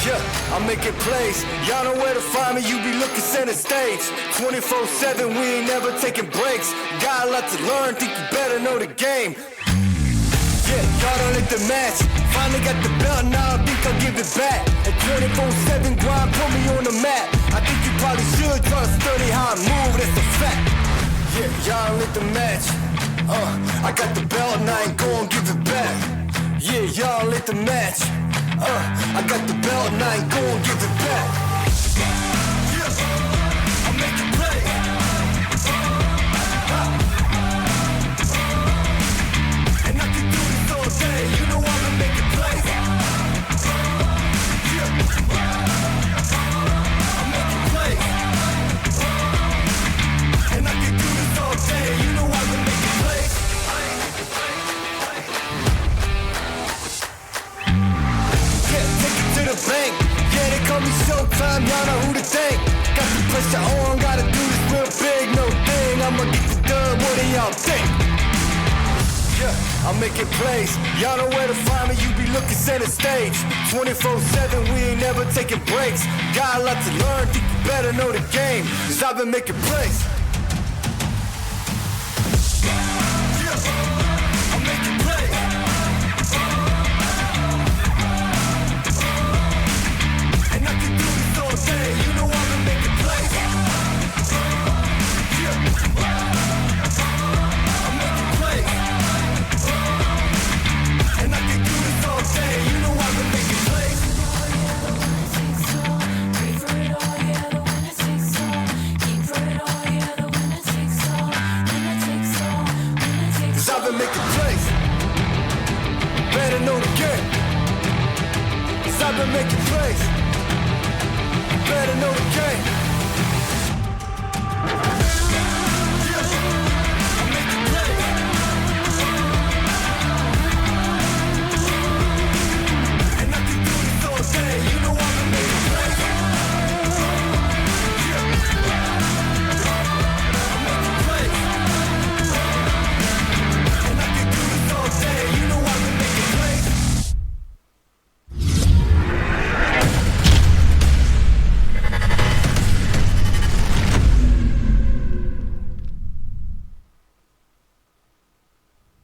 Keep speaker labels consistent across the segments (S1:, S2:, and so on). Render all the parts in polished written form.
S1: Yeah, I'm making plays. Y'all know where to find me. You be looking center stage. 24/7, we ain't never taking breaks. Got a lot to learn, think you better know the game. Yeah, y'all don't like the match. Finally got the belt, now I think I'll give it back. At 24/7 grind, put me on the map. I think you probably should try to study how I move, that's a fact. Yeah, y'all don't like the match. I got the belt and I ain't gon' give it back. Yeah, y'all don't like the match. I got the belt and I ain't gon' give it back. Yeah, I'm making play. And I can do this all day, you know I'm making play. Yeah, I'm making play. And I can do this all day, you know I'm making play. To the bank, yeah, they call me Showtime, y'all know who to thank. Got the pressure on, gotta do this real big, no thing. I'ma get the dub, what do y'all think? Yeah, I'm making plays, y'all know where to find me, you be looking center stage. 24/7, we ain't never taking breaks. Got a lot to learn, think you better know the game, cause I've been making plays. Yeah, I'm making plays. And I can do this all day, you know I've been making plays. Yeah, I'm making plays. And I can do this all day, you know I've been making plays. Cause I've been making plays. Better know the game. Cause I've been making plays. Better know the game. Yeah, I'm making plays. And I can do this all day, you know I've been making plays. Yeah, I'm making plays. And I can do this all day, you know I've been making plays.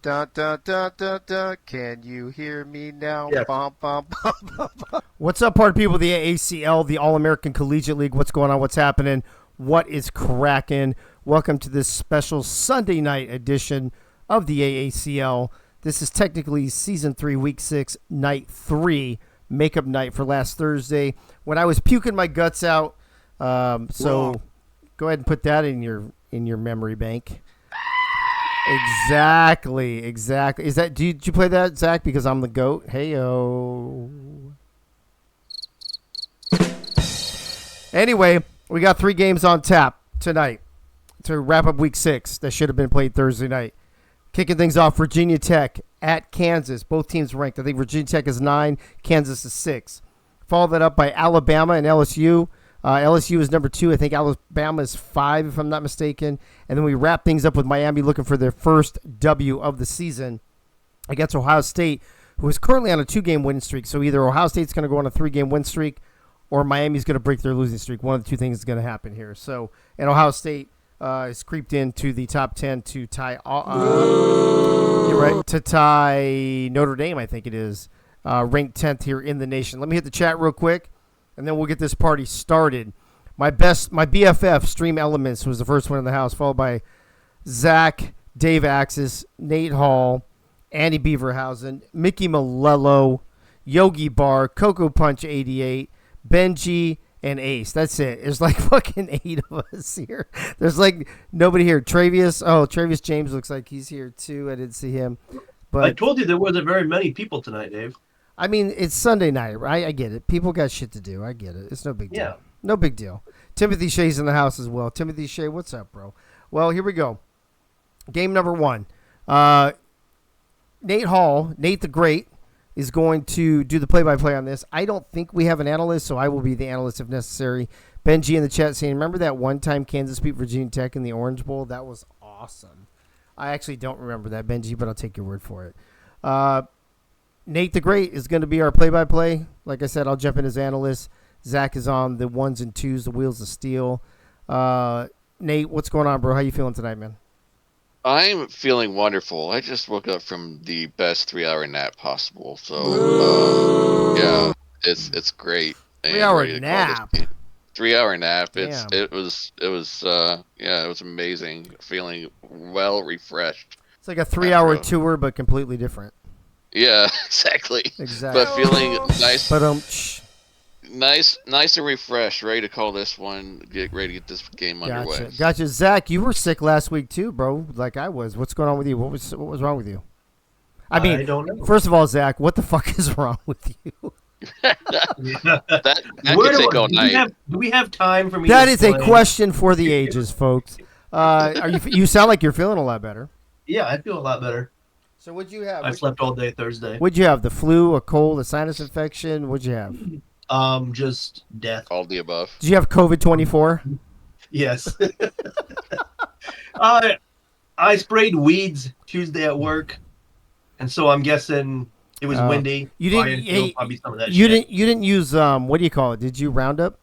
S2: Da, da, da, da, da. Can you hear me now?
S3: Yeah.
S2: Bum, bum, bum, bum, bum.
S4: What's up, party people of the AACL, the All-American Collegiate League? What's going on? What's happening? What is cracking? Welcome to this special Sunday night edition of the AACL. This is technically Season 3, Week 6, Night 3, makeup night for last Thursday when I was puking my guts out. So
S3: Whoa.
S4: go ahead and put that in your memory bank. Exactly. Is that? Did you play that, Zach? Because I'm the GOAT. Hey-o. Anyway, we got 3 games on tap tonight to wrap up Week 6 that should have been played Thursday night. Kicking things off, Virginia Tech at Kansas. Both teams ranked. I think Virginia Tech is 9, Kansas is 6. Follow that up by Alabama and LSU. LSU is number 2. I think Alabama is 5, if I'm not mistaken. And then we wrap things up with Miami looking for their first W of the season against Ohio State, who is currently on a 2-game win streak. So either Ohio State's going to go on a 3-game win streak or Miami's going to break their losing streak. One of the two things is going to happen here. So, and Ohio State has creeped into the top 10 to tie you're right, to tie Notre Dame, I think it is, ranked 10th here in the nation. Let me hit the chat real quick, and then we'll get this party started. My BFF, Stream Elements, was the first one in the house, followed by Zach, Dave Axis, Nate Hall, Andy Beaverhausen, Mickey Malello, Yogi Bar, Coco Punch 88, Benji, and Ace. That's it. There's like fucking 8 of us here. There's like nobody here. Travius James looks like he's here too. I didn't see him. But
S3: I told you there wasn't very many people tonight, Dave.
S4: I mean, it's Sunday night, right? I get it. People got shit to do. I get it. It's no big deal.
S3: Yeah.
S4: No big deal. Timothy Shea's in the house as well. Timothy Shea, what's up, bro? Well, here we go. Game number 1. Nate Hall, Nate the Great, is going to do the play-by-play on this. I don't think we have an analyst, so I will be the analyst if necessary. Benji in the chat saying, remember that one time Kansas beat Virginia Tech in the Orange Bowl? That was awesome. I actually don't remember that, Benji, but I'll take your word for it. Nate the Great is going to be our play-by-play. Like I said, I'll jump in as analyst. Zach is on the ones and twos, the wheels of steel. Nate, what's going on, bro? How you feeling tonight, man?
S5: I'm feeling wonderful. I just woke up from the best 3-hour nap possible. So, yeah, it's great.
S4: 3-hour nap.
S5: 3-hour nap.
S4: Damn.
S5: It was amazing. Feeling well refreshed.
S4: It's like a 3-hour tour, but completely different.
S5: Yeah, exactly.
S4: Exactly.
S5: But feeling nice.
S4: But
S5: Nice and refreshed, ready to call this one, get ready to get this game underway.
S4: Gotcha. Zach, you were sick last week too, bro, like I was. What's going on with you? What was wrong with you? I
S3: don't know.
S4: First of all, Zach, what the fuck is wrong with you?
S5: that could take all night.
S3: Do we have time for me
S4: That
S3: to
S4: is a question for the ages, folks. You sound like you're feeling a lot better.
S3: Yeah, I feel a lot better.
S4: So what'd you have?
S3: I slept all day Thursday.
S4: What'd you have? The flu, a cold, a sinus infection? What'd you have?
S3: Just death.
S5: All the above.
S4: Did you have COVID-24?
S3: Yes. I sprayed weeds Tuesday at work, and so I'm guessing it was windy.
S4: You didn't.
S3: Probably some of that
S4: you
S3: shit.
S4: didn't use what do you call it? Did you Roundup?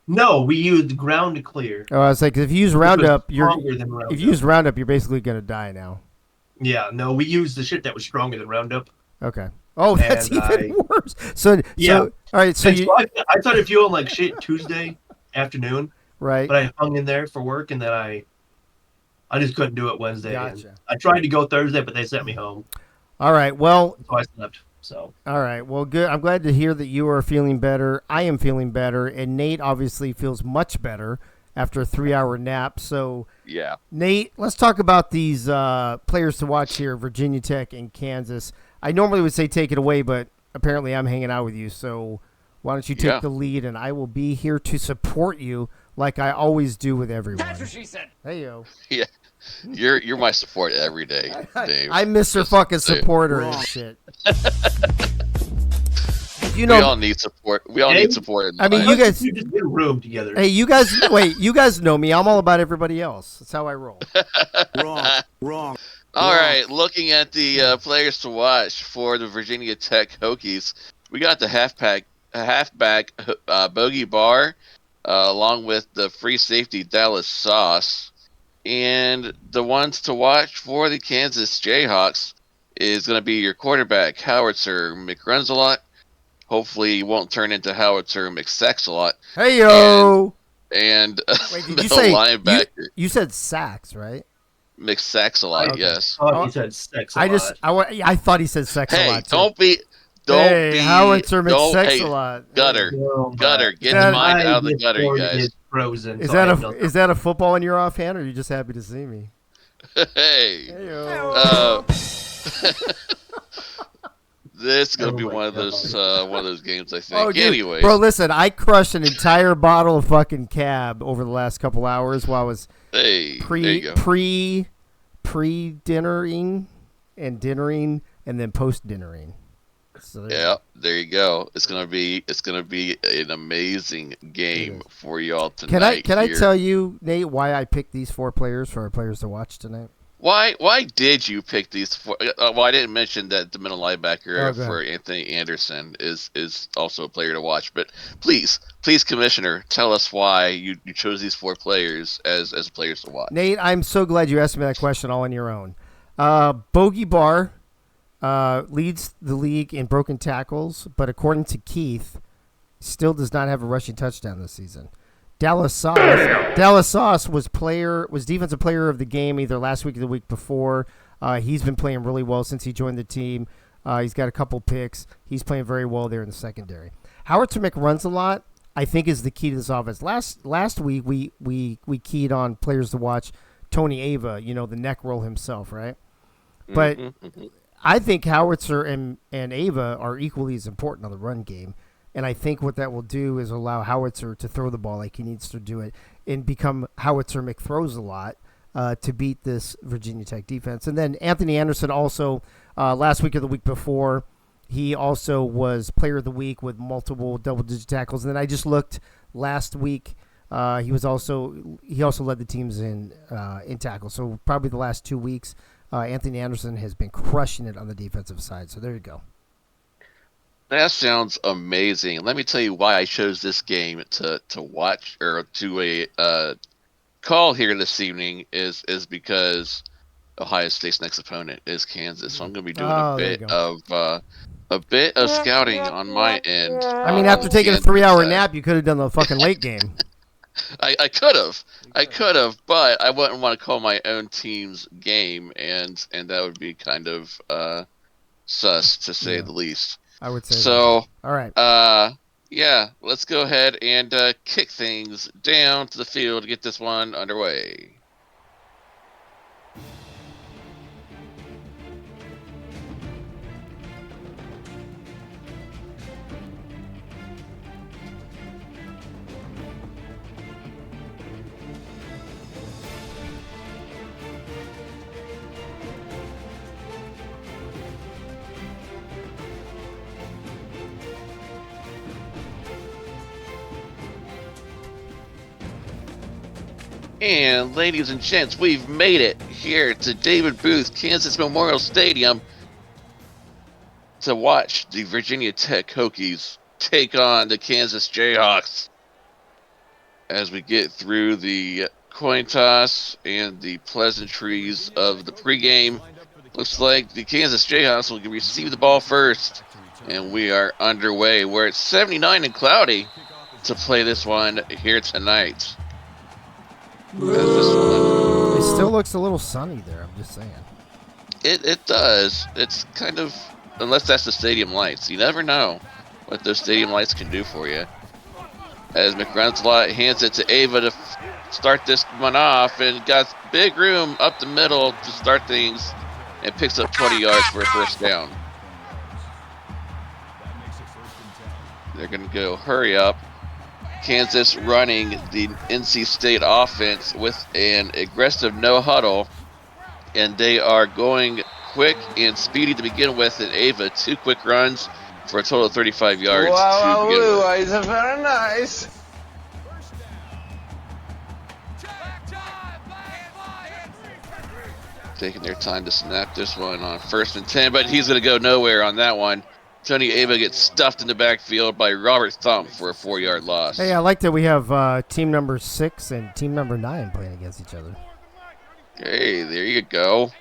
S3: No, we used Ground Clear.
S4: Oh, I was like, if you use Roundup,
S3: if
S4: you use Roundup, you're basically gonna die now.
S3: Yeah, no, we used the shit that was stronger than Roundup.
S4: Okay. Oh, that's
S3: And
S4: even worse. So all right. So
S3: I started feeling like shit Tuesday afternoon.
S4: Right.
S3: But I hung in there for work, and then I just couldn't do it Wednesday.
S4: Gotcha.
S3: I tried to go Thursday, but they sent me home.
S4: All right. Well.
S3: So I slept. So.
S4: All right. Well, good. I'm glad to hear that you are feeling better. I am feeling better, and Nate obviously feels much better after a 3-hour nap. So.
S5: Yeah.
S4: Nate, let's talk about these players to watch here: Virginia Tech and Kansas. I normally would say take it away, but apparently I'm hanging out with you. So why don't you take the lead, and I will be here to support you like I always do with everyone.
S1: That's what she said.
S4: Hey, yo.
S5: Yeah. You're my support every day, Dave.
S4: I'm Mr. fucking supporter and shit.
S5: We all need support. We all need support.
S4: I mean, you guys
S3: just get a room together.
S4: Hey, you guys, wait. You guys know me. I'm all about everybody else. That's how I roll.
S1: Wrong.
S5: All right, looking at the players to watch for the Virginia Tech Hokies, we got the halfback Bogey Barr, along with the free safety Dallas Sauce, and the ones to watch for the Kansas Jayhawks is going to be your quarterback Howitzer McRunsalot. Hopefully, he won't turn into Howitzer McSexalot.
S4: Hey yo!
S5: And
S4: wait, did
S5: the
S4: you say
S5: linebacker
S4: you said sacks, right?
S5: McSexalot,
S4: Okay.
S5: yes.
S3: Oh, he said sex a lot.
S4: I thought he said sex a
S5: Hey,
S4: lot. Too.
S5: don't be
S4: Howitzer McSex a lot.
S5: Gutter,
S3: Oh,
S5: gutter, get
S4: that-
S5: your mind out of the
S3: this
S5: gutter, you
S3: board
S5: guys.
S3: is frozen.
S4: Is
S3: so I have
S4: is that a football in your offhand, or are you just happy to see me?
S5: Hey,
S4: Hey yo!
S5: this is gonna
S3: Oh
S5: be
S3: my
S5: one of those games, I think.
S4: Oh, dude.
S5: Anyways,
S4: Bro, listen, I crushed an entire bottle of fucking cab over the last couple hours while I was
S5: hey, there you go.
S4: pre-dinnering and dinnering and then post-dinnering. So
S5: there you go. It's gonna be an amazing game for y'all tonight.
S4: Can I tell you, Nate, why I picked these 4 players for our players to watch tonight?
S5: Why did you pick these 4? Well, I didn't mention that the middle linebacker for Anthony Anderson is also a player to watch. But please, Commissioner, tell us why you chose these 4 players as players to watch.
S4: Nate, I'm so glad you asked me that question all on your own. Bogey Barr leads the league in broken tackles, but according to Keith, still does not have a rushing touchdown this season. Dallas Sauce was defensive player of the game either last week or the week before. He's been playing really well since he joined the team. He's got a couple picks. He's playing very well there in the secondary. Howitzer McRunsalot, I think, is the key to this offense. Last week we keyed on players to watch. Tony Ava, the neck roll himself, right? But I think Howitzer and Ava are equally as important on the run game. And I think what that will do is allow Howitzer to throw the ball like he needs to do it and become Howitzer McThrows a lot to beat this Virginia Tech defense. And then Anthony Anderson also, last week or the week before, he also was player of the week with multiple double-digit tackles. And then I just looked last week. He also led the teams in tackles. So probably the last 2 weeks, Anthony Anderson has been crushing it on the defensive side. So there you go.
S5: That sounds amazing. Let me tell you why I chose this game to watch or to call here this evening is because Ohio State's next opponent is Kansas. So I'm going to be doing
S4: Oh, there you go.
S5: a bit of scouting on my end.
S4: I mean,
S5: On
S4: after
S5: the
S4: taking a
S5: Kansas
S4: 3-hour
S5: side.
S4: nap, you could have done the fucking late game.
S5: I could have, but I wouldn't want to call my own team's game, and that would be kind of sus to say
S4: Yeah.
S5: the least.
S4: I would say
S5: So,
S4: that. All right.
S5: yeah, let's go ahead and kick things down to the field to get this one underway. And ladies and gents, we've made it here to David Booth, Kansas Memorial Stadium to watch the Virginia Tech Hokies take on the Kansas Jayhawks as we get through the coin toss and the pleasantries of the pregame. Looks like the Kansas Jayhawks will receive the ball first, and we are underway. We're at 79 and cloudy to play this one here tonight.
S4: It still looks a little sunny there. I'm just saying.
S5: It does. It's kind of, unless that's the stadium lights. You never know what those stadium lights can do for you. As McReynolds hands it to Ava to start this one off, and got big room up the middle to start things, and picks up 20 yards for a first down. They're going to go hurry up. Kansas running the NC State offense with an aggressive no huddle, and they are going quick and speedy to begin with. And Ava, 2 quick runs for a total of 35 yards to begin with.
S6: It's very nice.
S5: Taking their time to snap this one on 1st and 10, but he's going to go nowhere on that one. Tony Ava gets stuffed in the backfield by Robert Thump for a 4-yard loss.
S4: Hey, I like that we have team number 6 and team number 9 playing against each other.
S5: Hey, there you go.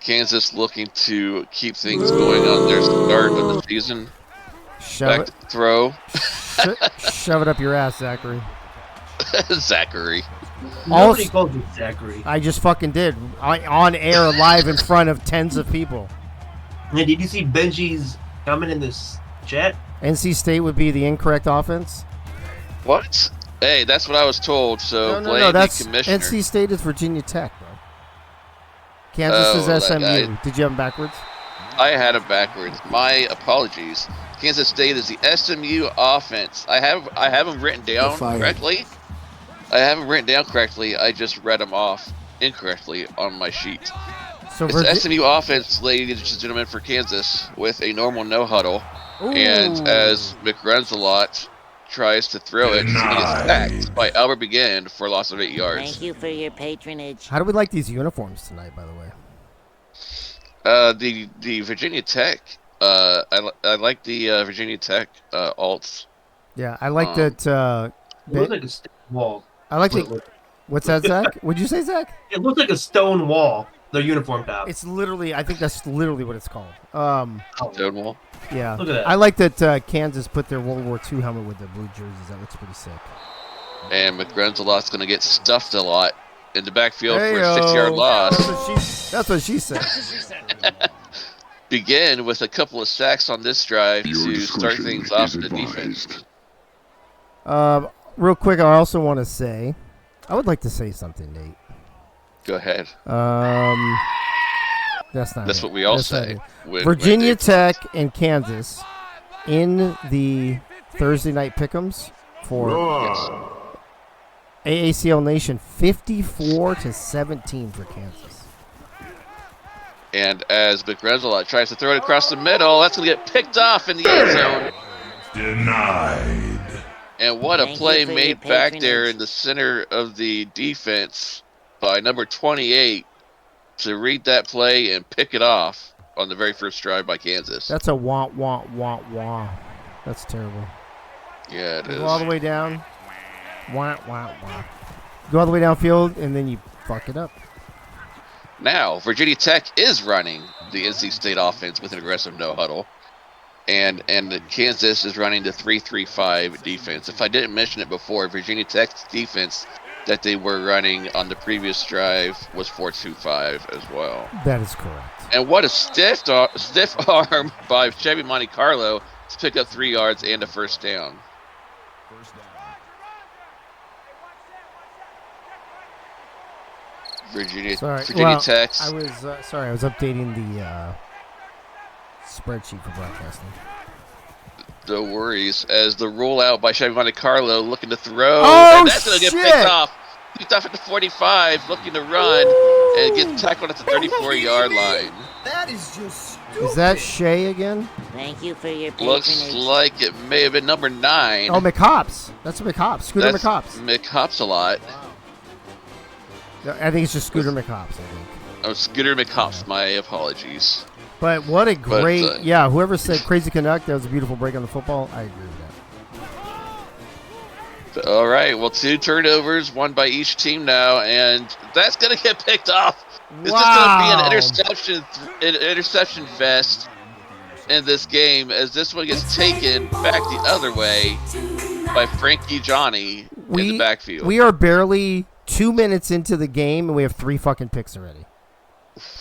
S5: Kansas looking to keep things going on their start of the season.
S4: Shove
S5: Back to throw.
S4: Shove it up your ass, Zachary.
S5: Zachary.
S3: Nobody calls it Zachary.
S4: I just fucking did. On air, live in front of tens of people.
S3: And did you see Benji's comment in this chat?
S4: NC State would be the incorrect offense?
S5: What? Hey, that's what I was told, so blame the
S4: That's
S5: commissioner.
S4: NC State is Virginia Tech, bro. Kansas is SMU. Did you have them backwards?
S5: I had it backwards. My apologies. Kansas State is the SMU offense. I have them written down correctly. I have them written down correctly. I just read them off incorrectly on my sheet.
S4: So
S5: It's the SMU offense, ladies and gentlemen, for Kansas with a normal no huddle.
S4: Ooh.
S5: And as McReynolds tries to throw it, he is sacked by Albert Begin for a loss of 8 yards.
S7: Thank you for your patronage.
S4: How do we like these uniforms tonight, by the way?
S5: The Virginia Tech. I like the Virginia Tech alts.
S4: Yeah, I like that.
S3: It looks like a stone wall.
S4: I like the. What's that, Zach? What'd you say, Zach?
S3: It looks like a stone wall. Their uniform top.
S4: It's literally. I think that's literally what it's called.
S5: Stonewall.
S4: Yeah.
S3: Look at that.
S4: I like that Kansas put their World War II helmet with the blue jerseys. That looks pretty sick.
S5: And McReynolds going to get stuffed a lot in the backfield for a 6-yard loss.
S4: That's what she said.
S5: Begin with a couple of sacks on this drive to start things off in the defense.
S4: Real quick, I also want to say, I would like to say something, Nate.
S5: Go ahead.
S4: That's
S5: what we all
S4: That's not
S5: say.
S4: it. Virginia Tech and Kansas in the Thursday night pick'ems for AACL Nation, 54-17 for Kansas.
S5: And as McReynolds tries to throw it across the middle, that's going to get picked off in the end zone.
S1: Denied.
S5: And what a
S7: Thank
S5: play
S7: you for
S5: made
S7: your
S5: back there
S7: patronage.
S5: in the center of the defense by number 28 to read that play and pick it off. on the very first drive by Kansas.
S4: That's a wah. That's terrible.
S5: Yeah, it is.
S4: Go all the way down. Wah. Go all the way downfield, and then you fuck it up.
S5: Now, Virginia Tech is running the NC State offense with an aggressive no huddle. And Kansas is running the 3-3-5 defense. If I didn't mention it before, Virginia Tech's defense that they were running on the previous drive was 4-2-5 as well.
S4: That is correct.
S5: And what a stiff arm by Chevy Monte Carlo to pick up 3 yards and a first down. Virginia Tech.
S4: I was sorry. I was updating the spreadsheet for broadcasting.
S5: No worries. As the rollout by Chevy Monte Carlo looking to throw.
S4: Oh,
S5: and that's going to get picked off. Picked off at the 45, looking to run and get tackled at the 34-yard line.
S2: That is just stupid.
S4: Is that Shea again?
S7: Thank you for your patronage.
S5: Looks like it may have been number 9.
S4: Oh, McHops. That's McHops. Scooter
S5: That's
S4: McHops.
S5: McHops a lot.
S4: I think it's just Scooter McHops, I think.
S5: Oh, Scooter McHops. My apologies.
S4: But what a great,
S5: But,
S4: whoever said Crazy Canuck, that was a beautiful break on the football, I agree with that.
S5: All right, well, 2 turnovers, 1 by each team now, and that's going to get picked off. It's just going to be an interception fest in this game as this one gets taken back the other way by Frankie Johnny in the backfield.
S4: We are barely 2 minutes into the game, and we have 3 fucking picks already.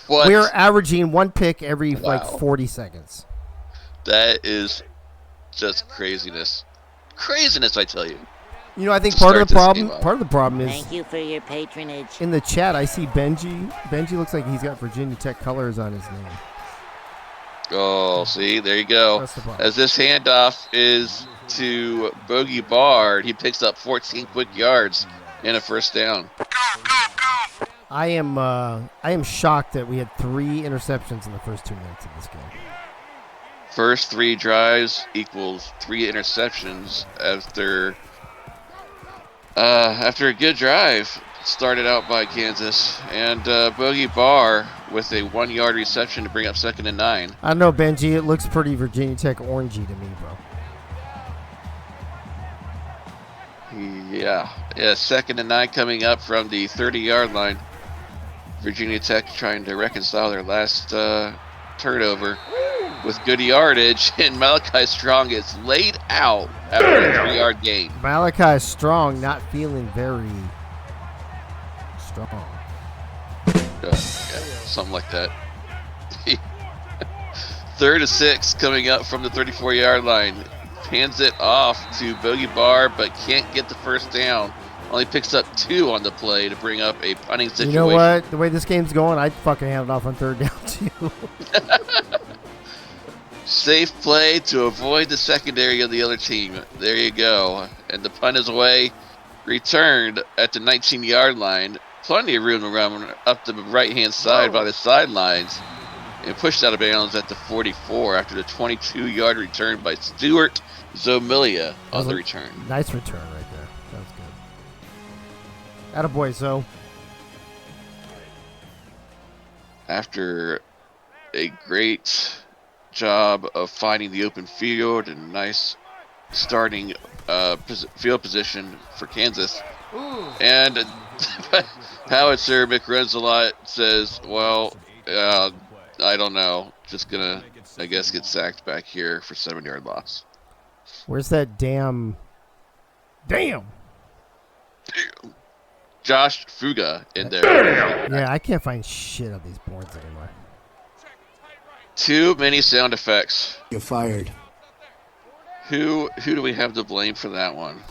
S5: What?
S4: We're averaging 1 pick every, 40 seconds.
S5: That is just craziness. Craziness, I tell you.
S4: You know, I think part of the problem is
S7: Thank you for your patronage.
S4: in the chat, I see Benji. Benji looks like he's got Virginia Tech colors on his name.
S5: Oh, see, there you go.
S4: That's the problem.
S5: As this handoff is to Bogey Bard, he picks up 14 quick yards and a first down.
S4: I am shocked that we had 3 interceptions in the first 2 minutes of this game.
S5: First 3 drives equals 3 interceptions after a good drive started out by Kansas, and Bogey Barr with a 1-yard reception to bring up 2nd and 9.
S4: I don't know, Benji. It looks pretty Virginia Tech orangey to me, bro.
S5: Yeah, 2nd and 9 coming up from the 30-yard line. Virginia Tech trying to reconcile their last turnover with good yardage, and Malachi Strong gets laid out after a 3-yard gain.
S4: Malachi Strong not feeling very strong.
S5: Yeah, something like that. 3rd and 6 coming up from the 34-yard line. Hands it off to Bogey Barr, but can't get the first down. Only picks up 2 on the play to bring up a punting situation.
S4: You know what? The way this game's going, I'd fucking hand it off on 3rd down, too.
S5: Safe play to avoid the secondary of the other team. There you go. And the punt is away. Returned at the 19-yard line. Plenty of room to run up the right-hand side by the sidelines. And pushed out of bounds at the 44 after the 22-yard return by Stuart Zomilia on the return.
S4: Nice return right there. That was good. Attaboy, Zo.
S5: After a great job of finding the open field and nice starting field position for Kansas. And Howitzer McRenzelot says, well, I don't know. Just gonna, I guess, get sacked back here for 7-yard loss.
S4: Where's that damn...
S5: Josh Fuga in there.
S4: Yeah, I can't find shit on these boards anymore.
S5: Too many sound effects.
S1: You're fired.
S5: Who do we have to blame for that one?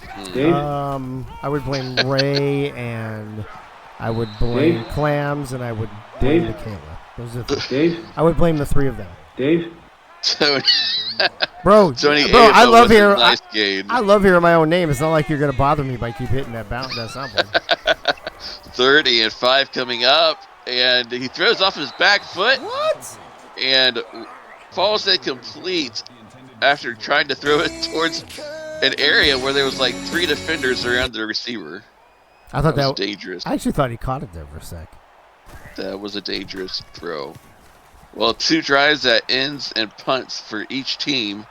S4: I would blame Ray, and I would blame Clams, and I would blame Michaela. Those are I would blame the 3 of them.
S5: Tony.
S4: Bro,
S5: Tony
S4: I love hearing.
S5: Nice game.
S4: I love hearing my own name. It's not like you're gonna bother me by keep hitting that soundboard.
S5: 30 and 5 coming up, and he throws off his back foot.
S4: What?
S5: And falls incomplete after trying to throw it towards an area where there was like 3 defenders around the receiver.
S4: I thought that
S5: was dangerous.
S4: I actually thought he caught it there for a sec.
S5: That was a dangerous throw. Well, 2 drives that ends and punts for each team,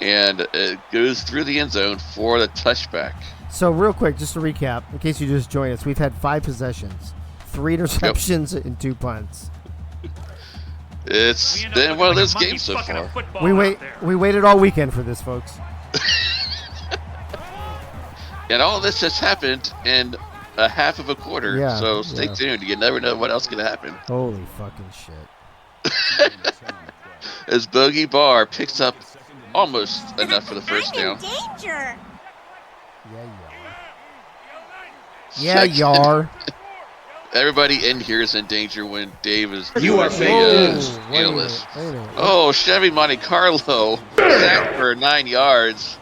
S5: and it goes through the end zone for the touchback.
S4: So real quick, just to recap, in case you just joined us, we've had 5 possessions, 3 interceptions, and 2 punts.
S5: It's been one of those games so far.
S4: We waited all weekend for this, folks.
S5: And all this just happened in a half of a quarter,
S4: Yeah,
S5: so stay tuned. You never know what else can happen.
S4: Holy fucking shit.
S5: As Bogey Barr picks up almost enough for the first down.
S7: Danger.
S4: Yeah, y'ar.
S5: Everybody in here is in danger when Dave is
S3: You are fake news.
S5: analyst.
S4: Wait a minute.
S5: Oh, Chevy Monte Carlo sacked for 9 yards.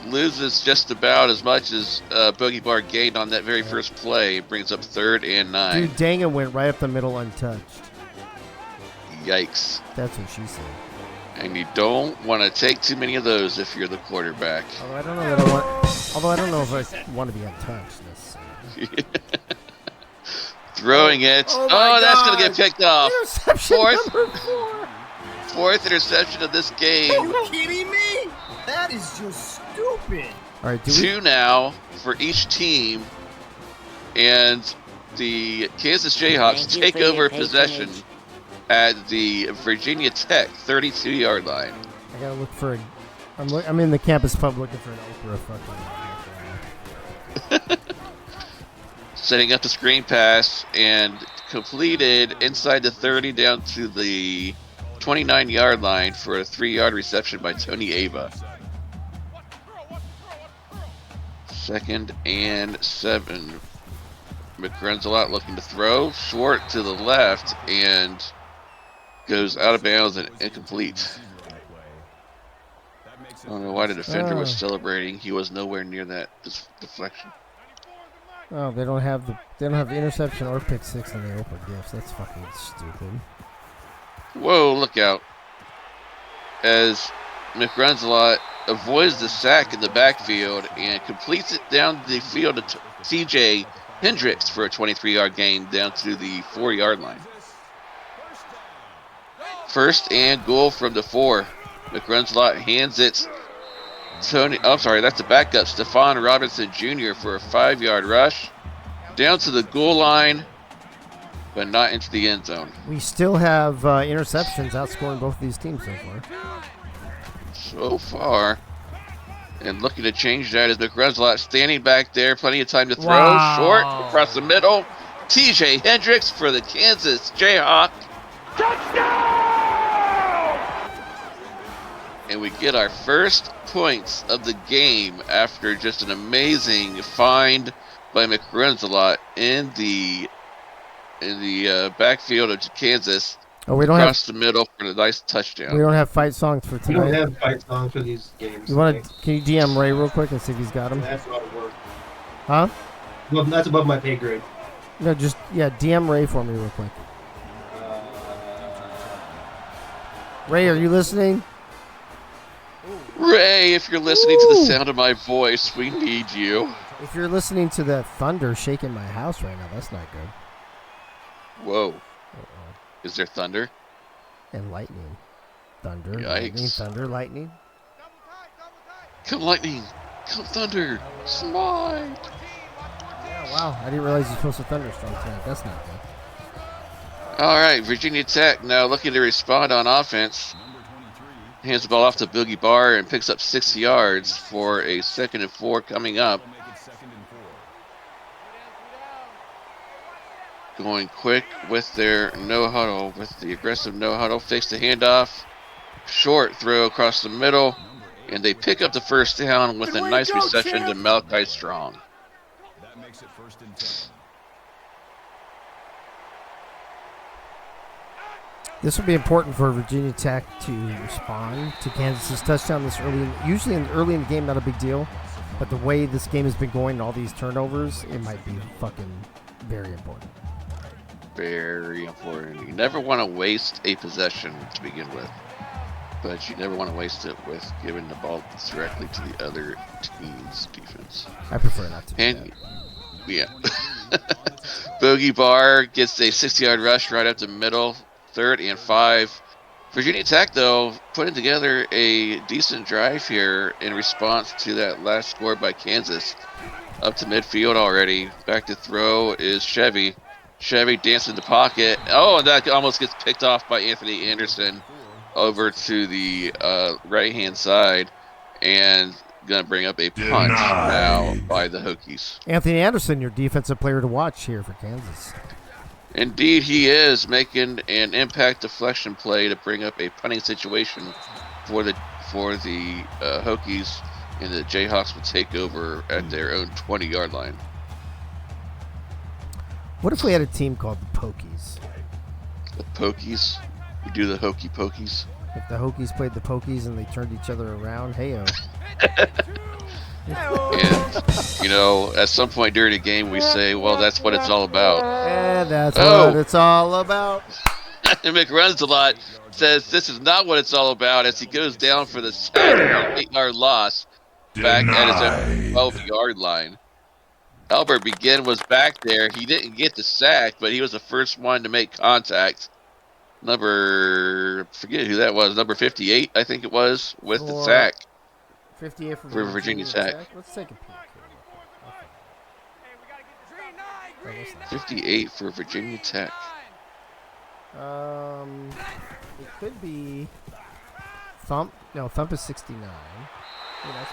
S5: Loses just about as much as Bogey Barr gained on that very first play. Brings up 3rd and 9.
S4: Dude, Danga went right up the middle untouched.
S5: Yikes.
S4: That's what she said.
S5: And you don't want to take too many of those if you're the quarterback.
S4: Although I don't know if I want to be untouched necessarily.
S5: Throwing it.
S4: Oh
S5: Oh,
S4: my
S5: that's going to
S4: God.
S5: get picked off.
S4: Interception number 4.
S5: 4th interception of this game.
S1: kidding me? That is just stupid.
S4: All right,
S5: 2 now for each team. And the Kansas Jayhawks
S7: Thank you
S5: take
S7: for your
S5: over possession
S7: patronage.
S5: at the Virginia Tech 32-yard line.
S4: I gotta look for I'm in the campus pub looking for an Oprah fucking.
S5: Setting up the screen pass and completed inside the 30 down to the 29-yard line for a 3-yard reception by Tony Ava. 2nd and 7. McGrenzelot looking to throw. Short to the left and goes out of bounds and incomplete. I don't know why the defender was celebrating. He was nowhere near that deflection.
S4: Oh, they don't have interception or pick 6 in the Oprah gifts. That's fucking stupid.
S5: Whoa, look out. As McGrenzelot avoids the sack in the backfield and completes it down the field to TJ Hendricks for a 23-yard gain down to the 4-yard line. 1st and goal from the 4. McGrenzelot hands it that's the backup, Stephon Robinson Jr. for a 5-yard rush. Down to the goal line, but not into the end zone.
S4: We still have interceptions outscoring both of these teams so far.
S5: So far. And looking to change that is McGrenzelot standing back there. Plenty of time to throw.
S4: Wow.
S5: Short across the middle. TJ Hendricks for the Kansas Jayhawk. And we get our first points of the game after just an amazing find by McGrenzelot in the backfield of Kansas.
S4: Oh, we don't
S5: across the middle for a nice touchdown.
S4: We don't have fight songs for
S3: We don't
S4: tonight.
S3: have fight songs for these games.
S4: Can you DM Ray real quick and see if he's got them?
S3: That's a lot of work.
S4: Huh?
S3: Well, that's above my pay grade.
S4: No, just DM Ray for me real quick. Ray, are you listening?
S5: Ray, if you're listening to the sound of my voice, we need you.
S4: If you're listening to the thunder shaking my house right now, that's not good.
S5: Whoa. Is there thunder?
S4: And lightning. Thunder,
S5: Yikes.
S4: lightning, thunder, lightning.
S5: Come lightning. Come thunder. Slide.
S4: Yeah, wow. I didn't realize you're supposed to thunderstorm tonight. That's not good.
S5: All right, Virginia Tech now looking to respond on offense. Hands the ball off to Boogie Barr and picks up 6 yards for a 2nd and 4 coming up. Going quick with their no huddle, with the aggressive no huddle. Fakes the handoff. Short throw across the middle. And they pick up the first down with a nice reception to Malachi Strong.
S6: That makes it 1st and 10.
S4: This will be important for Virginia Tech to respond to Kansas's touchdown this early. Usually early in the game, not a big deal. But the way this game has been going, all these turnovers, it might be fucking very important.
S5: Very important. You never want to waste a possession to begin with. But you never want to waste it with giving the ball directly to the other team's defense.
S4: I prefer not to do
S5: And,
S4: that.
S5: yeah. Bogey Barr gets a 60-yard rush right up the middle. 3rd and 5. Virginia Tech, though, putting together a decent drive here in response to that last score by Kansas. Up to midfield already. Back to throw is Chevy. Chevy dancing in the pocket. Oh, and that almost gets picked off by Anthony Anderson over to the right-hand side. And going to bring up a punt now by the Hokies.
S4: Anthony Anderson, your defensive player to watch here for Kansas.
S5: Indeed, he is making an impact deflection play to bring up a punting situation for the Hokies, and the Jayhawks will take over at their own 20-yard line.
S4: What if we had a team called the Pokies?
S5: The Pokies? We do the Hokey Pokies?
S4: If the Hokies played the Pokies and they turned each other around, hey-o.
S5: And, you know, at some point during the game, we say, well, that's what it's all about.
S4: And that's what it's all about.
S5: And McRuns says this is not what it's all about as he goes down for the sack, 8-yard loss back at his own 12-yard line. Albert Begin was back there. He didn't get the sack, but he was the first one to make contact. Forget who that was, number 58, I think it was, with the sack.
S4: 58 for
S5: Virginia Tech.
S4: Let's take a peek here.
S5: 58 for Virginia Tech.
S4: It could be Thump. No, Thump is 69. Oh, that's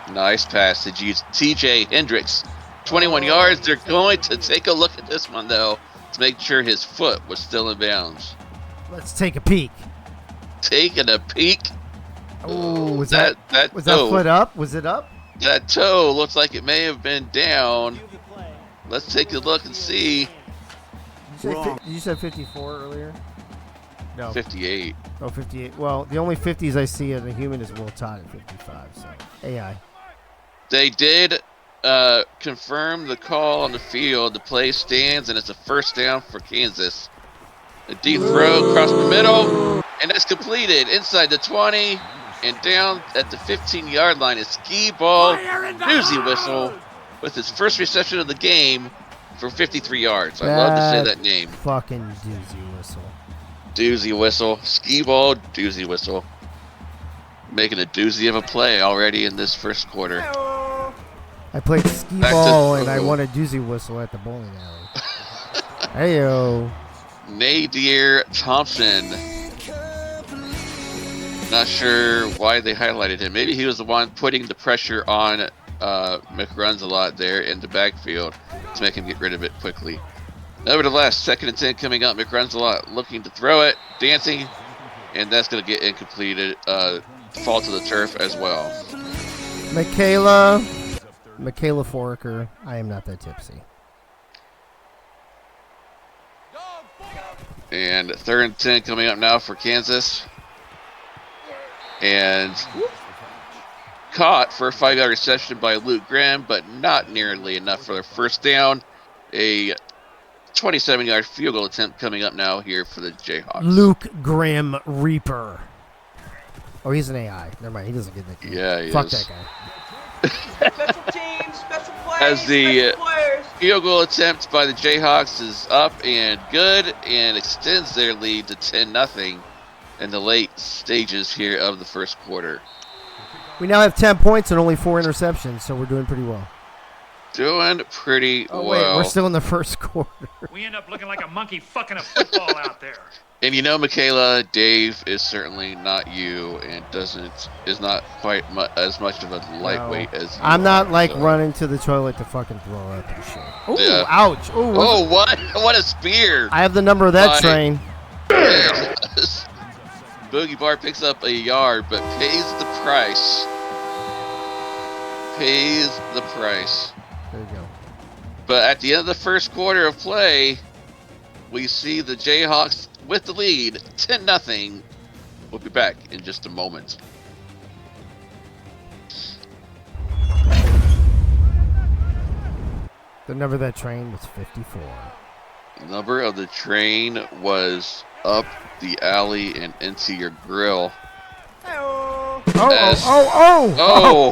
S4: fine.
S5: Nice pass to TJ Hendricks. 21 yards. They're going to take a look at this one, though, to make sure his foot was still in bounds.
S4: Let's take a peek.
S5: Taking a peek.
S4: Oh, was
S5: that
S4: foot up? Was it up?
S5: That toe looks like it may have been down. Let's take a look and see.
S4: You said 54 earlier? No.
S5: 58.
S4: Oh, 58. Well, the only 50s I see in a human is Will Todd at 55, so AI.
S5: They did confirm the call on the field. The play stands, and it's a first down for Kansas. A deep throw across the middle, and that's completed inside the 20. And down at the 15-yard line is Ski Ball Doozy Whistle with his first reception of the game for 53 yards. I love to say that name.
S4: Fucking Doozy Whistle.
S5: Doozy Whistle. Ski Ball Doozy Whistle. Making a doozy of a play already in this first quarter.
S4: I played skee ball and I won a Doozy Whistle at the bowling alley. Heyo.
S5: Nadir Thompson. Not sure why they highlighted him. Maybe he was the one putting the pressure on McRuns a lot there in the backfield to make him get rid of it quickly. Nevertheless, 2nd and 10 coming up. McRuns a lot looking to throw it, dancing, and that's going to get incompleted. Fall to the turf as well.
S4: Michaela Foraker. I am not that tipsy.
S5: And 3rd and 10 coming up now for Kansas. And caught for a 5-yard reception by Luke Graham, but not nearly enough for their first down. A 27-yard field goal attempt coming up now here for the Jayhawks.
S4: Luke Graham Reaper. Oh, he's an AI. Never mind. He doesn't get that.
S5: Yeah, he
S4: Fuck
S5: is.
S4: that guy.
S8: Special teams, special players,
S5: As the
S8: special players.
S5: field goal attempt by the Jayhawks is up and good and extends their lead to 10-0 in the late stages here of the first quarter.
S4: We now have 10 points and only 4 interceptions, so we're doing pretty well.
S5: Doing pretty
S4: Oh,
S5: well.
S4: wait, we're still in the first quarter.
S9: We end up looking like a monkey fucking a football out there.
S5: And you know, Michaela, Dave is certainly not you and is not quite as much of a lightweight as you
S4: I'm not
S5: are,
S4: like
S5: so.
S4: running to the toilet to fucking throw up and shit. Oh,
S5: Yeah.
S4: ouch. Ooh,
S5: Oh, what a spear.
S4: I have the number of that
S5: Bye.
S4: train.
S5: Boogie Bar picks up a yard, but pays the price. Pays the price.
S4: There you go.
S5: But at the end of the first quarter of play, we see the Jayhawks with the lead, 10-0. We'll be back in just a moment.
S4: The number of that train was 54.
S5: The number of the train was up the alley and into your grill.
S4: Oh,
S5: As-
S4: what?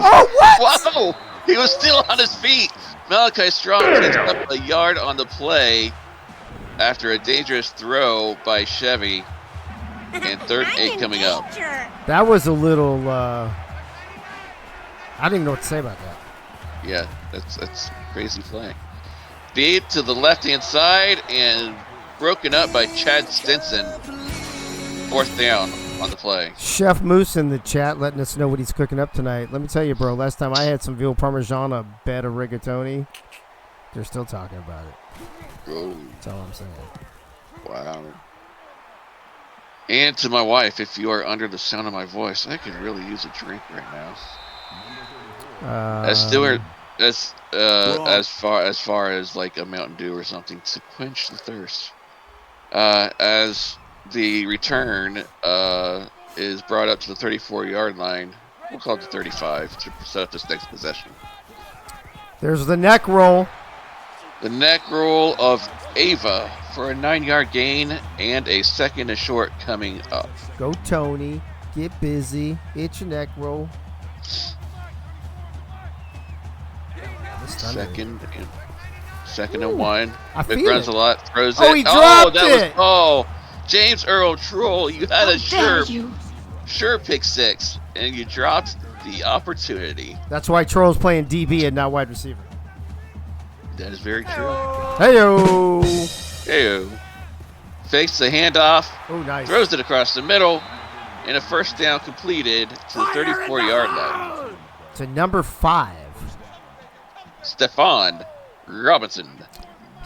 S5: Whoa! He was still on his feet. Malachi Strong picks up a yard on the play. after a dangerous throw by Chevy, and 3rd and 8 coming up.
S4: That was a little. I didn't even know what to say about that.
S5: Yeah, that's crazy play. Beat to the left-hand side and broken up by Chad Stinson. 4th down on the play.
S4: Chef Moose in the chat letting us know what he's cooking up tonight. Let me tell you, bro, last time I had some veal parmesan, a bed of rigatoni, they're still talking about it.
S5: Oh,
S4: That's all I'm saying.
S5: wow. And to my wife, if you are under the sound of my voice, I could really use a drink right now. As far as like a Mountain Dew or something to quench the thirst. As the return is brought up to the 34-yard line, we'll call it the 35 to set up this next possession.
S4: There's the neck roll.
S5: The neck roll of Ava for a 9-yard gain and a 2nd and short coming up.
S4: Go Tony. Get busy. Hit your neck roll.
S5: Second and 1.
S4: I feel
S5: McRuns
S4: it.
S5: a lot. Throws
S4: Oh,
S5: it.
S4: he dropped it.
S5: James Earl Troll, you had a sure pick 6, and you dropped the opportunity.
S4: That's why Troll's playing DB and not wide receiver.
S5: That is very true.
S4: Heyo.
S5: Heyo. Fakes the handoff.
S4: Oh, nice.
S5: Throws it across the middle, and a 1st down completed to the 34-yard line.
S4: To number 5.
S5: Stephon Robinson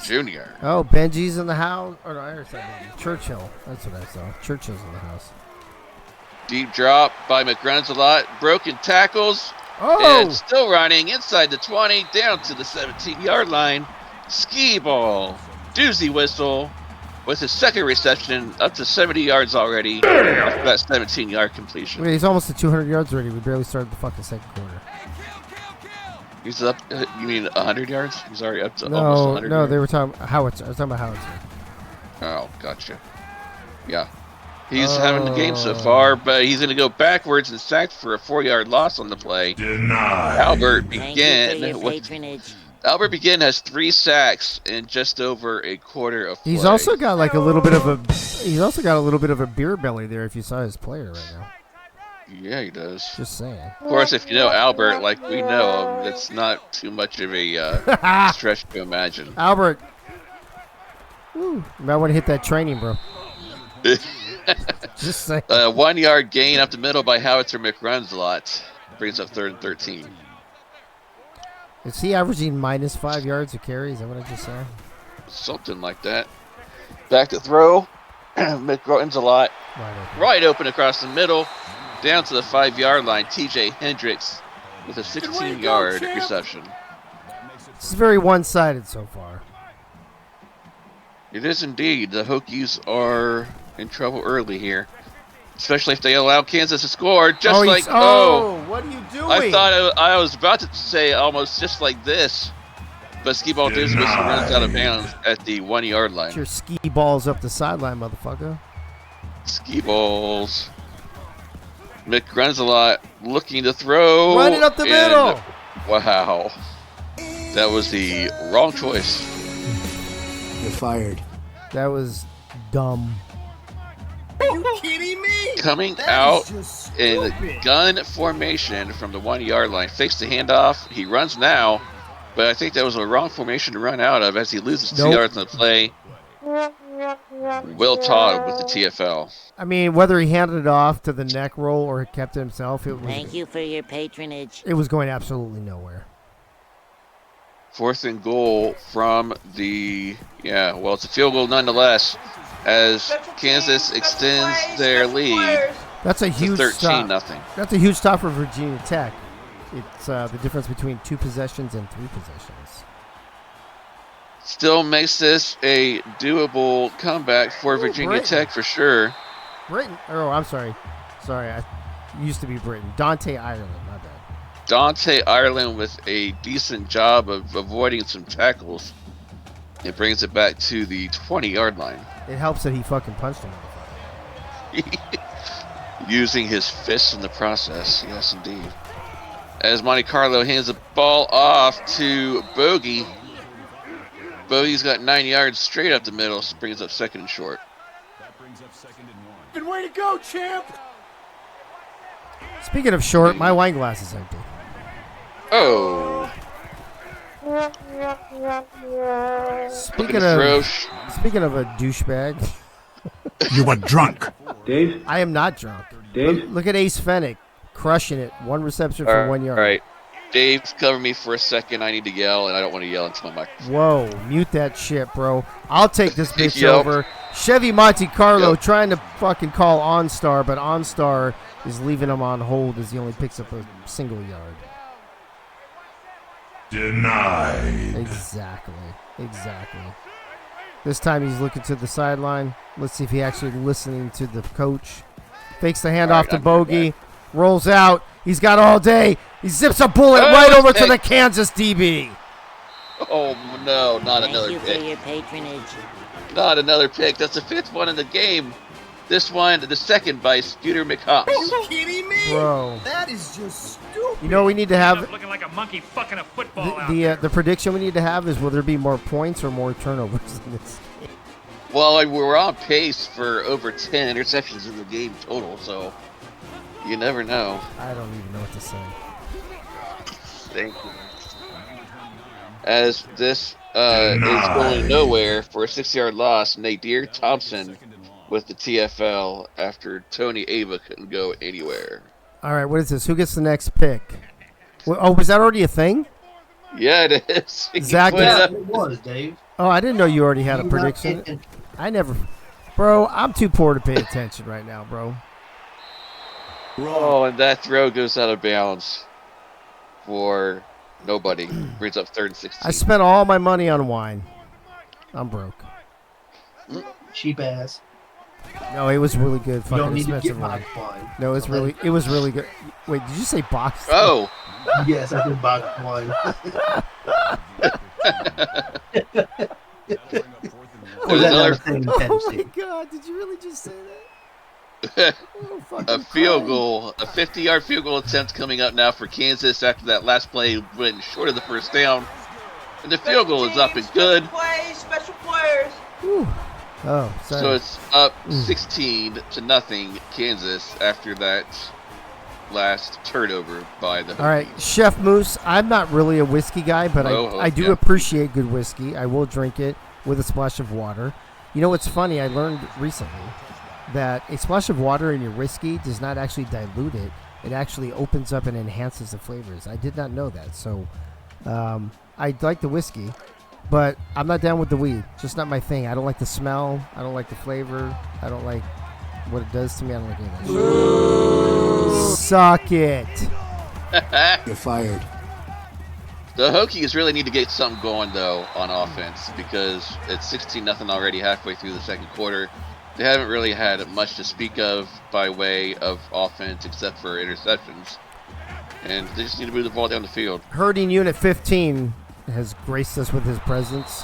S5: Jr.
S4: Oh, Benji's in the house. Or no, I heard something. Churchill. That's what I saw. Churchill's in the house.
S5: Deep drop by McRuns a lot. Broken tackles.
S4: Oh!
S5: And still running inside the 20, down to the 17-yard line. Ski ball. Doozy whistle with his 2nd reception up to 70 yards already. After that 17-yard completion.
S4: Wait, he's almost at 200 yards already. We barely started the fucking 2nd quarter.
S5: He's up, you mean 100 yards? He's already up to almost 100 yards?
S4: They were talking howitzer. I was talking about howitzer.
S5: Oh, gotcha. Yeah. He's having the game so far, but he's going to go backwards and sacked for a 4-yard loss on the play.
S6: Denied.
S5: Albert
S7: Thank you for your
S5: Begin.
S7: patronage.
S5: Albert Begin has 3 sacks in just over a quarter of play.
S4: He's also got like a little bit of a. He's also got a little bit of a beer belly there. If you saw his player right now.
S5: Yeah, he does.
S4: Just saying.
S5: Of course, if you know Albert like we know him, it's not too much of a stretch to imagine.
S4: Albert. Woo. You might want to hit that training, bro. Just saying.
S5: 1-yard gain up the middle by Howitzer McRuns a lot. Brings up 3rd and 13.
S4: Is he averaging minus 5 yards a carry? Is that what I just saw?
S5: Something like that. Back to throw. McRuns a lot. Right open across the middle. Down to the 5-yard line. TJ Hendricks with a 16-yard reception.
S4: This is very one-sided so far.
S5: It is indeed. The Hokies are in trouble early here. Especially if they allow Kansas to score.
S4: What are you doing?
S5: I thought I was about to say almost just like this. But skee ball Doozy whistle runs out of bounds at the 1-yard line.
S4: Get your ski balls up the sideline, motherfucker.
S5: Ski balls. McRuns a lot looking to throw.
S4: Run it up the middle.
S5: Wow. That was the wrong choice.
S1: You're fired.
S4: That was dumb.
S1: Are you kidding me?
S5: Coming out in gun formation from the 1-yard line. Fakes the handoff. He runs now. But I think that was a wrong formation to run out of as he loses 2 yards in the play. Will Todd with the TFL.
S4: I mean, whether he handed it off to the neck roll or kept it himself,
S7: Thank you for your patronage.
S4: It was going absolutely nowhere.
S5: 4th and goal from the, it's a field goal nonetheless as Kansas extends their lead.
S4: That's a huge
S5: 13-0.
S4: That's a huge stop for Virginia Tech. It's the difference between 2 possessions and 3 possessions.
S5: Still makes this a doable comeback for Virginia Tech for sure.
S4: Britain. Oh, I'm sorry. Sorry, I used to be Britain. Dante Ireland, my bad.
S5: Dante Ireland with a decent job of avoiding some tackles. It brings it back to the 20-yard line.
S4: It helps that he fucking punched him.
S5: Using his fists in the process. Yes, indeed. As Monte Carlo hands the ball off to Bogey. Bogey's got 9 yards straight up the middle, brings up second and short.
S6: That brings up 2nd and 1.
S1: And way to go, champ!
S4: Speaking of short, my wine glass is empty.
S5: Oh.
S4: Speaking of a douchebag,
S10: You were drunk.
S2: Dave?
S4: I am not drunk.
S2: Dave?
S4: Look at Ace Fennick crushing it. 1 reception for 1 yard.
S5: All right. Dave, cover me for a second. I need to yell, and I don't want to yell into my microphone.
S4: Whoa, mute that shit, bro. I'll take this bitch
S5: Yep.
S4: over. Chevy Monte Carlo
S5: Yep.
S4: trying to fucking call OnStar, but OnStar is leaving him on hold as he only picks up a single yard.
S10: Denied.
S4: Exactly. This time he's looking to the sideline. Let's see if he's actually listening to the coach. Fakes the handoff to Bogey. Rolls out. He's got all day. He zips a bullet right over to the Kansas DB.
S5: Oh, no, not
S7: Thank
S5: another
S7: you for
S5: pick.
S7: your patronage.
S5: Not another pick. That's the 5th one in the game. This one, the second by Scooter McHops.
S1: Kidding me?
S4: Bro.
S1: That is just stupid.
S4: You know what we need to have?
S9: Looking like a monkey fucking a football out there.
S4: The prediction we need to have is will there be more points or more turnovers in this game?
S5: Well, we're on pace for over 10 interceptions in the game total, so you never know.
S4: I don't even know what to say.
S5: Thank you. As this is going nowhere for a 6-yard loss, Nadir Thompson with the TFL after Tony Ava couldn't go anywhere.
S4: All right, what is this? Who gets the next pick? Oh, was that already a thing?
S5: Yeah, it is.
S4: Zach
S5: Put it
S4: gets-
S5: up.
S3: It was, Dave.
S4: Oh, I didn't know you already had a prediction. I never. Bro, I'm too poor to pay attention right now, bro.
S5: Oh, and that throw goes out of bounds for nobody. Brings up 3rd and 16.
S4: I spent all my money on wine. I'm broke.
S3: Cheap ass.
S4: No, it was really good.
S3: You
S4: Fucking
S3: don't need to get
S4: expensive
S3: my
S4: wine.
S3: wine.
S4: No, it was really good. Wait, did you say box?
S5: Oh,
S3: Yes, I did box wine. Or that
S5: another-
S3: other thing in
S4: Oh my
S3: Tennessee.
S4: god, did you really just say that? Oh, fucking
S5: a field
S4: Christ.
S5: goal, a 50-yard field goal attempt coming up now for Kansas after that last play went short of the first down. And the field goal is up and good.
S8: Special players.
S4: Whew. Oh, sorry.
S5: So it's up 16-0 Kansas after that last turnover by the
S4: All right, Chef Moose, I'm not really a whiskey guy, but I do appreciate good whiskey. I will drink it with a splash of water. You know what's funny? I learned recently that a splash of water in your whiskey does not actually dilute it. It actually opens up and enhances the flavors. I did not know that. So I like the whiskey, but I'm not down with the weed. Just not my thing. I don't like the smell. I don't like the flavor. I don't like what it does to me. I don't like any of that shit. Suck it.
S10: You're fired.
S5: The Hokies really need to get something going, though, on offense because it's 16-0 already halfway through the second quarter. They haven't really had much to speak of by way of offense except for interceptions. And they just need to move the ball down the field.
S4: Herding Unit 15 has graced us with his presence.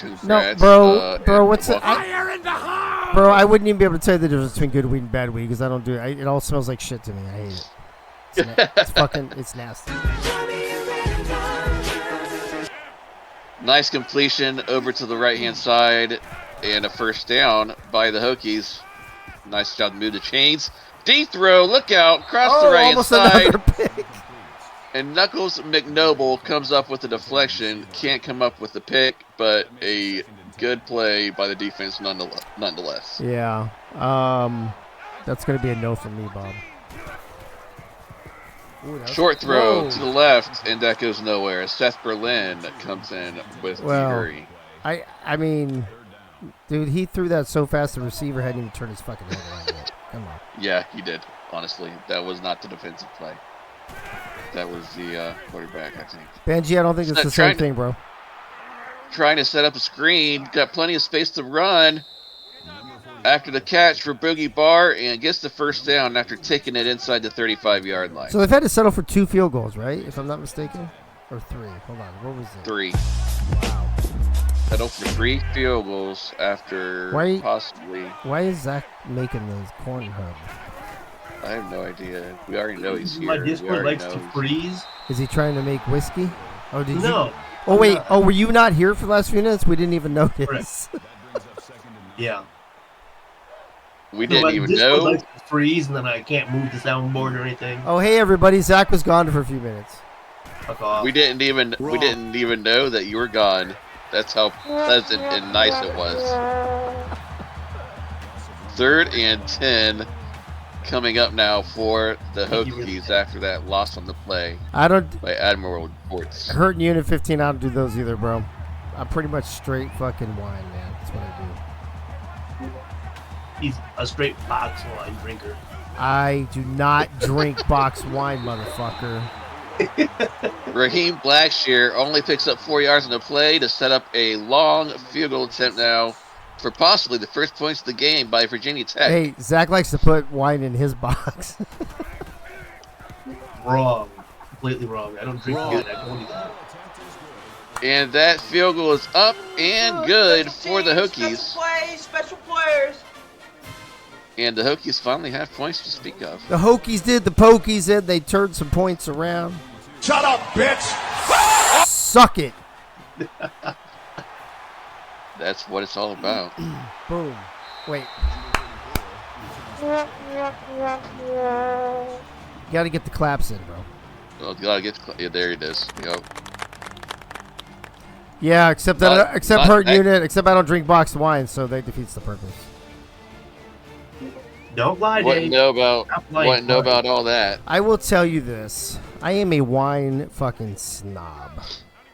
S4: No,
S5: Congrats,
S4: bro, what's it?
S1: Fire in the hole!
S4: Bro, I wouldn't even be able to tell you the difference between good weed and bad weed because I don't do it. It all smells like shit to me. I hate it. It's fucking, it's nasty.
S5: Nice completion over to the right-hand side and a first down by the Hokies. Nice job to move the chains. Deep throw, look out, cross the right-hand
S4: almost
S5: side.
S4: another pick.
S5: And Knuckles McNoble comes up with a deflection. Can't come up with the pick, but a good play by the defense nonetheless.
S4: Yeah. That's going to be a no from me, Bob. Ooh, that was-
S5: Short throw
S4: Whoa.
S5: to the left, and that goes nowhere. Seth Berlin comes in with the hurry.
S4: I mean, dude, he threw that so fast the receiver hadn't even turned his fucking head around yet. Come on.
S5: Yeah, he did. Honestly, that was not the defensive play. That was the quarterback, I think.
S4: Benji, I don't think it's the same thing, bro.
S5: Trying to set up a screen, got plenty of space to run after the catch for Boogie Bar, and gets the first down after taking it inside the 35-yard line.
S4: So they've had to settle for 2 field goals, right? If I'm not mistaken? Or 3. Hold on. What was it?
S5: 3.
S4: Wow.
S5: Settled for 3 field goals after possibly.
S4: Why is Zach making the corn hub?
S5: I have no idea. We already know he's here.
S3: My
S5: We
S3: Discord
S5: already
S3: likes
S5: know
S3: to
S5: he's-
S3: freeze.
S4: Is he trying to make whiskey? Oh, did
S3: No,
S4: Oh, wait. Oh, were you not here for the last few minutes? We didn't even notice.
S3: Yeah.
S5: We didn't even know.
S3: Like freeze, and then I can't move the soundboard or anything.
S4: Oh, hey, everybody. Zach was gone for a few minutes.
S3: Fuck off.
S5: We didn't even know that you were gone. That's how pleasant and nice it was. 3rd and 10 coming up now for the Hokies after that loss on the play by Admiral Reports.
S4: Hurting Unit 15, I don't do those either, bro. I'm pretty much straight fucking wine, man. That's what I do.
S3: He's a straight box wine drinker.
S4: I do not drink box wine, motherfucker.
S5: Raheem Blackshear only picks up 4 yards on the play to set up a long field goal attempt now for possibly the first points of the game by Virginia Tech.
S4: Hey, Zach likes to put wine in his box.
S3: Wrong. Completely wrong. I don't drink wine. I don't do that.
S5: And that field goal is up and good for the Hokies.
S8: Special plays, special players.
S5: And the Hokies finally have points to speak of.
S4: The Hokies did the pokies in. They turned some points around.
S10: Shut up, bitch!
S4: Suck it.
S5: That's what it's all about.
S4: Boom. Wait. You got to get the claps in, bro.
S5: Well, you gotta get there it is. Yep.
S4: Yeah, except hurt unit. Except I don't drink boxed wine, so that defeats the purpose.
S3: Don't lie,
S5: Wouldn't
S3: Dave.
S5: know about all that.
S4: I will tell you this. I am a wine fucking snob.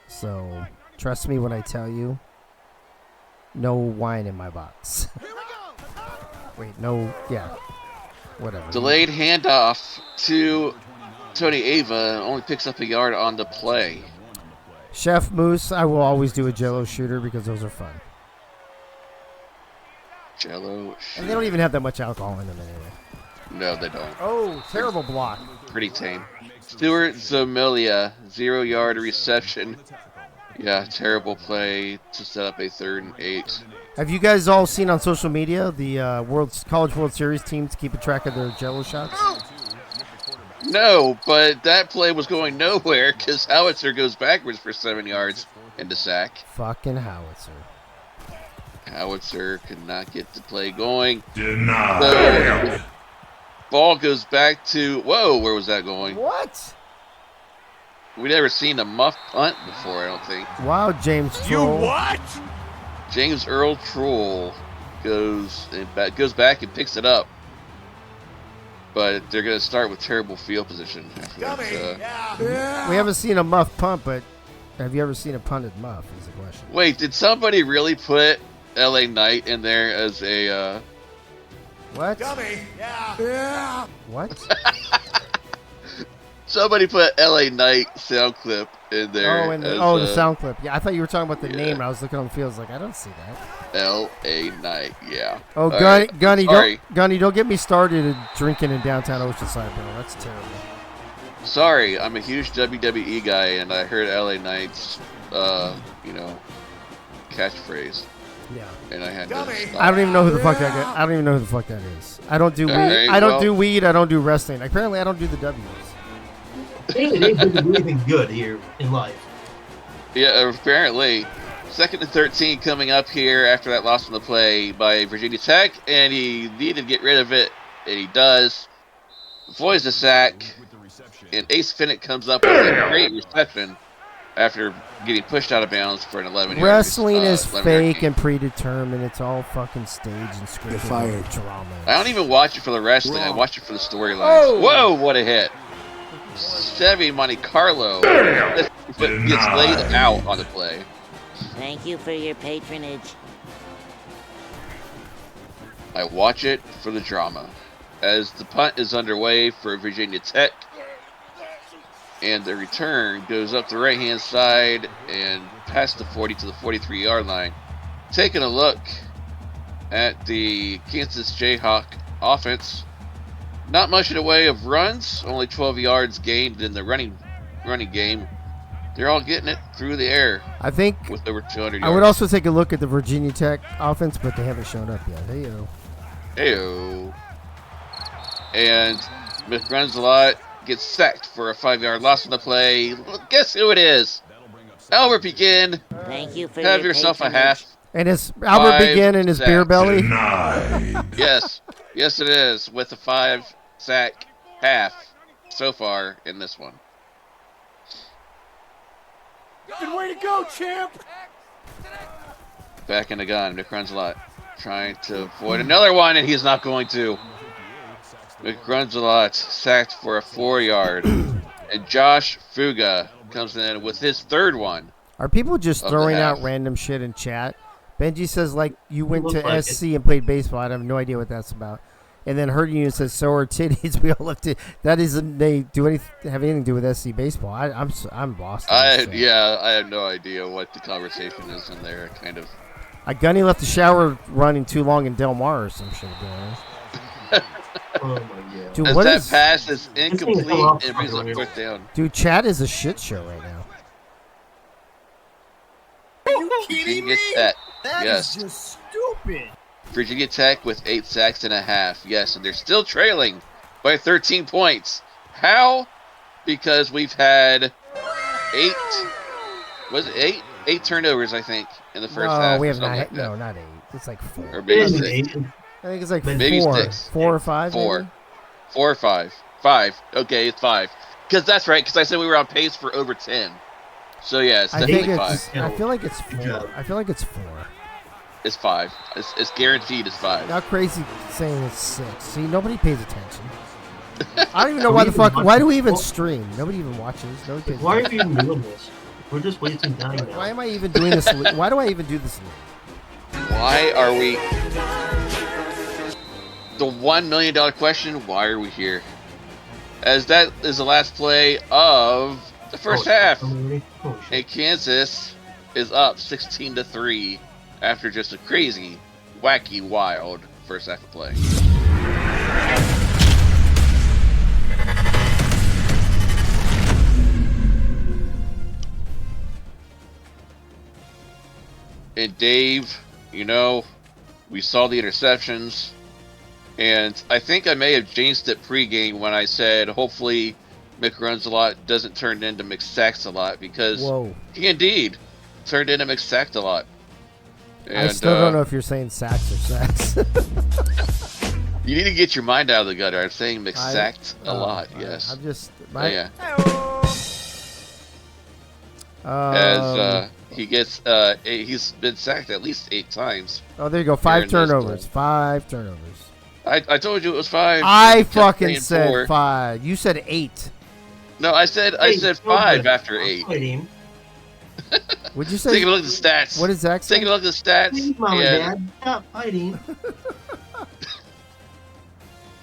S4: So, trust me when I tell you, no wine in my box. Wait, no, yeah. Whatever.
S5: Delayed handoff to Tony Ava, only picks up a yard on the play.
S4: Chef Moose, I will always do a Jello shooter because those are fun.
S5: Jello.
S4: And they don't even have that much alcohol in them anyway.
S5: No, they don't.
S4: Oh, terrible block.
S5: Pretty tame. Stuart Zamilia, 0-yard reception. Yeah, terrible play to set up a 3rd and 8.
S4: Have you guys all seen on social media the College World Series teams keeping track of their Jello shots?
S5: No, but that play was going nowhere because Howitzer goes backwards for 7 yards into sack.
S4: Fucking Howitzer.
S5: Howitzer could not get the play going.
S10: Denied.
S5: So, ball goes back to... Whoa, where was that going?
S4: What?
S5: We never seen a muff punt before, I don't think.
S4: Wow, James Troll.
S10: You what?
S5: James Earl Troll goes back and picks it up. But they're going to start with terrible field position.
S4: We haven't seen a muff punt, but have you ever seen a punted muff is the question.
S5: Wait, did somebody really put LA Knight in there as a...
S4: What?
S10: Dummy. Yeah.
S4: What?
S5: Somebody put LA Knight sound clip in there.
S4: The sound clip. Yeah, I thought you were talking about the name. And I was looking on the field. I was like, I don't see that.
S5: LA Knight, yeah.
S4: Oh, Gunny, don't get me started at drinking in downtown Oceanside, bro. That's terrible.
S5: Sorry, I'm a huge WWE guy, and I heard LA Knight's, catchphrase.
S4: Yeah.
S5: And I had to stop.
S4: I don't even know who the fuck that guy. I don't even know who the fuck that is. I don't do weed.
S5: Right,
S4: I don't do weed. I don't do wrestling. Apparently, I don't do the W's.
S3: Apparently, they didn't do anything good here in life.
S5: Yeah, apparently. 2nd and 13 coming up here after that loss on the play by Virginia Tech, and he needed to get rid of it, and he does. Avoids the sack, and Ace Finnick comes up with a great reception after getting pushed out of bounds for an 11-yard
S4: Wrestling is
S5: 11-yard
S4: fake
S5: gain.
S4: and predetermined. It's all fucking staged and scripted and drama.
S5: I don't even watch it for the wrestling. I watch it for the storylines.
S4: Oh.
S5: Whoa, what a hit. Chevy Monte Carlo gets laid out on the play.
S7: Thank you for your patronage.
S5: I watch it for the drama. As the punt is underway for Virginia Tech, and the return goes up the right-hand side and past the 40 to the 43-yard line. Taking a look at the Kansas Jayhawk offense, not much in the way of runs, only 12 yards gained in the running game. They're all getting it through the air.
S4: I think
S5: with over 200 yards.
S4: I would also take a look at the Virginia Tech offense, but they haven't shown up yet.
S5: Heyo. And McRuns a lot gets sacked for a 5-yard loss on the play. Guess who it is? Albert Begin,
S7: Thank you for
S5: have
S7: your
S5: yourself a
S7: patronage.
S5: half.
S4: And is Albert Begin in his beer
S5: sacks.
S4: belly?
S5: Yes, yes it is, with a 5-sack half so far in this one.
S10: Good way to go, champ.
S5: Back in the gun, McRunzelot trying to avoid another one, and he's not going to. McRunzelot sacked for a 4-yard, and Josh Fuga comes in with his third one.
S4: Are people just
S5: Of the
S4: throwing
S5: half.
S4: out random shit in chat? Benji says, like, you went to
S3: Looks like
S4: SC and played baseball. I have no idea what that's about. And then Herd Union says, so are titties. We all left it. That isn't, they do anything, have anything to do with SC baseball. I'm lost.
S5: I have no idea what the conversation is in there, kind of.
S4: Gunny left the shower running too long in Del Mar or some shit.
S3: Oh my god.
S4: Dude,
S5: As
S4: what
S5: that
S4: is,
S5: pass is
S3: thing is
S5: incomplete,
S3: so off
S5: it brings up
S3: right now.
S5: 4th down.
S4: dude, chat is a shit show right now.
S10: Are you kidding me?
S5: Virginia Tech,
S10: That is
S5: yes.
S10: just stupid.
S5: Virginia Tech with 8 sacks and a half. Yes, and they're still trailing by 13 points. How? Because we've had 8. Was it 8? 8 turnovers, I think, in the first half.
S4: No, we
S5: or
S4: have
S5: something
S4: not.
S5: like that.
S4: No, not 8. It's like 4.
S5: Or maybe
S3: Yeah,
S5: 6.
S4: I think it's like
S5: Maybe
S4: 4.
S5: 6.
S4: 4 or 5.
S5: 4.
S4: Maybe?
S5: 4 or 5. 5. Okay, it's 5. Because that's right, because I said we were on pace for over 10. So, yeah, it's
S4: I think
S5: definitely 5.
S4: it's. I feel like it's 4.
S3: job.
S4: I feel like it's 4.
S5: It's 5. It's guaranteed it's 5.
S4: Now crazy saying it's 6. See, nobody pays attention. I don't even know why the fuck. Why do we even stream? Nobody even watches. Nobody pays
S3: Why are
S4: attention.
S3: we even doing this? We're just wasting time now.
S4: Why am I even doing this? Why do I even do this?
S5: Why are we... The $1 million question, why are we here? As that is the last play of the first half.
S3: Oh, shit.
S5: And Kansas is up 16-3 after just a crazy, wacky, wild first half of play. And Dave, you know, we saw the interceptions, and I think I may have jinxed it pregame when I said hopefully McRunzelot doesn't turn into McSacks-a-lot, because he indeed turned into McSacked-a-lot. And,
S4: I still don't know if you're saying sacks or sacks.
S5: You need to get your mind out of the gutter. I'm saying McSacked-a-lot, yes.
S4: I'm just...
S5: Yeah. He gets, he's been sacked at least 8 times.
S4: Oh, there you go. 5 turnovers. 5 turnovers.
S5: I told you it was 5.
S4: I fucking said 5. You said 8.
S5: No, I said 5 after 8.
S4: Would you say?
S5: Taking a look at the stats.
S4: What is Zach saying?
S5: Taking a look at the stats.
S3: Please, Mom and Dad, stop fighting.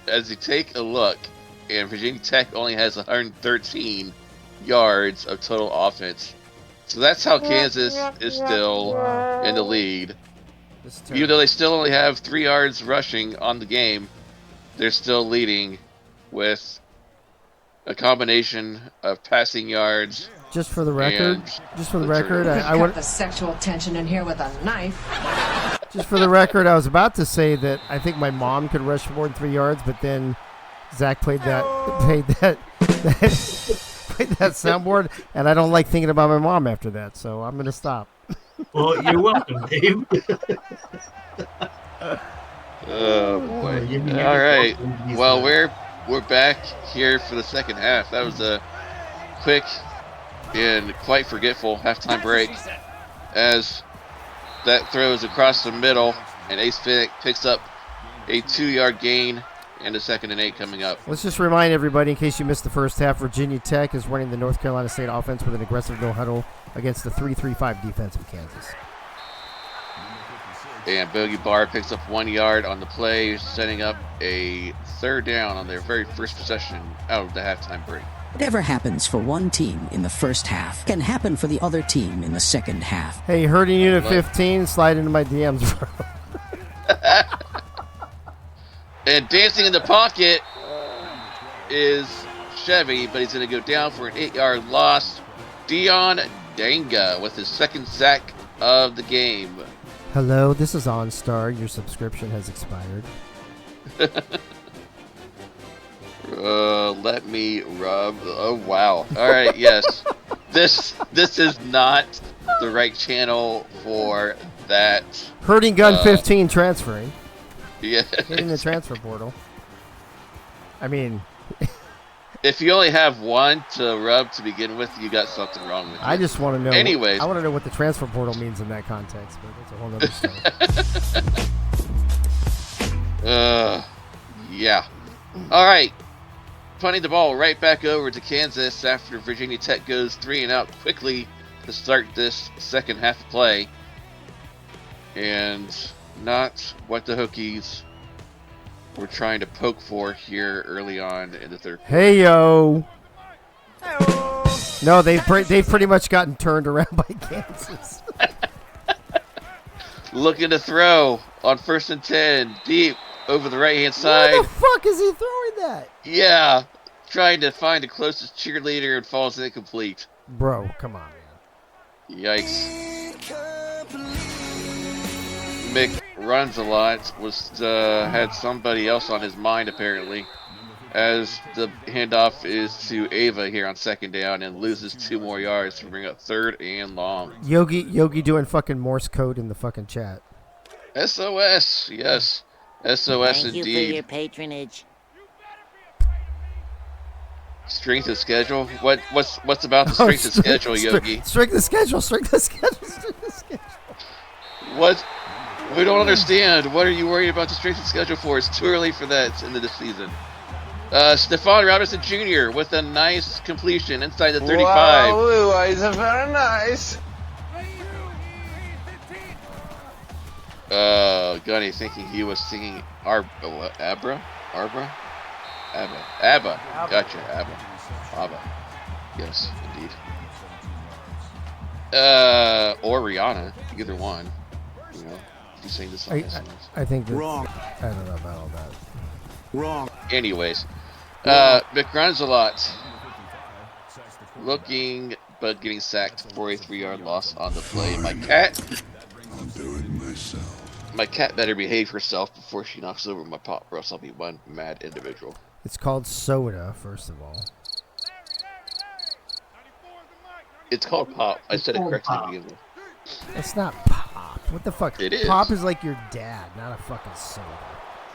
S5: As you take a look, and Virginia Tech only has 113 yards of total offense. So that's how Kansas is still in the lead. Even though they still only have 3 yards rushing on the game, they're still leading with a combination of passing yards.
S4: Just for the record, I want
S11: the sexual tension in here with a knife.
S4: Just for the record, I was about to say that I think my mom could rush more than 3 yards, but then Zach played that soundboard, and I don't like thinking about my mom after that, so I'm gonna stop.
S3: Well, you're welcome, Dave.
S5: Oh boy! All right. Well, we're back here for the second half. That was a quick and quite forgetful halftime break, as that throws across the middle, and Ace picks up a 2-yard gain, and a 2nd and 8 coming up.
S4: Let's just remind everybody, in case you missed the first half, Virginia Tech is running the North Carolina State offense with an aggressive no-huddle against the 3-3-5 defense of Kansas.
S5: And Bogey Barr picks up 1 yard on the play, setting up a 3rd down on their very first possession out of the halftime break.
S12: Whatever happens for one team in the first half can happen for the other team in the second half.
S4: Hey, Herding Unit 15, slide into my DMs, bro.
S5: And dancing in the pocket is Chevy, but he's going to go down for an 8-yard loss. Dion Danga with his 2nd sack of the game.
S4: Hello, this is OnStar. Your subscription has expired.
S5: Let me rub. Oh, wow. All right, yes. This is not the right channel for that.
S4: Hurting Gun 15 transferring.
S5: Yeah.
S4: Hitting the transfer portal. I mean,
S5: if you only have one to rub to begin with, you got something wrong with it.
S4: I just want to know.
S5: Anyways,
S4: I want to know what the transfer portal means in that context, but that's a whole other story.
S5: Yeah. All right. Punting the ball right back over to Kansas after Virginia Tech goes 3 and out quickly to start this second half of play. And not what the Hokies were trying to poke for here early on in the third quarter.
S4: Hey, yo. No, they've pretty much gotten turned around by Kansas.
S5: Looking to throw on 1st and 10, deep over the right-hand side.
S4: Where the fuck is he throwing that?
S5: Yeah, trying to find the closest cheerleader and falls incomplete.
S4: Bro, come on, man.
S5: Yikes. Mick runs a lot. Had somebody else on his mind apparently, as the handoff is to Ava here on 2nd down and loses 2 more yards to bring up 3rd and long.
S4: Yogi doing fucking Morse code in the fucking chat.
S5: SOS, yes. SOS
S7: Thank
S5: indeed.
S7: you for your patronage.
S5: Strength of schedule? What's about the strength of schedule, Yogi?
S4: Strength of schedule.
S5: What? We don't understand. What are you worried about the strength of schedule for? It's too early for that into the season. Stephon Robinson Jr. with a nice completion inside the 35.
S8: Wow, it's very nice.
S5: Gunny thinking he was singing ABBA. Gotcha, ABBA. Yes, indeed. Or Rihanna, either one. You know, if you sing this song.
S4: I think that's,
S2: Wrong.
S4: I don't know about all that.
S2: Wrong.
S5: Anyways, Mick runs a lot. Looking, but getting sacked for a 3-yard loss on the play. My cat better behave herself before she knocks over my pop, or else I'll be one mad individual.
S4: It's called soda, first of all.
S5: It's called pop. I said it correctly to begin with.
S4: It's not pop. What the fuck?
S5: It is.
S4: Pop is like your dad, not a fucking soda.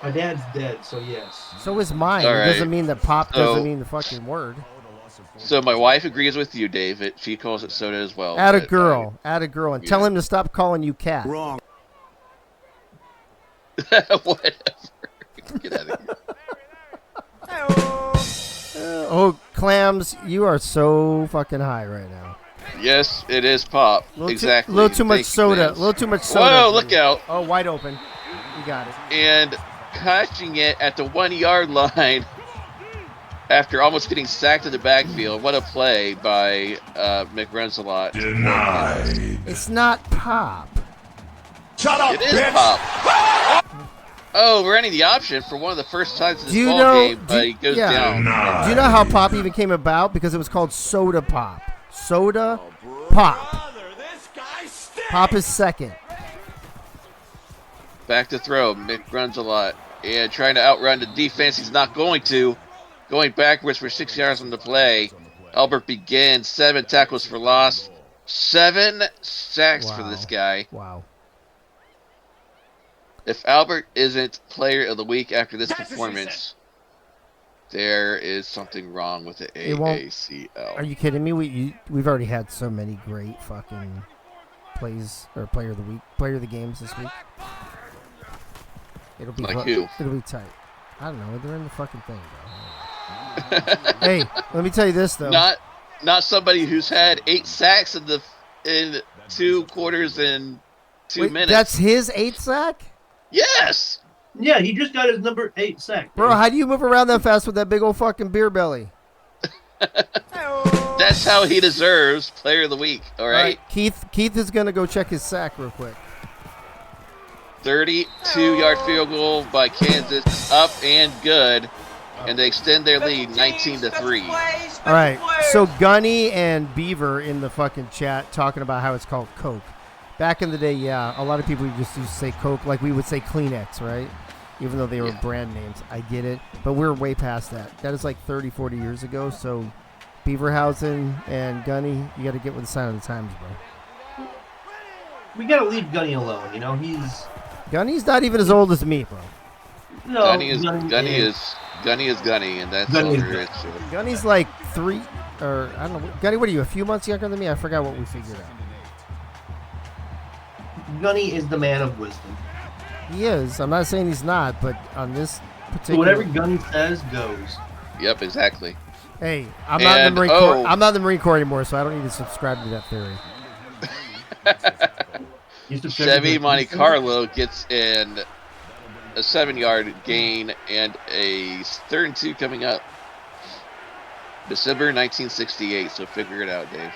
S3: My dad's dead, so yes.
S4: So is mine.
S5: All
S4: It
S5: right.
S4: doesn't mean that pop doesn't mean the fucking word.
S5: So my wife agrees with you, David. She calls it soda as well.
S4: Add a
S5: but,
S4: girl. Add a girl. And tell him to stop calling you cat.
S2: Wrong.
S5: Whatever. Get out of here.
S4: Oh, Clams, you are so fucking high right now.
S5: Yes, it is pop. Exactly.
S4: A little too much
S5: Thank you,
S4: soda. A
S5: Clams.
S4: little too much soda.
S5: Whoa, look out.
S4: Oh, wide open. You got it.
S5: And catching it at the 1-yard line after almost getting sacked in the backfield. What a play by Mick Renzelot.
S6: Denied.
S4: It's not pop.
S6: Shut up,
S5: It is
S6: bitch.
S5: pop. Oh, we're running the option for one of the first times in this ball game, but he goes down.
S4: Do you know how pop even came about? Because it was called soda pop. Soda pop. Pop is second.
S5: Back to throw. Mick runs a lot. And trying to outrun the defense. He's not going to. Going backwards for 6 yards on the play. Albert begins. 7 tackles for loss. 7 sacks for this guy.
S4: Wow.
S5: If Albert isn't player of the week after this performance, there is something wrong with the AACL.
S4: Are you kidding me? We've already had so many great fucking plays or player of the week, player of the games this week. It'll be
S5: Like who?
S4: It'll be tight. I don't know. They're in the fucking thing, bro. Hey, let me tell you this though.
S5: Not somebody who's had 8 sacks in 2 quarters and 2 minutes.
S4: That's his 8th sack?
S5: Yes.
S3: Yeah, he just got his number 8 sack.
S4: Bro, how do you move around that fast with that big old fucking beer belly?
S5: That's how he deserves player of the week. All right.
S4: Keith is gonna go check his sack real quick.
S5: 32-yard field goal by Kansas, up and good, and they extend their lead 19-3.
S4: All right, so Gunny and Beaver in the fucking chat talking about how it's called Coke. Back in the day, yeah, a lot of people just used to say Coke like we would say Kleenex, right? Even though they were brand names. I get it, but we're way past that. That is like 30, 40 years ago, so Beaverhausen and Gunny, you got to get with the sign of the times, bro.
S3: We gotta leave Gunny alone. You know,
S4: Gunny's not even as old as me, bro.
S3: No,
S5: Gunny is Gunny, and that's all there is to it.
S4: Gunny's like 3, or I don't know. Gunny, what are you? A few months younger than me? I forgot what we figured out.
S3: Gunny is the man of wisdom.
S4: He is. I'm not saying he's not, but on this particular.
S3: So whatever Gunny says goes.
S5: Yep, exactly.
S4: Hey, I'm not in the Marine Corps. I'm not in the Marine Corps anymore, so I don't need to subscribe to that theory.
S5: Chevy Monte Carlo gets in a 7-yard gain and a 3rd and 2 coming up. December 1968, so figure it out, Dave.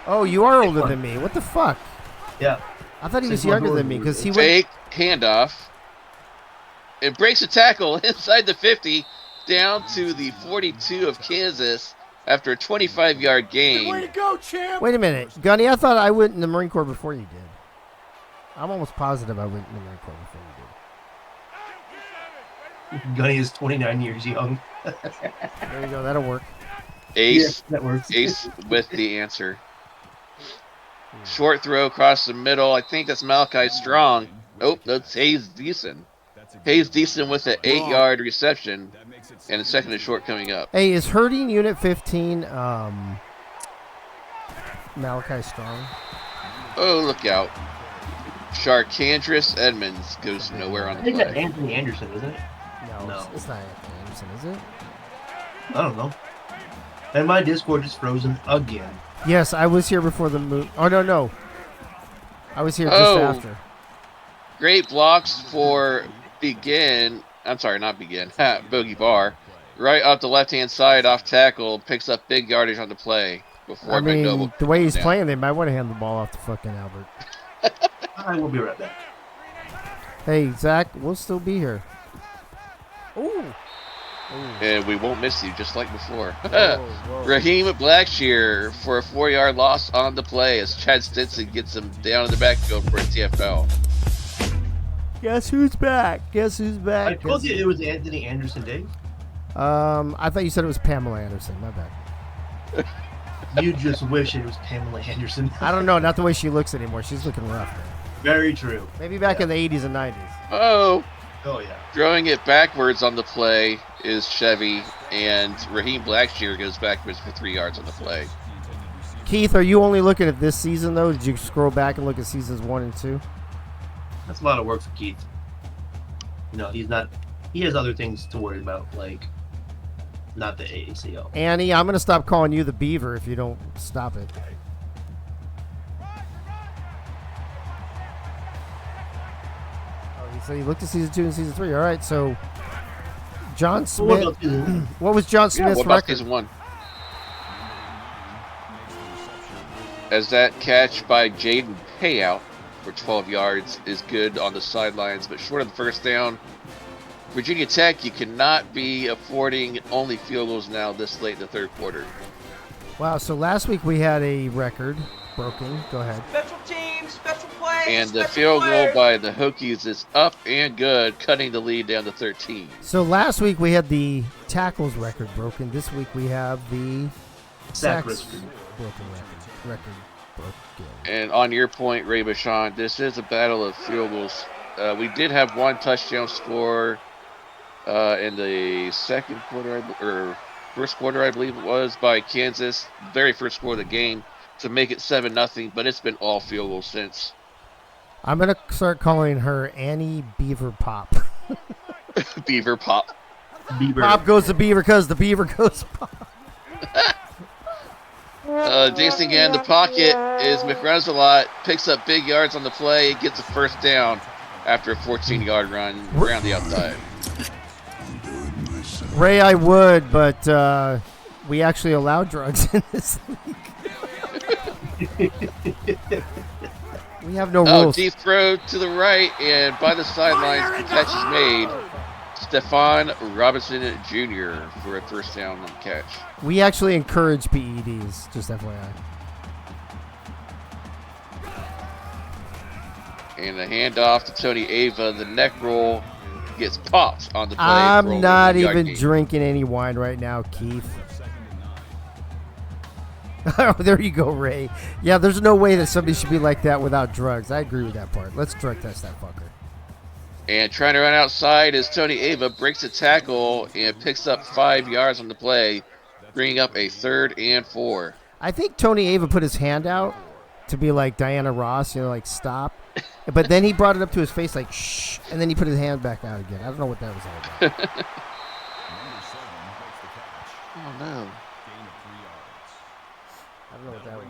S4: Oh, you are older than me. What the fuck?
S3: Yeah.
S4: I thought he was younger than me because he
S5: fake handoff. It breaks a tackle inside the 50 down to the 42 of Kansas after a 25-yard gain.
S10: Way to go, champ!
S4: Wait a minute, Gunny. I thought I went in the Marine Corps before you did. I'm almost positive I went in the Marine Corps before you did.
S3: Gunny is 29 years young.
S4: There you go. That'll work.
S5: Ace,
S3: that works.
S5: Ace with the answer. Short throw across the middle. I think that's Malachi Strong. Oh, that's Hayes Deason. Hayes Deason with an 8-yard reception and a 2nd and short coming up.
S4: Hey, is hurting Unit 15 Malachi Strong?
S5: Oh, look out. Sharkandris Edmonds goes nowhere on the
S3: I think
S5: play.
S3: that's Anthony Anderson, isn't it?
S4: No. It's not Anthony Anderson, is it?
S3: I don't know. And my Discord is frozen again.
S4: Yes, I was here before the move. Oh, no. I was here just after.
S5: Great blocks for Bogey Bar. Right off the left-hand side, off tackle, picks up big yardage on the play. Before McDouble
S4: the way he's playing, they might want to hand the ball off to fucking Albert.
S3: I will be right back.
S4: Hey, Zach, we'll still be here. Ooh.
S5: And we won't miss you, just like before.
S4: Whoa.
S5: Raheem Blackshear for a 4-yard loss on the play as Chad Stinson gets him down in the backfield for a TFL.
S4: Guess who's back?
S3: I told you it was Anthony Anderson, Dave.
S4: I thought you said it was Pamela Anderson. My bad.
S3: You just wish it was Pamela Anderson.
S4: I don't know. Not the way she looks anymore. She's looking rough, man.
S3: Very true.
S4: Maybe back in the 80s and 90s.
S3: Oh, yeah.
S5: Throwing it backwards on the play is Chevy, and Raheem Blackshear goes backwards for 3 yards on the play.
S4: Keith, are you only looking at this season, though? Did you scroll back and look at seasons 1 and 2?
S3: That's a lot of work for Keith. No, he's not. He has other things to worry about, like not the AACL.
S4: Annie, I'm going to stop calling you the Beaver if you don't stop it. So you looked at season 2 and season 3. All right, so John Smith. What was John Smith's
S5: what about
S4: record?
S5: season 1? As that catch by Jaden Payout for 12 yards is good on the sidelines, but short of the first down. Virginia Tech, you cannot be affording only field goals now this late in the third quarter.
S4: Wow, so last week we had a record broken. Go ahead.
S13: Special teams, special plays.
S5: And the field goal by the Hokies is up and good, cutting the lead down to 13.
S4: So last week we had the tackles record broken. This week we have the sacks broken record broken.
S5: And on your point, Ray Bashan, this is a battle of field goals. We did have one touchdown score in the second quarter, or first quarter, I believe it was, by Kansas. Very first score of the game to make it 7-0, but it's been all field goals since.
S4: I'm going to start calling her Annie Beaver Pop.
S5: Beaver Pop.
S3: Beaver.
S4: Pop goes to Beaver because the Beaver goes Pop.
S5: Jason again in the pocket is McRunzelot, picks up big yards on the play, gets a first down after a 14-yard run around the outside.
S4: Ray, I would, but we actually allow drugs in this league. We have no rules.
S5: Deep throw to the right, and by the sidelines, the catch is made. Stephon Robinson Jr. for a first down on the catch.
S4: We actually encourage PEDs, just FYI.
S5: And the handoff to Tony Ava. The neck roll gets popped on the play.
S4: I'm not even drinking any wine right now, Keith. Oh, there you go, Ray. Yeah, there's no way that somebody should be like that without drugs. I agree with that part. Let's drug test that fucker.
S5: And trying to run outside is Tony Ava, breaks a tackle and picks up 5 yards on the play, bringing up a 3rd and 4.
S4: I think Tony Ava put his hand out to be like Diana Ross, like stop. But then he brought it up to his face like shh, and then he put his hand back out again. I don't know what that was all about.
S5: Oh no.
S4: I don't know what that was.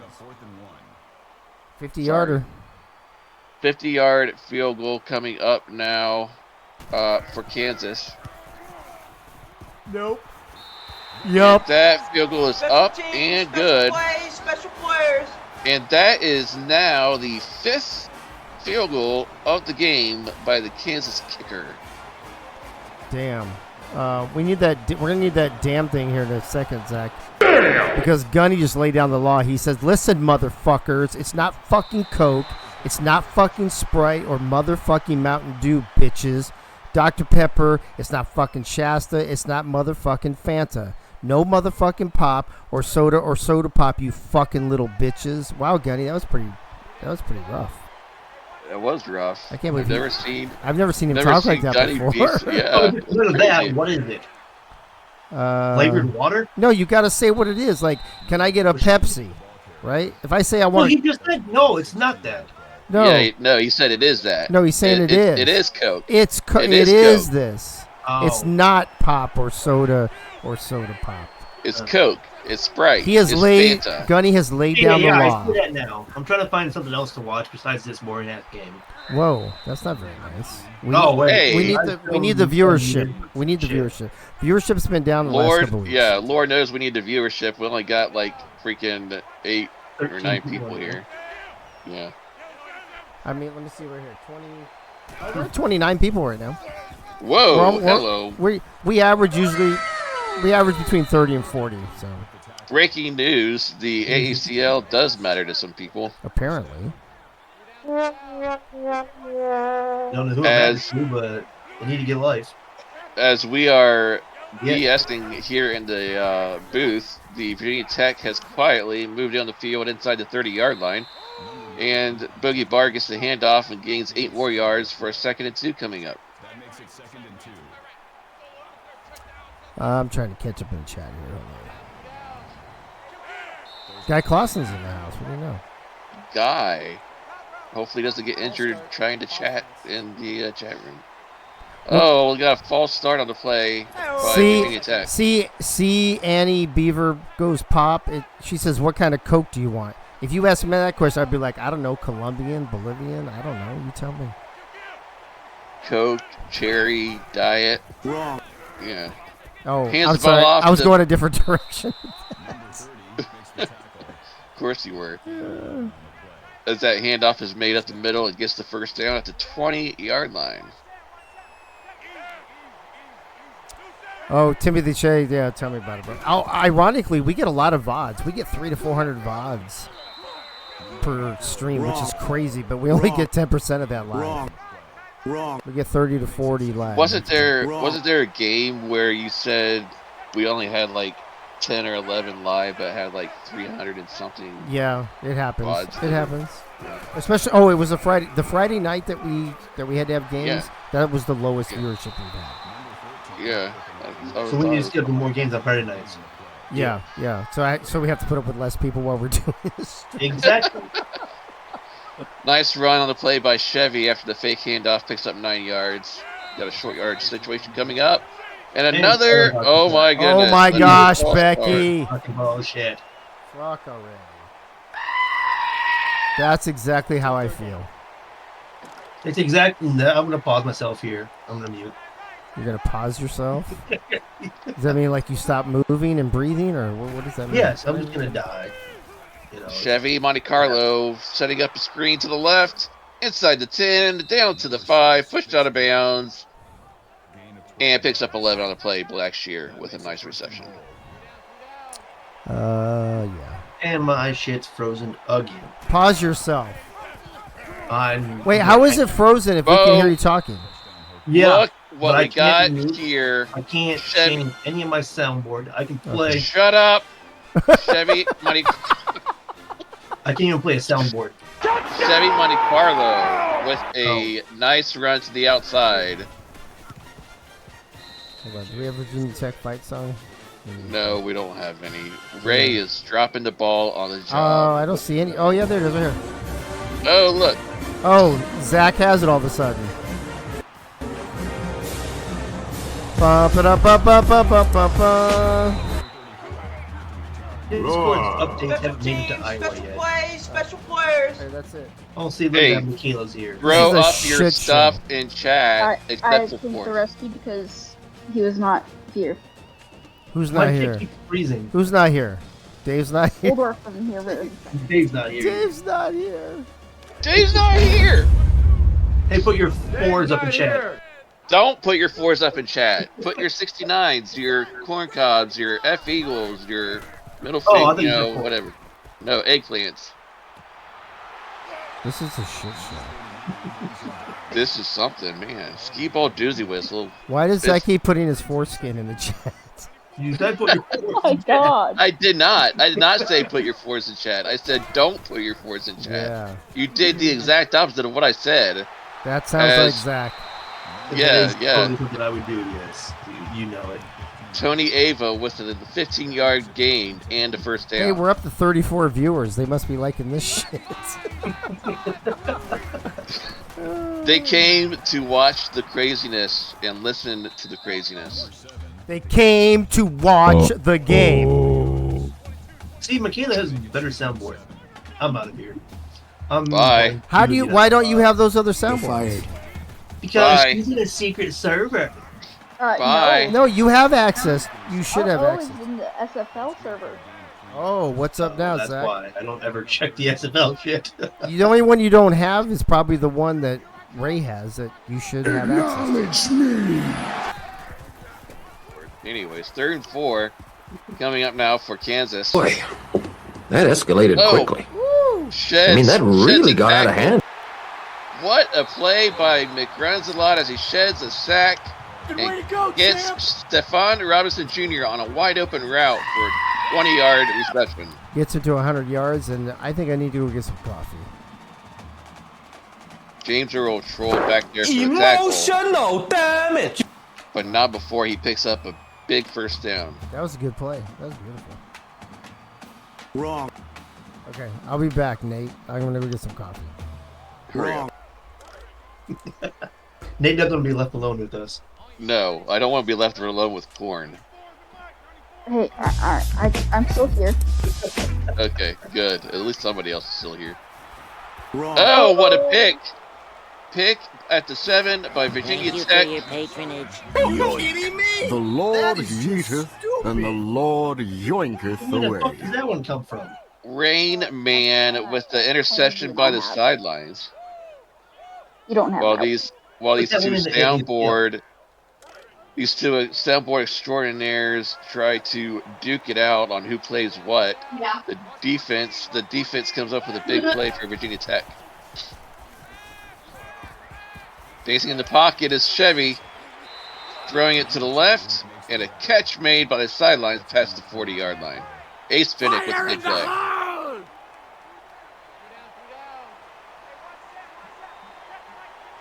S4: 50-yarder.
S5: 50-yard field goal coming up now for Kansas.
S4: Nope. Yup.
S5: That field goal is
S13: Special
S5: up
S13: teams,
S5: and
S13: special
S5: good.
S13: Plays, special players.
S5: And that is now the 5th field goal of the game by the Kansas kicker.
S4: Damn. We need that. We're gonna need that damn thing here in a second, Zach. Damn. Because Gunny just laid down the law. He says, "Listen, motherfuckers, it's not fucking Coke, it's not fucking Sprite or motherfucking Mountain Dew, bitches. Dr. Pepper, it's not fucking Shasta, it's not motherfucking Fanta. No motherfucking pop or soda pop, you fucking little bitches." Wow, Gunny, that was pretty rough.
S5: That was rough.
S4: I can't believe I've never seen him talk like that
S5: Gunny
S4: before.
S5: Yeah.
S3: What is it? Flavored water?
S4: No, you got to say what it is. Like, can I get a Pepsi? Right? If I say I want,
S3: he just said no. It's not that.
S4: No,
S5: yeah, he said it is that.
S4: No, he's saying it is.
S5: It is Coke.
S4: It is
S5: Coke.
S4: this.
S3: Oh.
S4: It's not pop or soda pop.
S5: It's Coke. It's Sprite.
S4: He has
S5: Fanta.
S4: Gunny has laid down the law.
S3: I see that now. I'm trying to find something else to watch besides this boring ass game.
S4: Whoa, that's not very nice. We need the viewership. We need the viewership. Viewership's been down the last couple weeks.
S5: Yeah, Lord knows we need the viewership. We only got like freaking 8 or 9 people here. Yeah.
S4: I mean, let me see right here. 20. Oh, there are 29 people right now.
S5: Whoa! Hello.
S4: We average between 30 and 40. So.
S5: Breaking news: the AACL does matter to some people.
S4: Apparently.
S3: I don't know who it matters to, but they need to get life.
S5: As we are BSing here in the booth, the Virginia Tech has quietly moved down the field inside the 30-yard line, and Boogie Bar gets the handoff and gains 8 more yards for a 2nd and 2 coming up.
S6: That makes it 2nd and 2.
S4: I'm trying to catch up in the chat here. Hold on. Guy Clausen's in the house. What do you know?
S5: Guy. Hopefully doesn't get injured trying to chat in the chat room. Oh, we got a false start on the play by Virginia Tech.
S4: See, Annie Beaver goes pop. She says, "What kind of Coke do you want?" If you ask me that question, I'd be like, "I don't know, Colombian, Bolivian. I don't know. You tell me."
S5: Coke, cherry, diet.
S6: Wrong.
S5: Yeah.
S4: Oh,
S5: Hands
S4: I'm
S5: the ball
S4: sorry.
S5: off
S4: I was going a different direction.
S5: Of course you were. As that handoff is made up the middle, it gets the first down at the 20-yard line.
S4: Oh, Timothy Shea, yeah, tell me about it. Bro. Oh, ironically, we get a lot of VODs. We get 300 to 400 VODs per stream, which is crazy, but we only get 10% of that live.
S6: Wrong.
S4: We get 30 to 40 live.
S5: Wasn't there a game where you said we only had like 10 or 11 live, but had like 300 and something?
S4: Yeah, it happens.
S5: VODs?
S4: It happens.
S5: Yeah.
S4: Especially, it was the Friday night that we had to have games.
S5: Yeah.
S4: That was the lowest viewership we've had.
S5: Yeah.
S3: So we need to schedule more games on Friday nights.
S4: Yeah. So we have to put up with less people while we're doing this.
S3: Exactly.
S5: Nice run on the play by Chevy after the fake handoff, picks up 9 yards. Got a short yard situation coming up. And another, oh my goodness.
S4: Oh my gosh, Becky.
S3: Oh shit.
S4: Fuck already. That's exactly how I feel.
S3: It's exactly. I'm going to pause myself here. I'm going to mute.
S4: You're going to pause yourself? Does that mean like you stop moving and breathing, or what does that mean?
S3: Yes, I'm just going to die.
S5: Chevy Monte Carlo setting up a screen to the left, inside the 10, down to the 5, pushed out of bounds, and picks up 11 on the play. Blackshear with a nice reception.
S4: Yeah.
S3: And my shit's frozen again.
S4: Pause yourself.
S3: Wait,
S4: how is it frozen if we can hear you talking?
S3: Yeah.
S5: Look what we got here.
S3: I can't change any of my soundboard. I can play.
S5: Shut up, Chevy Monte.
S3: I can't even play a soundboard.
S5: Chevy Monte Carlo with a nice run to the outside.
S4: Hold on, do we have a Virginia Tech fight song?
S5: No, we don't have any. Ray is dropping the ball on the
S4: Oh,
S5: job.
S4: I don't see any. Oh, yeah, there it is right here.
S5: Oh, look.
S4: Oh, Zach has it all of a sudden. Ba-ba-da-ba-ba-ba-ba-ba.
S3: Updates haven't made it to Iowa
S13: Special
S3: yet.
S13: plays, special players.
S4: Hey, that's it.
S3: Oh, see, look
S5: Hey,
S3: at Michaela's here.
S5: Throw
S4: This
S5: up
S4: is a
S5: your
S4: shit
S5: stuff
S4: show.
S5: in chat,
S14: I
S5: except for
S14: think
S5: porn.
S14: the rescue because he was not here.
S4: Who's
S3: My
S4: not
S3: kid
S4: here?
S3: keeps freezing.
S4: Who's not here? Dave's not here.
S14: Waldorf wasn't here. Really.
S3: Dave's not here.
S4: Dave's not here.
S5: Dave's not here!
S3: Hey, put your fours up in chat.
S5: Don't put your 4s up in chat. Put your 69s, your corn cobs, your F Eagles, your middle
S3: Oh, I
S5: finger,
S3: thought you said corn.
S5: whatever. No, eggplants.
S4: This is a shit show.
S5: This is something, man. Ski ball doozy whistle.
S4: Why does Zach
S5: It's-
S4: keep putting his foreskin in the chat?
S3: You said put your fours.
S14: Oh my god.
S5: I did not. I did not say put your 4s in chat. I said don't put your 4s in chat.
S4: Yeah,
S5: You did the exact opposite of what I said.
S4: that sounds like
S5: As-
S4: Zach.
S5: Yeah,
S3: That is
S5: yeah.
S3: totally something I would do, yes. You know it.
S5: Tony Ava with a 15-yard gain and a first down.
S4: Hey, we're up to 34 viewers. They must be liking this shit.
S5: They came to watch the craziness and listen to the craziness.
S4: They came to watch the game.
S3: See, Michaela has a better soundboard. I'm out of here.
S5: Bye.
S4: How do you? Why don't you have those other soundboards?
S3: Because
S5: Bye.
S3: she's in a secret server.
S5: Bye.
S4: No, you have access. You should have
S14: Oh, it's
S4: access.
S14: in the SFL server.
S4: Oh, what's up now,
S3: That's
S4: Zach?
S3: why I don't ever check the SFL shit.
S4: The only one you don't have is probably the one that Ray has that you should have access to.
S5: Anyways, 3rd and 4 coming up now for Kansas.
S15: Boy, that escalated
S5: Oh.
S15: quickly.
S5: Sheds,
S15: I mean, that
S5: sheds
S15: really
S5: a
S15: got out of
S5: tackle.
S15: hand.
S5: What a play by McRunsalot as he sheds a sack
S10: Way to
S5: and
S10: go,
S5: gets
S10: champ!
S5: Stephon Robinson Jr. on a wide open route for 20-yard reception.
S4: Gets into 100 yards, and I think I need to go get some coffee.
S5: James Earl trolled back there for the tackle,
S1: Emotional damage.
S5: but not before he picks up a big first down.
S4: That was a good play. That was beautiful.
S6: Wrong.
S4: Okay, I'll be back, Nate. I'm gonna go get some coffee.
S6: Wrong.
S3: Nate's not going to be left alone with us.
S5: No, I don't want to be left alone with corn.
S14: Hey, I'm still here.
S5: Okay, good. At least somebody else is still here.
S6: Wrong.
S5: Oh, what a pick! Pick at the 7 by Virginia
S7: Thank you
S5: Tech.
S7: for your patronage.
S10: Are you kidding me?
S6: The Lord
S10: That is just
S6: yeeteth and the
S10: stupid.
S6: Lord yoinketh
S3: Where the
S6: away.
S3: fuck does that one come from?
S5: Rain Man with the interception by the sidelines.
S14: You don't have
S5: While
S14: that.
S5: these
S3: Put that
S5: two
S3: one in the
S5: soundboard extraordinaires try to duke it out on who plays what.
S13: Yeah.
S5: The defense comes up with a big play for Virginia Tech. Facing in the pocket is Chevy, throwing it to the left, and a catch made by the sidelines past the 40-yard line. Ace Finnick with a big play.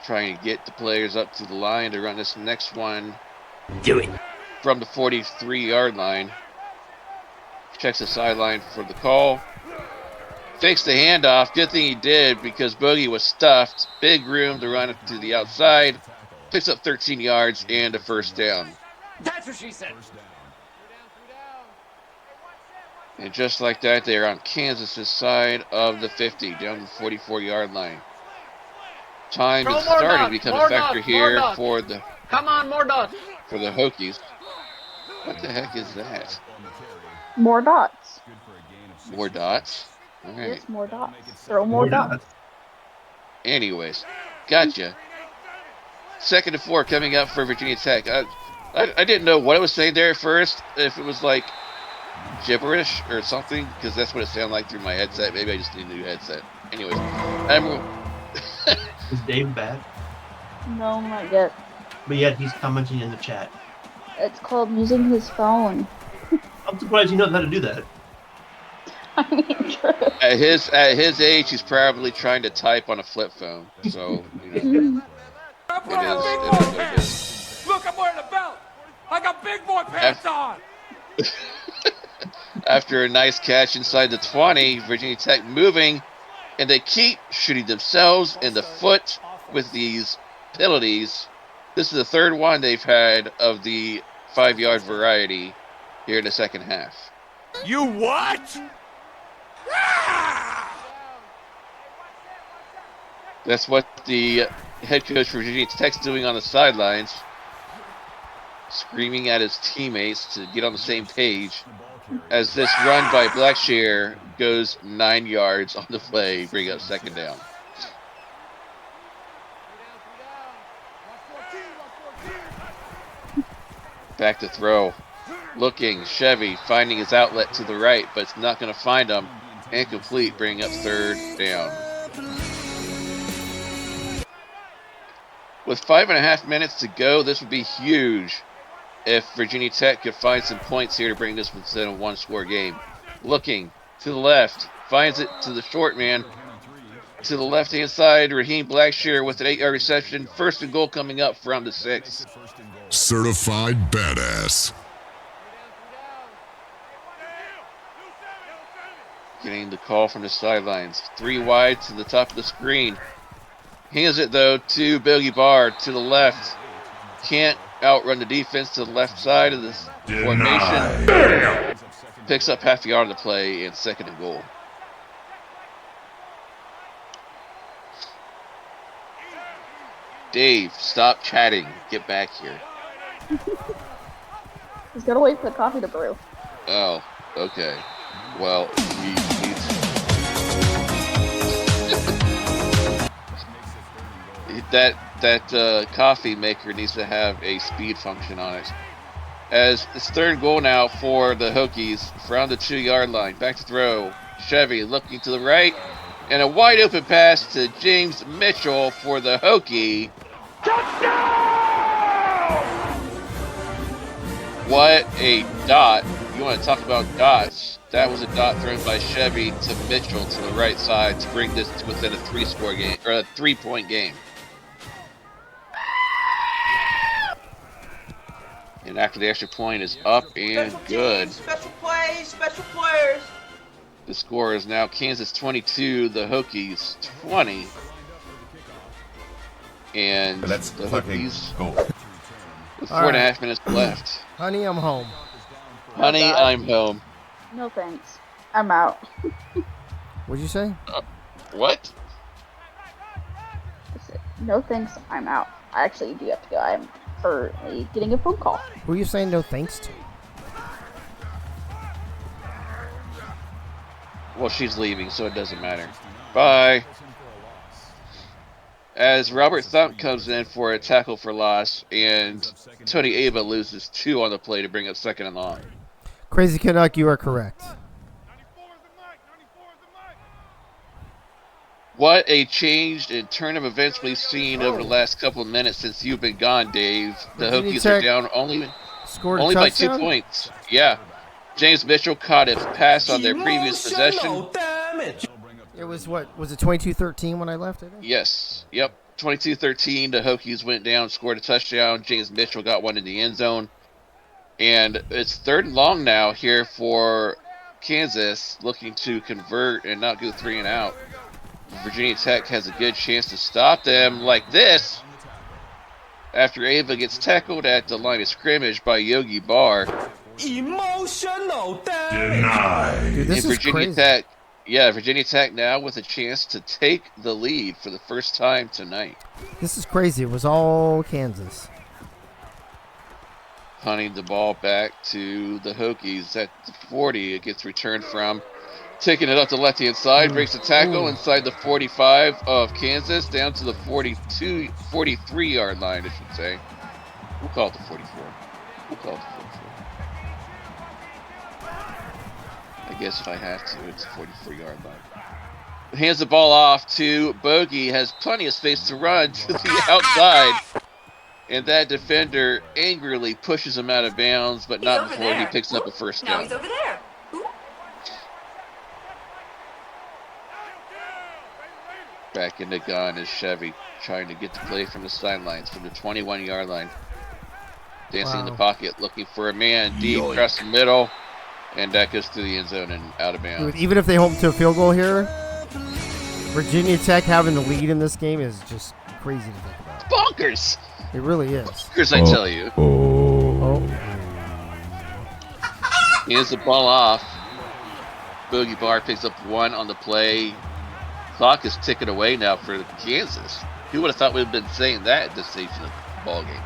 S5: Trying to get the players up to the line to run this next one.
S15: Do it.
S5: From the 43-yard line. Checks the sideline for the call. Fakes the handoff. Good thing he did because Bogey was stuffed. Big room to run it to the outside. Picks up 13 yards and a first down.
S10: That's what she said.
S5: And just like that, they are on Kansas' side of the 50, down to the 44-yard line. Time
S9: Throw
S5: is
S9: more
S5: starting to
S9: dots,
S5: become
S9: more
S5: a factor
S9: dots, more
S5: here
S9: dots.
S5: for the
S9: Come on, more dots.
S5: Hokies. What the heck is that?
S14: More dots.
S5: More dots? All right.
S14: Yes, more dots. Throw more dots.
S5: Anyways, gotcha. 2nd and 4 coming up for Virginia Tech. I didn't know what it was saying there at first, if it was like gibberish or something, because that's what it sounded like through my headset. Maybe I just need a new headset. Anyways,
S3: Is Dave bad?
S14: No, not yet.
S3: But yet he's commenting in the chat.
S14: It's called using his phone.
S3: I'm surprised you know how to do that.
S14: I mean, true.
S5: At his age, he's probably trying to type on a flip phone. So you know, it is what it is.
S10: Look, I'm wearing a belt. I got big boy pants on.
S5: After a nice catch inside the 20, Virginia Tech moving, and they keep shooting themselves in the foot with these penalties. This is the third one they've had of the 5-yard variety here in the second half.
S10: You what?
S5: That's what the head coach for Virginia Tech's doing on the sidelines, screaming at his teammates to get on the same page as this run by Blackshear goes 9 yards on the play, bring up second down. Back to throw. Looking, Chevy finding his outlet to the right, but it's not going to find him. Incomplete, bringing up third down. With 5.5 minutes to go, this would be huge if Virginia Tech could find some points here to bring this within a one-score game. Looking to the left, finds it to the short man. To the left-hand side, Raheem Blackshear with an 8-yard reception. First and goal coming up from the 6.
S16: Certified badass.
S5: Getting the call from the sidelines. 3 wide to the top of the screen. Hands it, though, to Bogey Barr to the left. Can't outrun the defense to the left side of this formation. Picks up half a yard of the play and second and goal. Dave, stop chatting. Get back here.
S14: He's got to wait for the coffee to brew.
S5: Oh, okay. Well, that coffee maker needs to have a speed function on it. As it's third goal now for the Hokies from the 2-yard line. Back to throw. Chevy looking to the right. And a wide open pass to James Mitchell for the Hokie. What a dot. You want to talk about dots. That was a dot thrown by Chevy to Mitchell to the right side to bring this to within a 3-score game, or a 3-point game. And after the extra point is up and good.
S13: Special plays, special players.
S5: The score is now Kansas 22, the Hokies 20. And
S17: that's
S5: the
S17: fucking
S5: Hokies
S17: cool.
S5: with 4.5 minutes left.
S4: Honey, I'm home.
S5: Honey, I'm home.
S14: No thanks. I'm out.
S4: What'd you say?
S5: What?
S14: No thanks. I'm out. I actually do have to go. I'm currently getting a phone call.
S4: Who are you saying no thanks to?
S5: Well, she's leaving, so it doesn't matter. Bye. As Robert Thump comes in for a tackle for loss, and Tony Aba loses 2 on the play to bring up second and long.
S4: Crazy Canuck, you are correct.
S5: What a change in turn of events we've seen over the last couple of minutes since you've been gone, Dave. The Hokies are down only by 2 points. Yeah. James Mitchell caught a pass on their previous possession.
S4: It was what? Was it 22-13 when I left, I think?
S5: Yes. Yep. 22-13. The Hokies went down, scored a touchdown. James Mitchell got one in the end zone. And it's third and long now here for Kansas, looking to convert and not go 3 and out. Virginia Tech has a good chance to stop them like this after Ava gets tackled at the line of scrimmage by Yogi Barr.
S10: Emotional damage.
S17: Denied.
S4: Dude, this is crazy.
S5: Tech, Virginia Tech now with a chance to take the lead for the first time tonight.
S4: This is crazy. It was all Kansas.
S5: Punting the ball back to the Hokies at the 40. It gets returned from. Taking it up the left-hand side, breaks the tackle inside the 45 of Kansas, down to the 43-yard line, I should say. We'll call it the 44. I guess if I have to, it's a 44-yard line. Hands the ball off to Bogey, has plenty of space to run to the outside. And that defender angrily pushes him out of bounds, but not before he picks up a first down.
S18: Now he's over there.
S5: back in the gun is Chevy, trying to get the play from the sidelines, from the 21-yard line. Dancing in the pocket, looking for a man deep across the middle, and that goes through the end zone and out of bounds.
S4: Dude, even if they hold to a field goal here, Virginia Tech having the lead in this game is just crazy to think about.
S5: Bonkers!
S4: It really is.
S5: Bonkers, I tell you. Hands the ball off. Bogey Bar picks up 1 on the play. Clock is ticking away now for Kansas. Who would have thought we'd have been saying that at this stage of the ball game?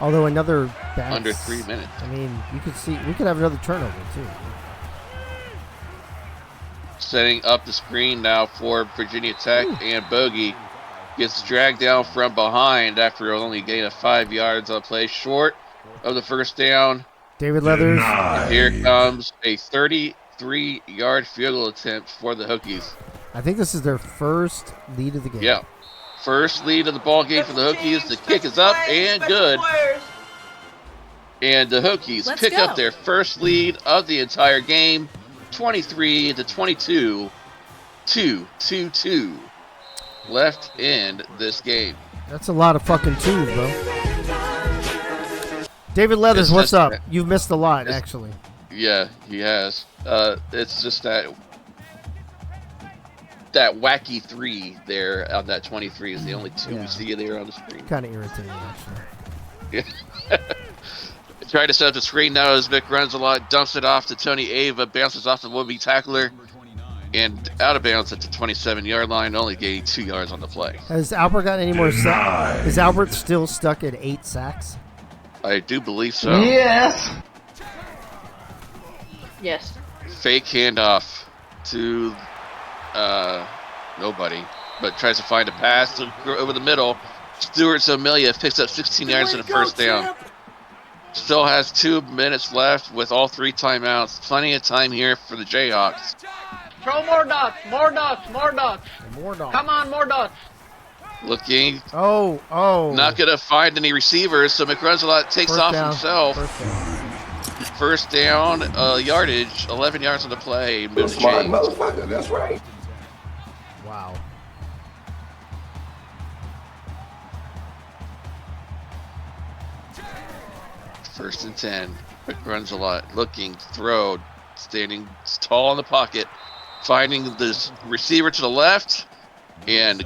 S4: Although another bad
S5: under 3 minutes.
S4: I mean, you could see we could have another turnover too.
S5: Setting up the screen now for Virginia Tech, and Bogey gets dragged down from behind after only gain of 5 yards on play, short of the first down.
S4: David Leathers.
S5: And here comes a 33-yard field goal attempt for the Hokies.
S4: I think this is their first lead of the game.
S5: Yeah. First lead of the ball game for the Hokies. The kick is up and good. And the Hokies pick up their first lead of the entire game, 23-22, 2-2-2 left in this game.
S4: That's a lot of fucking twos, bro. David Leathers, what's up? You've missed a lot, actually.
S5: Yeah, he has. It's just that wacky 3 there on that 23 is the only 2 we see there on the screen.
S4: Kind of irritating, actually.
S5: Yeah. Trying to set up the screen now as Vic runs a lot, dumps it off to Tony Ava, bounces off the would-be tackler, and out of bounds at the 27-yard line, only gaining 2 yards on the play.
S4: Has Albert got any more sacks? Is Albert still stuck at 8 sacks?
S5: I do believe so.
S14: Yes. Yes.
S5: Fake handoff to nobody, but tries to find a pass over the middle. Stewart Zomilia picks up 16 yards and a first down. Still has 2 minutes left with all 3 timeouts. Plenty of time here for the Jayhawks.
S13: Throw more dots, more dots, more dots.
S4: More dots.
S13: Come on, more dots.
S5: Looking.
S4: Oh.
S5: Not going to find any receivers, so McRunzelot takes off himself. First down, yardage, 11 yards on the play. Move
S15: Smart motherfucker, that's right.
S4: Wow.
S5: First and 10. McRunzelot looking, throw, standing tall in the pocket, finding the receiver to the left, and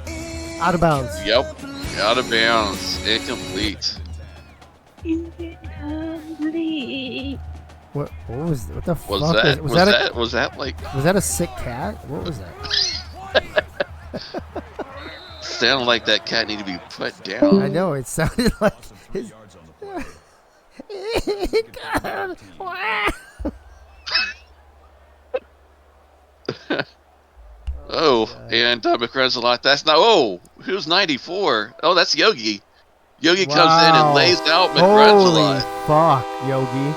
S4: out of bounds.
S5: Yep, out of bounds, incomplete.
S4: What was the fuck?
S5: Was that a sick cat?
S4: What was that?
S5: Sounded like that cat needed to be put down.
S4: I know, it sounded like his.
S5: And McRunzelot, that's not. Oh, who's 94? Oh, that's Yogi. Yogi comes in and lays out McRunzelot.
S4: Holy fuck, Yogi.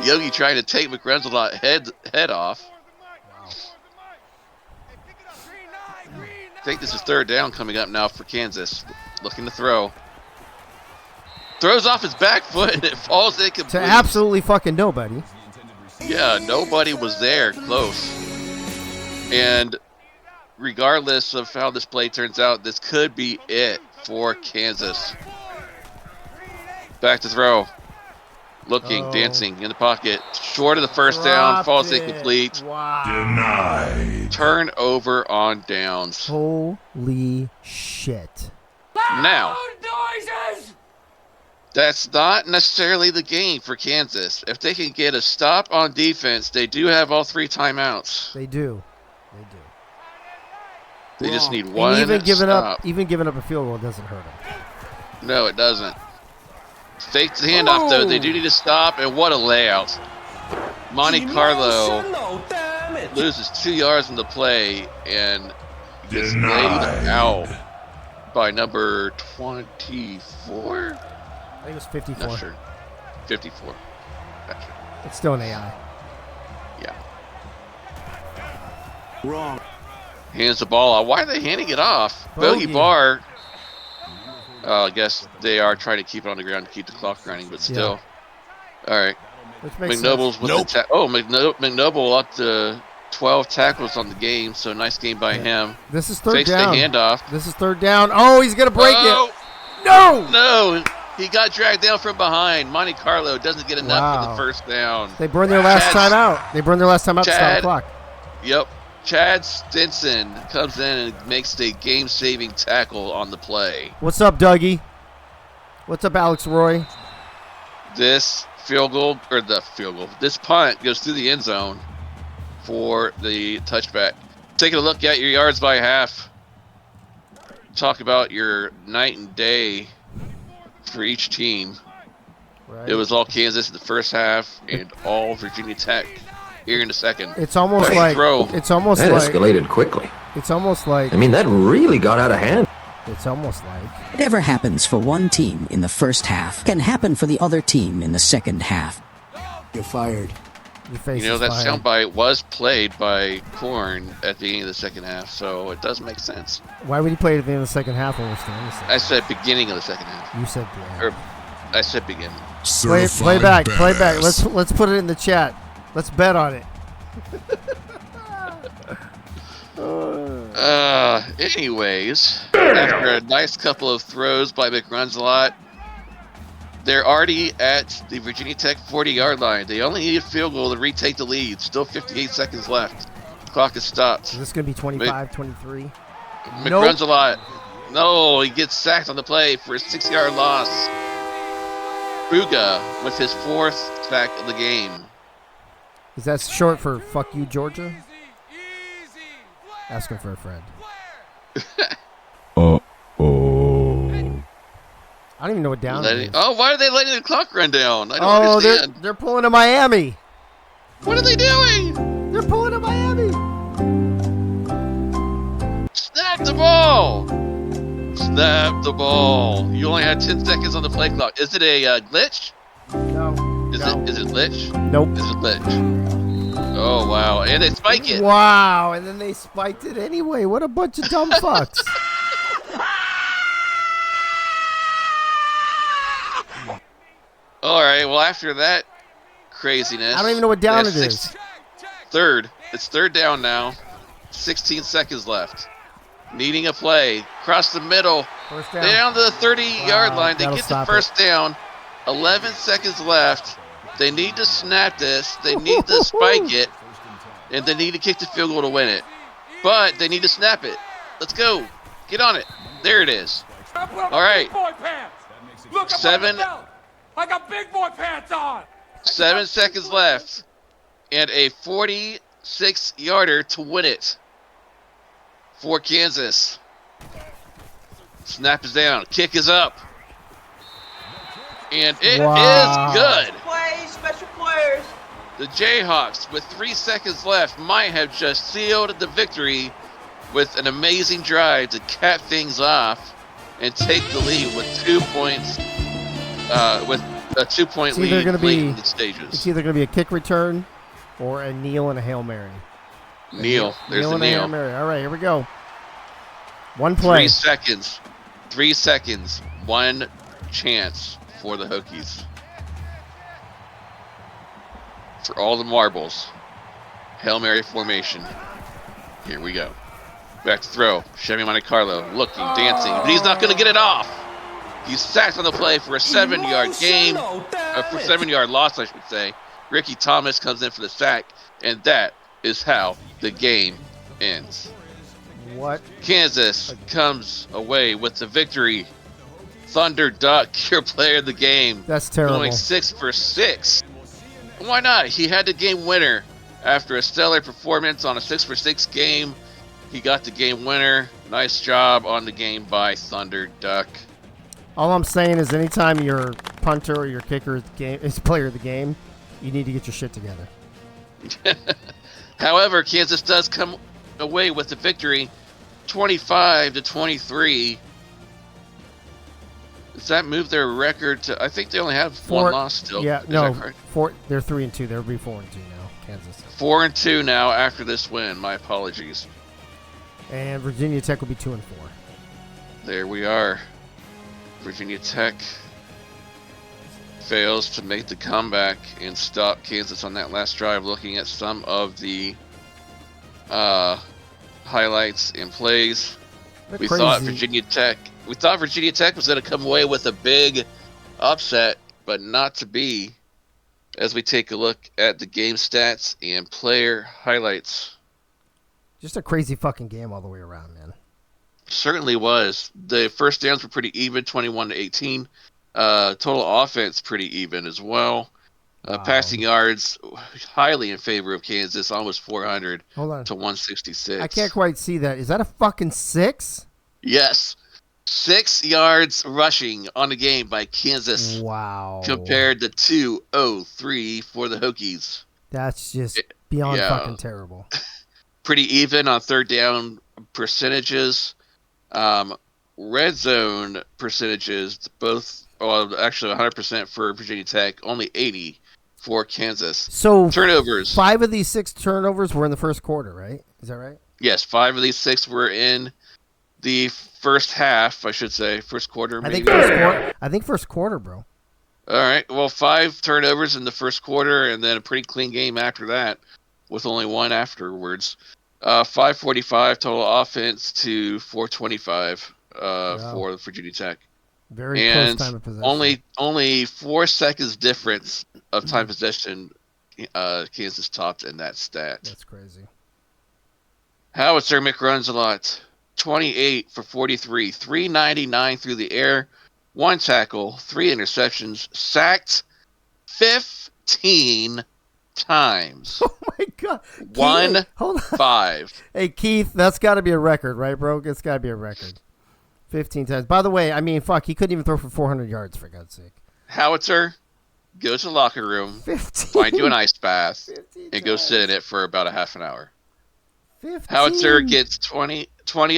S5: Yogi trying to take McRunzelot head off. I think this is third down coming up now for Kansas. Looking to throw. Throws off his back foot and it falls incomplete.
S4: To absolutely fucking nobody.
S5: Yeah, nobody was there close. And regardless of how this play turns out, this could be it for Kansas. Back to throw. Looking, dancing in the pocket. Short of the first down, falls incomplete.
S4: Wow.
S16: Denied.
S5: Turnover on downs.
S4: Holy shit.
S5: Now, that's not necessarily the game for Kansas. If they can get a stop on defense, they do have all 3 timeouts.
S4: They do.
S5: They just need one
S4: and even
S5: stop.
S4: giving up a field goal doesn't hurt them.
S5: No, it doesn't. Fake the handoff, though. They do need to stop, and what a layout. Monte Carlo loses 2 yards in the play and gets laid out by number 24.
S4: I think it was 54.
S5: Not sure. 54. Not sure.
S4: It's still an AI.
S5: Yeah.
S6: Wrong.
S5: Hands the ball off. Why are they handing it off? Bogey Bar. I guess they are trying to keep it on the ground to keep the clock running, but still. Yeah. All right.
S4: Which makes
S5: McNoble's
S4: sense.
S5: with the McNoble up to 12 tackles on the game, so nice game by him.
S4: This is third
S5: Fakes
S4: down.
S5: the handoff.
S4: This is third down. Oh, he's going to break it.
S5: No! He got dragged down from behind. Monte Carlo doesn't get enough for the first down.
S4: They burned their last time out. They burned their last time out to start the clock.
S5: Yep. Chad Stinson comes in and makes the game-saving tackle on the play.
S4: What's up, Dougie? What's up, Alex Roy?
S5: This this punt goes through the end zone for the touchback. Taking a look at your yards by half. Talk about your night and day for each team. Right. It was all Kansas in the first half and all Virginia Tech here in the second.
S4: It's almost like
S15: that escalated quickly.
S4: It's almost like
S15: I mean, that really got out of hand.
S4: It's almost like
S12: whatever happens for one team in the first half can happen for the other team in the second half.
S6: You're fired.
S5: You know, that soundbite was played by Korn at the beginning of the second half, so it does make sense.
S4: Why would he play it at the end of the second half when we're still in the second?
S5: I said beginning of the second half.
S4: You said the end.
S5: I said beginning.
S4: Play back. Let's put it in the chat. Let's bet on it.
S5: Anyways, after a nice couple of throws by McRunsalot, they're already at the Virginia Tech 40-yard line. They only need a field goal to retake the lead. Still 58 seconds left. Clock is stopped.
S4: Is this going to be 25-23?
S5: McRunsalot. No, he gets sacked on the play for a 6-yard loss. Buga with his 4th sack of the game.
S4: Is that short for fuck you, Georgia? Asking for a friend. I don't even know what down it is.
S5: Oh, why are they letting the clock run down? I don't understand.
S4: They're pulling to Miami.
S5: What are they doing?
S4: They're pulling to Miami.
S5: Snap the ball. Snap the ball. You only had 10 seconds on the play clock. Is it a glitch?
S4: No.
S5: Is it glitch?
S4: Nope.
S5: Is it glitch? Oh, wow. And they spike it.
S4: Wow. And then they spiked it anyway. What a bunch of dumb fucks.
S5: All right. Well, after that craziness.
S4: I don't even know what down it is.
S5: Third. It's third down now. 16 seconds left. Needing a play. Across the middle.
S4: First down.
S5: Down to the 30-yard line. They get the first down. 11 seconds left. They need to snap this. They need to spike it. And they need to kick the field goal to win it. But they need to snap it. Let's go. Get on it. There it is. All right.
S10: Look,
S5: 7.
S10: I got big boy pants on.
S5: 7 seconds left. And a 46-yarder to win it for Kansas. Snap is down. Kick is up. And it is good.
S13: Special players.
S5: The Jayhawks, with 3 seconds left, might have just sealed the victory with an amazing drive to cap things off and take the lead with 2 points. With a 2-point lead late in the stages.
S4: It's either going to be a kick return or a kneel and a Hail Mary.
S5: Kneel. There's the
S4: kneel.
S5: kneel.
S4: Hail Mary. All right, here we go. One play.
S5: 3 seconds. 3 seconds. One chance for the Hokies. For all the marbles. Hail Mary formation. Here we go. Back to throw. Chevy Monte Carlo looking, dancing, but he's not going to get it off. He's sacked on the play for a 7-yard gain. For 7-yard loss, I should say. Ricky Thomas comes in for the sack, and that is how the game ends.
S4: What?
S5: Kansas comes away with the victory. Thunder Duck, your player of the game.
S4: That's terrible.
S5: Going 6 for 6. Why not? He had the game winner after a stellar performance on a 6 for 6 game. He got the game winner. Nice job on the game by Thunder Duck.
S4: All I'm saying is anytime your punter or your kicker is player of the game, you need to get your shit together.
S5: However, Kansas does come away with the victory, 25-23. Does that move their record to? I think they only have 1 loss still.
S4: Yeah,
S5: is
S4: no,
S5: that correct?
S4: 4. They're 3-2. They'll be 4-2 now. Kansas
S5: 4-2 now after this win. My apologies.
S4: And Virginia Tech will be 2-4.
S5: There we are. Virginia Tech fails to make the comeback and stop Kansas on that last drive. Looking at some of the highlights and plays.
S4: They're
S5: We
S4: crazy.
S5: thought Virginia Tech was going to come away with a big upset, but not to be. As we take a look at the game stats and player highlights.
S4: Just a crazy fucking game all the way around, man.
S5: Certainly was. The first downs were pretty even, 21-18. Total offense pretty even as well.
S4: Wow.
S5: Passing yards highly in favor of Kansas, almost 400
S4: Hold on.
S5: to 166.
S4: I can't quite see that. Is that a fucking 6?
S5: Yes. 6 yards rushing on the game by Kansas.
S4: Wow.
S5: Compared to 203 for the Hokies.
S4: That's just beyond fucking terrible.
S5: Pretty even on third down percentages. Red zone percentages, both, actually 100% for Virginia Tech, only 80 for Kansas.
S4: So
S5: turnovers.
S4: 5 of these 6 turnovers were in the first quarter, right? Is that right?
S5: Yes, 5 of these 6 were in the first half, I should say. First quarter, maybe.
S4: I think first quarter, bro.
S5: All right. Well, 5 turnovers in the first quarter, and then a pretty clean game after that, with only 1 afterwards. 545 total offense to 425 for Virginia Tech.
S4: Very close time of possession.
S5: Only 4 seconds difference of time possession. Kansas topped in that stat.
S4: That's crazy.
S5: Howitzer runs a lot. 28 for 43, 399 through the air, 1 tackle, 3 interceptions, sacked 15 times.
S4: Oh my god.
S5: 1
S4: hold on.
S5: 5.
S4: Hey Keith, that's got to be a record, right, bro? It's got to be a record. 15 times. By the way, I mean, fuck, he couldn't even throw for 400 yards, for God's sake.
S5: Howitzer, go to the locker room,
S4: 15.
S5: find you an ice bath, and go sit in it for about a half an hour.
S4: 15.
S5: Howitzer gets 20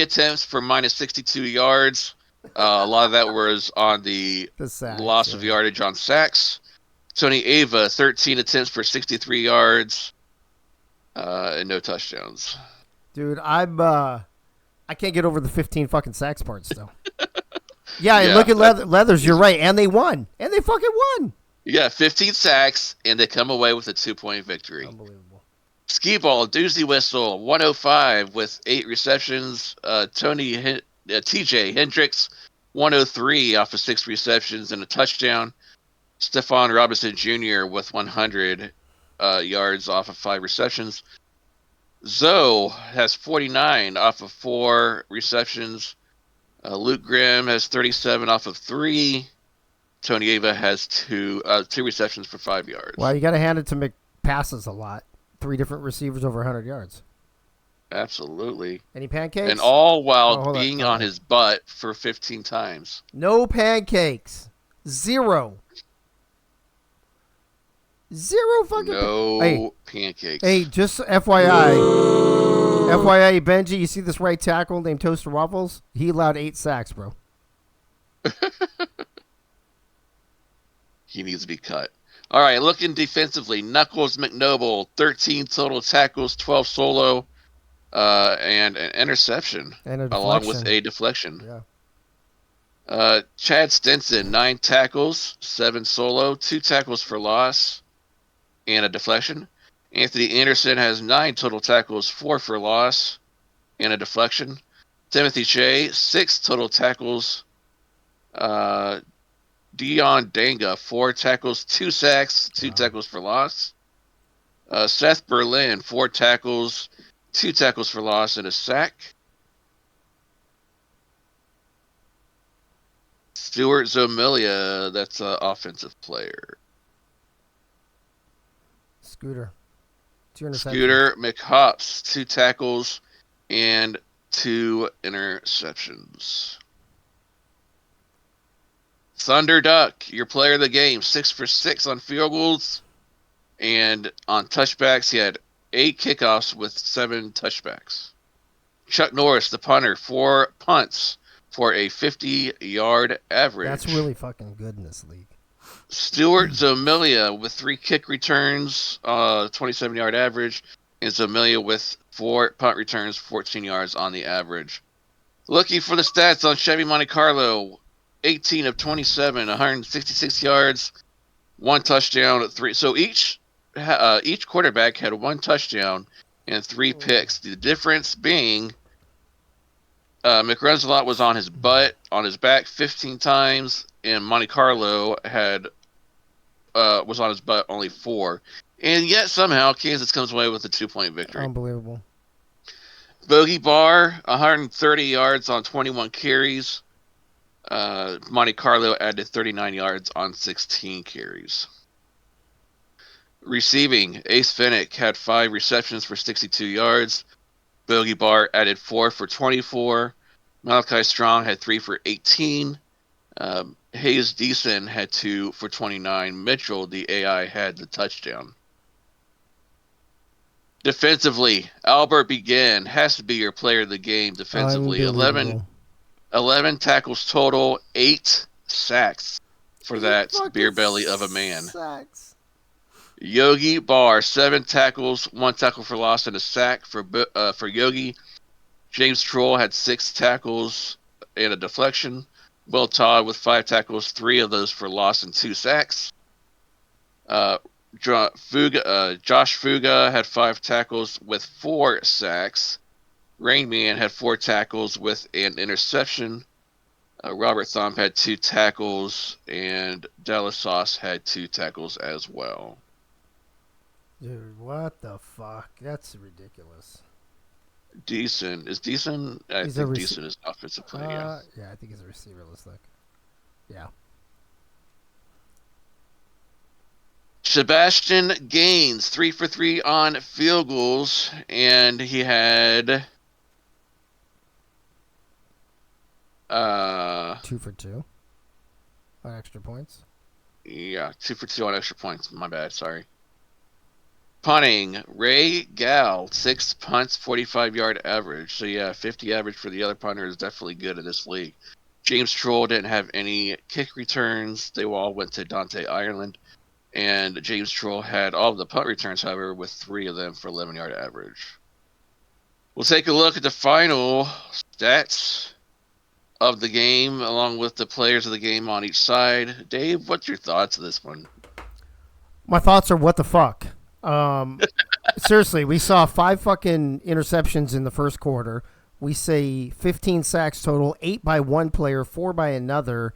S5: attempts for minus 62 yards. A lot of that was on the
S4: sacks,
S5: loss of yardage on sacks. Tony Ava, 13 attempts for 63 yards and no touchdowns.
S4: Dude, I can't get over the 15 fucking sacks part still. Yeah, and look at Leathers, you're right, and they won. And they fucking won.
S5: Yeah, 15 sacks, and they come away with a 2-point victory.
S4: Unbelievable.
S5: Skee ball, doozy whistle, 105 with 8 receptions. TJ Hendricks, 103 off of 6 receptions and a touchdown. Stephon Robinson Jr. with 100 yards off of 5 receptions. Zoe has 49 off of 4 receptions. Luke Grimm has 37 off of 3. Tony Ava has 2 receptions for 5 yards.
S4: Well, you got to hand it to McPasses a lot. 3 different receivers over 100 yards.
S5: Absolutely.
S4: Any pancakes?
S5: And all while being on his butt for 15 times.
S4: No pancakes. 0. 0 fucking
S5: pancakes.
S4: Hey, just FYI. FYI, Benji, you see this right tackle named Toaster Waffles? He allowed 8 sacks, bro.
S5: He needs to be cut. All right, looking defensively, Knuckles McNoble, 13 total tackles, 12 solo, and an interception, along with a deflection.
S4: Yeah.
S5: Chad Stinson, 9 tackles, 7 solo, 2 tackles for loss, and a deflection. Anthony Anderson has 9 total tackles, 4 for loss, and a deflection. Timothy Shea, 6 total tackles. Dion Danga, 4 tackles, 2 sacks, 2 tackles for loss. Seth Berlin, 4 tackles, 2 tackles for loss, and a sack. Stuart Zomilia, that's an offensive player.
S4: Scooter
S5: McHops, 2 tackles and 2 interceptions. Thunder Duck, your player of the game, 6 for 6 on field goals, and on touchbacks, he had 8 kickoffs with 7 touchbacks. Chuck Norris, the punter, 4 punts for a 50-yard average.
S4: That's really fucking good in this league.
S5: Stuart Zomilia with 3 kick returns, 27-yard average, and Zomilia with 4 punt returns, 14 yards on the average. Looking for the stats on Chevy Monte Carlo, 18 of 27, 166 yards, 1 touchdown, 3. So each quarterback had 1 touchdown and 3 picks. The difference being McRenzelot was on his back 15 times, and Monte Carlo was on his butt only 4. And yet somehow Kansas comes away with a 2-point victory.
S4: Unbelievable.
S5: Bogey Barr, 130 yards on 21 carries. Monte Carlo added 39 yards on 16 carries. Receiving, Ace Finnick had 5 receptions for 62 yards. Bogey Barr added 4 for 24. Malachi Strong had 3 for 18. Hayes Deason had 2 for 29. Mitchell, the AI, had the touchdown. Defensively, Albert Begin has to be your player of the game defensively. 11 tackles total, 8 sacks for that beer belly of a man.
S4: Sacks.
S5: Yogi Barr, 7 tackles, 1 tackle for loss, and a sack for Yogi. James Troll had 6 tackles and a deflection. Will Todd with 5 tackles, 3 of those for loss and 2 sacks. Josh Fuga had 5 tackles with 4 sacks. Rain Man had 4 tackles with an interception. Robert Thump had 2 tackles, and Dallas Sauce had 2 tackles as well.
S4: Dude, what the fuck? That's ridiculous.
S5: Decent. Is Decent? I think Decent is offensive player,
S4: yeah, I think he's a receiver. Looks like. Yeah.
S5: Sebastian Gaines, 3 for 3 on field goals, and he had
S4: 2 for 2 on extra points.
S5: Yeah, 2 for 2 on extra points. My bad. Sorry. Punting, Ray Gal, 6 punts, 45-yard average. So, yeah, 50 average for the other punter is definitely good in this league. James Troll didn't have any kick returns. They all went to Dante Ireland. And James Troll had all of the punt returns, however, with 3 of them for 11-yard average. We'll take a look at the final stats of the game, along with the players of the game on each side. Dave, what's your thoughts of this one?
S4: My thoughts are what the fuck. Seriously, we saw 5 fucking interceptions in the first quarter. We say 15 sacks total, 8 by one player, 4 by another.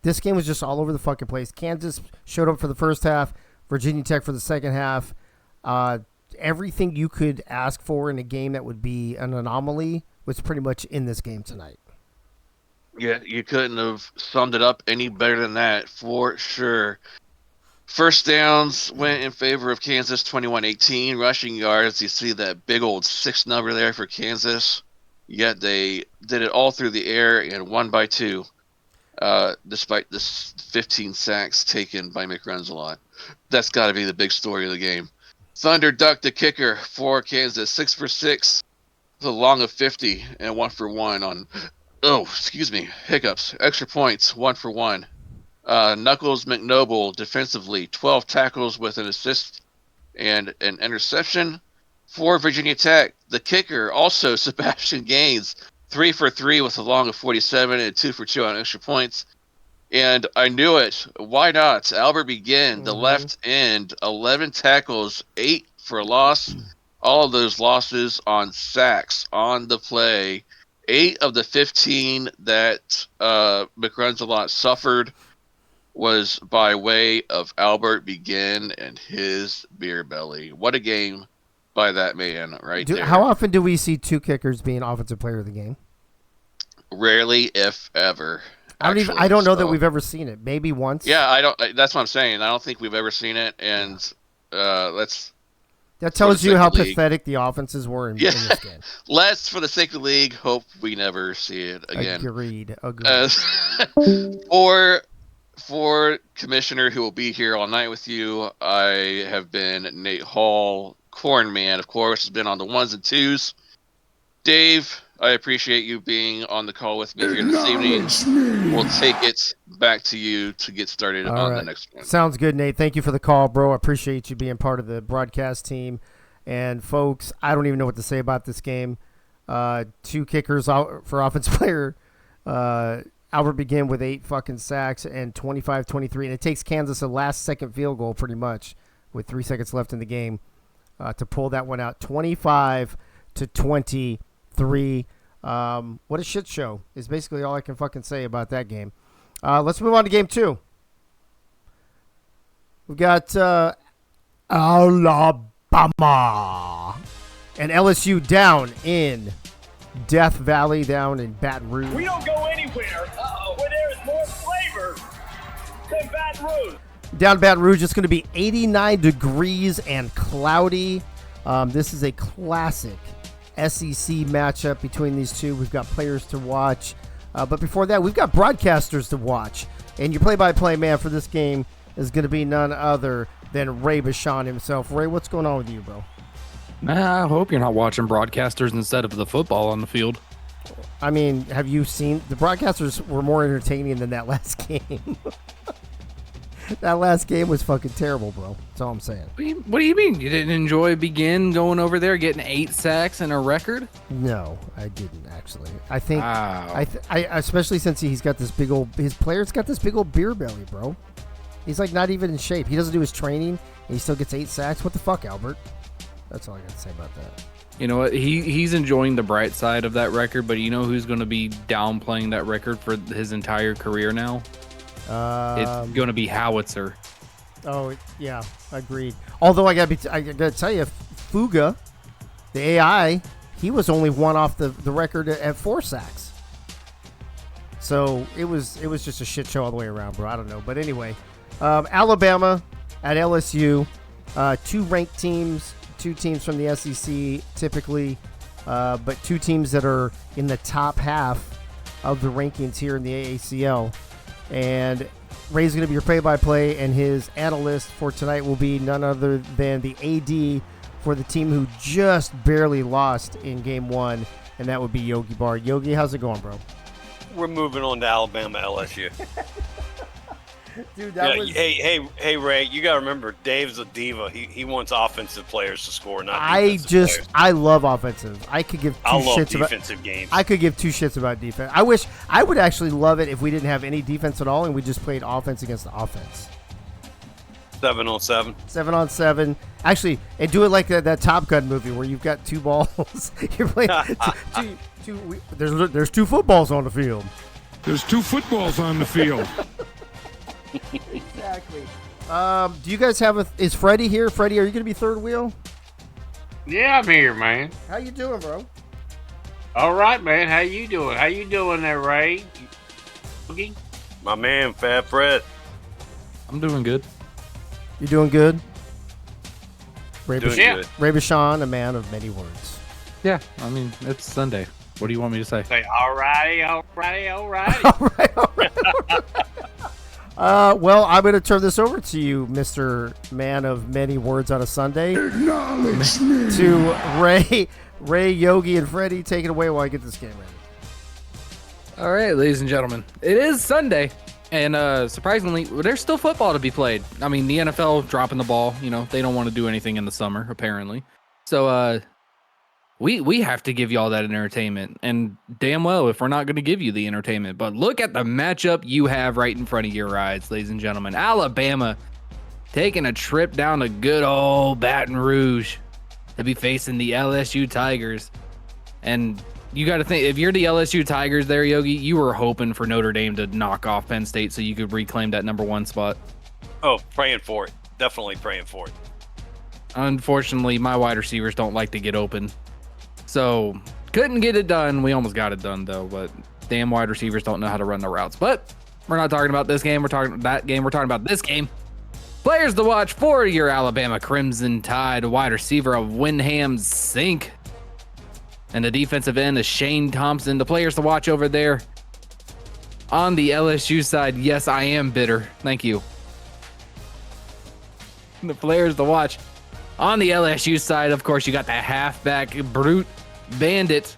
S4: This game was just all over the fucking place. Kansas showed up for the first half, Virginia Tech for the second half. Everything you could ask for in a game that would be an anomaly was pretty much in this game tonight.
S5: Yeah, you couldn't have summed it up any better than that, for sure. First downs went in favor of Kansas, 21-18. Rushing yards, you see that big old 6 number there for Kansas. Yet they did it all through the air and won by 2, despite the 15 sacks taken by McRenzelot. That's got to be the big story of the game. Thunder ducked the kicker for Kansas, 6 for 6, with a long of 50 and 1 for 1 on, hiccups. Extra points, 1 for 1. Knuckles McNoble defensively, 12 tackles with an assist and an interception. For Virginia Tech, the kicker, also Sebastian Gaines, 3 for 3 with a long of 47 and 2 for 2 on extra points. And I knew it. Why not? Albert Begin, the left end, 11 tackles, 8 for a loss. All of those losses on sacks on the play. 8 of the 15 that McRenzelot suffered was by way of Albert Begin and his beer belly. What a game by that man there.
S4: How often do we see 2 kickers being offensive player of the game?
S5: Rarely, if ever.
S4: I don't know that we've ever seen it. Maybe once.
S5: Yeah, that's what I'm saying. I don't think we've ever seen it, and
S4: that tells you how pathetic the offenses were in this game.
S5: Let's, for the sake of the league, hope we never see it again.
S4: Agreed.
S5: For Commissioner, who will be here all night with you, I have been Nate Hall. Cornman, of course, has been on the 1s and 2s. Dave, I appreciate you being on the call with me here this evening. We'll take it back to you to get started on the next one.
S4: Sounds good, Nate. Thank you for the call, bro. I appreciate you being part of the broadcast team. And, folks, I don't even know what to say about this game. 2 kickers out for offensive player. Albert Begin with 8 fucking sacks and 25-23. And it takes Kansas a last-second field goal pretty much with 3 seconds left in the game. to pull that one out, 25-23. What a shit show is basically all I can fucking say about that game. Let's move on to game 2. We've got Alabama and LSU down in Death Valley, down in Baton Rouge.
S10: We don't go anywhere where there is more flavor than Baton Rouge.
S4: Down in Baton Rouge, it's going to be 89 degrees and cloudy. This is a classic SEC matchup between these two. We've got players to watch. But before that, we've got broadcasters to watch. And your play-by-play man for this game is going to be none other than Ray Bashan himself. Ray, what's going on with you, bro?
S17: I hope you're not watching broadcasters instead of the football on the field.
S4: I mean, have you seen the broadcasters were more entertaining than that last game? That last game was fucking terrible, bro. That's all I'm saying.
S17: What do you mean? You didn't enjoy Begin going over there getting 8 sacks and a record?
S4: No, I didn't actually. I think
S17: wow.
S4: I especially since his player's got this big old beer belly, bro. He's like not even in shape. He doesn't do his training, and he still gets 8 sacks. What the fuck, Albert? That's all I got to say about that.
S17: You know what? He's enjoying the bright side of that record, but you know who's going to be downplaying that record for his entire career now? It's going to be Howitzer.
S4: Oh yeah, agreed. Although I gotta tell you, Fuga, the AI, he was only one off the record at 4 sacks. So it was just a shit show all the way around, bro. I don't know, but anyway, Alabama at LSU, 2 ranked teams, 2 teams from the SEC typically, but 2 teams that are in the top half of the rankings here in the AACL. And Ray's going to be your play-by-play, and his analyst for tonight will be none other than the AD for the team who just barely lost in Game 1, and that would be Yogi Bar. Yogi, how's it going, bro?
S18: We're moving on to Alabama LSU.
S4: Dude, that was...
S18: Hey, Ray, you got to remember, Dave's a diva. He wants offensive players to score, not defensive players.
S4: I love offensive. I could give 2 shits
S18: defensive games.
S4: I could give 2 shits about defense. I would actually love it if we didn't have any defense at all and we just played offense against the offense.
S18: 7-on-7.
S4: 7-on-7. Actually, and do it like that Top Gun movie where you've got 2 balls. You're playing there's 2 footballs on the field.
S6: There's 2 footballs on the field.
S4: Exactly. Do you guys have is Freddie here? Freddie, are you going to be third wheel?
S19: Yeah, I'm here, man.
S4: How you doing, bro?
S19: All right, man. How you doing? How you doing there, Ray?
S18: My man, Fat Fred.
S17: I'm doing good.
S4: You doing good? Ray
S19: good.
S4: Ray Bashan, a man of many words.
S17: Yeah, I mean, it's Sunday. What do you want me to say?
S19: Say, all righty.
S4: All right. Well, I'm going to turn this over to you, Mr. Man of Many Words on a Sunday.
S6: Acknowledge me.
S4: To Ray, Yogi, and Freddie. Take it away while I get this game ready.
S17: All right, ladies and gentlemen. It is Sunday, and surprisingly, there's still football to be played. I mean, the NFL dropping the ball. You know, they don't want to do anything in the summer, apparently. So, we have to give y'all that entertainment, and damn well if we're not going to give you the entertainment. But look at the matchup you have right in front of your eyes, ladies and gentlemen. Alabama taking a trip down to good old Baton Rouge to be facing the LSU Tigers. And you got to think, if you're the LSU Tigers there, Yogi, you were hoping for Notre Dame to knock off Penn State so you could reclaim that number 1 spot.
S18: Oh, praying for it. Definitely praying for it.
S17: Unfortunately, my wide receivers don't like to get open. So, couldn't get it done. We almost got it done, though, but damn wide receivers don't know how to run the routes. But we're not talking about this game. We're talking that game. We're talking about this game. Players to watch for your Alabama Crimson Tide. Wide receiver of Wyndham Sink. And the defensive end is Shane Thompson. The players to watch over there. On the LSU side, yes, I am bitter. Thank you. The players to watch. On the LSU side, of course, you got that halfback brute bandit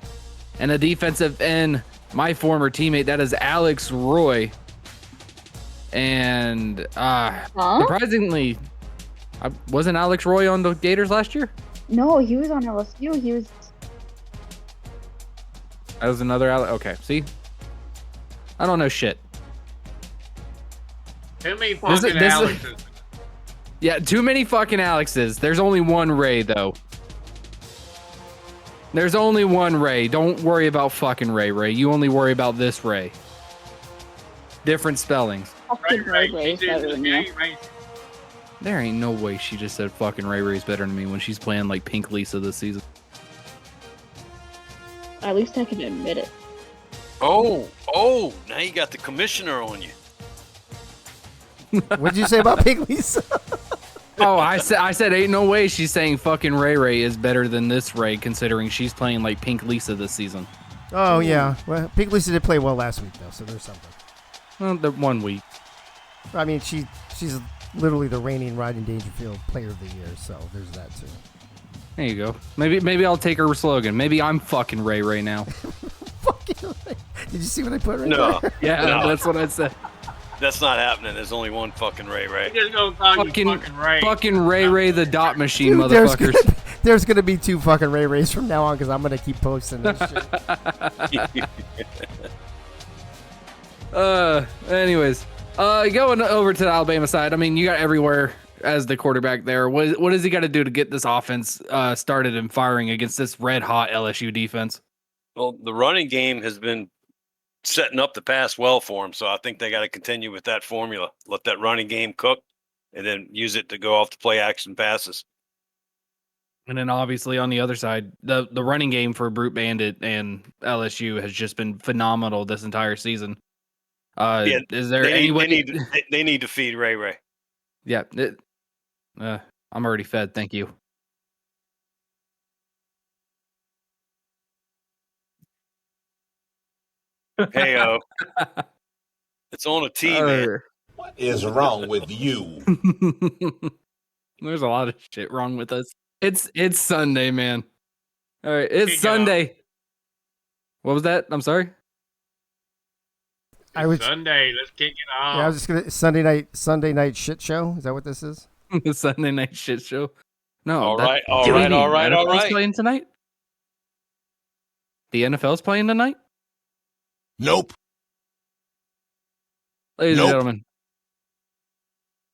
S17: and a defensive end, my former teammate, that is Alex Roy. And surprisingly, wasn't Alex Roy on the Gators last year?
S14: No, he was on LSU.
S17: That was another Alex. Okay, see? I don't know shit.
S19: Too many fucking Alexes.
S17: Yeah, too many fucking Alexes. There's only one Ray, though. There's only one Ray. Don't worry about fucking Ray. You only worry about this Ray. Different spellings. There ain't no way she just said fucking Ray's better than me when she's playing like Pink Lisa this season.
S14: At least I can admit it.
S18: Oh, now you got the commissioner on you.
S4: What did you say about Pink Lisa?
S17: Oh, I said ain't no way she's saying fucking Ray is better than this Ray, considering she's playing like Pink Lisa this season.
S4: Oh, yeah. Well, Pink Lisa did play well last week, though, so there's something.
S17: Well, the 1 week.
S4: I mean, she's literally the reigning Rodney Dangerfield Player of the Year, so there's that, too.
S17: There you go. Maybe I'll take her slogan. Maybe I'm fucking Ray now.
S4: Fucking Ray. Did you see what I put right there?
S17: Yeah,
S18: No.
S17: That's what I said.
S18: That's not happening. There's only one fucking Ray.
S19: Just gonna call you fucking Ray.
S17: Fucking Ray the dot machine,
S4: Dude,
S17: motherfuckers.
S4: There's gonna be 2 fucking Rays from now on because I'm gonna keep posting this shit.
S17: Anyways, going over to the Alabama side. I mean, you got everywhere as the quarterback there. What does he got to do to get this offense started and firing against this red hot LSU defense?
S18: Well, the running game has been setting up the pass well for him, so I think they got to continue with that formula. Let that running game cook, and then use it to go off the play action passes.
S17: And then obviously on the other side, the running game for Brute Bandit and LSU has just been phenomenal this entire season. Is there any way
S18: they need to feed Ray?
S17: Yeah, I'm already fed. Thank you.
S18: Heyo. It's on a tee, man.
S20: What is wrong with you?
S17: There's a lot of shit wrong with us. It's Sunday, man. All right, it's Sunday. What was that? I'm sorry.
S19: Sunday. Let's kick it off.
S4: Yeah, I was just gonna Sunday night shit show. Is that what this is?
S17: The Sunday night shit show. No.
S18: All right.
S17: NFL's playing tonight. The NFL's playing tonight.
S20: Nope.
S17: Ladies and gentlemen.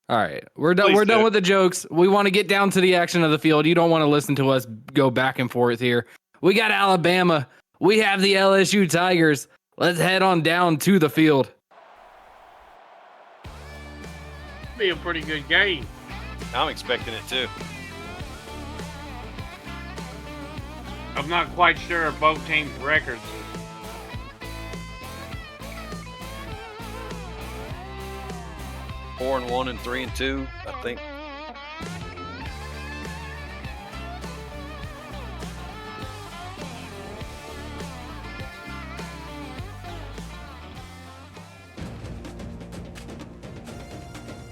S17: All right, we're done. We're done with the jokes. We want to get down to the action of the field. You don't want to listen to us go back and forth here. We got Alabama. We have the LSU Tigers. Let's head on down to the field.
S19: Be a pretty good game.
S18: I'm expecting it too.
S19: I'm not quite sure of both teams' records.
S18: Four and 1 and 3 and 2, I think.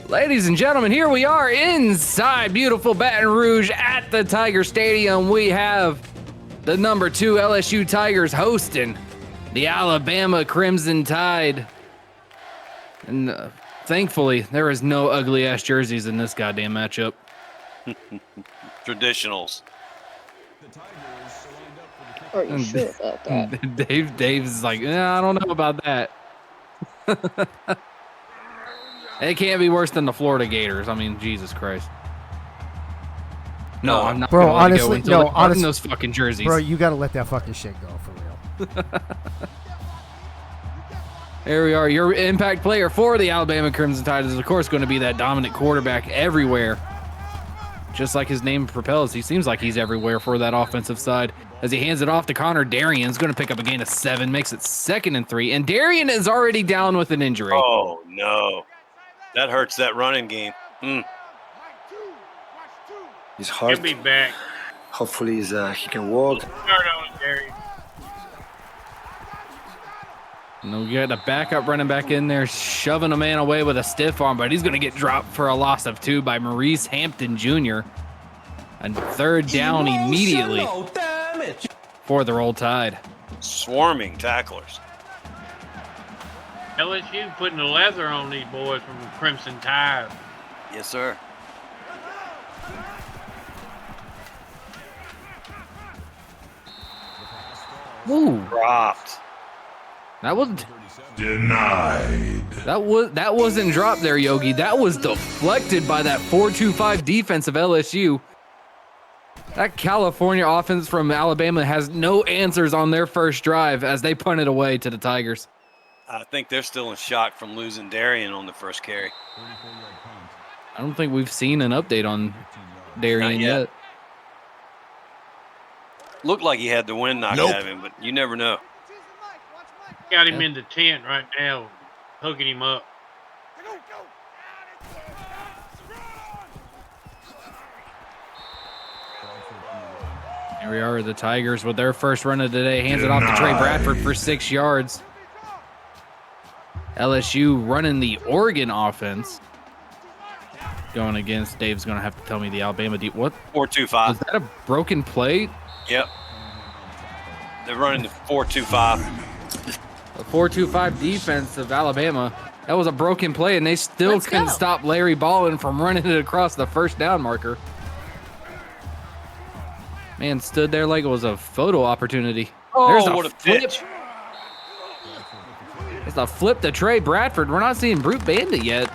S17: Ladies and gentlemen, here we are inside beautiful Baton Rouge at the Tiger Stadium. We have the number 2 LSU Tigers hosting the Alabama Crimson Tide. And thankfully, there is no ugly-ass jerseys in this goddamn matchup.
S18: Traditionals.
S14: Are you sure about that?
S17: Dave's like, I don't know about that. It can't be worse than the Florida Gators. I mean, Jesus Christ. No, I'm not.
S4: Bro,
S17: gonna
S4: honestly,
S17: let it go
S4: no, honestly,
S17: those fucking jerseys.
S4: Bro, you gotta let that fucking shit go for real.
S17: There we are. Your impact player for the Alabama Crimson Tide is, of course, going to be that dominant quarterback everywhere. Just like his name propels, he seems like he's everywhere for that offensive side. As he hands it off to Connor, Darian's going to pick up a gain of 7, makes it 2nd and 3, and Darian is already down with an injury.
S18: Oh, no. That hurts that running game.
S21: He's hurt.
S19: He'll be back.
S21: Hopefully he can walk.
S19: Start on it, Gary.
S17: No, you got the backup running back in there, shoving a man away with a stiff arm, but he's going to get dropped for a loss of 2 by Maurice Hampton Jr. And 3rd down immediately for the Roll Tide.
S18: Swarming tacklers.
S19: LSU putting the leather on these boys from Crimson Tide.
S18: Yes, sir.
S17: Ooh.
S18: Dropped.
S17: That was
S16: denied.
S17: That wasn't dropped there, Yogi. That was deflected by that 4-2-5 defense of LSU. That California offense from Alabama has no answers on their first drive as they punt it away to the Tigers.
S18: I think they're still in shock from losing Darian on the first carry.
S17: I don't think we've seen an update on Darian yet.
S18: Looked like he had the wind knocked out of him, but you never know.
S19: Got him in the tent right now, hooking him up.
S17: Here we are, the Tigers with their first run of the day. Hands it off to Trey Bradford for 6 yards. LSU running the Oregon offense. Going against, Dave's going to have to tell me the Alabama deep. What?
S18: 4-2-5.
S17: Is that a broken play?
S18: Yep. They're running the 4-2-5.
S17: The 4-2-5 defense of Alabama. That was a broken play, and they still couldn't stop Larry Ballin from running it across the first down marker. Man stood there like it was a photo opportunity.
S18: Oh, what a pitch.
S17: It's a flip to Trey Bradford. We're not seeing Brute Bandit yet.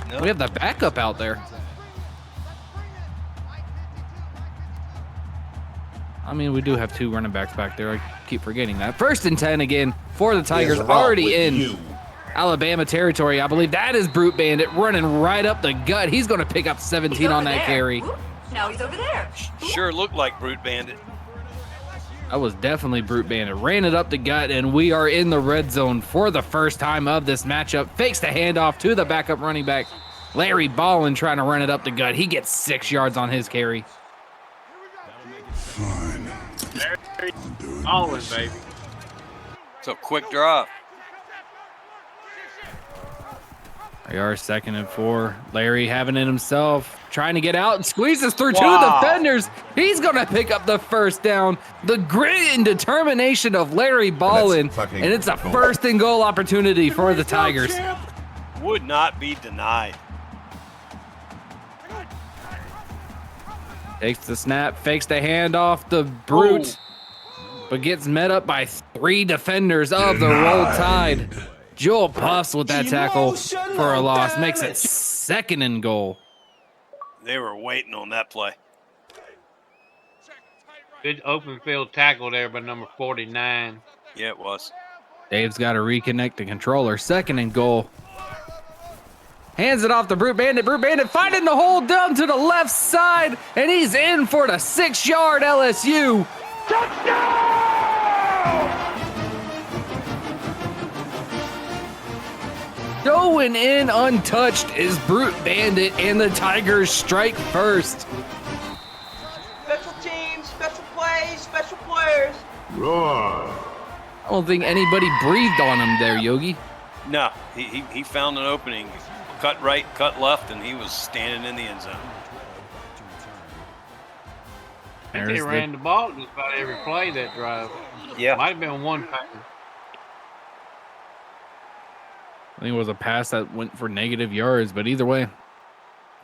S18: No.
S17: We have the backup out there. I mean, we do have 2 running backs back there. I keep forgetting that. 1st and 10 again for the Tigers, already in Alabama territory. I believe that is Brute Bandit running right up the gut. He's going to pick up 17 on that carry.
S13: Now he's over there.
S18: Sure looked like Brute Bandit.
S17: That was definitely Brute Bandit. Ran it up the gut, and we are in the red zone for the first time of this matchup. Fakes the handoff to the backup running back. Larry Ballin trying to run it up the gut. He gets 6 yards on his carry.
S16: Fine.
S19: Ballin', baby.
S18: It's a quick drive.
S17: They are 2nd and 4. Larry having it himself, trying to get out and squeezes through 2 defenders. He's going to pick up the first down. The grit and determination of Larry Ballin, and it's a 1st and goal opportunity for the Tigers.
S18: Would not be denied.
S17: Takes the snap, fakes the handoff, the Brute, but gets met up by 3 defenders of the Roll Tide. Joel Puffs with that tackle for a loss. Makes it 2nd and goal.
S18: They were waiting on that play.
S19: Good open field tackle there by number 49.
S18: Yeah, it was.
S17: Dave's got to reconnect the controller. 2nd and goal. Hands it off to Brute Bandit. Brute Bandit finding the hole down to the left side, and he's in for the 6-yard LSU.
S10: Touchdown!
S17: Going in untouched is Brute Bandit, and the Tigers strike first.
S13: Special teams, special plays, special players.
S17: I don't think anybody breathed on him there, Yogi.
S18: No, he found an opening. Cut right, cut left, and he was standing in the end zone.
S19: I think they ran the ball just about every play that drive.
S18: Yeah.
S19: Might have been one pass.
S17: I think it was a pass that went for negative yards, but either way,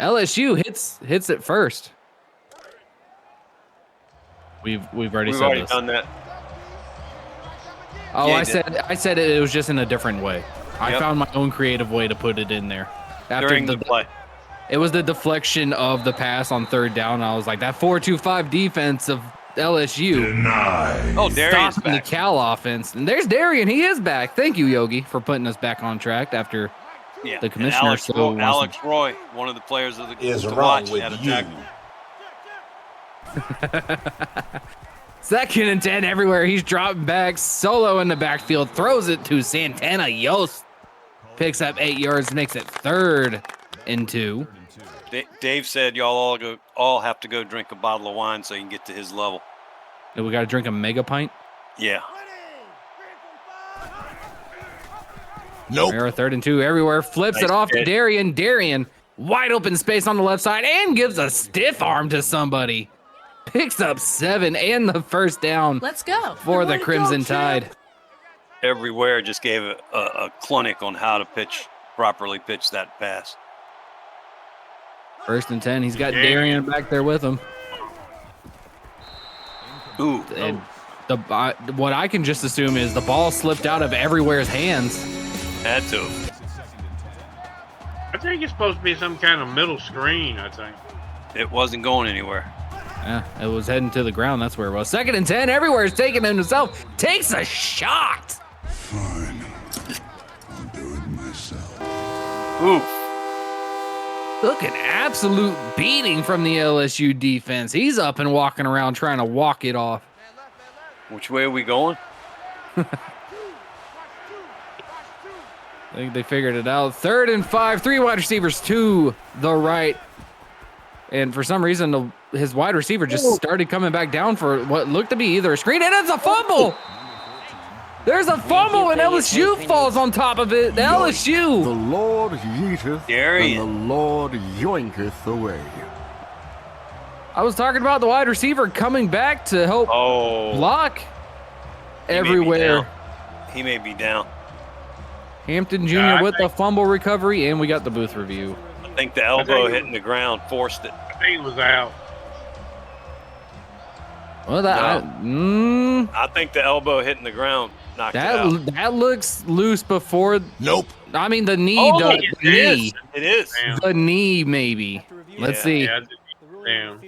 S17: LSU hits it first. We've already
S18: done that.
S17: Oh,
S18: Yeah,
S17: I said it was just in a different way. I found my own creative way to put it in there.
S18: During the play.
S17: It was the deflection of the pass on 3rd down. I was like, that 4-2-5 defense of LSU.
S16: Denied.
S18: Oh, Darian's
S17: stopping
S18: back.
S17: the Cal offense. And there's Darian. He is back. Thank you, Yogi, for putting us back on track after the commissioner.
S18: Alex Roy, one of the players of the
S20: Is
S18: to
S20: wrong
S18: watch,
S20: with
S18: had a
S20: you.
S18: tackle.
S17: 2nd and 10 everywhere. He's dropping back. Solo in the backfield. Throws it to Santana Yost. Picks up 8 yards. Makes it 3rd and 2.
S18: Dave said y'all all have to go drink a bottle of wine so you can get to his level.
S17: And we got to drink a mega pint.
S18: Yeah.
S20: Nope.
S17: We're 3rd and 2 everywhere. Flips
S18: Nice
S17: it off to
S18: pitch.
S17: Darian. Darian, wide open space on the left side, and gives a stiff arm to somebody. Picks up 7 and the first down.
S11: Let's go.
S17: For the Crimson Tide.
S18: Everywhere just gave a clinic on how to properly pitch that pass.
S17: 1st and 10. He's got Darian back there with him.
S18: Ooh.
S17: And what I can just assume is the ball slipped out of everywhere's hands.
S18: Had to.
S19: I think it's supposed to be some kind of middle screen, I think.
S18: It wasn't going anywhere.
S17: Yeah, it was heading to the ground. That's where it was. 2nd and 10. Everywhere is taking him himself. Takes a shot.
S16: Fine. I'll do it myself.
S18: Oof.
S17: Look, an absolute beating from the LSU defense. He's up and walking around trying to walk it off.
S18: Which way are we going?
S17: I think they figured it out. 3rd and 5. 3 wide receivers to the right. And for some reason, his wide receiver just started coming back down for what looked to be either a screen, and it's a fumble. There's a fumble, and LSU falls on top of it. LSU.
S6: The Lord yeeteth, and the Lord yoinketh away.
S17: I was talking about the wide receiver coming back to help block everywhere.
S18: He may be down.
S17: Hampton Jr. with the fumble recovery, and we got the booth review.
S18: I think the elbow hitting the ground forced it.
S19: I think it was out.
S17: Well,
S18: I think the elbow hitting the ground knocked it out.
S17: That looks loose before.
S18: Nope.
S17: I mean, the knee.
S18: It is. It is.
S17: The knee, maybe. Let's see.
S19: Damn.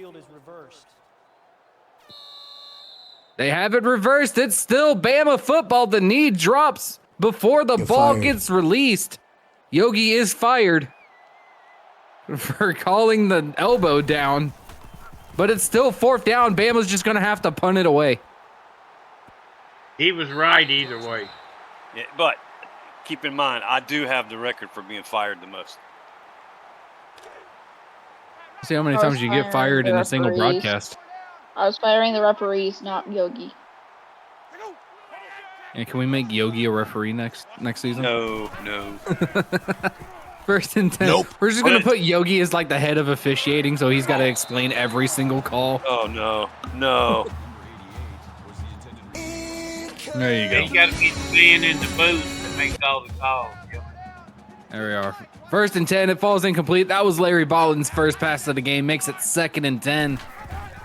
S17: They have it reversed. It's still Bama football. The knee drops before the ball gets released. Yogi is fired for calling the elbow down, but it's still 4th down. Bama's just going to have to punt it away.
S19: He was right either way.
S18: Yeah, but keep in mind, I do have the record for being fired the most.
S17: See how many times you get fired in a single broadcast.
S14: I was firing the referees, not Yogi.
S17: And can we make Yogi a referee next season?
S18: No.
S17: 1st and 10.
S18: Nope.
S17: We're just going to put Yogi as like the head of officiating, so he's got to explain every single call.
S18: Oh, no.
S17: There you go.
S19: He's got to be staying in the booth to make all the calls.
S17: There we are. 1st and 10. It falls incomplete. That was Larry Bollin's first pass of the game. Makes it 2nd and 10.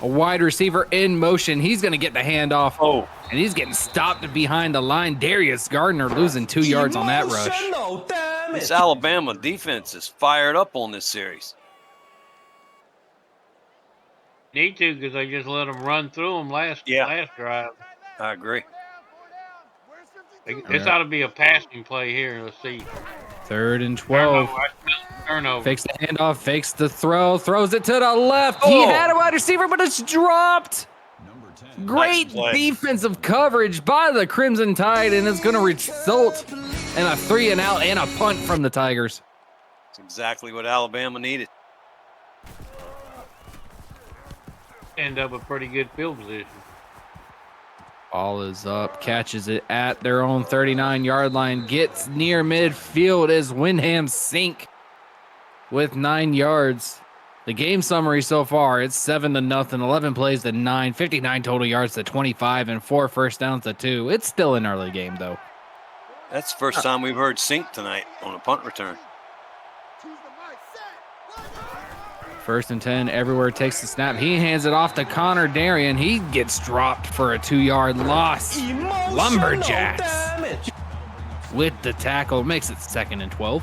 S17: A wide receiver in motion. He's going to get the handoff.
S18: Oh.
S17: And he's getting stopped behind the line. Darius Gardner losing 2 yards on that rush.
S18: This Alabama defense is fired up on this series.
S19: Need to, because they just let them run through them last drive.
S18: I agree.
S19: This ought to be a passing play here. Let's see.
S17: 3rd and 12.
S19: Turnover.
S17: Fakes the handoff, fakes the throw, throws it to the left. He had a wide receiver, but it's dropped. Great defensive coverage by the Crimson Tide, and it's going to result in a 3-and-out and a punt from the Tigers.
S18: That's exactly what Alabama needed.
S19: End up a pretty good field position.
S17: Ball is up, catches it at their own 39-yard line, gets near midfield as Windham sink with 9 yards. The game summary so far, it's 7-0, 11 plays to 9, 59 total yards to 25, and 4 first downs to 2. It's still an early game, though.
S18: That's the first time we've heard sink tonight on a punt return.
S17: 1st and 10, everywhere takes the snap. He hands it off to Connor Darien. He gets dropped for a 2-yard loss. Lumberjacks with the tackle, makes it 2nd and 12.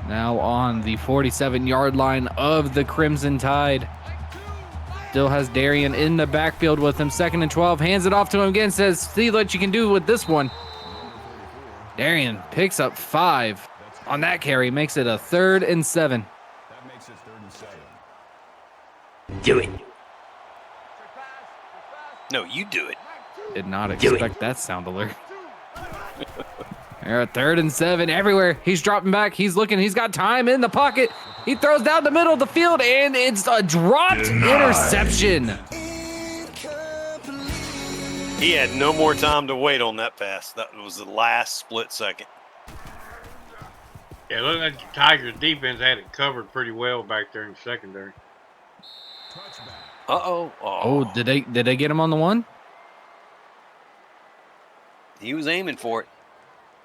S17: Now on the 47-yard line of the Crimson Tide. Still has Darien in the backfield with him. 2nd and 12, hands it off to him again, says, see what you can do with this one. Darien picks up 5 on that carry, makes it a 3rd and 7.
S16: That makes it 3rd and 7.
S18: Do it. No, you do it.
S17: Did not expect that sound alert. They're at 3rd and 7 everywhere. He's dropping back. He's looking. He's got time in the pocket. He throws down the middle of the field, and it's a dropped interception.
S18: He had no more time to wait on that pass. That was the last split second.
S19: Yeah, look like the Tigers defense had it covered pretty well back there in the secondary.
S17: Oh, did they get him on the one?
S18: He was aiming for it.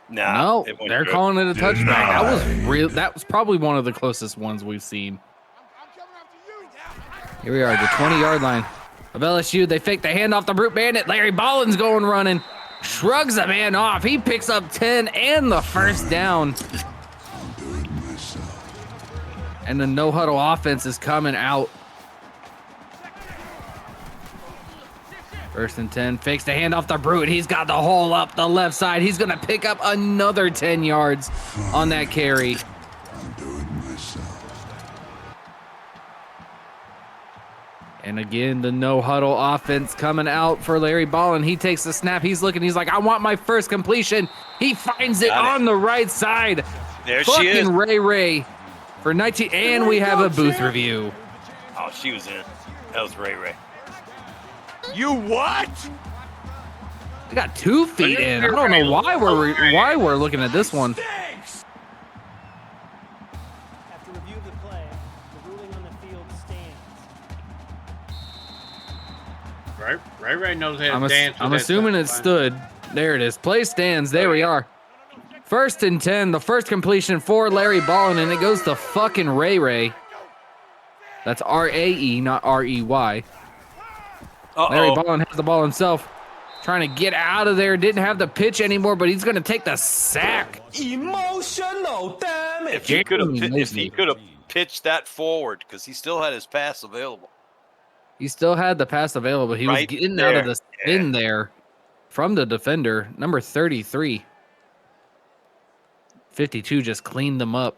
S17: No, they're calling it a touchback. That was probably one of the closest ones we've seen. Here we are, the 20-yard line of LSU. They fake the handoff to Brute Bandit. Larry Bollin's going running. Shrugs the man off. He picks up 10 and the first down. And the no-huddle offense is coming out. 1st and 10. Fakes the handoff to Brute. He's got the hole up the left side. He's going to pick up another 10 yards on that carry. And again, the no-huddle offense coming out for Larry Ballin. He takes the snap. He's looking. He's like, I want my first completion. He finds it on the right side.
S18: There she is.
S17: Fucking Ray for 19. And we have a booth review.
S18: Oh, she was in. That was Ray.
S20: You what?
S17: We got 2 feet in. I don't know why we're looking at this one.
S11: After review of the play, the ruling on the field stands.
S19: Ray knows how to dance.
S17: I'm assuming it stood. There it is. Play stands. There we are. 1st and 10. The first completion for Larry Ballin, and it goes to fucking Ray. That's R-A-E, not R-E-Y. Larry Ballin has the ball himself. Trying to get out of there. Didn't have the pitch anymore, but he's going to take the sack.
S20: Emotional damage.
S18: If he could have pitched that forward, because he still had his pass available.
S17: He still had the pass available. He was getting out of the spin there from the defender, number 33. 52 just cleaned them up.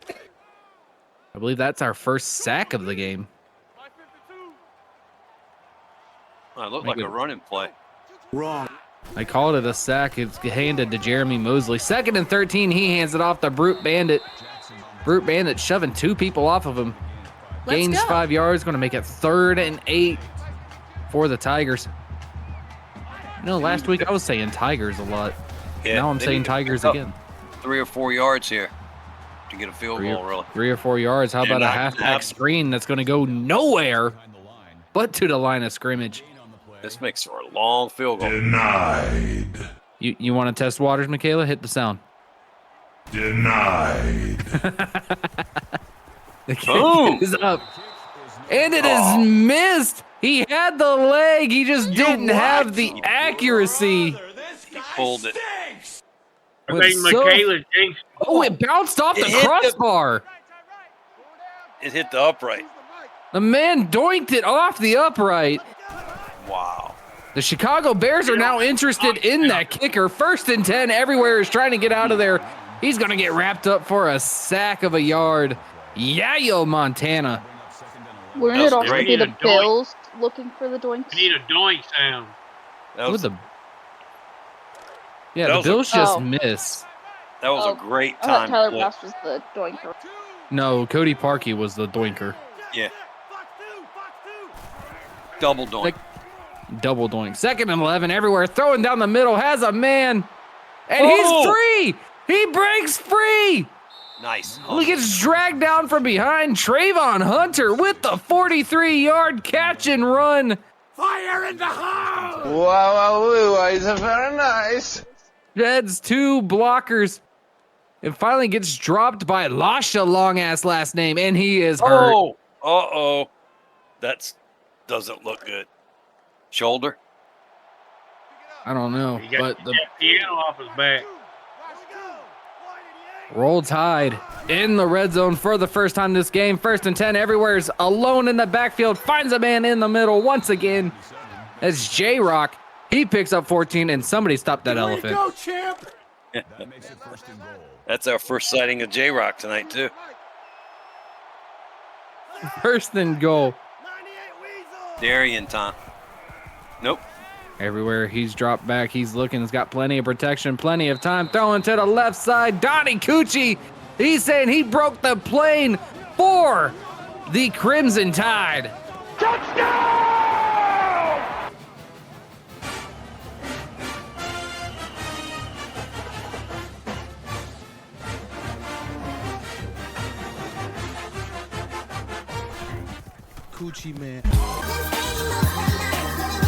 S17: I believe that's our first sack of the game.
S18: It looked like a running play.
S20: Wrong.
S17: I called it a sack. It's handed to Jeremy Mosley. 2nd and 13. He hands it off to Brute Bandit. Brute Bandit shoving 2 people off of him. Gains 5 yards. Going to make it 3rd and 8 for the Tigers. You know, last week I was saying Tigers a lot.
S18: Yeah,
S17: now I'm saying Tigers again.
S18: 3 or 4 yards here to get a field goal, really.
S17: 3 or 4 yards. How about a halfback screen that's going to go nowhere but to the line of scrimmage?
S18: This makes for a long field goal.
S16: Denied.
S17: You want to test waters, Michaela? Hit the sound.
S16: Denied.
S17: The kick is up. And it is missed. He had the leg. He just didn't have the accuracy.
S18: He pulled it.
S19: I think Michaela jinxed.
S17: Oh, it bounced off the crossbar.
S18: It hit the upright.
S17: The man doinked it off the upright.
S18: Wow.
S17: The Chicago Bears are now interested in that kicker. 1st and 10. Everywhere is trying to get out of there. He's going to get wrapped up for a sack of a yard. Yayo, Montana.
S14: Wouldn't it also be the Bills looking for the doinks?
S19: You need a doink sound.
S17: The Bills just miss.
S18: That was a great
S14: I thought
S18: time.
S14: Tyler Bass was the doinker.
S17: No, Cody Parkey was the doinker.
S18: Yeah. Double doink.
S17: Double doink. 2nd and 11 everywhere. Throwing down the middle. Has a man. And he's free. He breaks free.
S18: Nice.
S17: He gets dragged down from behind. Trayvon Hunter with the 43-yard catch and run.
S20: Fire in the hole!
S8: Wow, it's very nice.
S17: Heads 2 blockers. And finally gets dropped by Lasha, long-ass last name, and he is hurt.
S18: Oh, uh-oh. That doesn't look good. Shoulder?
S17: I don't know,
S19: He got the piano off his back.
S17: Roll Tide in the red zone for the first time this game. 1st and 10. Everywhere's alone in the backfield. Finds a man in the middle once again. As J-Rock. He picks up 14, and somebody stopped that elephant.
S20: Go, champ!
S18: That's our first sighting of J-Rock tonight, too.
S17: 1st and goal.
S18: Darian time. Nope.
S17: Everywhere he's dropped back, he's looking. He's got plenty of protection, plenty of time. Throwing to the left side. Donnie Cucci. He's saying he broke the plane for the Crimson Tide.
S20: Touchdown!
S11: Coochie man.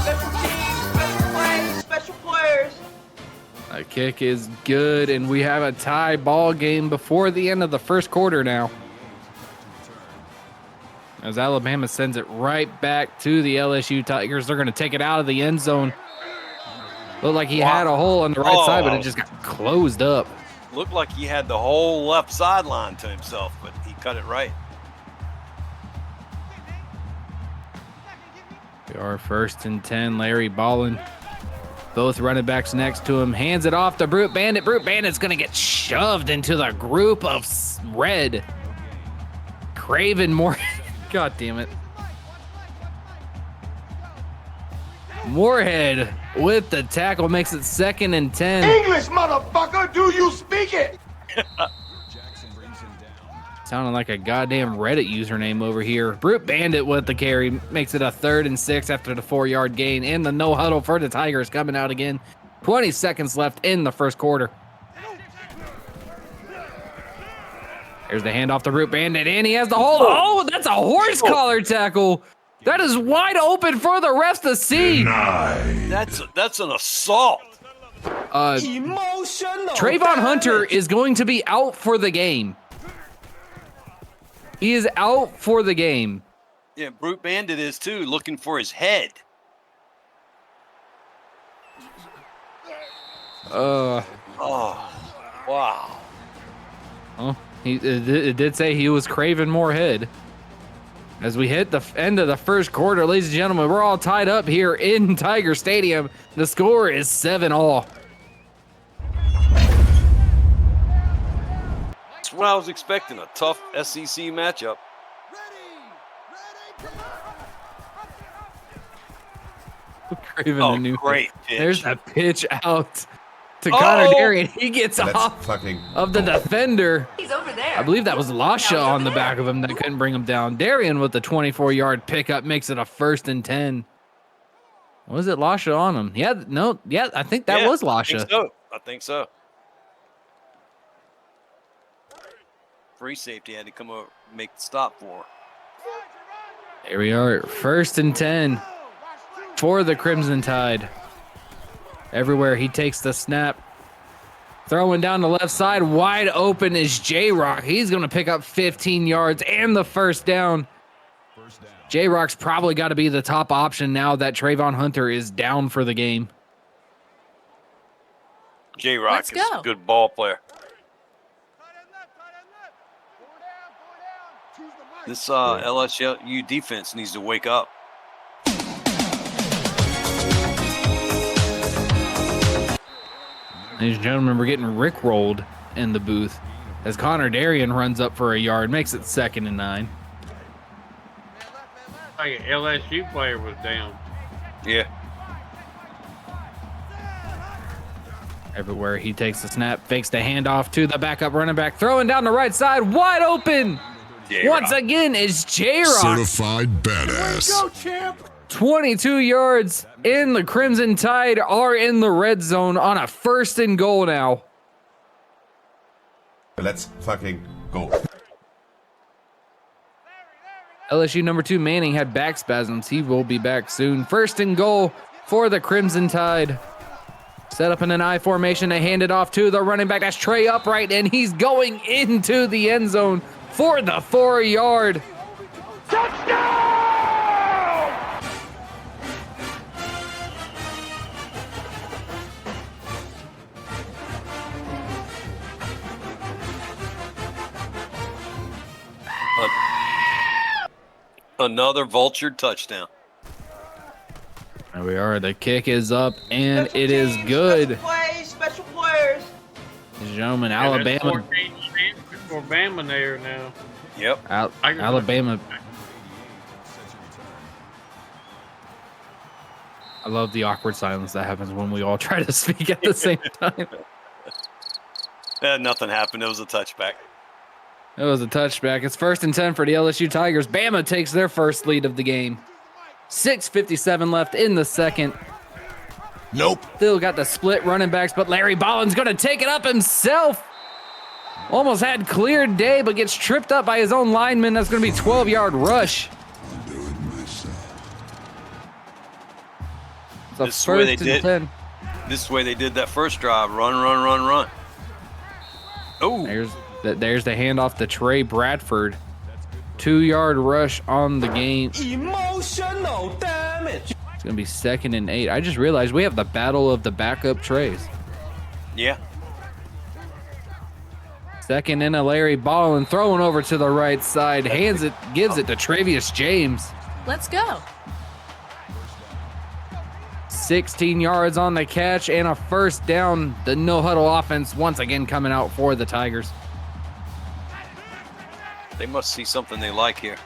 S13: Special teams, special plays, special players.
S17: A kick is good, and we have a tie ball game before the end of the first quarter now. as Alabama sends it right back to the LSU Tigers. They're going to take it out of the end zone. Looked like he had a hole on the right side, but it just got closed up.
S18: Looked like he had the whole left sideline to himself, but he cut it right.
S17: We are 1st and 10. Larry Ballin. Both running backs next to him. Hands it off to Brute Bandit. Brute Bandit's going to get shoved into the group of red. Craven Moore. God damn it. Moorhead with the tackle makes it 2nd and 10.
S20: English, motherfucker, do you speak it?
S17: Sounding like a goddamn Reddit username over here. Brute Bandit with the carry makes it a 3rd and 6 after the 4-yard gain. And the no huddle for the Tigers coming out again. 20 seconds left in the first quarter. There's the handoff to Brute Bandit, and he has the hold. Oh, that's a horse collar tackle. That is wide open for the refs to see.
S18: That's an assault.
S17: Trayvon Hunter is going to be out for the game. He is out for the game.
S18: Yeah, Brute Bandit is too, looking for his head.
S17: Oh,
S18: wow.
S17: Well, it did say he was Craven Moorhead. As we hit the end of the first quarter, ladies and gentlemen, we're all tied up here in Tiger Stadium. The score is 7-all.
S18: That's what I was expecting, a tough SEC matchup.
S17: Craven
S18: Oh,
S17: the new
S18: great pitch.
S17: There's a pitch out to Connor Darien. He gets off
S2: fucking
S17: of the defender.
S13: He's over there.
S17: I believe that was Lasha on the back of him that couldn't bring him down. Darien with the 24-yard pickup makes it a 1st and 10. Was it Lasha on him? Yeah, I think that was Lasha.
S18: I think so. Free safety had to come over, make the stop for.
S17: Here we are, 1st and 10 for the Crimson Tide. Everywhere he takes the snap. Throwing down the left side, wide open is J-Rock. He's going to pick up 15 yards and the first down. J-Rock's probably got to be the top option now that Trayvon Hunter is down for the game.
S18: J-Rock is a good ball player. This LSU defense needs to wake up.
S17: Ladies and gentlemen, we're getting rickrolled in the booth as Connor Darien runs up for a yard, makes it 2nd and 9.
S19: Like an LSU player was down.
S18: Yeah.
S17: Everywhere he takes the snap, fakes the handoff to the backup running back, throwing down the right side, wide open.
S18: J-Rock.
S17: Once again is J-Rock.
S16: Certified badass.
S20: Go, champ.
S17: 22 yards in. The Crimson Tide are in the red zone on a 1st and goal now.
S2: Let's fucking go.
S17: LSU number 2 Manning had back spasms. He will be back soon. 1st and goal for the Crimson Tide. Set up in an I formation. They hand it off to the running back. That's Trey Upright, and he's going into the end zone for the 4-yard.
S20: Touchdown!
S18: Another vulture touchdown.
S17: There we are. The kick is up, and it is good.
S13: Special players.
S17: Ladies and gentlemen,
S19: Yeah,
S17: Alabama.
S19: 14 for Bama there now.
S18: Yep.
S17: Alabama. I love the awkward silence that happens when we all try to speak at the same time.
S18: Nothing happened. It was a touchback.
S17: It was a touchback. It's 1st and 10 for the LSU Tigers. Bama takes their first lead of the game. 6:57 left in the second.
S2: Nope.
S17: Still got the split running backs, but Larry Bollin's going to take it up himself. Almost had clear day, but gets tripped up by his own lineman. That's going to be 12-yard rush. So
S18: This is the way they
S17: 1st and
S18: did.
S17: 10.
S18: This is the way they did that first drive. Run, run, run, run. Oh.
S17: There's the handoff to Trey Bradford. 2-yard rush on the game.
S20: Emotional damage.
S17: It's going to be 2nd and 8. I just realized we have the battle of the backup trays.
S18: Yeah.
S17: 2nd and a Larry Ballin throwing over to the right side. Hands it, gives it to Travius James.
S1: Let's go.
S17: 16 yards on the catch and a first down. The no-huddle offense once again coming out for the Tigers.
S18: They must see something they like here.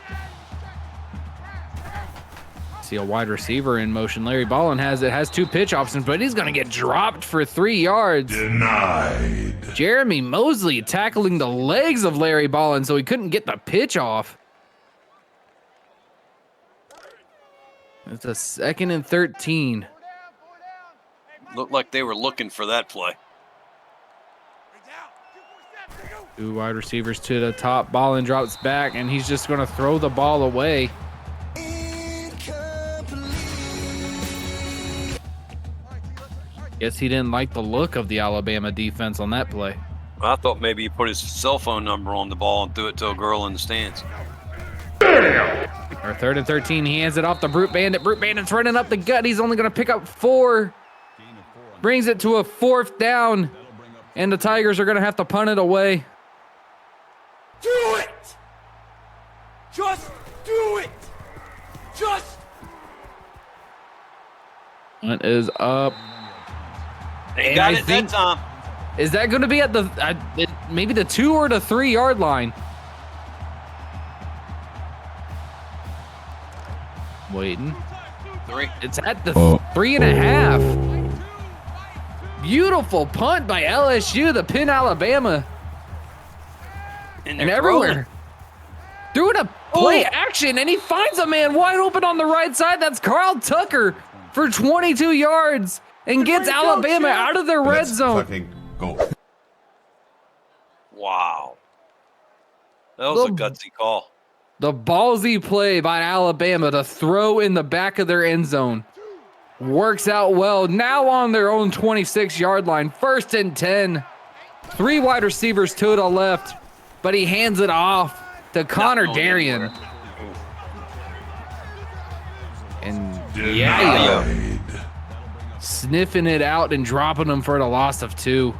S17: See a wide receiver in motion. Larry Ballin has 2 pitch options, but he's going to get dropped for 3 yards.
S2: Denied.
S17: Jeremy Mosley tackling the legs of Larry Ballin, so he couldn't get the pitch off. It's a 2nd and 13.
S18: Looked like they were looking for that play.
S17: 2 wide receivers to the top. Ballin drops back, and he's just going to throw the ball away. Guess he didn't like the look of the Alabama defense on that play.
S18: I thought maybe he put his cell phone number on the ball and threw it to a girl in the stands.
S17: Our 3rd and 13, he hands it off to Brute Bandit. Brute Bandit's running up the gut. He's only going to pick up 4. Brings it to a 4th down, and the Tigers are going to have to punt it away.
S20: Do it! Just do it! Just.
S17: Punt is up.
S18: They got it that time.
S17: Is that going to be at the maybe the 2 or the 3 yard line? Waiting.
S18: 3.
S17: It's at the 3.5. Beautiful punt by LSU to pin Alabama. And everywhere. Threw it a play action, and he finds a man wide open on the right side. That's Carl Tucker for 22 yards and gets Alabama out of their red zone.
S2: Fucking go.
S18: Wow. That was a gutsy call.
S17: The ballsy play by Alabama to throw in the back of their end zone. Works out well. Now on their own 26-yard line. 1st and 10. 3 wide receivers to the left, but he hands it off to Connor Darien. And sniffing it out and dropping them for the loss of 2.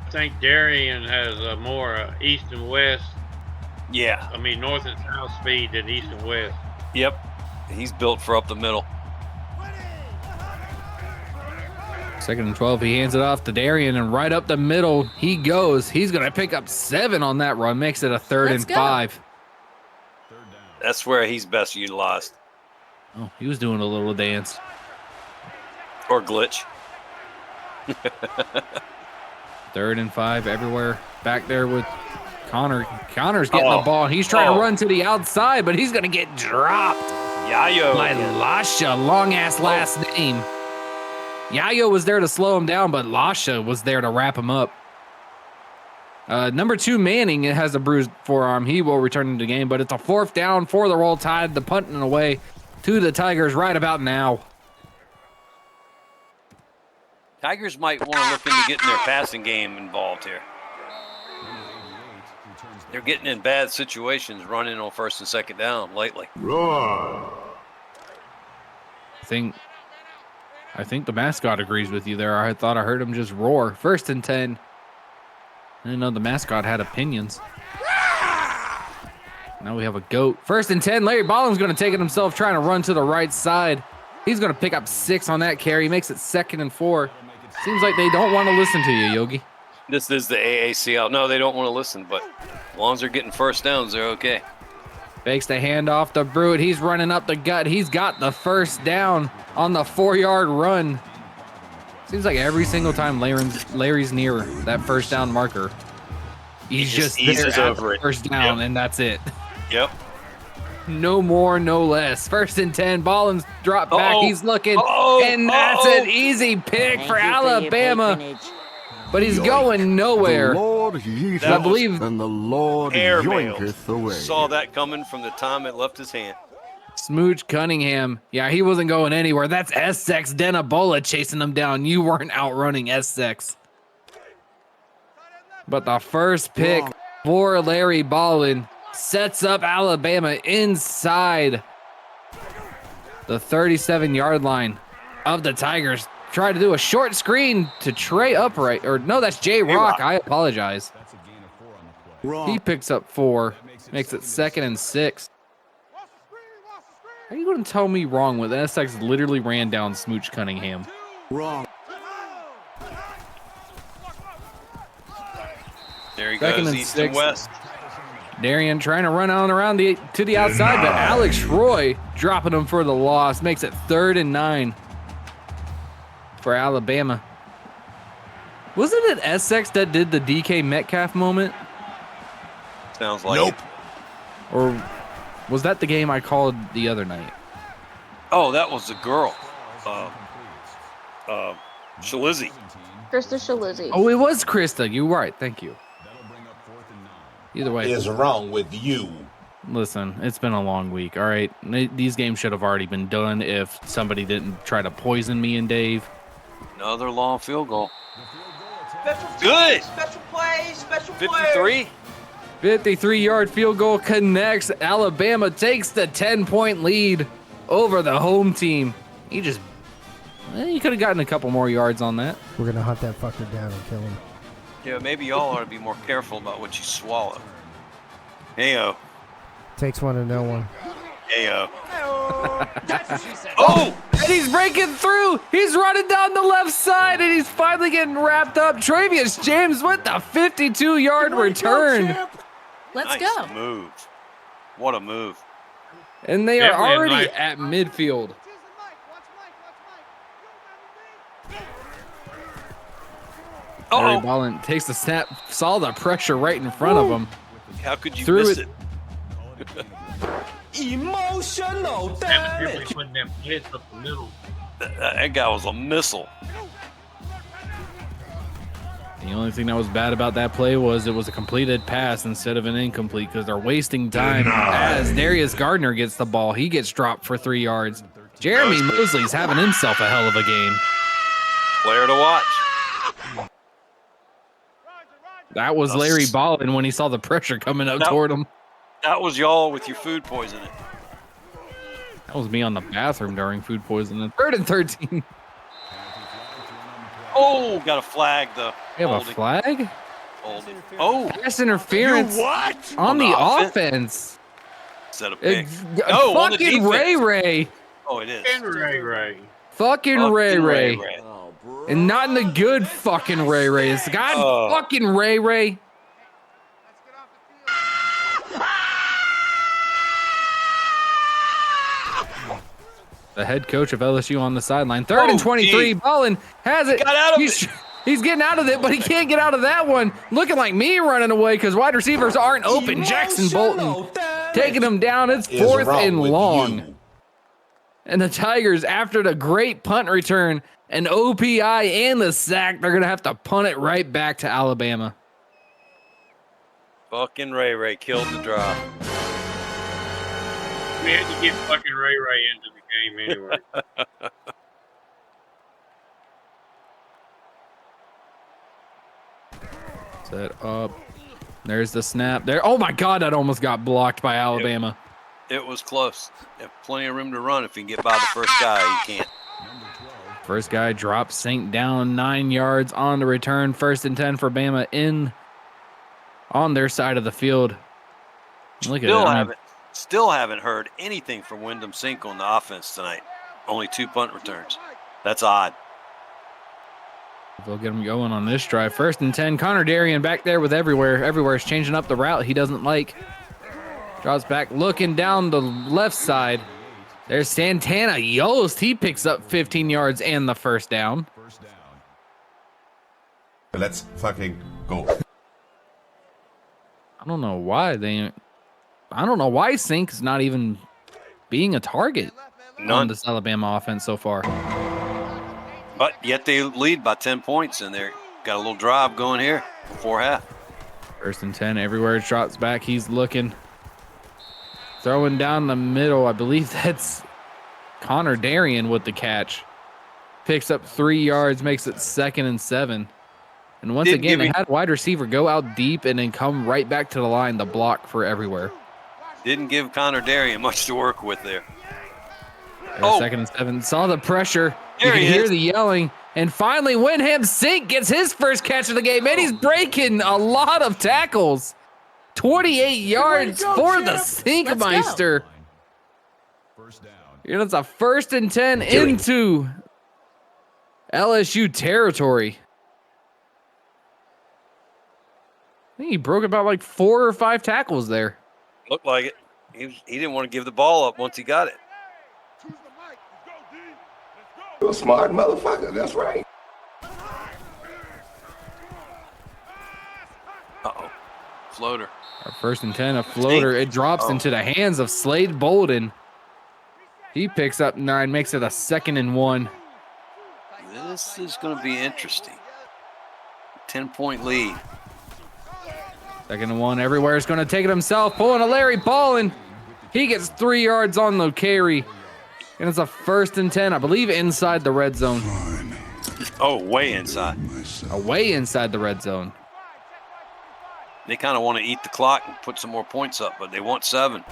S19: I think Darien has more east and west.
S18: Yeah.
S19: I mean, north and south speed than east and west.
S18: Yep. He's built for up the middle.
S17: 2nd and 12. He hands it off to Darien, and right up the middle he goes. He's going to pick up 7 on that run. Makes it a 3rd and 5.
S18: That's where he's best utilized.
S17: Oh, he was doing a little dance.
S18: Or glitch.
S17: 3rd and 5 everywhere. Back there with Connor. Connor's getting the ball. He's trying to run to the outside, but he's going to get dropped.
S18: Yayo.
S17: By Lasha. Long-ass last name. Yayo was there to slow him down, but Lasha was there to wrap him up. Number 2, Manning, has a bruised forearm. He will return to the game, but it's a 4th down for the Roll Tide. The punting away to the Tigers right about now.
S18: Tigers might want to look into getting their passing game involved here. They're getting in bad situations running on 1st and 2nd down lately.
S2: Roar.
S17: I think the mascot agrees with you there. I thought I heard him just roar. 1st and 10. I didn't know the mascot had opinions. Now we have a goat. 1st and 10. Larry Ballin's going to take it himself, trying to run to the right side. He's going to pick up 6 on that carry. He makes it 2nd and 4. Seems like they don't want to listen to you, Yogi.
S18: This is the AACL. No, they don't want to listen, but as long as they're getting 1st downs, they're okay.
S17: Fakes the handoff to Brute. He's running up the gut. He's got the 1st down on the 4-yard run. Seems like every single time Larry's near that 1st down marker, he's just there at the 1st down, and that's it.
S18: Yep.
S17: No more, no less. 1st and 10. Ballins drop back. He's looking, and that's an easy pick for Alabama. But he's going nowhere.
S6: The Lord yeeteth,
S17: I believe,
S6: and the Lord yoinketh away.
S18: Saw that coming from the time it left his hand.
S17: Smooch Cunningham. Yeah, he wasn't going anywhere. That's Essex Denabola chasing him down. You weren't outrunning Essex. But the first pick for Larry Ballin. Sets up Alabama inside the 37-yard line of the Tigers. Try to do a short screen to Trey Upright. Or no, that's Jay Rock. I apologize. He picks up 4. Makes it 2nd and 6. How are you going to tell me wrong when SX literally ran down Smooch Cunningham?
S6: Wrong.
S18: There he goes, east and west.
S17: Darian trying to run on around to the outside, but Alex Roy dropping him for the loss. Makes it 3rd and 9 for Alabama. Wasn't it SX that did the DK Metcalf moment?
S18: Sounds like it.
S17: Or was that the game I called the other night?
S18: Oh, that was the girl. Shalizzy.
S14: Krista Shalizzy.
S17: Oh, it was Krista. You're right. Thank you. Either way.
S2: What is wrong with you?
S17: Listen, it's been a long week, all right? These games should have already been done if somebody didn't try to poison me and Dave.
S18: Another long field goal.
S13: Good. Special plays, special
S18: 53.
S17: 53-yard field goal connects. Alabama takes the 10-point lead over the home team. He could have gotten a couple more yards on that.
S4: We're going to hunt that fucker down and kill him.
S18: Yeah, maybe y'all ought to be more careful about what you swallow. Heyo.
S4: Takes one to know one.
S18: Heyo.
S17: Oh! And he's breaking through. He's running down the left side, and he's finally getting wrapped up. Travius James with the 52-yard return.
S13: Let's
S18: nice
S13: go.
S18: Move. What a move.
S17: And they are already at midfield. Larry Ballin takes the snap, saw the pressure right in front of him.
S18: How could you miss it?
S20: Emotional damage.
S19: Putting them hits up the middle.
S18: That guy was a missile.
S17: The only thing that was bad about that play was it was a completed pass instead of an incomplete because they're wasting time as Darius Gardner gets the ball. He gets dropped for 3 yards. Jeremy Mosley's having himself a hell of a game.
S18: Player to watch.
S17: That was Larry Ballin when he saw the pressure coming up toward him.
S18: That was y'all with your food poisoning.
S17: That was me on the bathroom during food poisoning. 3rd and 13.
S18: Oh, got a flag though.
S17: You have a flag?
S18: Oh,
S17: pass interference.
S18: What?
S17: On the offense.
S18: Set a pick.
S17: No, fucking Ray Ray.
S18: Oh, it is.
S19: Ray.
S17: Fucking Ray Ray. And not in the good fucking Ray Ray. It's God fucking Ray Ray. The head coach of LSU on the sideline. 3rd and 23. Ballin has it.
S18: Got out of it.
S17: He's getting out of it, but he can't get out of that one. Looking like me running away because wide receivers aren't open. Jackson Bolton taking him down. It's 4th and long. And the Tigers, after the great punt return, an OPI and the sack, they're going to have to punt it right back to Alabama.
S18: Fucking Ray Ray killed the drive.
S19: We had to get fucking Ray Ray into the game anyway.
S17: Set up. There's the snap there. Oh my God, that almost got blocked by Alabama.
S18: It was close. You have plenty of room to run if you can get by the first guy. You can't.
S17: First guy drops Saint down 9 yards on the return. 1st and 10 for Bama in on their side of the field. Look at that.
S18: Still haven't heard anything from Wyndham Sink on the offense tonight. Only 2 punt returns. That's odd.
S17: They'll get him going on this drive. 1st and 10. Connor Darian back there with everywhere. Everywhere's changing up the route he doesn't like. Drops back, looking down the left side. There's Santana Yost. He picks up 15 yards and the first down.
S2: Let's fucking go.
S17: I don't know why Sink's not even being a target on this Alabama offense so far.
S18: But yet they lead by 10 points and they're got a little drive going here before half.
S17: 1st and 10, everywhere it drops back. He's looking. Throwing down the middle. I believe that's Connor Darian with the catch. Picks up 3 yards, makes it 2nd and 7. And once again, they had wide receiver go out deep and then come right back to the line, the block for everywhere.
S18: Didn't give Connor Darien much to work with there.
S17: Second and 7. Saw the pressure. You can hear the yelling. And finally, Wyndham Sink gets his first catch of the game. And he's breaking a lot of tackles. 28 yards for the Sinkmeister. And it's a 1st and 10 into LSU territory. I think he broke about like 4 or 5 tackles there.
S18: Looked like it. He didn't want to give the ball up once he got it.
S15: You're a smart motherfucker. That's right.
S18: Uh-oh. Floater.
S17: Our 1st and 10, a floater. It drops into the hands of Slade Bolden. He picks up 9, makes it a 2nd and 1.
S18: This is going to be interesting. 10-point lead.
S17: 2nd and 1. Everywhere is going to take it himself. Pulling a Larry Ballin. He gets 3 yards on the carry. And it's a 1st and 10, I believe, inside the red zone.
S18: Oh, way inside.
S17: Way inside the red zone.
S18: They kind of want to eat the clock and put some more points up, but they want 7.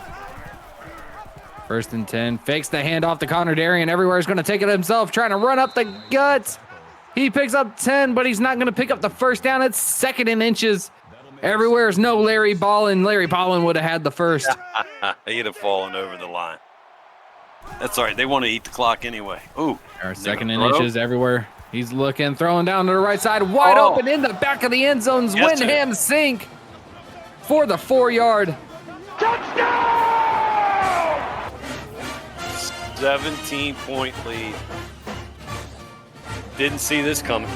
S17: 1st and 10. Fakes the handoff to Connor Darien. Everywhere is going to take it himself, trying to run up the guts. He picks up 10, but he's not going to pick up the 1st down. It's 2nd and inches. Everywhere is no Larry Ballin. Larry Ballin would have had the 1st.
S18: He'd have fallen over the line. That's all right. They want to eat the clock anyway. Ooh.
S17: Our 2nd and inches everywhere. He's looking, throwing down to the right side. Wide open in the back of the end zones. Wyndham Sink for the 4-yard.
S18: Touchdown! 17-point lead. Didn't see this coming.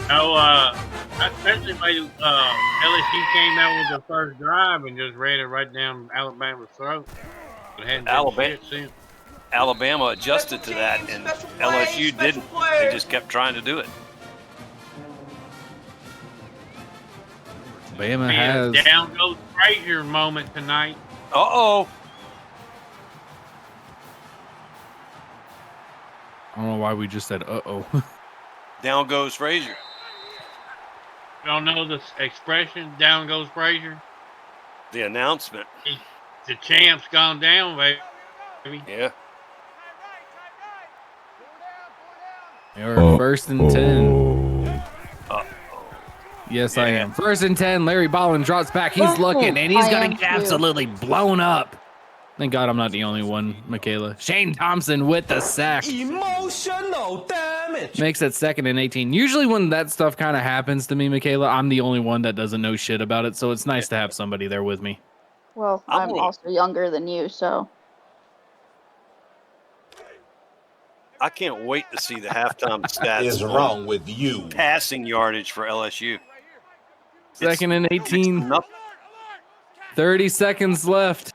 S19: No, especially when LSU came out with the first drive and just ran it right down Alabama's throat.
S18: Alabama adjusted to that, and LSU didn't. They just kept trying to do it.
S17: Bama has
S19: down goes Frazier moment tonight.
S18: Uh-oh.
S17: I don't know why we just said uh-oh.
S18: Down goes Frazier.
S19: You don't know the expression, down goes Frazier?
S18: The announcement.
S19: The champ's gone down, baby.
S18: Yeah.
S17: You're 1st and 10. Yes, I am. 1st and 10. Larry Ballin drops back. He's looking, and he's going to get absolutely blown up. Thank God I'm not the only one, Michaela. Shane Thompson with the sack.
S20: Emotional damage.
S17: Makes it 2nd and 18. Usually when that stuff kind of happens to me, Michaela, I'm the only one that doesn't know shit about it, so it's nice to have somebody there with me.
S14: Well, I'm also younger than you, so.
S18: I can't wait to see the halftime stats.
S2: What is wrong with you?
S18: Passing yardage for LSU.
S17: 2nd and 18. 30 seconds left.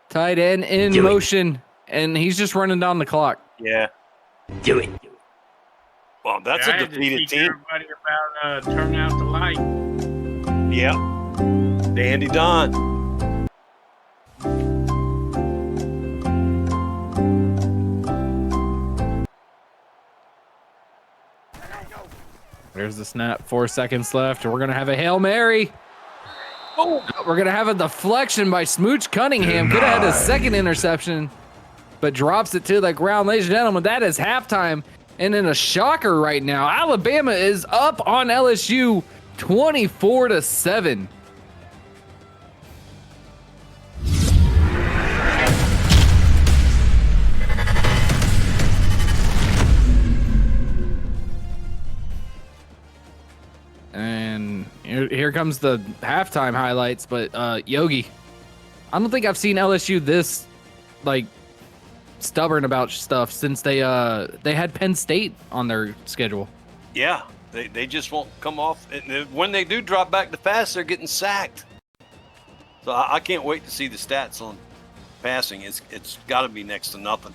S17: Tight end in motion, and he's just running down the clock.
S18: Yeah.
S15: Do it.
S18: Well, that's a defeated team.
S19: Everybody about turning out the light.
S18: Yeah. Dandy Don.
S17: There's the snap. 4 seconds left. We're going to have a Hail Mary. Oh, we're going to have a deflection by Smooch Cunningham. Could have had a 2nd interception, but drops it to the ground. Ladies and gentlemen, that is halftime. And in a shocker right now, Alabama is up on LSU 24-7. And here comes the halftime highlights, but Yogi, I don't think I've seen LSU this like stubborn about stuff since they had Penn State on their schedule.
S18: Yeah, they just won't come off. When they do drop back to pass, they're getting sacked. So I can't wait to see the stats on passing. It's got to be next to nothing.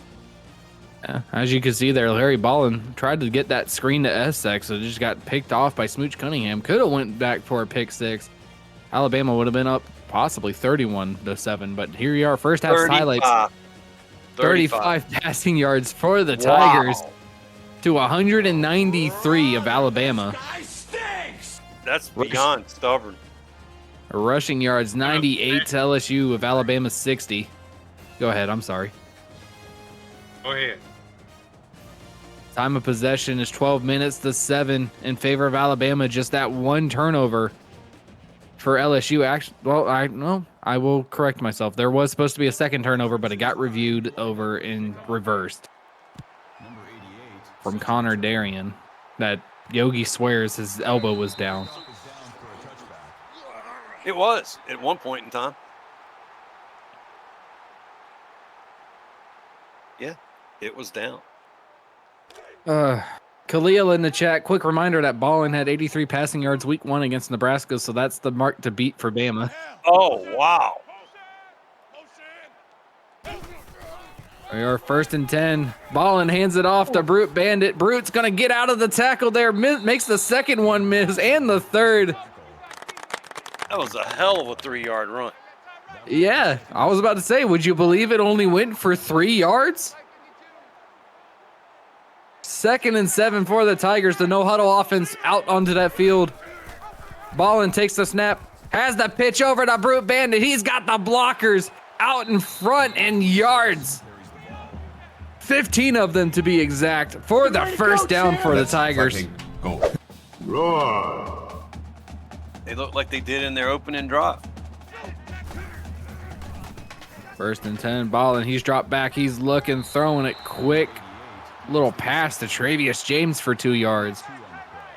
S17: Yeah, as you can see there, Larry Ballin tried to get that screen to Essex, so it just got picked off by Smooch Cunningham. Could have went back for a pick 6. Alabama would have been up possibly 31-7, but here you are, first half highlights. 35 passing yards for the Tigers. to 193 of Alabama.
S18: That's beyond stubborn.
S17: Rushing yards, 98 to LSU of Alabama's 60. Go ahead, I'm sorry.
S19: Go ahead.
S17: Time of possession is 12 minutes to 7 in favor of Alabama. Just that one turnover for LSU. Actually, well, I will correct myself. There was supposed to be a second turnover, but it got reviewed over and reversed from Connor Darian. That Yogi swears his elbow was down.
S18: It was at one point in time. Yeah, it was down.
S17: Khalil in the chat. Quick reminder that Ballin had 83 passing yards week 1 against Nebraska, so that's the mark to beat for Bama.
S18: Oh, wow.
S17: We are 1st and 10. Ballin hands it off to Brute Bandit. Brute's going to get out of the tackle there. Makes the second one miss and the third.
S18: That was a hell of a 3-yard run.
S17: Yeah, I was about to say, would you believe it only went for 3 yards? 2nd and 7 for the Tigers. The no-huddle offense out onto that field. Ballin takes the snap. Has the pitch over to Brute Bandit. He's got the blockers out in front and yards. 15 of them to be exact for the first down for the Tigers.
S2: Go.
S18: They look like they did in their opening drive.
S17: 1st and 10. Ballin, he's dropped back. He's looking, throwing it quick. Little pass to Travius James for 2 yards.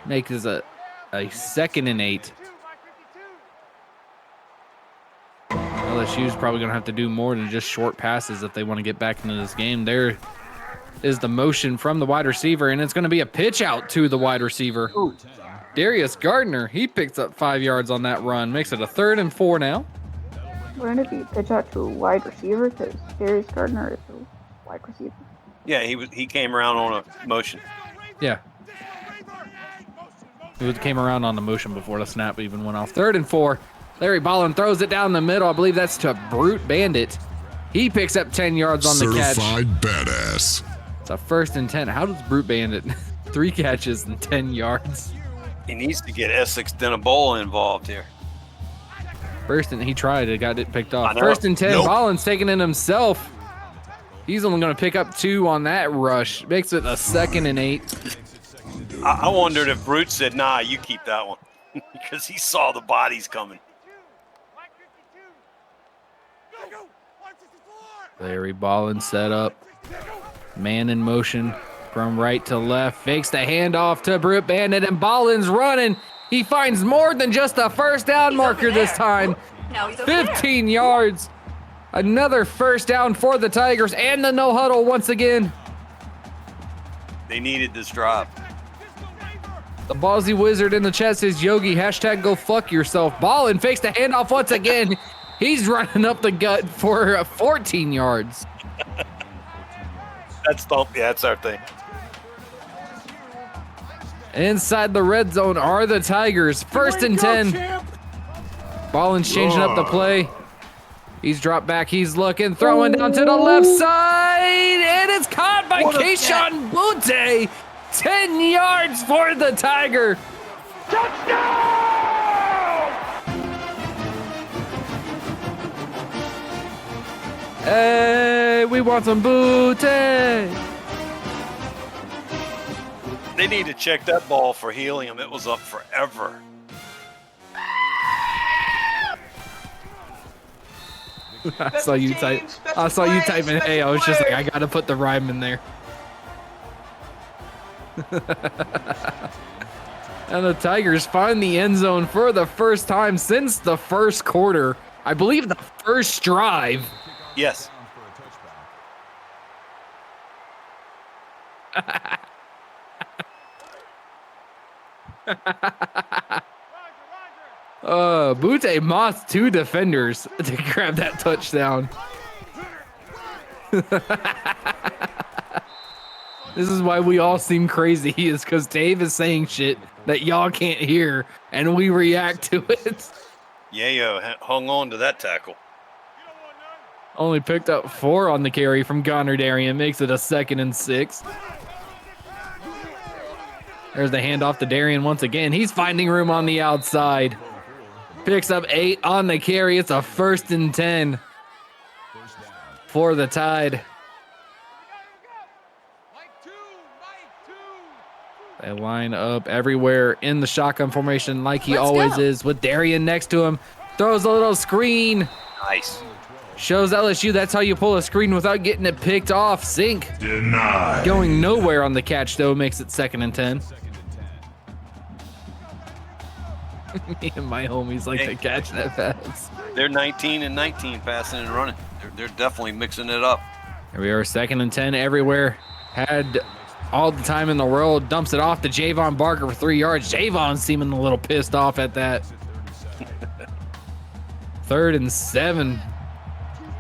S17: Makes it a 2nd and 8. LSU's probably going to have to do more than just short passes if they want to get back into this game. There is the motion from the wide receiver, and it's going to be a pitch out to the wide receiver. Ooh. Darius Gardner, he picks up 5 yards on that run. Makes it a 3rd and 4 now.
S14: Wouldn't it be pitch out to a wide receiver? Because Darius Gardner is a wide receiver.
S18: Yeah, he came around on a motion.
S17: Yeah. He came around on the motion before the snap even went off. 3rd and 4. Larry Ballin throws it down the middle. I believe that's to Brute Bandit. He picks up 10 yards on the catch.
S16: Certified badass.
S17: It's a 1st and 10. How does Brute Bandit 3 catches and 10 yards?
S18: He needs to get Essex Denebola involved here.
S17: 1st and he tried. It got it picked off. 1st and 10. Nope. Ballin's taking it himself. He's only going to pick up 2 on that rush. Makes it a 2nd and 8.
S18: I wondered if Brute said, nah, you keep that one. Because he saw the bodies coming.
S17: Larry Ballin set up. Man in motion from right to left. Fakes the handoff to Brute Bandit, and Ballin's running. He finds more than just a first down marker this time. 15 yards. Another first down for the Tigers and the no huddle once again.
S18: They needed this drive.
S17: The Ballsy Wizard in the chat says, Yogi, hashtag go fuck yourself. Ballin fakes the handoff once again. He's running up the gut for 14 yards.
S18: That's our thing.
S17: Inside the red zone are the Tigers. 1st and 10. Ballin's changing up the play. He's dropped back. He's looking, throwing down to the left side, and it's caught by Keyshawn Butte. 10 yards for the Tiger.
S10: Touchdown!
S17: Hey, we want some Butte.
S18: They need to check that ball for helium. It was up forever.
S17: I saw you type in hey, I was just like, I gotta put the rhyme in there. And the Tigers find the end zone for the first time since the first quarter. I believe the first drive.
S18: Yes.
S17: Butte mossed 2 defenders to grab that touchdown. This is why we all seem crazy, is because Dave is saying shit that y'all can't hear, and we react to it.
S18: Yayo hung on to that tackle.
S17: Only picked up 4 on the carry from Connor Darian. Makes it a 2nd and 6. There's the handoff to Darian once again. He's finding room on the outside. Picks up 8 on the carry. It's a 1st and 10 for the Tide. They line up everywhere in the shotgun formation like he always is, with Darian next to him. Throws a little screen.
S18: Nice.
S17: Shows LSU that's how you pull a screen without getting it picked off. Sink.
S16: Denied.
S17: Going nowhere on the catch, though, makes it 2nd and 10. Me and my homies like to catch that pass.
S18: They're 19 and 19 passing and running. They're definitely mixing it up.
S17: Here we are, 2nd and 10 everywhere. Had all the time in the world. Dumps it off to Javon Barker for 3 yards. Javon seeming a little pissed off at that. 3rd and 7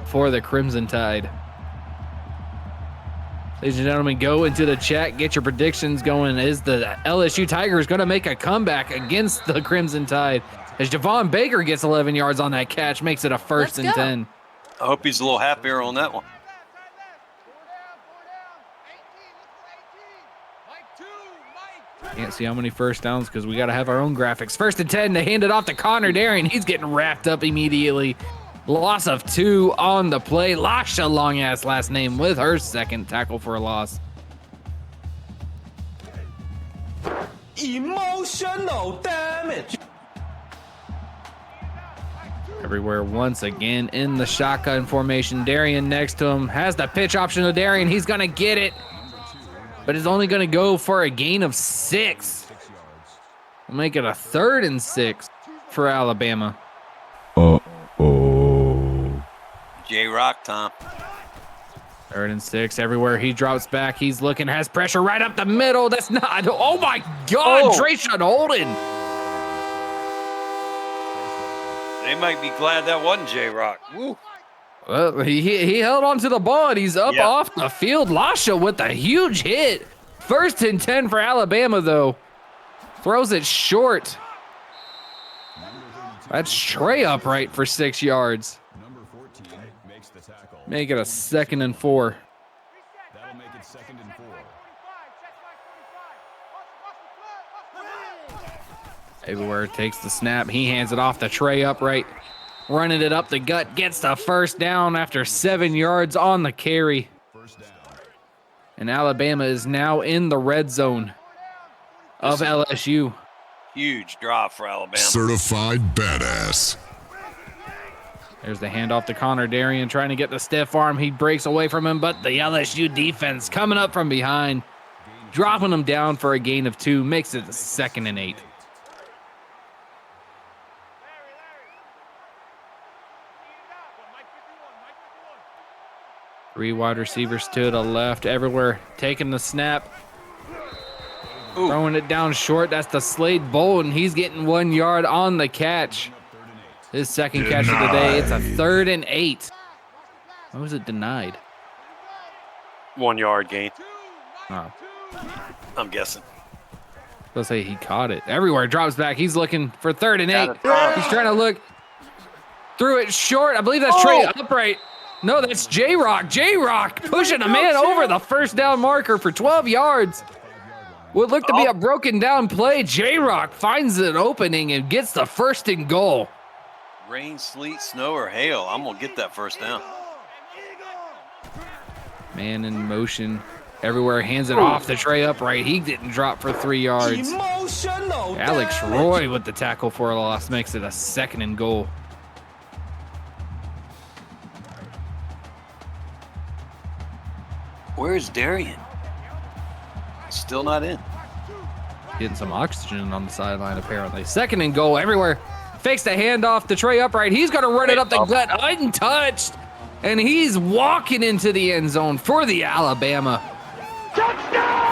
S17: for the Crimson Tide. Ladies and gentlemen, go into the chat. Get your predictions going. Is the LSU Tigers going to make a comeback against the Crimson Tide? As Javon Baker gets 11 yards on that catch, makes it a 1st and 10.
S18: I hope he's a little happier on that one.
S17: Can't see how many first downs because we got to have our own graphics. 1st and 10, they hand it off to Connor Darian. He's getting wrapped up immediately. Loss of 2 on the play. Lasha, long-ass last name, with her 2nd tackle for a loss.
S20: Emotional damage.
S17: Everywhere once again in the shotgun formation. Darian next to him has the pitch option to Darian. He's going to get it, but it's only going to go for a gain of 6. We'll make it a 3rd and 6 for Alabama.
S18: J-Rock time.
S17: 3rd and 6 everywhere. He drops back. He's looking, has pressure right up the middle. That's not, oh my God, Trayshawn Holden.
S18: They might be glad that wasn't J-Rock. Woo.
S17: Well, he held on to the ball, and he's up off the field. Lasha with a huge hit. 1st and 10 for Alabama, though. Throws it short. That's Trey upright for 6 yards. Make it a 2nd and 4.
S1: That'll make it 2nd and 4.
S17: Everywhere takes the snap. He hands it off to Trey upright. Running it up the gut. Gets the 1st down after 7 yards on the carry. And Alabama is now in the red zone of LSU.
S18: Huge drop for Alabama.
S16: Certified badass.
S17: There's the handoff to Connor Darian trying to get the stiff arm. He breaks away from him, but the LSU defense coming up from behind, dropping him down for a gain of 2, makes it 2nd and 8. Three wide receivers to the left, everywhere taking the snap. Ooh. Throwing it down short. That's the Slade Bolden. He's getting 1 yard on the catch. His 2nd catch of the day. It's a 3rd and 8. Why was it denied?
S18: 1 yard gain.
S17: Oh.
S18: I'm guessing.
S17: Let's say he caught it. Everywhere drops back. He's looking for 3rd and 8. He's trying to look. Threw it short. I believe that's Trey upright. No, that's J-Rock. J-Rock pushing a man over the 1st down marker for 12 yards. What looked to be a broken down play. J-Rock finds an opening and gets the 1st and goal.
S18: Rain, sleet, snow, or hail. I'm going to get that 1st down.
S17: Man in motion. Everywhere hands it off to Trey upright. He didn't drop for 3 yards. Alex Roy with the tackle for a loss makes it a 2nd and goal.
S18: Where's Darian? Still not in.
S17: Getting some oxygen on the sideline, apparently. 2nd and goal everywhere. Fakes the handoff to Trey upright. He's going to run it up the gut untouched. And he's walking into the end zone for the Alabama.
S10: Touchdown!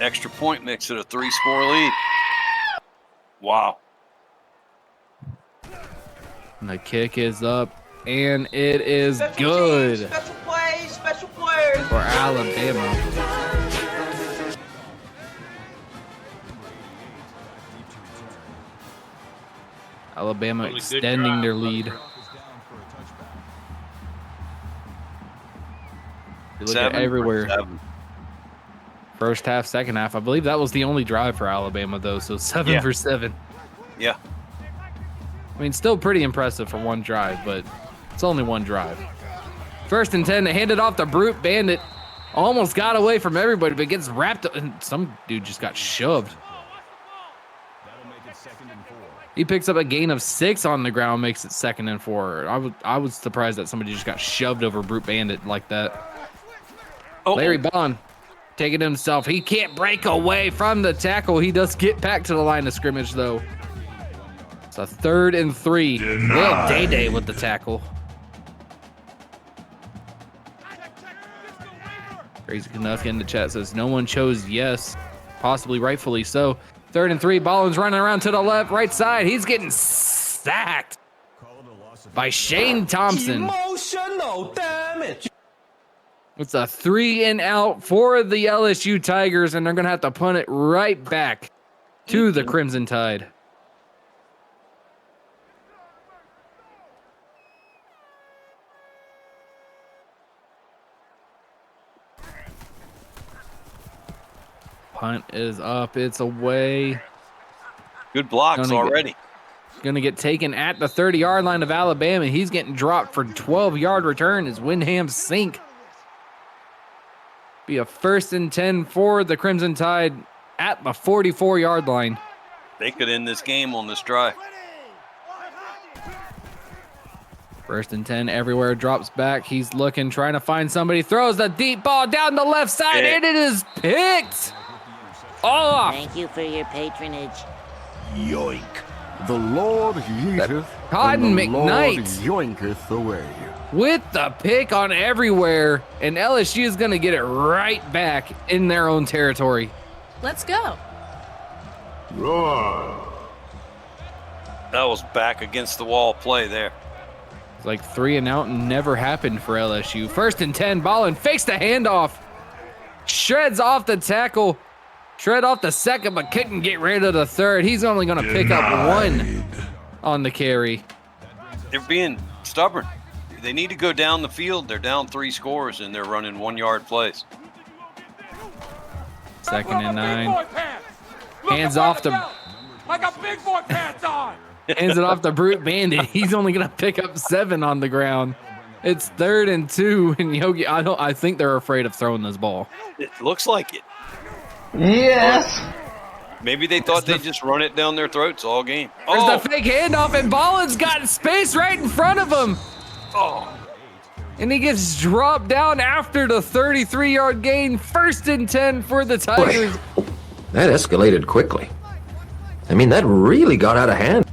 S18: Extra point makes it a 3-score lead. Wow.
S17: And the kick is up, and it is good.
S13: Special plays, special players.
S17: For Alabama. Alabama
S19: Really good
S17: extending
S19: drive,
S17: their lead. You look at everywhere. First half, second half. I believe that was the only drive for Alabama, though. So 7 for 7.
S18: Yeah.
S17: I mean, still pretty impressive for one drive, but it's only one drive. 1st and 10. They handed off to Brute Bandit. Almost got away from everybody, but gets wrapped up. And some dude just got shoved. He picks up a gain of 6 on the ground, makes it 2nd and 4. I was surprised that somebody just got shoved over Brute Bandit like that. Larry Bond taking it himself. He can't break away from the tackle. He does get back to the line of scrimmage, though. It's a 3rd and 3. Little Day-Day with the tackle. Crazy Canuck in the chat says, no one chose yes. Possibly rightfully so. 3rd and 3. Ballin's running around to the left, right side. He's getting sacked by Shane Thompson.
S20: Emotional damage.
S17: It's a 3 and out for the LSU Tigers, and they're going to have to punt it right back to the Crimson Tide. Punt is up. It's away.
S18: Good blocks already.
S17: Going to get taken at the 30-yard line of Alabama. He's getting dropped for 12-yard return as Windham sink. Be a 1st and 10 for the Crimson Tide at the 44-yard line.
S18: They could end this game on this drive.
S17: 1st and 10 everywhere, drops back. He's looking, trying to find somebody. Throws the deep ball down the left side, and it is picked off.
S7: Thank you for your patronage.
S6: Yoink. The Lord yeeteth,
S17: Cotton
S6: and the Lord
S17: McKnight
S6: yoinketh away.
S17: with the pick on everywhere, and LSU is going to get it right back in their own territory.
S22: Let's go.
S18: Roar. That was back against the wall play there.
S17: It's like 3 and out and never happened for LSU. 1st and 10, Ballin fakes the handoff. Shreds off the tackle. Shred off the 2nd, but couldn't get rid of the 3rd. He's only going to pick up 1 on the carry.
S18: They're being stubborn. They need to go down the field. They're down 3 scores, and they're running 1-yard plays.
S17: 2nd and 9. Hands off the...
S9: I got big boy pants on.
S17: Hands it off the Brute Bandit. He's only going to pick up 7 on the ground. It's 3rd and 2, and Yogi, I think they're afraid of throwing this ball.
S18: It looks like it.
S8: Yes.
S18: Maybe they thought they'd just run it down their throats all game.
S17: There's the fake handoff, and Ballin's got space right in front of him.
S18: Oh.
S17: And he gets dropped down after the 33-yard gain. 1st and 10 for the Tigers.
S15: Boy, that escalated quickly. I mean, that really got out of hand.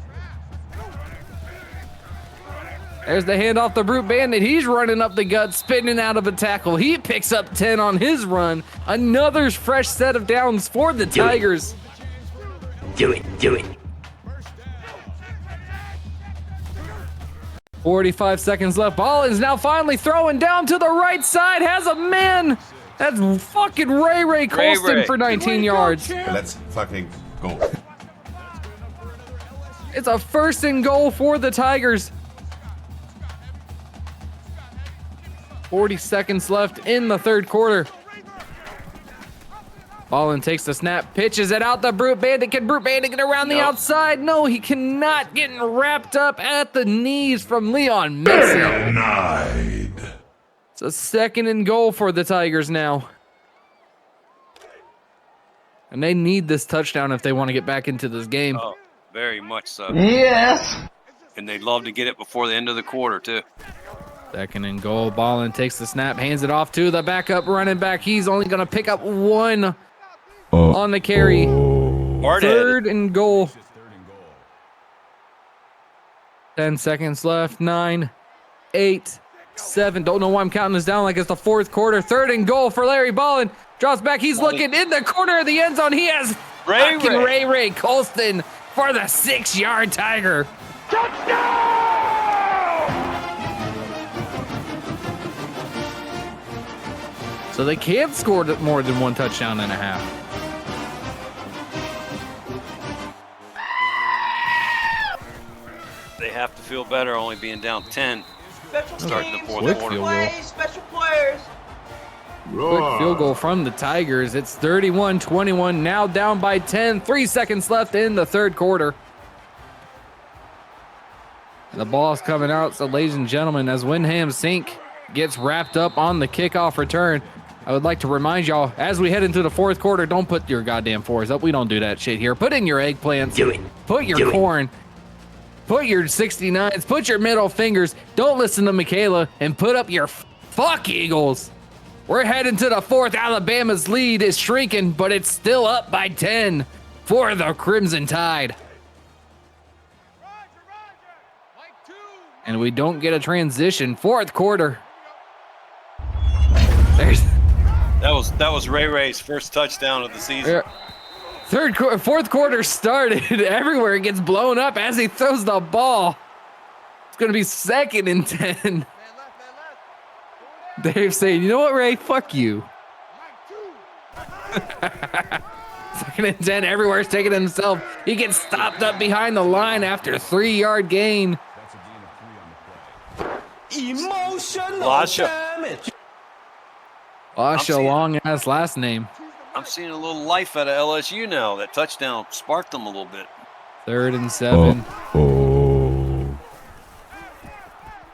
S17: There's the handoff to Brute Bandit. He's running up the gut, spinning out of a tackle. He picks up 10 on his run. Another fresh set of downs for the Tigers.
S15: Do it.
S17: 45 seconds left. Ballin's now finally throwing down to the right side. Has a man. That's fucking Ray Colston for 19 yards.
S2: Let's fucking go.
S17: It's a 1st and goal for the Tigers. 40 seconds left in the 3rd quarter. Ballin takes the snap, pitches it out to Brute Bandit. Can Brute Bandit get around the outside? No, he cannot. Getting wrapped up at the knees from Leon Mixon. It's a 2nd and goal for the Tigers now. And they need this touchdown if they want to get back into this game.
S18: Oh, very much so.
S8: Yes.
S18: And they'd love to get it before the end of the quarter, too.
S17: 2nd and goal. Ballin takes the snap, hands it off to the backup running back. He's only going to pick up 1 on the carry. 3rd and goal. 10 seconds left. 9, 8, 7. Don't know why I'm counting this down like it's the 4th quarter. 3rd and goal for Larry Ballin. Drops back. He's looking in the corner of the end zone. He has Ray Colston for the 6-yard Tiger.
S9: Touchdown!
S17: So they can't score more than 1 touchdown and a half.
S18: feel better only being down 10.
S13: Special
S18: Starting the
S13: teams,
S18: fourth
S17: Quick
S18: quarter.
S17: field goal.
S13: special players.
S17: Quick field goal from the Tigers. It's 31-21, now down by 10. 3 seconds left in the third quarter. And the ball's coming out, so ladies and gentlemen, as Windham Sink gets wrapped up on the kickoff return, I would like to remind y'all, as we head into the fourth quarter, don't put your goddamn fours up. We don't do that shit here. Put in your eggplants.
S15: Do it.
S17: Put your
S15: Do it.
S17: corn. Put your 69s. Put your middle fingers. Don't listen to Michaela. And put up your fuck Eagles. We're heading to the fourth. Alabama's lead is shrinking, but it's still up by 10 for the Crimson Tide. And we don't get a transition. Fourth quarter.
S18: That was Ray Ray's first touchdown of the season.
S17: Fourth quarter started. Everywhere it gets blown up as he throws the ball. It's going to be 2nd and 10. Dave saying, you know what, Ray? Fuck you. 2nd and 10. Everywhere's taking himself. He gets stopped up behind the line after a 3-yard gain.
S20: Emotional
S18: Lasha.
S20: damage.
S17: Lasha, long-ass last name.
S18: I'm seeing a little life out of LSU now. That touchdown sparked them a little bit.
S17: 3rd and 7.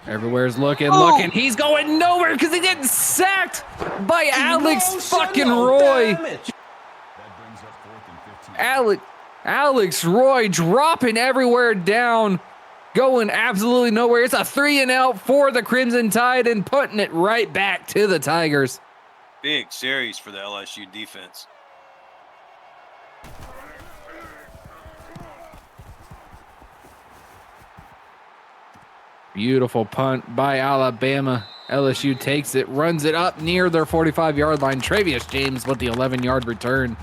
S17: Everywhere's looking. He's going nowhere because he getting sacked by Alex fucking Roy. Alex Roy dropping everywhere down, going absolutely nowhere. It's a 3-and-out for the Crimson Tide and putting it right back to the Tigers.
S18: Big series for the LSU defense.
S17: Beautiful punt by Alabama. LSU takes it, runs it up near their 45-yard line. Travius James with the 11-yard return.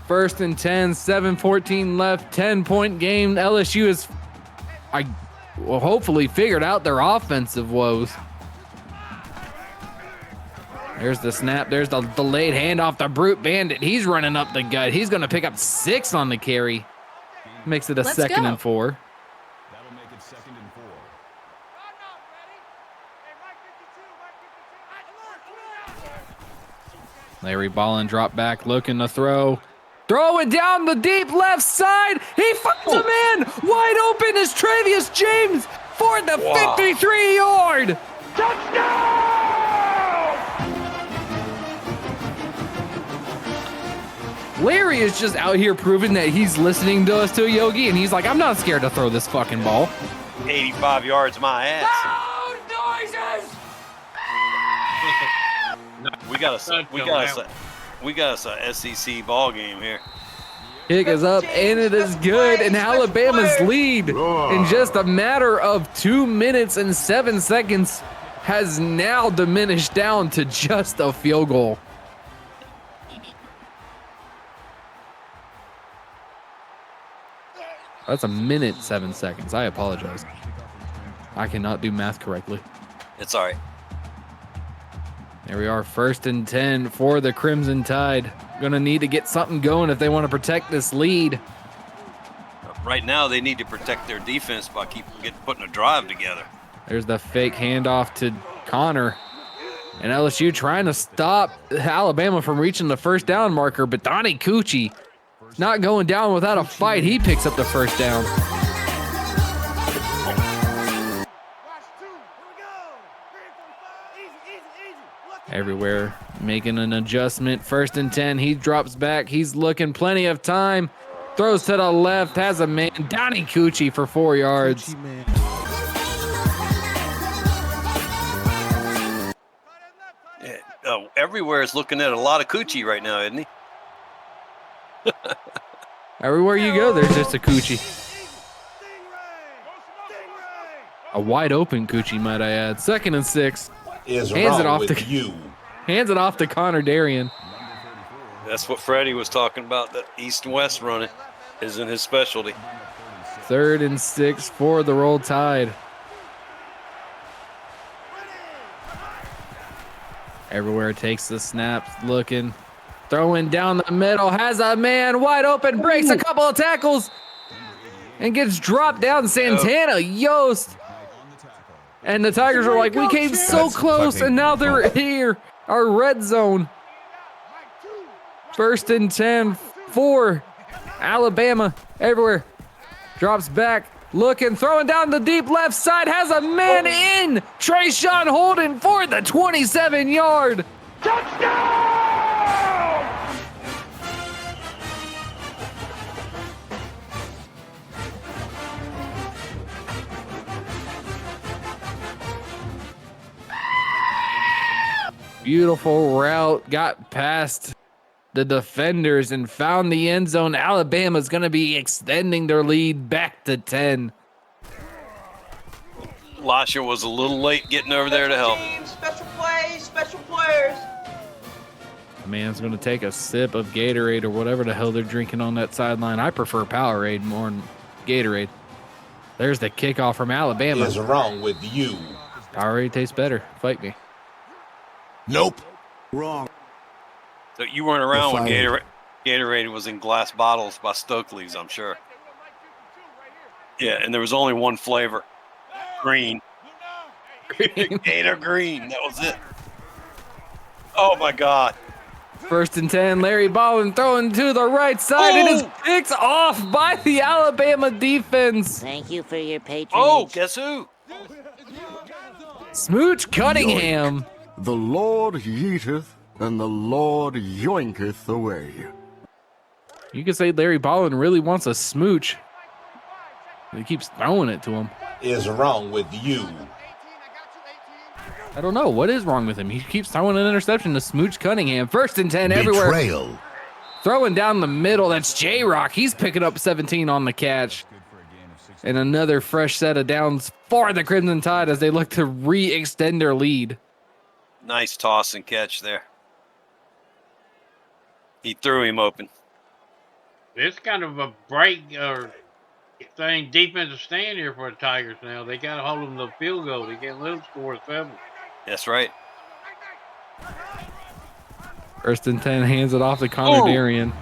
S17: 1st and 10, 7:14 left, 10-point game. LSU is, hopefully figured out their offensive woes. There's the snap. There's the delayed handoff. The Brute Bandit. He's running up the gut. He's going to pick up 6 on the carry. Makes it a 2nd and 4.
S1: That'll make it 2nd and 4.
S17: Larry Ballin drop back, looking to throw. Throwing down the deep left side. He finds a man. Wide open is Travius James for the 53-yard.
S9: Touchdown!
S17: Larry is just out here proving that he's listening to us, to Yogi, and he's like, I'm not scared to throw this fucking ball.
S18: 85 yards my ass. We got us a SEC ball game here.
S17: Kick is up, and it is good, and Alabama's lead in just a matter of 2 minutes and 7 seconds has now diminished down to just a field goal. That's a minute, 7 seconds. I apologize. I cannot do math correctly.
S18: It's all right.
S17: There we are, 1st and 10 for the Crimson Tide. Gonna need to get something going if they want to protect this lead.
S18: Right now, they need to protect their defense by putting a drive together.
S17: There's the fake handoff to Connor. And LSU trying to stop Alabama from reaching the 1st down marker, but Donnie Cucci not going down without a fight. He picks up the 1st down. Everywhere making an adjustment. 1st and 10. He drops back. He's looking plenty of time. Throws to the left. Has a man. Donnie Cucci for 4 yards.
S18: Everywhere is looking at a lot of Coochie right now, isn't he?
S17: Everywhere you go, there's just a Coochie. A wide open Coochie, might I add. 2nd and 6. Hands it off to Connor Darien.
S18: That's what Freddie was talking about, that east and west running isn't his specialty.
S17: 3rd and 6 for the Roll Tide. Everywhere takes the snaps, looking, throwing down the middle, has a man wide open, breaks a couple of tackles. and gets dropped down. Santana, Yost. And the Tigers are like, we came so close, and now they're here. Our red zone. 1st and 10 for Alabama. Everywhere. Drops back. Looking, throwing down the deep left side. Has a man in. Trayshawn Holden for the 27-yard. Beautiful route, got past the defenders and found the end zone. Alabama's going to be extending their lead back to 10.
S18: Lasha was a little late getting over there to help.
S13: Special plays, special players.
S17: The man's going to take a sip of Gatorade or whatever the hell they're drinking on that sideline. I prefer Powerade more than Gatorade. There's the kickoff from Alabama.
S2: What is wrong with you?
S17: Powerade tastes better. Fight me.
S2: Nope.
S6: Wrong.
S18: So you weren't around when Gatorade was in glass bottles by Stokely's, I'm sure. Yeah, and there was only one flavor. Green. Gator green. That was it. Oh, my God.
S17: 1st and 10, Larry Ballin throwing to the right side. It is picked off by the Alabama defense.
S7: Thank you for your patronage.
S18: Oh, guess who?
S17: Smooch Cunningham.
S6: The Lord yeeteth, and the Lord yoinketh away.
S17: You could say Larry Ballin really wants a smooch. He keeps throwing it to him.
S2: Is wrong with you?
S17: I don't know. What is wrong with him? He keeps throwing an interception to Smooch Cunningham. 1st and 10 everywhere.
S2: Betrayal.
S17: Throwing down the middle. That's J-Rock. He's picking up 17 on the catch. And another fresh set of downs for the Crimson Tide as they look to re-extend their lead.
S18: Nice toss and catch there. He threw him open.
S19: It's kind of a break or thing, defensive stand here for the Tigers now. They got to hold them to the field goal. They can't let them score 7.
S18: That's right.
S17: 1st and 10, hands it off to Connor Darian.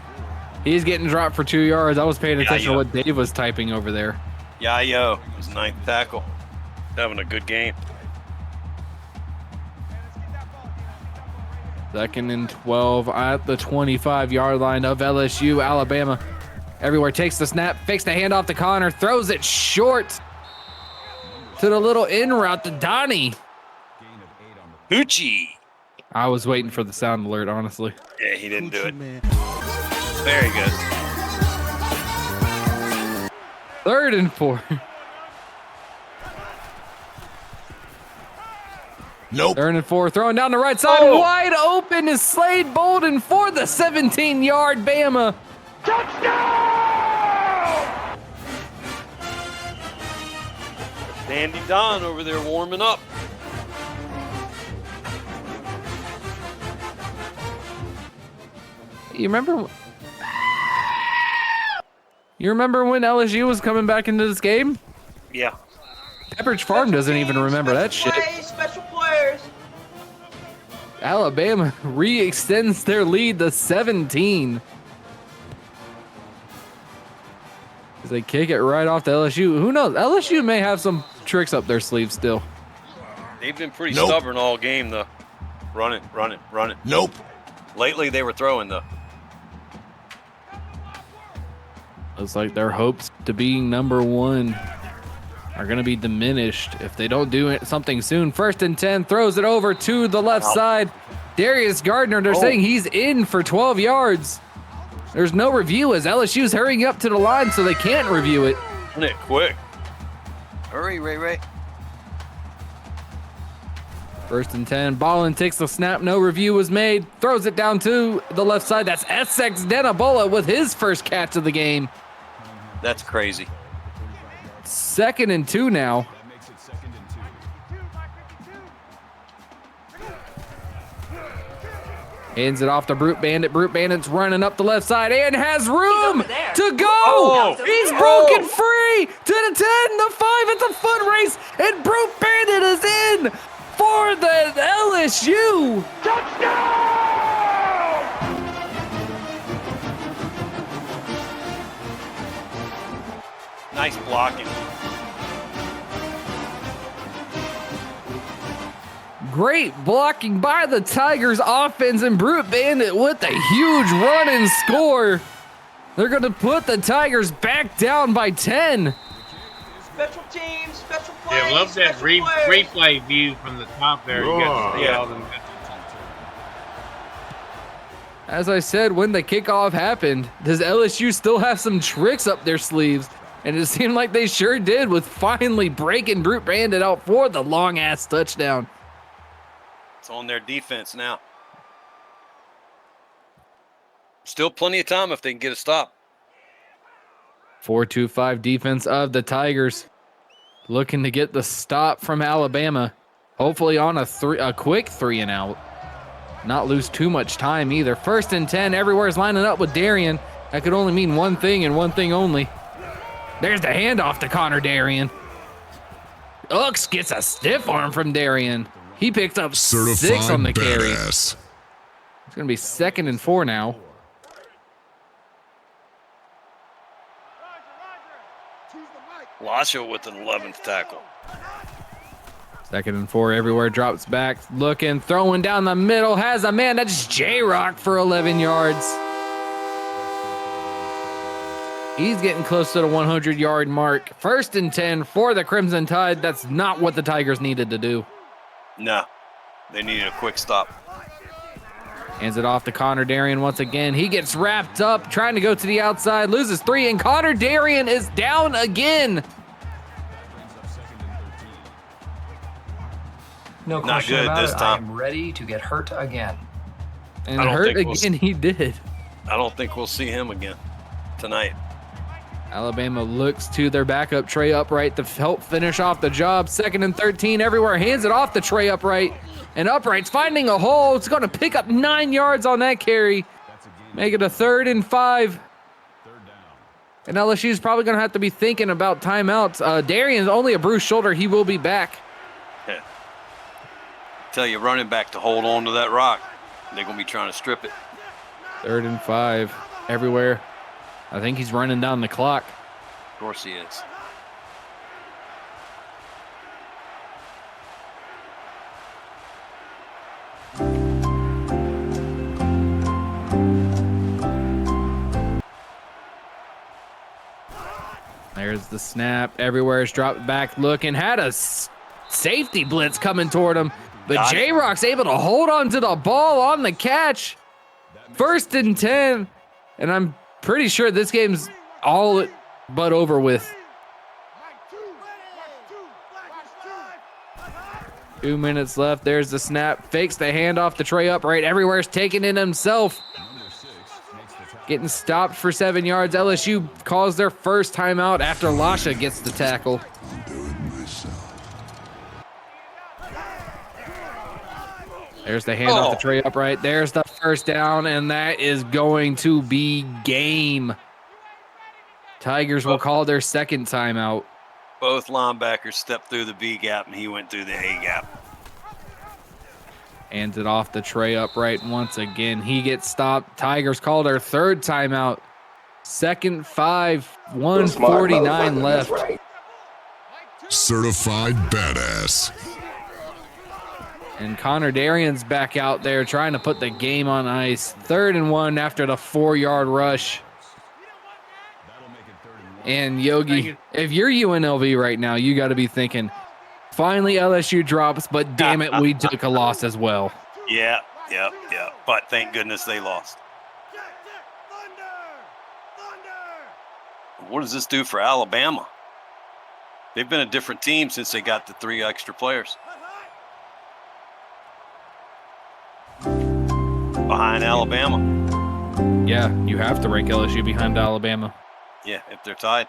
S17: He's getting dropped for 2 yards. I was paying attention to what Dave was typing over there.
S18: Yayo, his 9th tackle. Having a good game.
S17: 2nd and 12 at the 25-yard line of LSU. Alabama everywhere, takes the snap, fakes the handoff to Connor, throws it short to the little in route to Donnie.
S18: Hoochie.
S17: I was waiting for the sound alert, honestly.
S18: Yeah, he didn't do it. Very good.
S17: 3rd and 4.
S2: Nope.
S17: 3rd and 4, throwing down the right side. Wide open is Slade Bolden for the 17-yard Bama.
S9: Touchdown!
S18: Dandy Don over there warming up.
S17: You remember when LSU was coming back into this game?
S18: Yeah.
S17: Pepperidge Farm doesn't even remember that shit.
S13: Special players.
S17: Alabama re-extends their lead to 17. As they kick it right off to LSU. Who knows? LSU may have some tricks up their sleeve still.
S18: They've been pretty stubborn all game, though. Running.
S2: Nope.
S18: Lately, they were throwing, though.
S17: Looks like their hopes to being number 1 are going to be diminished if they don't do something soon. 1st and 10, throws it over to the left side. Darius Gardner, they're saying he's in for 12 yards. There's no review as LSU's hurrying up to the line so they can't review it.
S18: Isn't it quick? Hurry, Ray.
S17: 1st and 10, Ballin takes the snap, no review was made. Throws it down to the left side. That's Essex Denabola with his first catch of the game.
S18: That's crazy.
S17: 2nd and 2 now. Hands it off to Brute Bandit. Brute Bandit's running up the left side and has room to go. He's broken free to the 10, the 5. It's a foot race, and Brute Bandit is in for the LSU.
S18: Nice blocking.
S17: Great blocking by the Tigers offense, and Brute Bandit with a huge run and score. They're going to put the Tigers back down by 10.
S13: Special teams, special plays.
S19: Yeah, love that replay view from the top there. You got to see all them.
S17: As I said, when the kickoff happened, does LSU still have some tricks up their sleeves? And it seemed like they sure did, with finally breaking Brute Bandit out for the long-ass touchdown.
S18: It's on their defense now. Still plenty of time if they can get a stop.
S17: 4-2-5 defense of the Tigers, looking to get the stop from Alabama. Hopefully on a quick 3 and out. Not lose too much time either. 1st and 10, everywhere's lining up with Darian. That could only mean one thing and one thing only. There's the handoff to Connor Darian. Ux gets a stiff arm from Darian. He picked up 6 on the carry. It's going to be 2nd and 4 now.
S18: Lasha with an 11th tackle.
S17: 2nd and 4 everywhere, drops back, looking, throwing down the middle, has a man. That's J-Rock for 11 yards. He's getting close to the 100-yard mark. 1st and 10 for the Crimson Tide. That's not what the Tigers needed to do.
S18: No, they needed a quick stop.
S17: Hands it off to Connor Darian once again. He gets wrapped up, trying to go to the outside, loses 3, and Connor Darian is down again.
S7: No question about it. I'm ready to get hurt again.
S17: And hurt again he did.
S18: I don't think we'll see him again tonight.
S17: Alabama looks to their backup, Trey Upright, to help finish off the job. 2nd and 13 everywhere. Hands it off to Trey Upright. And Upright's finding a hole. It's going to pick up 9 yards on that carry. Make it a 3rd and 5. And LSU's probably going to have to be thinking about timeouts. Darian's only a bruised shoulder. He will be back.
S18: Yeah. Tell you, running back to hold on to that rock. They're going to be trying to strip it.
S17: 3rd and 5 everywhere. I think he's running down the clock.
S18: Of course he is.
S17: There's the snap. Everywhere's dropped back, looking. Had a safety blitz coming toward him. But J-Rock's able to hold on to the ball on the catch. 1st and 10. And I'm pretty sure this game's all but over with. 2 minutes left. There's the snap. Fakes the handoff to Trey Upright. Everywhere's taking it himself. Getting stopped for 7 yards. LSU calls their first timeout after Lasha gets the tackle. There's the handoff to Trey Upright. There's the 1st down, and that is going to be game. Tigers will call their 2nd timeout.
S18: Both linebackers stepped through the B gap, and he went through the A gap.
S17: Hands it off to Trey Upright once again. He gets stopped. Tigers call their 3rd timeout. 2nd 5, 1:49 left.
S16: Certified badass.
S17: And Connor Darian's back out there trying to put the game on ice. 3rd and 1 after the 4-yard rush. And Yogi, if you're UNLV right now, you got to be thinking, finally LSU drops, but damn it, we took a loss as well.
S18: Yeah. But thank goodness they lost. What does this do for Alabama? They've been a different team since they got the 3 extra players. Behind Alabama.
S17: Yeah, you have to rank LSU behind Alabama.
S18: Yeah, if they're tied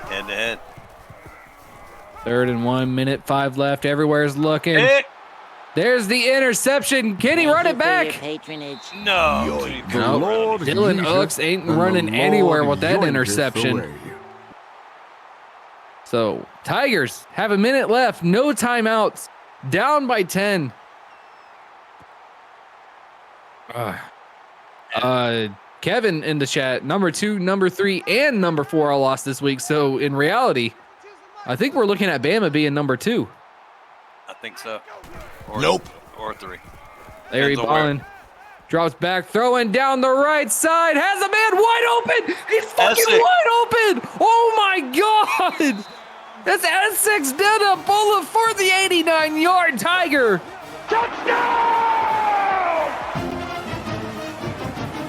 S18: head to head.
S17: 3rd and 1, minute 5 left. Everywhere's looking. There's the interception. Can he run it back?
S18: No.
S17: Dylan Ux ain't running anywhere with that interception. So, Tigers have a minute left. No timeouts. Down by 10. Kevin in the chat, number 2, number 3, and number 4 all lost this week. So in reality, I think we're looking at Bama being number 2.
S18: I think so. Or 3.
S17: Larry Ballin drops back, throwing down the right side, has a man wide open. He's fucking wide open. Oh my God. That's Essex did a bullet for the 89-yard Tiger.
S9: Touchdown!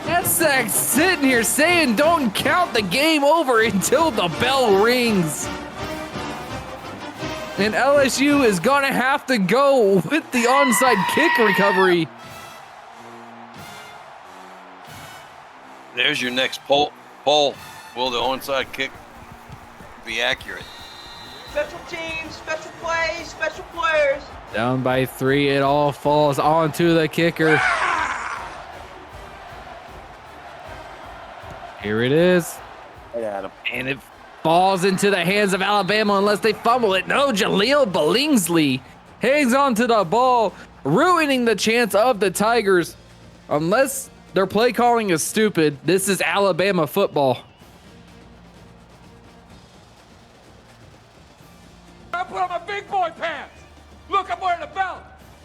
S17: Essex sitting here saying don't count the game over until the bell rings. And LSU is going to have to go with the onside kick recovery.
S18: There's your next poll. Will the onside kick be accurate?
S13: Special teams, special plays, special players.
S17: Down by 3, it all falls onto the kicker. Here it is.
S18: I got him.
S17: And it falls into the hands of Alabama unless they fumble it. No, Jaleel Billingsley hangs on to the ball, ruining the chance of the Tigers. Unless their play calling is stupid, this is Alabama football.
S9: I put on my big boy pants. Look, I'm wearing a belt.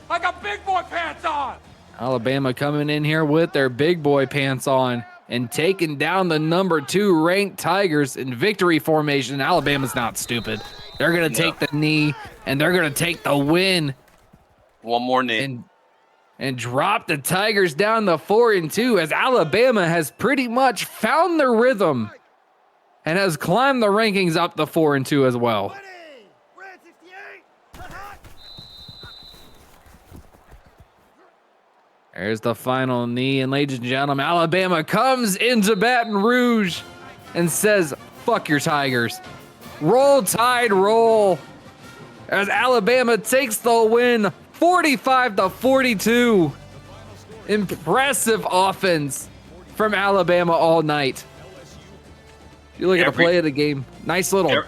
S9: I got big boy pants on.
S17: Alabama coming in here with their big boy pants on and taking down the number 2 ranked Tigers in victory formation. Alabama's not stupid. They're going to take the knee, and they're going to take the win.
S18: One more knee.
S17: And drop the Tigers down to 4-2 as Alabama has pretty much found their rhythm and has climbed the rankings up to 4-2 as well. There's the final knee, and ladies and gentlemen, Alabama comes into Baton Rouge and says, fuck your Tigers. Roll Tide, roll. As Alabama takes the win, 45-42. Impressive offense from Alabama all night. If you look at the play of the game, nice little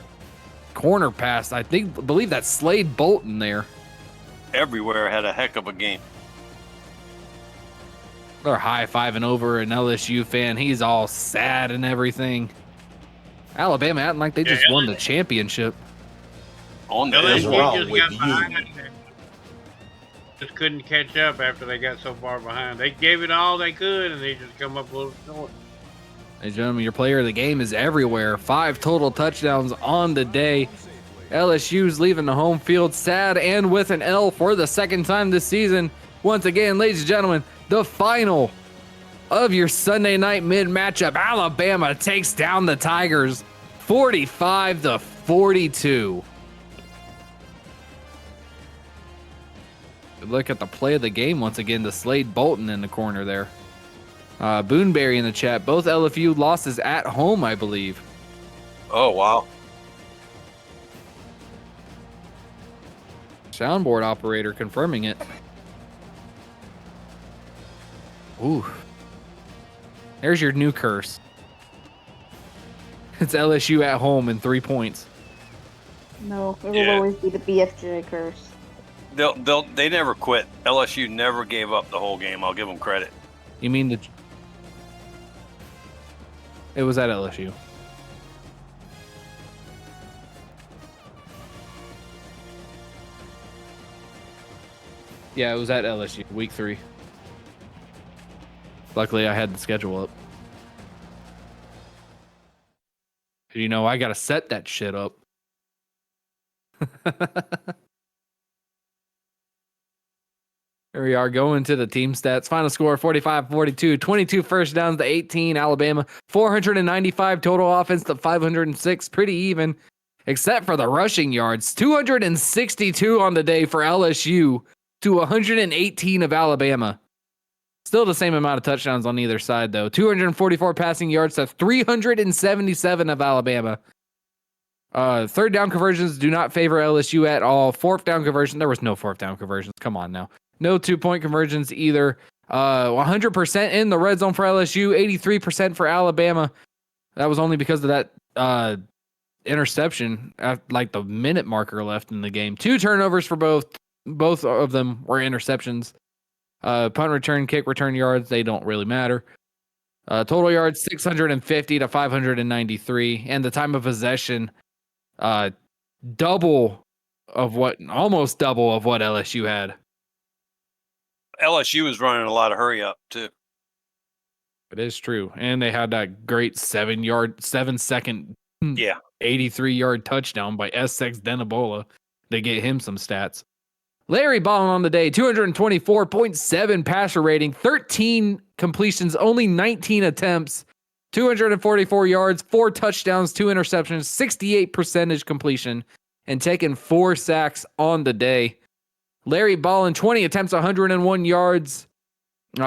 S17: corner pass. I believe that's Slade Bolton there.
S18: Everywhere had a heck of a game.
S17: They're high-fiving over an LSU fan. He's all sad and everything. Alabama acting like they just won the championship.
S18: On the
S19: LSU just got behind. Just couldn't catch up after they got so far behind. They gave it all they could, and they just come up a little short.
S17: Ladies and gentlemen, your player of the game is everywhere. 5 total touchdowns on the day. LSU's leaving the home field sad and with an L for the second time this season. Once again, ladies and gentlemen, the final of your Sunday night mid-matchup. Alabama takes down the Tigers 45-42. Good look at the play of the game once again to Slade Bolton in the corner there. Boonberry in the chat. Both LSU losses at home, I believe.
S18: Oh, wow.
S17: Soundboard operator confirming it. Ooh. There's your new curse. It's LSU at home in 3 points.
S14: No, it will always be the BFJ curse.
S18: They never quit. LSU never gave up the whole game. I'll give them credit.
S17: You mean it was at LSU. Yeah, it was at LSU, week 3. Luckily, I had the schedule up. You know, I got to set that shit up. Here we are going to the team stats. Final score 45-42. 22 first downs to 18. Alabama 495 total offense to 506. Pretty even, except for the rushing yards. 262 on the day for LSU to 118 of Alabama. Still the same amount of touchdowns on either side, though. 244 passing yards to 377 of Alabama. Third down conversions do not favor LSU at all. Fourth down conversion, there was no fourth down conversions. Come on now. No 2-point conversions either. 100% in the red zone for LSU, 83% for Alabama. That was only because of that interception at like the minute marker left in the game. 2 turnovers for both. Both of them were interceptions. Punt return, kick return yards, they don't really matter. Total yards 650 to 593, and the time of possession, almost double of what LSU had.
S18: LSU was running a lot of hurry up too.
S17: It is true, and they had that great 7-second, 83-yard touchdown by S3-W6-N3 to get him some stats. Larry Ballin on the day, 224.7 passer rating, 13 completions, only 19 attempts, 244 yards, 4 touchdowns, 2 interceptions, 68% completion, and taking 4 sacks on the day. Larry Ballin, 20 attempts, 101 yards.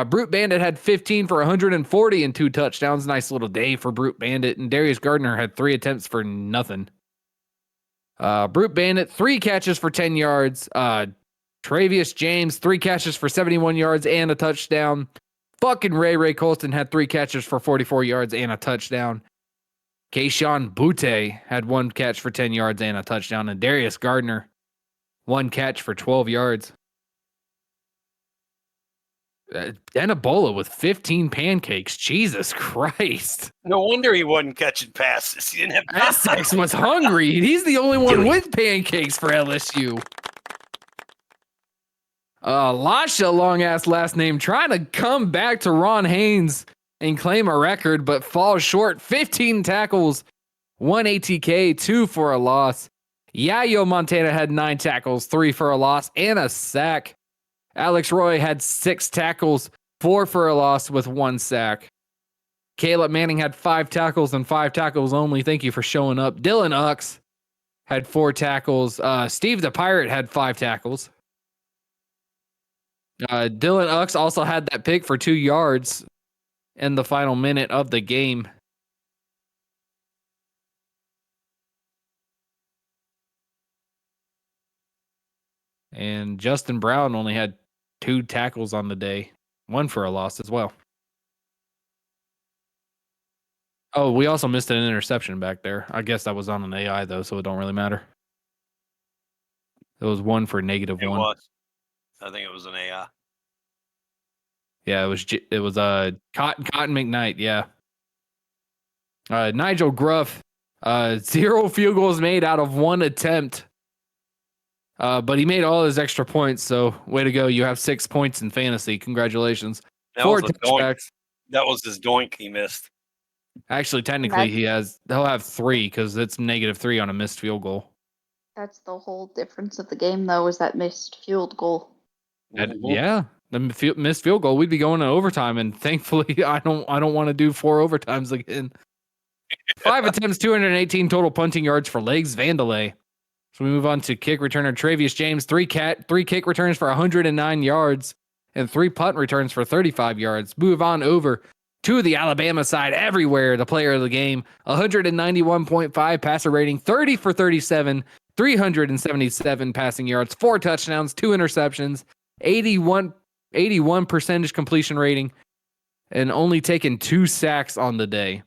S17: Brute Bandit had 15 for 140 and 2 touchdowns. Nice little day for Brute Bandit. And Darius Gardner had 3 attempts for nothing. Brute Bandit, 3 catches for 10 yards. Travius James, 3 catches for 71 yards and a touchdown. Fucking Ray Colston had 3 catches for 44 yards and a touchdown. Keyshawn Butte had 1 catch for 10 yards and a touchdown. And Darius Gardner, 1 catch for 12 yards. Denibola with 15 pancakes. Jesus Christ.
S18: No wonder he wasn't catching passes. He didn't have
S17: Essex was hungry. He's the only one with pancakes for LSU. Lasha, long ass last name, trying to come back to Ron Haynes and claim a record, but falls short. 15 tackles, 1 ATK, 2 for a loss. Yayo Montana had 9 tackles, 3 for a loss, and a sack. Alex Roy had 6 tackles, 4 for a loss with 1 sack. Caleb Manning had 5 tackles and 5 tackles only. Thank you for showing up. Dylan Ux had 4 tackles. Steve the Pirate had 5 tackles. Dylan Ux also had that pick for 2 yards in the final minute of the game. And Justin Brown only had 2 tackles on the day, 1 for a loss as well. Oh, we also missed an interception back there. I guess that was on an AI though, so it don't really matter. It was 1 for -1.
S18: It was. I think it was an AI.
S17: Yeah, it was Cotton McKnight, yeah. Nigel Gruff, 0 field goals made out of 1 attempt. But he made all his extra points, so way to go. You have 6 points in fantasy. Congratulations. 4 touchbacks.
S18: That was his doink he missed.
S17: Actually, technically, he'll have 3 because it's -3 on a missed field goal.
S14: That's the whole difference of the game, though, is that missed field goal.
S17: Yeah, the missed field goal. We'd be going to overtime, and thankfully, I don't want to do 4 overtimes again. 5 attempts, 218 total punting yards for Legs Vandalay. So we move on to kick returner Travius James, 3 kick returns for 109 yards and 3 punt returns for 35 yards. Move on over to the Alabama side everywhere. The player of the game, 191.5 passer rating, 30 for 37, 377 passing yards, 4 touchdowns, 2 interceptions, 81% completion rating, and only taken 2 sacks on the day.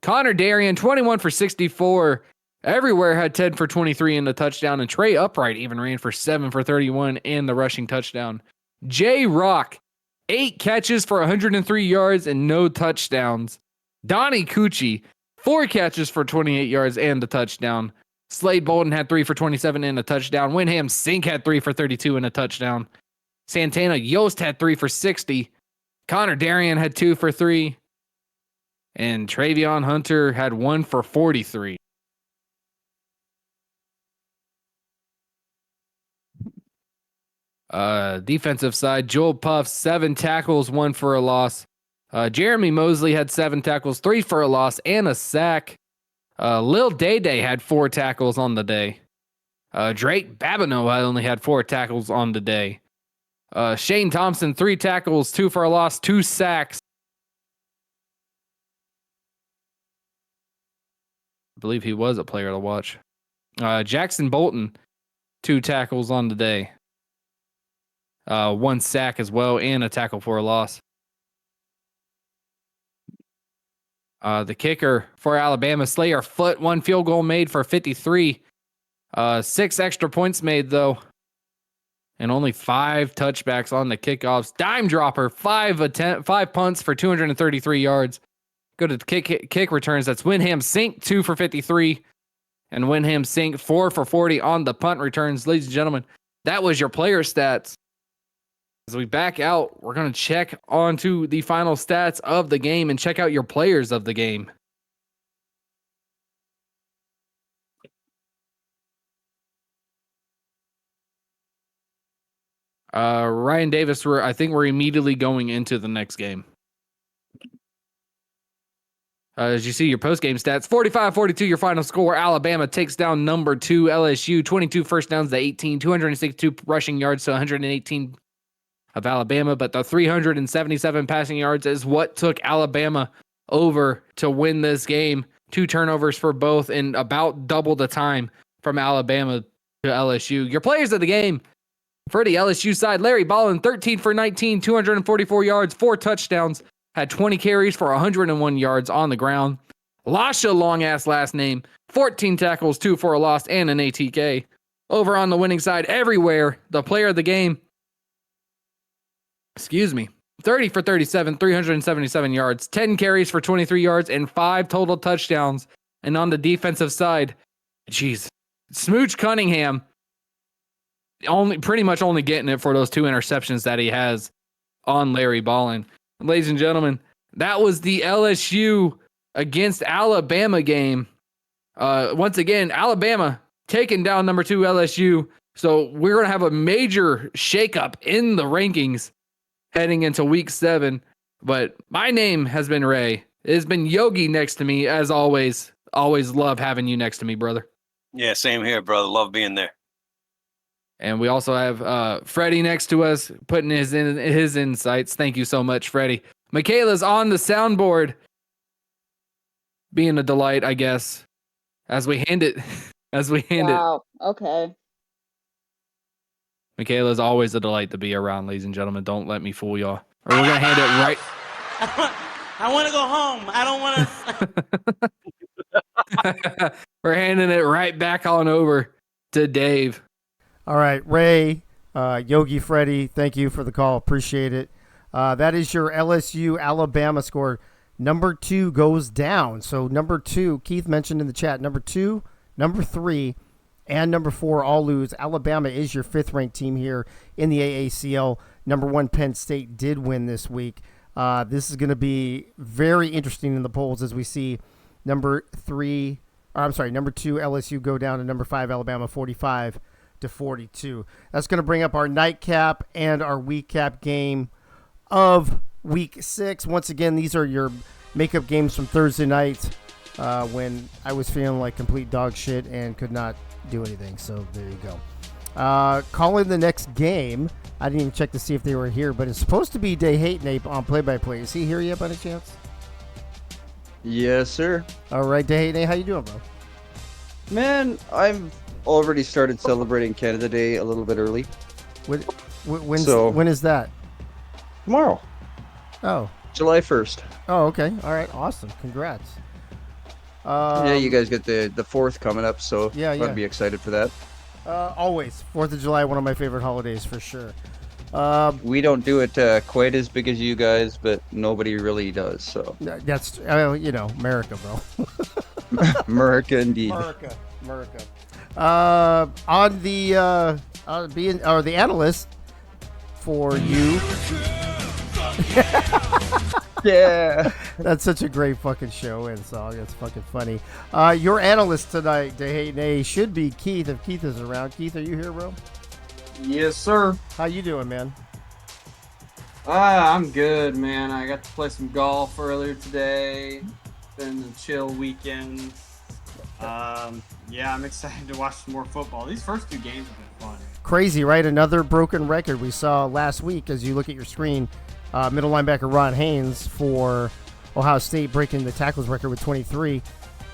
S17: Connor Darien, 21 for 64. Everywhere had 10 for 23 in the touchdown, and Trey Upright even ran for 7 for 31 and the rushing touchdown. Jay Rock, 8 catches for 103 yards and no touchdowns. Donnie Cucci, 4 catches for 28 yards and a touchdown. Slade Bolden had 3 for 27 and a touchdown. Winham Sink had 3 for 32 and a touchdown. Santana Yost had 3 for 60. Connor Darien had 2 for 3. And Travion Hunter had 1 for 43. Defensive side, Joel Puff, 7 tackles, 1 for a loss. Jeremy Mosley had 7 tackles, 3 for a loss, and a sack. Lil Day Day had 4 tackles on the day. Drake Babineau only had 4 tackles on the day. Shane Thompson, 3 tackles, 2 for a loss, 2 sacks. I believe he was a player to watch. Jackson Bolton, 2 tackles on the day. 1 sack as well, and a tackle for a loss. The kicker for Alabama, Slayer Foot, 1 field goal made for 53. 6 extra points made, though. and only 5 touchbacks on the kickoffs. Dime dropper, 5 punts for 233 yards. Go to kick returns. That's Wyndham Sink, 2 for 53. And Wyndham Sink, 4 for 40 on the punt returns. Ladies and gentlemen, that was your player stats. As we back out, we're going to check onto the final stats of the game and check out your players of the game. Ryan Davis, I think we're immediately going into the next game. As you see your post-game stats, 45-42 your final score. Alabama takes down number 2 LSU, 22 first downs to 18, 262 rushing yards to 118 of Alabama, but the 377 passing yards is what took Alabama over to win this game. 2 turnovers for both in about double the time from Alabama to LSU. Your players of the game for the LSU side, Larry Ballin, 13 for 19, 244 yards, 4 touchdowns. Had 20 carries for 101 yards on the ground. Lasha, long-ass last name, 14 tackles, 2 for a loss, and an ATK. Over on the winning side, everywhere, the player of the game, 30 for 37, 377 yards, 10 carries for 23 yards, and 5 total touchdowns. And on the defensive side, Smooch Cunningham, pretty much only getting it for those 2 interceptions that he has on Larry Ballin. Ladies and gentlemen, that was the LSU against Alabama game. Once again, Alabama taking down number 2 LSU. So we're going to have a major shakeup in the rankings heading into week 7. But my name has been Ray. It has been Yogi next to me, as always. Always love having you next to me, brother.
S18: Yeah, same here, brother. Love being there.
S17: And we also have Freddie next to us, putting his insights. Thank you so much, Freddie. Michaela's on the soundboard, being a delight, I guess, as we hand it.
S14: Wow. Okay.
S17: Michaela's always a delight to be around, ladies and gentlemen. Don't let me fool y'all. Or we're gonna hand it right.
S13: I want to go home. I don't want to.
S17: We're handing it right back on over to Dave.
S4: All right, Ray, Yogi, Freddie, thank you for the call. Appreciate it. That is your LSU Alabama score. Number 2 goes down. So number 2, Keith mentioned in the chat, number 2, number 3, and number 4 all lose. Alabama is your 5th-ranked team here in the AACL. Number 1, Penn State did win this week. This is going to be very interesting in the polls as we see number 2 LSU go down to number 5 Alabama 45-42. That's going to bring up our nightcap and our week cap game of week 6. Once again, these are your makeup games from Thursday night when I was feeling like complete dog shit and could not do anything. So there you go. Calling the next game. I didn't even check to see if they were here, but it's supposed to be Day Hate Nape on play-by-play. Is he here yet by any chance?
S3: Yes, sir.
S4: All right, Day Hate Nape, how you doing, bro?
S3: Man, I've already started celebrating Canada Day a little bit early.
S4: When is that?
S3: Tomorrow.
S4: Oh.
S3: July 1st.
S4: Oh, okay. All right. Awesome. Congrats.
S3: Yeah, you guys get the 4th coming up, so
S4: yeah.
S3: I'd be excited for that.
S4: Always. 4th of July, one of my favorite holidays for sure.
S3: We don't do it quite as big as you guys, but nobody really does, so.
S4: That's, America, bro.
S3: America, indeed.
S4: America. On the analyst for you.
S3: Yeah.
S4: That's such a great fucking show and song. It's fucking funny. Your analyst tonight, Dehane, should be Keith if Keith is around. Keith, are you here, bro?
S22: Yes, sir.
S4: How you doing, man?
S22: I'm good, man. I got to play some golf earlier today. Been a chill weekend. Yeah, I'm excited to watch some more football. These first 2 games have been fun.
S4: Crazy, right? Another broken record we saw last week as you look at your screen. Middle linebacker Ron Haynes for Ohio State breaking the tackles record with 23.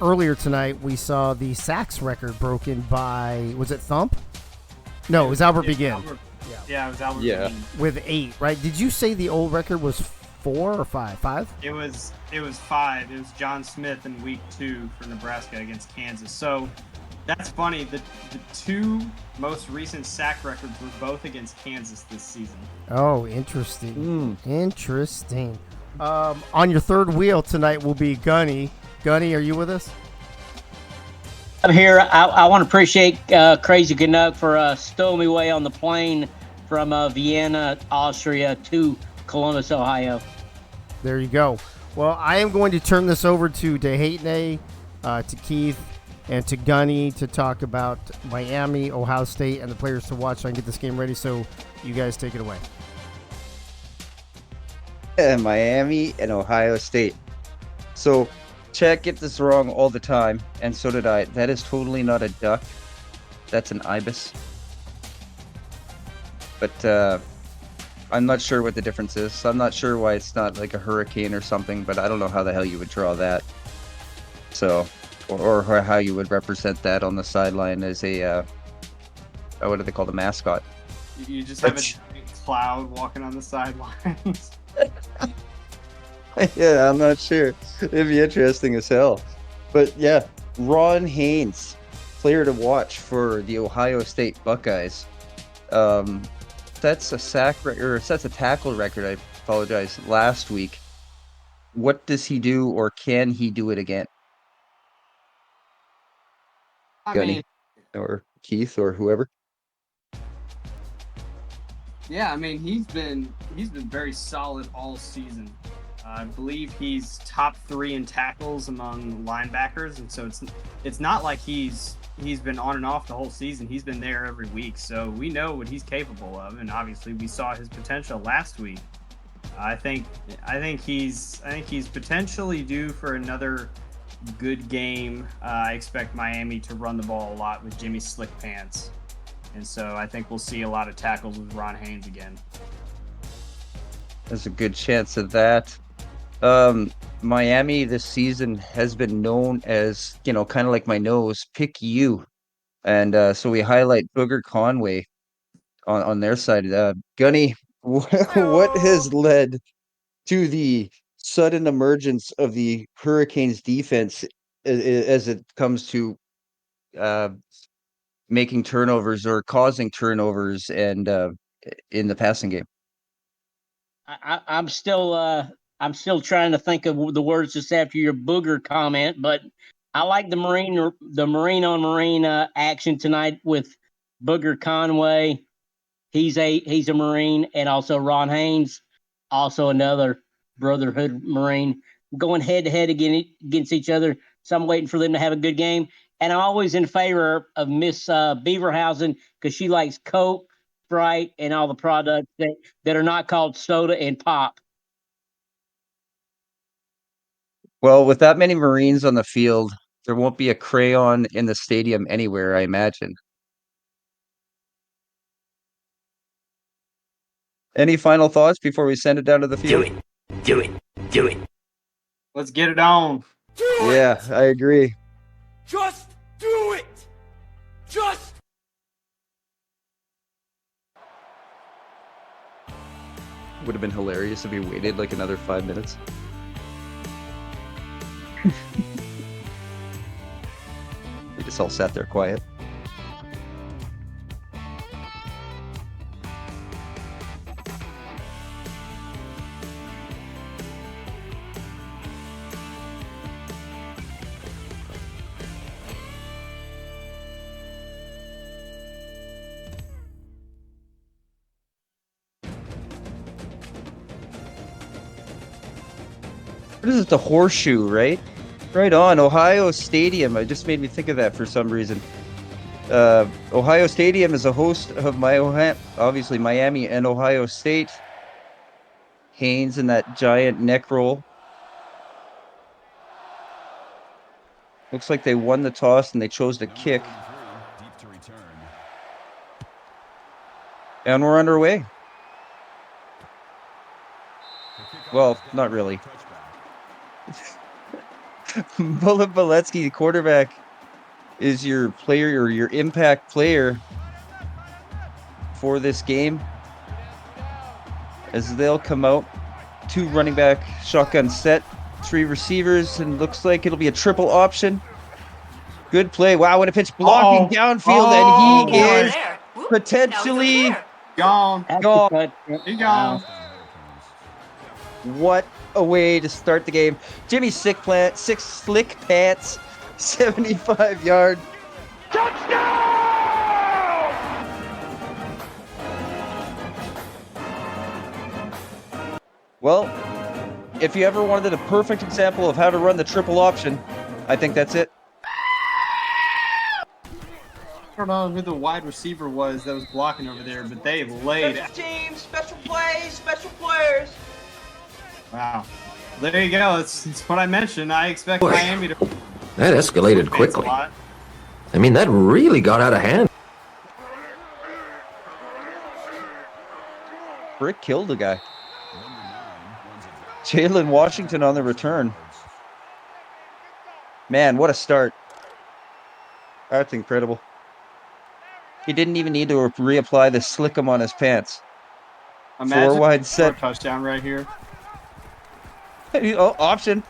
S4: Earlier tonight, we saw the sacks record broken by, was it Thump? No, it was Albert Begin.
S22: Yeah, it was Albert Begin.
S4: With 8, right? Did you say the old record was 4 or 5? 5?
S22: It was 5. It was John Smith in week 2 for Nebraska against Kansas. So That's funny. The two most recent sack records were both against Kansas this season.
S4: Oh, interesting. Interesting. On your third wheel tonight will be Gunny. Gunny, are you with us?
S5: I'm here. I want to appreciate Crazy Canuck for stowing me away on the plane from Vienna, Austria to Columbus, Ohio.
S4: There you go. Well, I am going to turn this over to DeHaytene, to Keith, and to Gunny to talk about Miami, Ohio State, and the players to watch so I can get this game ready. So you guys take it away.
S3: Miami and Ohio State. So, Chat get this wrong all the time, and so did I. That is totally not a duck. That's an ibis. But I'm not sure what the difference is. So I'm not sure why it's not like a hurricane or something, but I don't know how the hell you would draw that. So, or how you would represent that on the sideline as a, what do they call the mascot?
S22: You just have a giant cloud walking on the sidelines.
S3: Yeah, I'm not sure. It'd be interesting as hell. But yeah, Ron Haynes, player to watch for the Ohio State Buckeyes. That's a that's a tackle record. I apologize. Last week. What does he do, or can he do it again? Gunny, or Keith, or whoever.
S22: Yeah, I mean he's been very solid all season. I believe he's top 3 in tackles among linebackers, and so it's not like he's been on and off the whole season. He's been there every week, so we know what he's capable of, and obviously we saw his potential last week. I think he's potentially due for another good game. I expect Miami to run the ball a lot with Jimmy Slick Pants, and so I think we'll see a lot of tackles with Ron Haynes again.
S3: There's a good chance of that. Miami this season has been known as, kind of like my nose, pick you. And so we highlight Booger Conway on their side. Gunny, what has led to the sudden emergence of the Hurricanes defense as it comes to making turnovers or causing turnovers and in the passing game?
S5: I'm still trying to think of the words just after your booger comment, but I like the marine on marine action tonight with Booger Conway. He's a Marine, and also Ron Haynes, also another Brotherhood Marine, going head to head against each other. So I'm waiting for them to have a good game, and I'm always in favor of Miss Beaverhausen because she likes Coke, Sprite, and all the products that are not called soda and pop.
S3: Well, with that many Marines on the field, there won't be a crayon in the stadium anywhere, I imagine. Any final thoughts before we send it down to the field?
S22: Do it. Let's get it on.
S3: Yeah, I agree.
S9: Just do it! Just
S3: Would have been hilarious if he waited like another 5 minutes. We just all sat there quiet. What is it? The horseshoe, right? Right on. Ohio Stadium. It just made me think of that for some reason. Ohio Stadium is a host of obviously Miami and Ohio State. Haynes in that giant neck roll. Looks like they won the toss and they chose to kick. And we're underway. Well, not really. Bullet Boletsky, the quarterback, is your player or your impact player for this game. As they'll come out, 2 running back shotgun set, 3 receivers, and looks like it'll be a triple option. Good play. Wow, what a pitch blocking downfield, and he
S22: boy.
S3: is potentially
S22: Gone.
S3: gone.
S22: He gone.
S3: What a way to start the game. Jimmy Slick Pants, 75-yard. Well, if you ever wanted a perfect example of how to run the triple option, I think that's it.
S22: I don't know who the wide receiver was that was blocking over there, but they laid.
S12: Special teams, special plays, special players.
S22: Wow. There you go. It's what I mentioned. I expect
S15: Boy,
S22: Miami to.
S15: That escalated quickly. I mean, that really got out of hand.
S3: Brick killed a guy. Jalen Washington on the return. Man, what a start. That's incredible. He didn't even need to reapply the slickum on his pants.
S22: Imagine
S3: 4 wide set.
S22: Touchdown right here.
S3: Oh, option.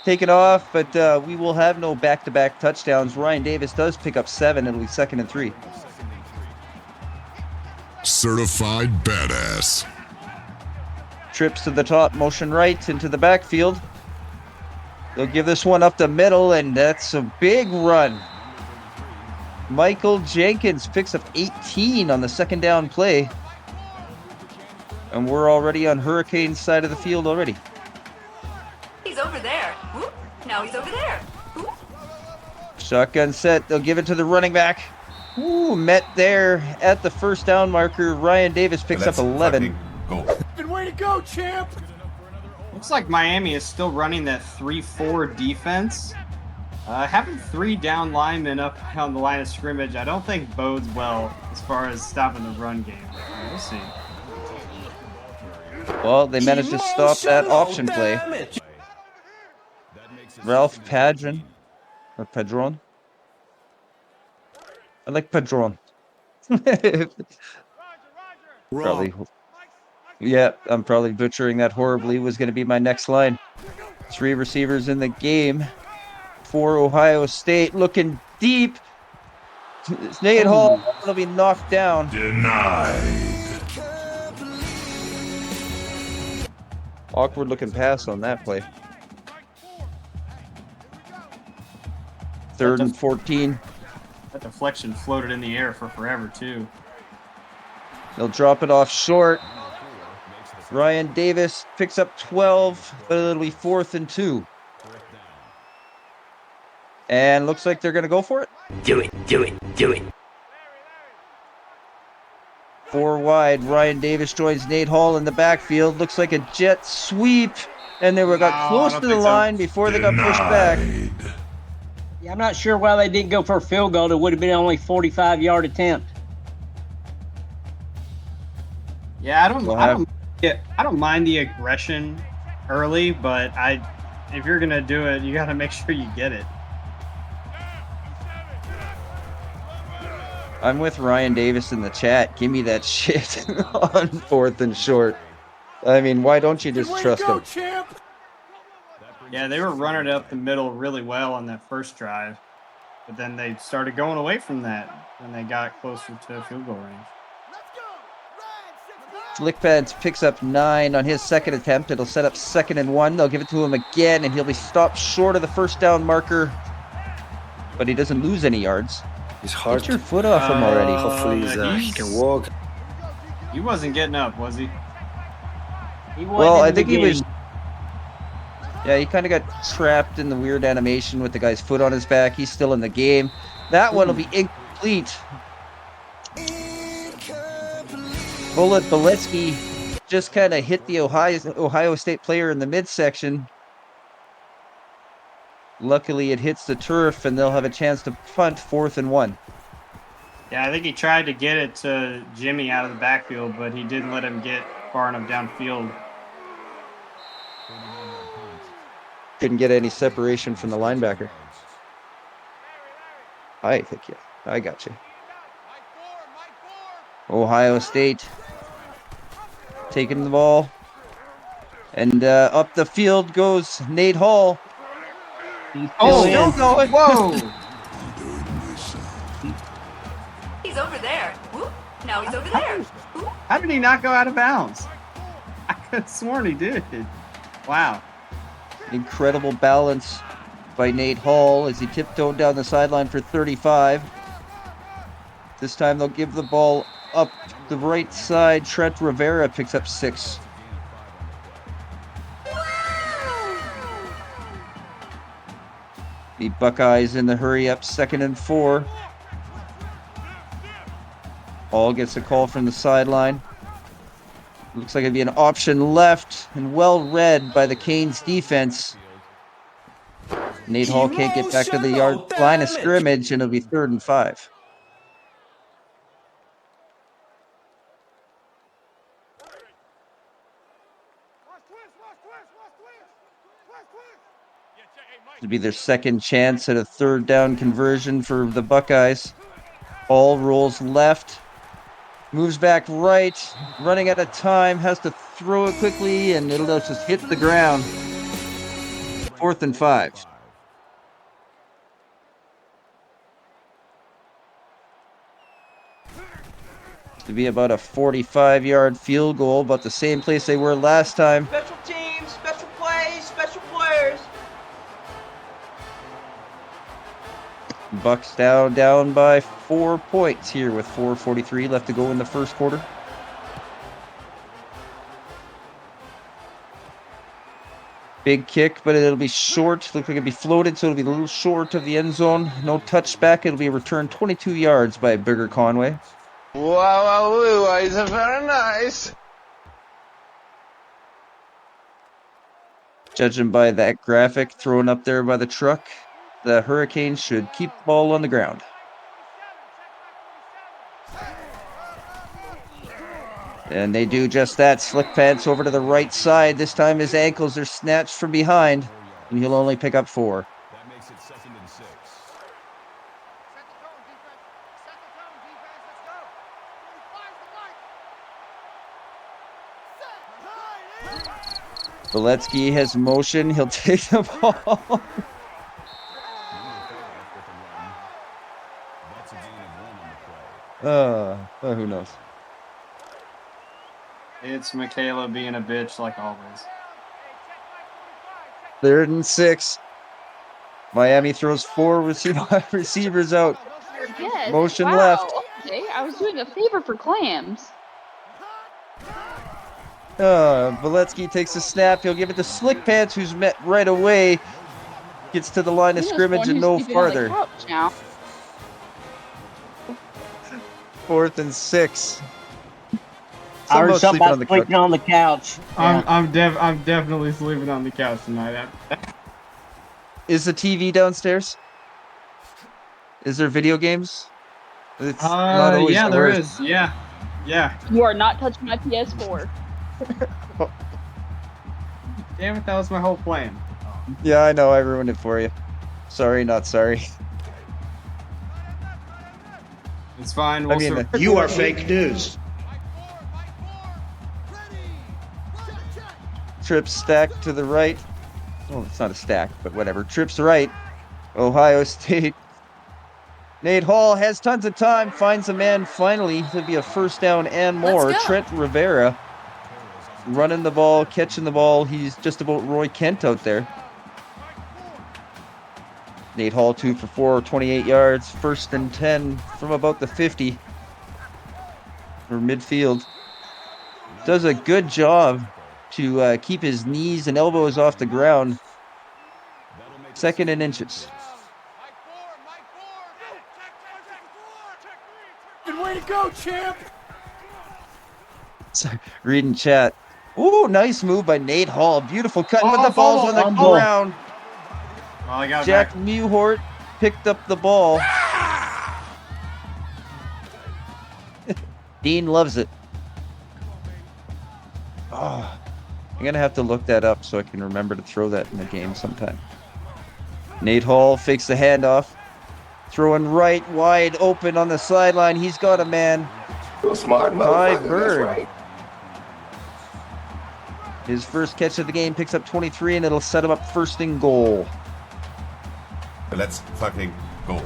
S3: Take it off, but we will have no back-to-back touchdowns. Ryan Davis does pick up 7. It'll be 2nd and 3.
S16: Certified badass.
S3: Trips to the top, motion right into the backfield. They'll give this one up the middle, and that's a big run. Michael Jenkins picks up 18 on the 2nd down play. And we're already on Hurricane's side of the field already.
S21: He's over there. Whoop. Now he's over there. Whoop.
S3: Shotgun set. They'll give it to the running back. Ooh, met there at the 1st down marker. Ryan Davis picks up 11.
S9: Good way to go, champ.
S22: Looks like Miami is still running that 3-4 defense. Having 3 down linemen up on the line of scrimmage, I don't think bodes well as far as stopping the run game. We'll see.
S3: Well, they managed to stop that option play. Ralph Padron. Or Padron? I like Padron. Probably. Yeah, I'm probably butchering that horribly. Was going to be my next line. 3 receivers in the game for Ohio State. Looking deep. Nate Hall will be knocked down.
S16: Denied.
S3: Awkward looking pass on that play. 3rd and 14.
S22: That deflection floated in the air for forever, too.
S3: They'll drop it off short. Ryan Davis picks up 12, but it'll be 4th and 2. And looks like they're going to go for it.
S15: Do it, do it, do it.
S3: 4 wide. Ryan Davis joins Nate Hall in the backfield. Looks like a jet sweep. And they got close to the line before they got pushed back.
S5: Yeah, I'm not sure why they didn't go for a field goal. It would have been only 45-yard attempt.
S22: Yeah, I don't mind the aggression early, but if you're gonna do it, you got to make sure you get it.
S3: I'm with Ryan Davis in the chat. Give me that shit on 4th and short. I mean, why don't you just trust him?
S9: Champ.
S22: Yeah, they were running it up the middle really well on that first drive, but then they started going away from that when they got closer to field goal range.
S3: Slick Pants picks up 9 on his 2nd attempt. It'll set up 2nd and 1. They'll give it to him again, and he'll be stopped short of the 1st down marker, but he doesn't lose any yards.
S23: He's hard.
S3: Get your foot off him already.
S23: Hopefully he can walk.
S22: He wasn't getting up, was he?
S3: Well, I think he was. Yeah, he kind of got trapped in the weird animation with the guy's foot on his back. He's still in the game. That one will be incomplete. Bullet Beletsky just kind of hit the Ohio State player in the midsection. Luckily, it hits the turf, and they'll have a chance to punt 4th and 1.
S22: Yeah, I think he tried to get it to Jimmy out of the backfield, but he didn't let him get far enough downfield.
S3: Couldn't get any separation from the linebacker. I think, yeah. I got you. Ohio State taking the ball. And up the field goes Nate Hall.
S5: He's
S22: still going. Whoa!
S21: He's over there. Whoop. Now he's over there. Whoop.
S22: How did he not go out of bounds? I could have sworn he did. Wow.
S3: Incredible balance by Nate Hall as he tiptoed down the sideline for 35. This time they'll give the ball up the right side. Trent Rivera picks up 6. The Buckeyes in the hurry up, 2nd and 4. Hall gets a call from the sideline. Looks like it'd be an option left, and well read by the Canes defense. Nate Hall can't get back to the line of scrimmage, and it'll be 3rd and 5. It'll be their second chance at a 3rd down conversion for the Buckeyes. Hall rolls left, moves back right, running out of time, has to throw it quickly, and it'll just hit the ground. 4th and 5. To be about a 45-yard field goal, about the same place they were last time.
S12: Special teams, special plays, special players.
S3: Bucks down by 4 points here with 4:43 left to go in the first quarter. Big kick, but it'll be short. Looks like it'll be floated, so it'll be a little short of the end zone. No touchback. It'll be returned 22 yards by Bigger Conway.
S2: Wow, it's very nice.
S3: Judging by that graphic thrown up there by the truck, the Hurricanes should keep the ball on the ground. And they do just that. Slick pants over to the right side. This time his ankles are snatched from behind, and he'll only pick up 4.
S1: That makes it 2nd and 6.
S3: Valetsky has motion. He'll take the ball. Who knows?
S22: It's Michaela being a bitch like always.
S3: 3rd and 6. Miami throws 4 receivers out.
S14: Yes.
S3: Motion
S14: wow.
S3: left.
S14: Okay, I was doing a favor for Clams.
S3: Valetsky takes a snap. He'll give it to Slick Pants, who's met right away. Gets to the line of scrimmage and no farther. 4th and 6.
S5: I heard something about sleeping on the couch.
S22: I'm definitely sleeping on the couch tonight.
S3: Is the TV downstairs? Is there video games? It's not always
S22: yeah, there
S3: worst.
S22: is. Yeah.
S14: You are not touching my PS4.
S22: Damn it, that was my whole plan.
S3: Yeah, I know. I ruined it for you. Sorry, not sorry.
S22: It's fine.
S8: You are fake news.
S3: Trips stack to the right. Oh, it's not a stack, but whatever. Trips right. Ohio State. Nate Hall has tons of time. Finds a man finally. It'll be a 1st down and more. Trent Rivera running the ball, catching the ball. He's just about Roy Kent out there. Nate Hall 2 for 4, 28 yards. 1st and 10 from about the 50 or midfield. Does a good job to keep his knees and elbows off the ground. 2nd and inches.
S9: Good way to go, champ.
S3: Sorry, reading chat. Ooh, nice move by Nate Hall. Beautiful cut, but the ball's on the ground.
S22: Well, I got
S3: Jack Muhort picked up the ball. Dean loves it. Oh, I'm going to have to look that up so I can remember to throw that in the game sometime. Nate Hall fakes the handoff. Throwing right, wide open on the sideline. He's got a man.
S15: Smart
S3: Ty
S15: motherfucker.
S3: Bird.
S15: That's right.
S3: His first catch of the game picks up 23, and it'll set him up 1st and goal.
S16: Let's fucking go.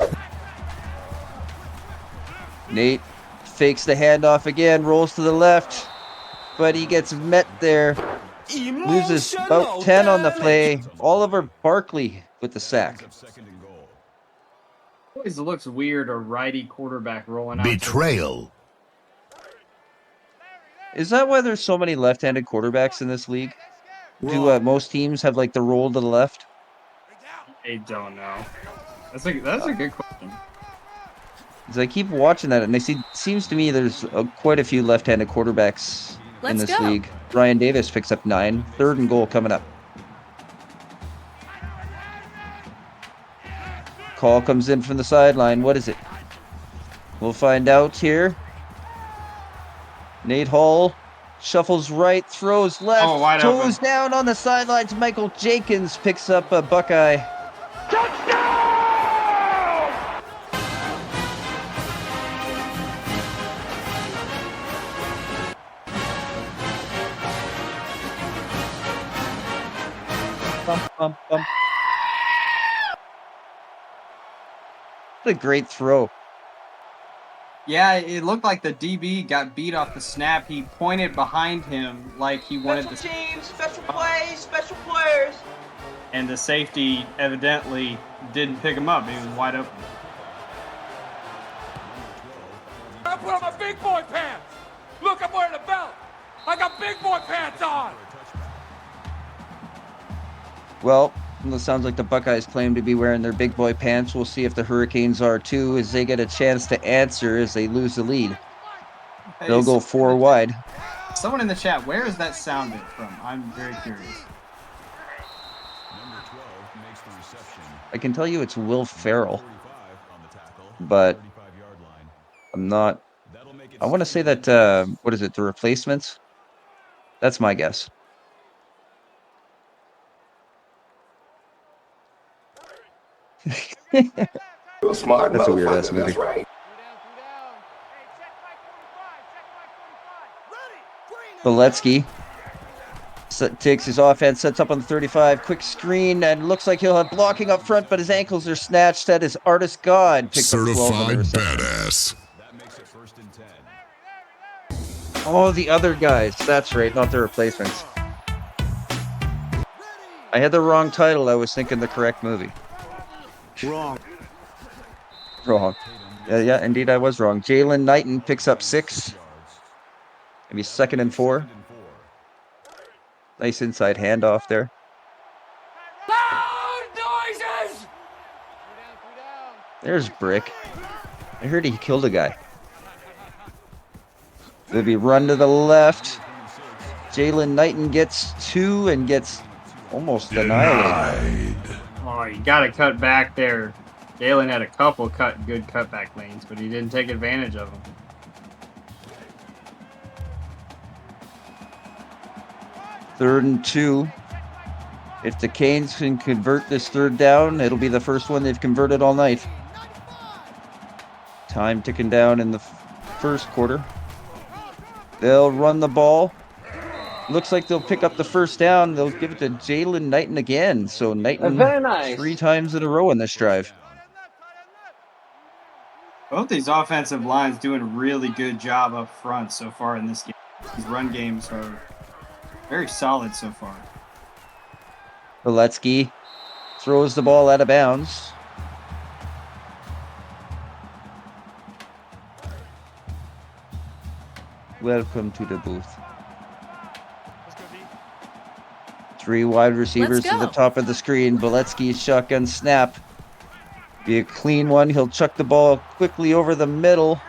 S3: Nate fakes the handoff again, rolls to the left, but he gets met there. Loses about 10 on the play. Oliver Barkley with the sack.
S22: Always looks weird, a righty quarterback rolling out.
S16: Betrayal.
S3: Is that why there's so many left-handed quarterbacks in this league? Do most teams have like the roll to the left?
S22: I don't know. That's a good question.
S3: I keep watching that, and seems to me there's quite a few left-handed quarterbacks in this league. Ryan Davis picks up 9. 3rd and goal coming up. Call comes in from the sideline. What is it? We'll find out here. Nate Hall shuffles right, throws left, toes down on the sidelines. Michael Jenkins picks up a Buckeye. Bump, bump, bump. What a great throw.
S22: Yeah, it looked like the DB got beat off the snap. He pointed behind him like he wanted
S12: Special teams, special plays, special players.
S22: And the safety evidently didn't pick him up. He was wide open.
S9: I put on my big boy pants. Look, I'm wearing a belt. I got big boy pants on.
S3: Well, it sounds like the Buckeyes claim to be wearing their big boy pants. We'll see if the Hurricanes are too, as they get a chance to answer as they lose the lead. They'll go 4 wide.
S22: Someone in the chat, where is that sounded from? I'm very curious.
S3: I can tell you it's Will Ferrell, but I'm not. I want to say that, what is it, the Replacements? That's my guess.
S15: Smart.
S3: That's a weird ass movie.
S15: Right.
S3: Beletsky takes his offense, sets up on the 35, quick screen, and looks like he'll have blocking up front, but his ankles are snatched at his Artist God. Picks up 12 on the reception.
S16: Badass.
S3: Oh, the other guys. That's right, not the replacements. I had the wrong title. I was thinking the correct movie.
S8: Wrong.
S3: Yeah, indeed I was wrong. Jalen Knighton picks up 6. Maybe 2nd and 4. Nice inside handoff there.
S9: Loud noises!
S3: There's Brick. I heard he killed a guy. Maybe run to the left. Jalen Knighton gets 2 and gets almost annihilated.
S22: Oh, you got to cut back there. Galen had a couple good cutback lanes, but he didn't take advantage of them.
S3: Third and 2. If the Canes can convert this 3rd down, it'll be the first one they've converted all night. Time ticking down in the first quarter. They'll run the ball. Looks like they'll pick up the first down. They'll give it to Jalen Knighton again. So Knighton
S22: Very nice.
S3: 3 times in a row in this drive.
S22: Both these offensive lines doing a really good job up front so far in this game. These run games are very solid so far.
S3: Beletsky throws the ball out of bounds. Welcome to the booth. 3 wide receivers to the top of the screen. Beletsky's shotgun snap. Be a clean one. He'll chuck the ball quickly over the middle.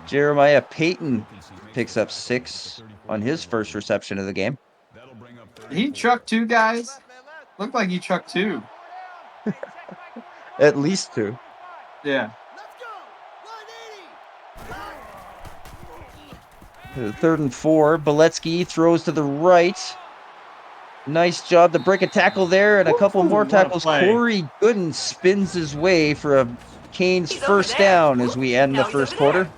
S3: Jeremiah Payton picks up 6 on his first reception of the game.
S22: He chucked 2 guys? Looked like he chucked 2.
S3: At least 2.
S22: Yeah.
S3: 3rd and 4. Beletsky throws to the right. Nice job to break a tackle there, and a couple more tackles. Corey Gooden spins his way for a Canes first down as we end the first quarter.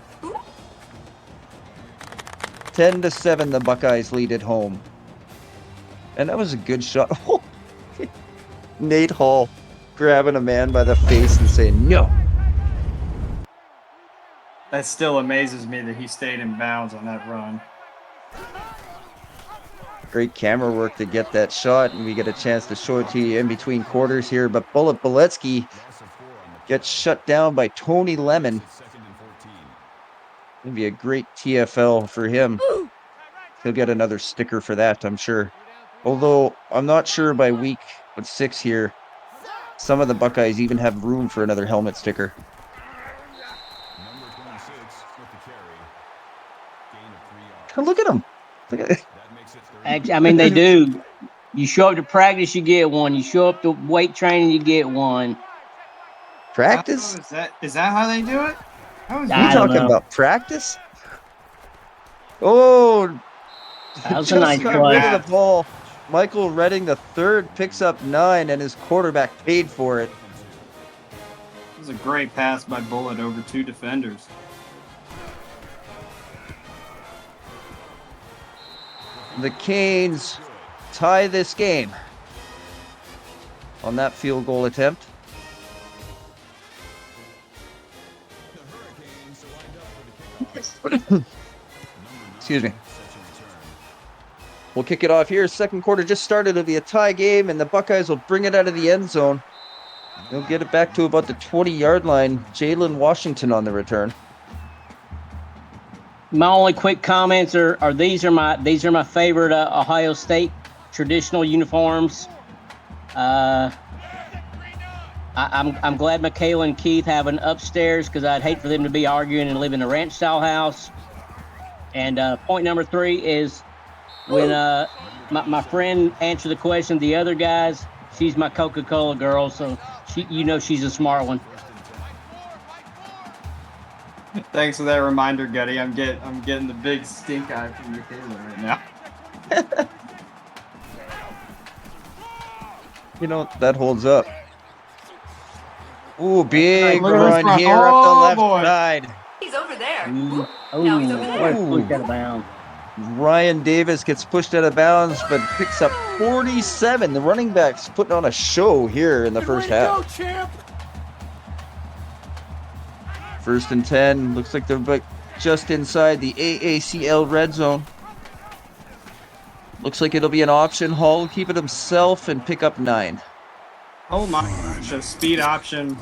S3: 10-7, the Buckeyes lead at home. And that was a good shot. Nate Hall grabbing a man by the face and saying, no.
S22: That still amazes me that he stayed in bounds on that run.
S3: Great camera work to get that shot, and we get a chance to show it to you in between quarters here. But Bullet Boletsky gets shut down by Tony Lemon. It'd be a great TFL for him. He'll get another sticker for that, I'm sure. Although I'm not sure by week 6 here, some of the Buckeyes even have room for another helmet sticker. Look at him. Look at it.
S5: I mean, they do. You show up to practice, you get one. You show up to weight training, you get one.
S3: Practice?
S22: Is that how they do it?
S3: You talking about practice? Oh,
S5: that was
S3: just
S5: a nice
S3: got
S5: play.
S3: rid of the ball. Michael Redding, the third, picks up 9, and his quarterback paid for it.
S22: It was a great pass by Bullet over 2 defenders.
S3: The Canes tie this game on that field goal attempt. Excuse me. We'll kick it off here. Second quarter just started. It'll be a tie game, and the Buckeyes will bring it out of the end zone. They'll get it back to about the 20-yard line. Jalen Washington on the return.
S5: My only quick comments are these are my favorite Ohio State traditional uniforms. I'm glad Michaela and Keith have an upstairs because I'd hate for them to be arguing and live in a ranch style house. And point number 3 is when my friend answered the question, the other guys, she's my Coca-Cola girl, so she's a smart one.
S22: Thanks for that reminder, Gutty. I'm getting the big stink eye from Michaela right now.
S3: You know, that holds up. Ooh, big
S22: Look at this
S3: run
S22: run.
S3: here up the left
S22: boy.
S3: side.
S21: He's over there.
S5: Now
S21: he's over there.
S5: Pushed out of bounds.
S3: Ryan Davis gets pushed out of bounds, but picks up 47. The running back's putting on a show here in the first half. First and 10. Looks like they're just inside the AACL red zone. Looks like it'll be an option. Hall will keep it himself and pick up 9.
S22: Oh my gosh, a speed option.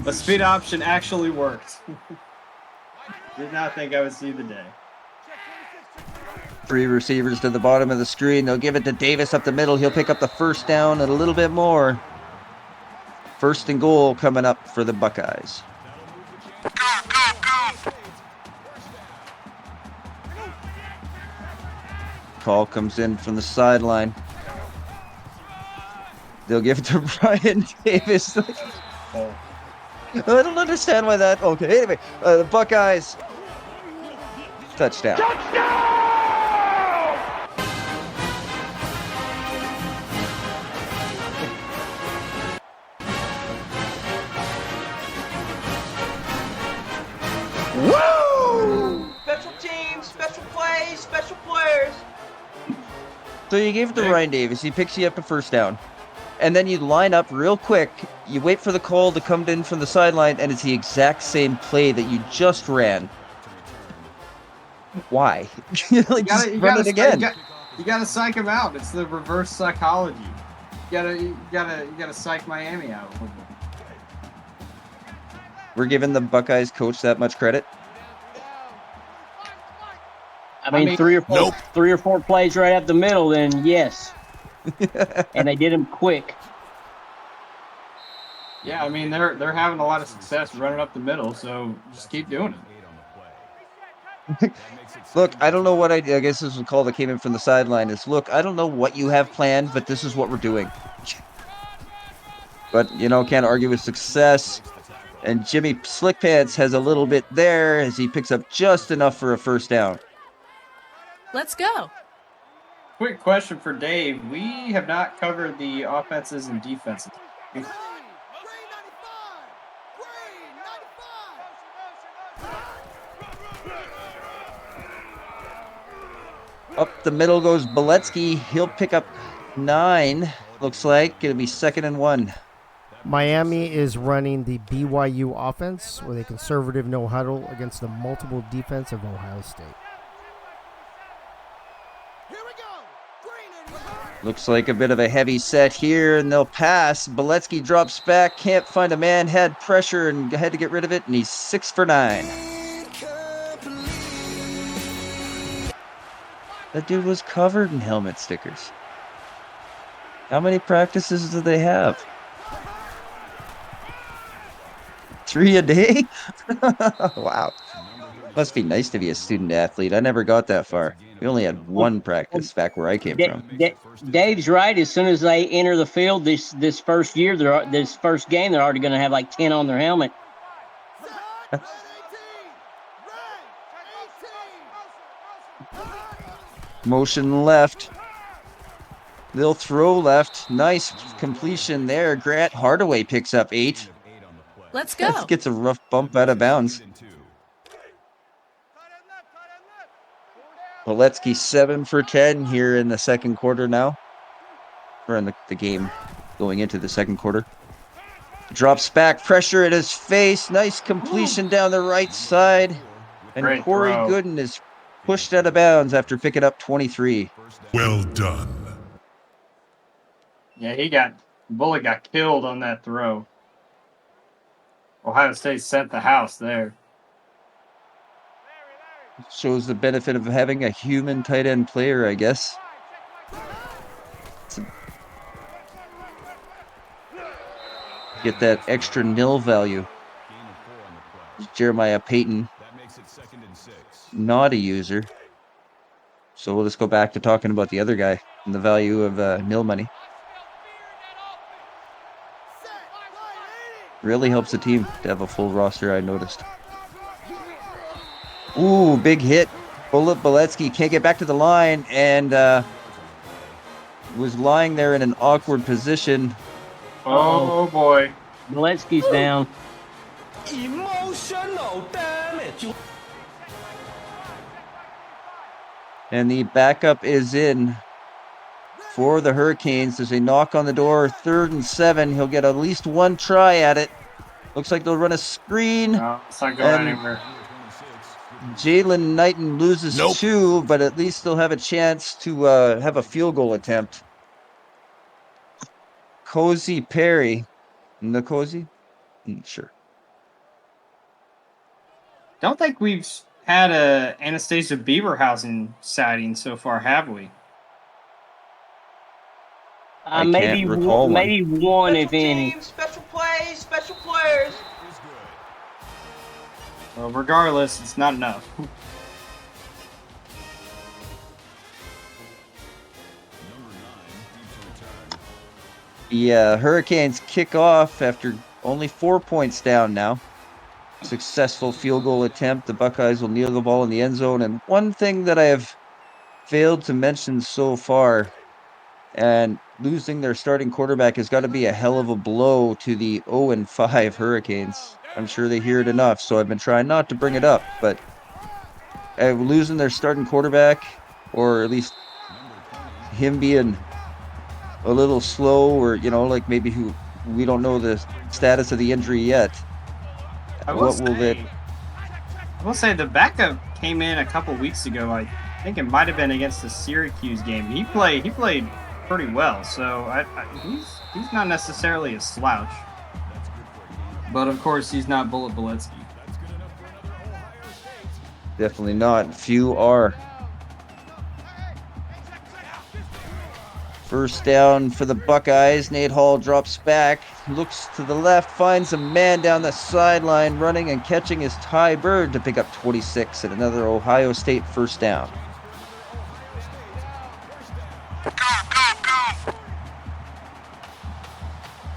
S22: A speed option actually worked. Did not think I would see the day.
S3: 3 receivers to the bottom of the screen. They'll give it to Davis up the middle. He'll pick up the first down and a little bit more. First and goal coming up for the Buckeyes. Call comes in from the sideline. They'll give it to Ryan Davis. I don't understand why that. Okay, anyway, the Buckeyes. Touchdown.
S12: Woo! Special teams, special plays, special players.
S3: So you gave it to Ryan Davis. He picks you up a first down. And then you line up real quick. You wait for the call to come in from the sideline, and it's the exact same play that you just ran. Why? Just run it again.
S22: You gotta psych him out. It's the reverse psychology. You gotta psych Miami out.
S3: We're giving the Buckeyes coach that much credit.
S5: I mean 3 or 4 plays right up the middle, then yes. And they did them quick.
S22: Yeah, I mean they're having a lot of success running up the middle, so just keep doing
S3: it. Look, I don't know what I guess this is a call that came in from the sideline. Is look, I don't know what you have planned, but this is what we're doing. But can't argue with success. And Jimmy Slickpants has a little bit there as he picks up just enough for a first down.
S10: Let's go.
S22: Quick question for Dave. We have not covered the offenses and defenses.
S3: Up the middle goes Boletsky. He'll pick up 9. Looks like it'll be 2nd and 1.
S4: Miami is running the BYU offense with a conservative no huddle against the multiple defense of Ohio State.
S3: Looks like a bit of a heavy set here, and they'll pass. Beletsky drops back, can't find a man, had pressure and had to get rid of it, and he's 6 for 9. That dude was covered in helmet stickers. How many practices do they have? 3 a day? Wow. Must be nice to be a student athlete. I never got that far. We only had one practice back where I came from.
S5: Dave's right. As soon as they enter the field this first year, this first game, they're already going to have like 10 on their helmet.
S3: Motion left. They'll throw left. Nice completion there. Grant Hardaway picks up 8.
S10: Let's go.
S3: Gets a rough bump out of bounds. Beletsky 7 for 10 here in the second quarter now. Or in the game going into the second quarter. Drops back, pressure at his face. Nice completion down the right side. And
S22: Great
S3: Corey
S22: throw.
S3: Gooden is pushed out of bounds after picking up 23.
S16: Well done.
S22: Yeah, Bullet got killed on that throw. Ohio State sent the house there.
S3: Shows the benefit of having a human tight end player, I guess. Get that extra nil value. Jeremiah Payton, not a user. So we'll just go back to talking about the other guy and the value of nil money. Really helps the team to have a full roster, I noticed. Ooh, big hit. Beletsky can't get back to the line and was lying there in an awkward position.
S22: Oh boy.
S5: Beletsky's down.
S13: Emotional damage.
S3: And the backup is in for the Hurricanes. There's a knock on the door. 3rd and 7. He'll get at least one try at it. Looks like they'll run a screen.
S22: No, it's not going anywhere.
S3: Jalen Knighton loses 2, but at least they'll have a chance to have a field goal attempt. Cozy Perry. Nkosi? Sure.
S22: Don't think we've had a Anastasia Beaverhausen sighting so far, have we?
S5: Maybe one, if any.
S12: Special plays, special players.
S22: Well, regardless, it's not enough.
S3: The Hurricanes kick off after only 4 points down now. Successful field goal attempt. The Buckeyes will kneel the ball in the end zone. And one thing that I have failed to mention so far, and losing their starting quarterback has got to be a hell of a blow to the 0-5 Hurricanes. I'm sure they hear it enough, so I've been trying not to bring it up. But losing their starting quarterback, or at least him being a little slow, or like maybe we don't know the status of the injury yet.
S22: I will say the backup came in a couple weeks ago. I think it might have been against the Syracuse game. He played pretty well, so he's not necessarily a slouch. But of course, he's not Bullet Beletsky.
S3: Definitely not. Few are. First down for the Buckeyes. Nate Hall drops back, looks to the left, finds a man down the sideline running and catching his Ty Bird to pick up 26 at another Ohio State first down.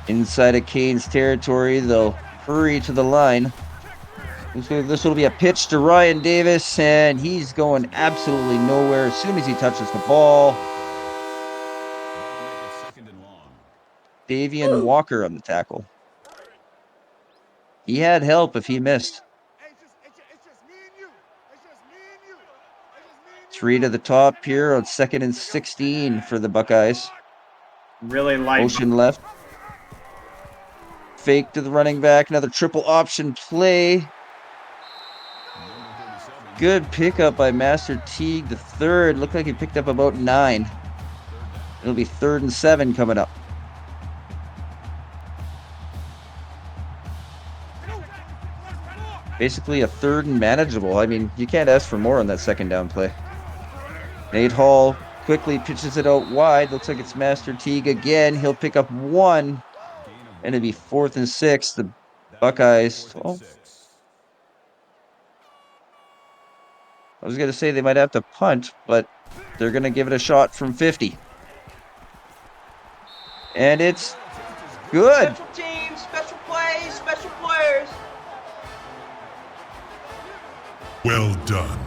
S3: Inside of Canes territory, they'll hurry to the line. This will be a pitch to Ryan Davis, and he's going absolutely nowhere as soon as he touches the ball. Davian Walker on the tackle. He had help if he missed. 3 to the top here on 2nd and 16 for the Buckeyes.
S22: Really light.
S3: Motion left. fake to the running back. Another triple option play. Good pickup by Master Teague the third. Looked like he picked up about 9. It'll be 3rd and 7 coming up. Basically a 3rd and manageable. I mean, you can't ask for more on that second down play. Nate Hall quickly pitches it out wide. Looks like it's Master Teague again. He'll pick up 1, and it'll be 4th and 6. The Buckeyes. Oh, I was going to say they might have to punt, but they're going to give it a shot from 50. And it's good.
S12: Special teams, special plays, special players.
S16: Well done.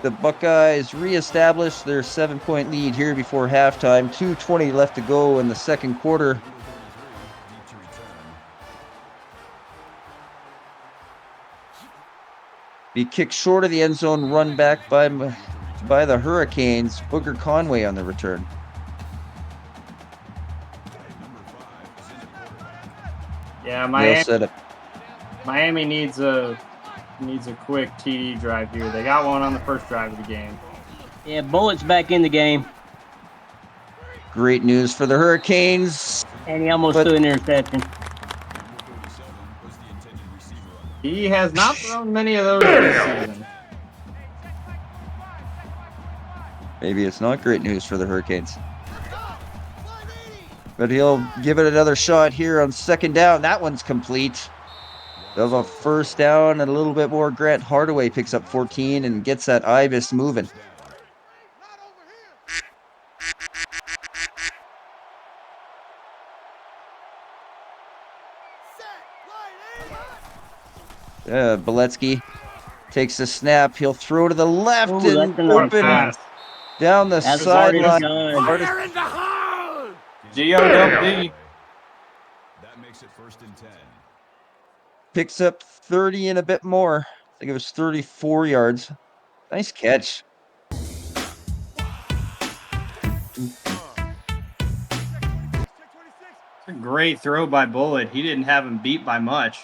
S3: The Buckeyes reestablish their 7-point lead here before halftime. 2:20 left to go in the second quarter. Be kicked short of the end zone, run back by the Hurricanes. Booger Conway on the return.
S22: Yeah, Miami needs a quick TD drive here. They got one on the first drive of the game.
S5: Yeah, Bullett's back in the game.
S3: Great news for the Hurricanes.
S5: And he almost threw an interception.
S22: He has not thrown many of those this season.
S3: Maybe it's not great news for the Hurricanes. But he'll give it another shot here on second down. That one's complete. Of a first down and a little bit more. Grant Hardaway picks up 14 and gets that Ibis moving. Beletsky takes the snap. He'll throw to the left and open down the sideline.
S22: G-O-W-D.
S1: That makes it 1st and 10.
S3: Picks up 30 and a bit more. I think it was 34 yards. Nice catch.
S22: It's a great throw by Bullitt. He didn't have him beat by much.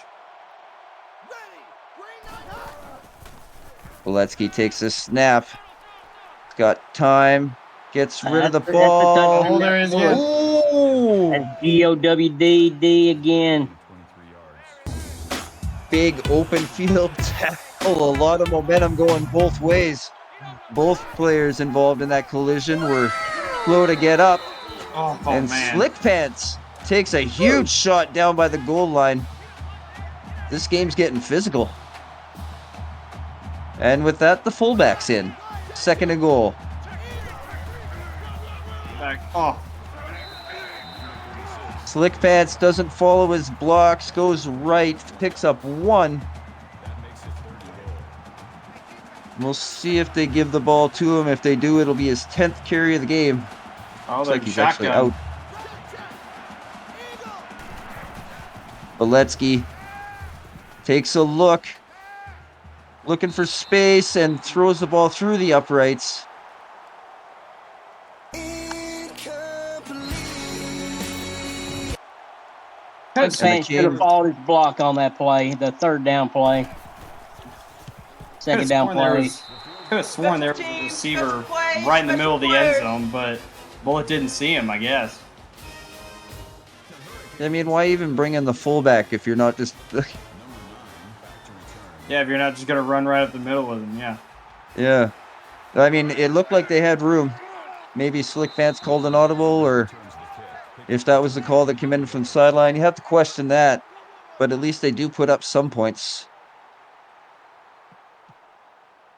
S3: Beletsky takes a snap. He's got time. Gets rid of the ball.
S22: There is good.
S5: That's G-O-W-D-D again.
S3: Big open field tackle. A lot of momentum going both ways. Both players involved in that collision were slow to get up. And
S22: man.
S3: Slick Pants takes a huge shot down by the goal line. This game's getting physical. And with that, the fullback's in. 2nd and goal. Slick Pants doesn't follow his blocks, goes right, picks up 1. We'll see if they give the ball to him. If they do, it'll be his 10th carry of the game. Looks like he's actually out. Beletsky takes a look. Looking for space and throws the ball through the uprights.
S5: Coach should have followed his block on that play, the 3rd down play. 2nd down play.
S22: Could have sworn there was a receiver right in the middle of the end zone, but Bullitt didn't see him, I guess.
S3: I mean, why even bring in the fullback if you're not just...
S22: Yeah, if you're not just going to run right up the middle with him, yeah.
S3: Yeah. I mean, it looked like they had room. Maybe Slick Pants called an audible, or if that was the call that came in from the sideline. You have to question that, but at least they do put up some points.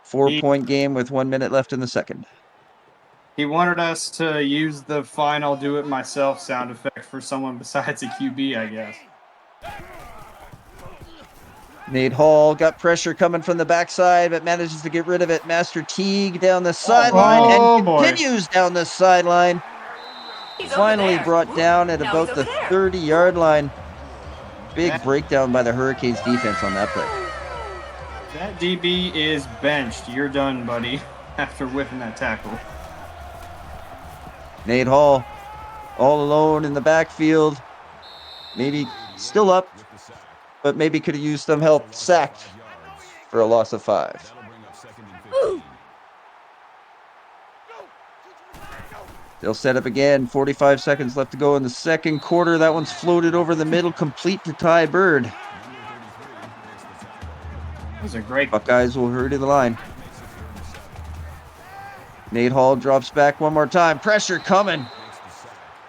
S3: 4-point game with 1 minute left in the second.
S22: He wanted us to use the fine I'll do it myself sound effect for someone besides a QB, I guess.
S3: Nate Hall got pressure coming from the backside, but manages to get rid of it. Master Teague down the sideline and continues down the sideline. Finally brought down at about the 30-yard line. Big breakdown by the Hurricanes defense on that play.
S22: That DB is benched. You're done, buddy, after whipping that tackle.
S3: Nate Hall all alone in the backfield. Maybe still up, but maybe could have used some help. Sacked for a loss of 5. They'll set up again. 45 seconds left to go in the second quarter. That one's floated over the middle, complete to Ty Bird.
S22: Those are great.
S3: Buckeyes will hurry to the line. Nate Hall drops back one more time. Pressure coming.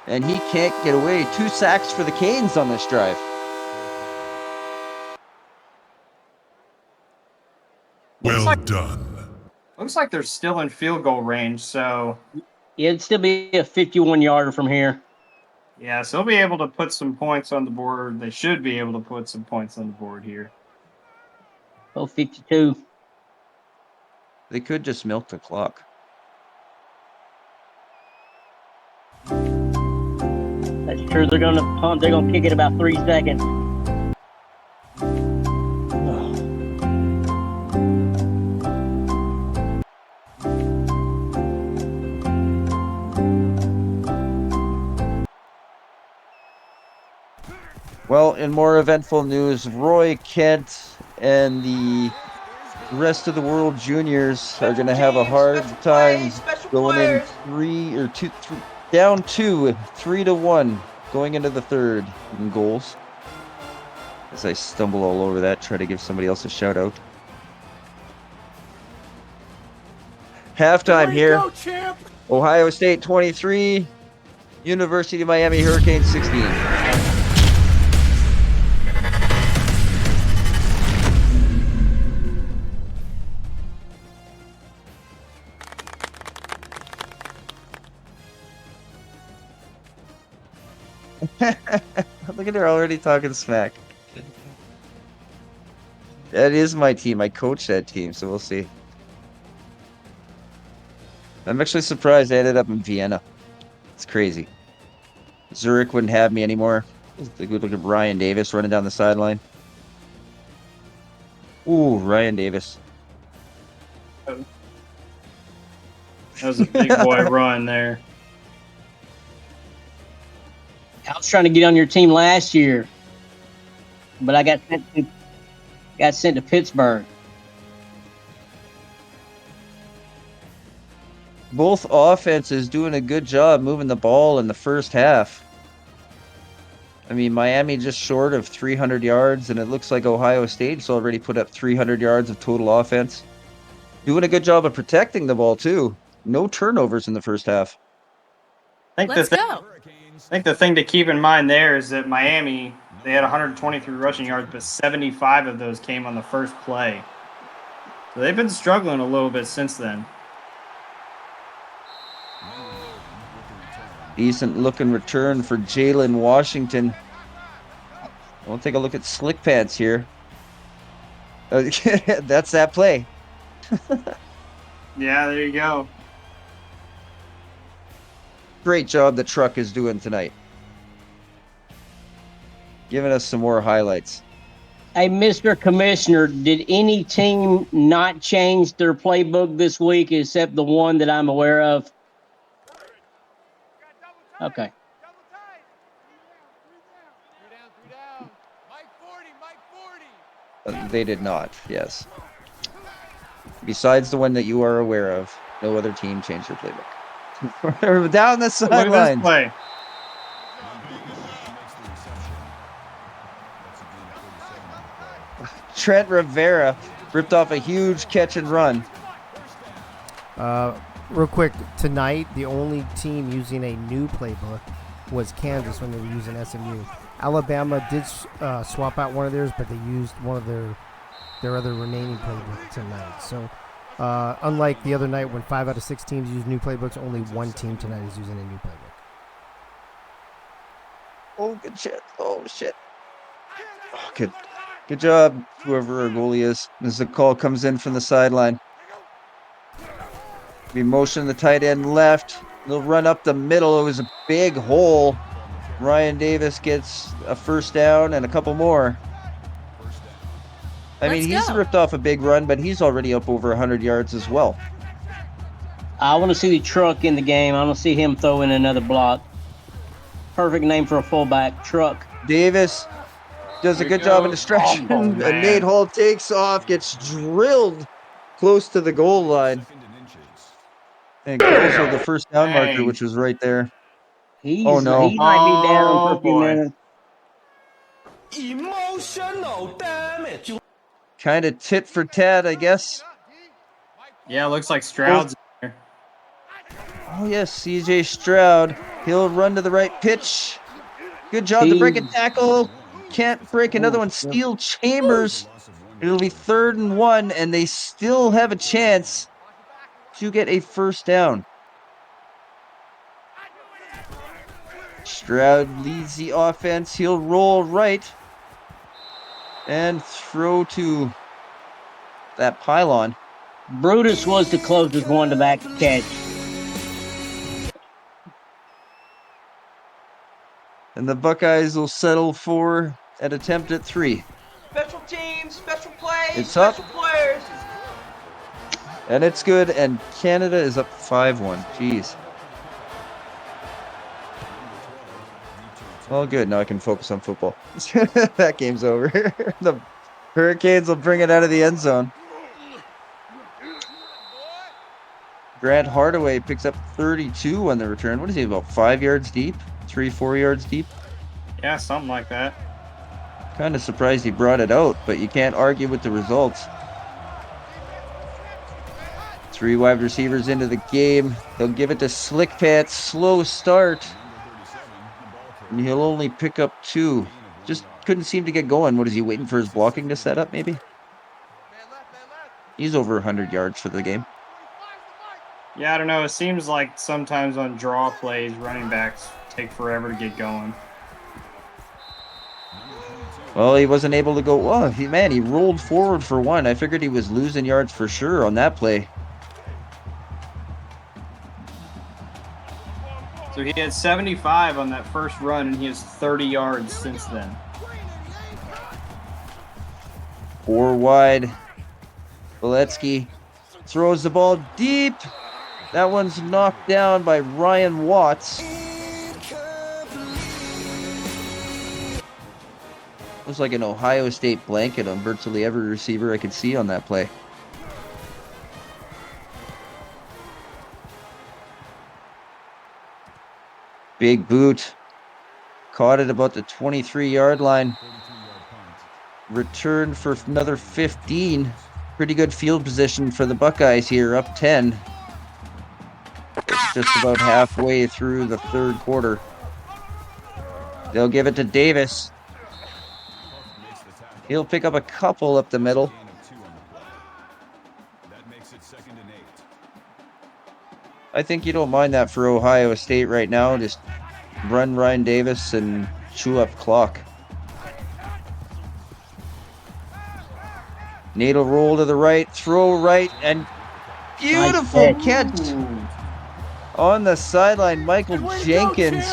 S3: And he can't get away. 2 sacks for the Canes on this drive.
S16: Well done.
S22: Looks like they're still in field goal range, so
S5: It'd still be a 51-yarder from here.
S22: yeah, so they'll be able to put some points on the board. They should be able to put some points on the board here.
S5: Oh, 52.
S3: They could just milk the clock.
S5: That's true. They're gonna punt. They're gonna kick it about 3 seconds.
S3: Well, in more eventful news, Roy Kent and the rest of the world juniors are going to have a hard time going in 3-1 going into the third in goals. As I stumble all over that, try to give somebody else a shout out. Halftime here. Ohio State 23, University of Miami Hurricanes 16. Look at her already talking smack. That is my team. I coach that team, so we'll see. I'm actually surprised I ended up in Vienna. It's crazy. Zurich wouldn't have me anymore. Look at Ryan Davis running down the sideline. Ooh, Ryan Davis.
S22: That was a big boy run there.
S5: I was trying to get on your team last year, but I got sent to Pittsburgh.
S3: Both offenses doing a good job moving the ball in the first half. I mean, Miami just short of 300 yards, and it looks like Ohio State's already put up 300 yards of total offense. Doing a good job of protecting the ball, too. No turnovers in the first half.
S10: Let's go.
S22: I think the thing to keep in mind there is that Miami, they had 123 rushing yards, but 75 of those came on the first play. So they've been struggling a little bit since then.
S3: Decent looking return for Jalen Washington. We'll take a look at Slick Pants here. That's that play.
S22: Yeah, there you go.
S3: Great job the truck is doing tonight. Giving us some more highlights.
S5: Hey, Mr. Commissioner, did any team not change their playbook this week except the one that I'm aware of? Okay.
S3: They did not, yes. Besides the one that you are aware of, no other team changed their playbook. Down the sidelines.
S22: Play.
S3: Trent Rivera ripped off a huge catch and run.
S4: Real quick, tonight, the only team using a new playbook was Kansas when they were using SMU. Alabama did swap out one of theirs, but they used one of their other remaining playbook tonight. So, unlike the other night when 5 out of 6 teams used new playbooks, only one team tonight is using a new playbook.
S3: Oh, good shit. Oh, shit. Oh, good job, whoever our goalie is, as the call comes in from the sideline. We motion the tight end left. They'll run up the middle. It was a big hole. Ryan Davis gets a first down and a couple more. I mean, he's ripped off a big run, but he's already up over 100 yards as well.
S5: I want to see the truck in the game. I want to see him throw in another block. Perfect name for a fullback, Truck.
S3: Davis does a good job in distraction. And Nate Hall takes off, gets drilled close to the goal line. And also the first down marker, which was right there.
S5: He
S3: no.
S5: might be down for a few minutes.
S6: Emotional damage.
S3: Kind of tit for tat, I guess.
S22: Yeah, looks like Stroud's in there.
S3: Oh, yes, CJ Stroud. He'll run to the right pitch. Good job to break a tackle. Can't break another one. Steel Chambers. It'll be 3rd and 1, and they still have a chance to get a first down. Stroud leads the offense. He'll roll right and throw to that pylon.
S5: Brutus was the closest one to that catch.
S3: And the Buckeyes will settle for an attempt at 3.
S12: Special teams, special plays,
S3: It's
S12: special
S3: up.
S12: players.
S3: And it's good, and Canada is up 5-1. Jeez. Well, good. Now I can focus on football. That game's over. The Hurricanes will bring it out of the end zone. Grant Hardaway picks up 32 on the return. What is he, about 5 yards deep? 3-4 yards deep?
S22: Yeah, something like that.
S3: Kind of surprised he brought it out, but you can't argue with the results. 3 wide receivers into the game. They'll give it to Slick Pants. Slow start. And he'll only pick up 2. Just couldn't seem to get going. What is he, waiting for his blocking to set up, maybe? He's over 100 yards for the game.
S22: Yeah, I don't know. It seems like sometimes on draw plays, running backs take forever to get going.
S3: Well, he wasn't able to go. Oh, he rolled forward for 1. I figured he was losing yards for sure on that play.
S22: So he had 75 on that first run, and he has 30 yards since then.
S3: 4 wide. Boletsky throws the ball deep. That one's knocked down by Ryan Watts. Looks like an Ohio State blanket on virtually every receiver I could see on that play. Big boot. Caught it about the 23-yard line. Returned for another 15. Pretty good field position for the Buckeyes here, up 10. It's just about halfway through the 3rd quarter. They'll give it to Davis. He'll pick up a couple up the middle. I think you don't mind that for Ohio State right now. Just run Ryan Davis and chew up clock. Nate will roll to the right, throw right, and beautiful catch on the sideline. Michael Jenkins.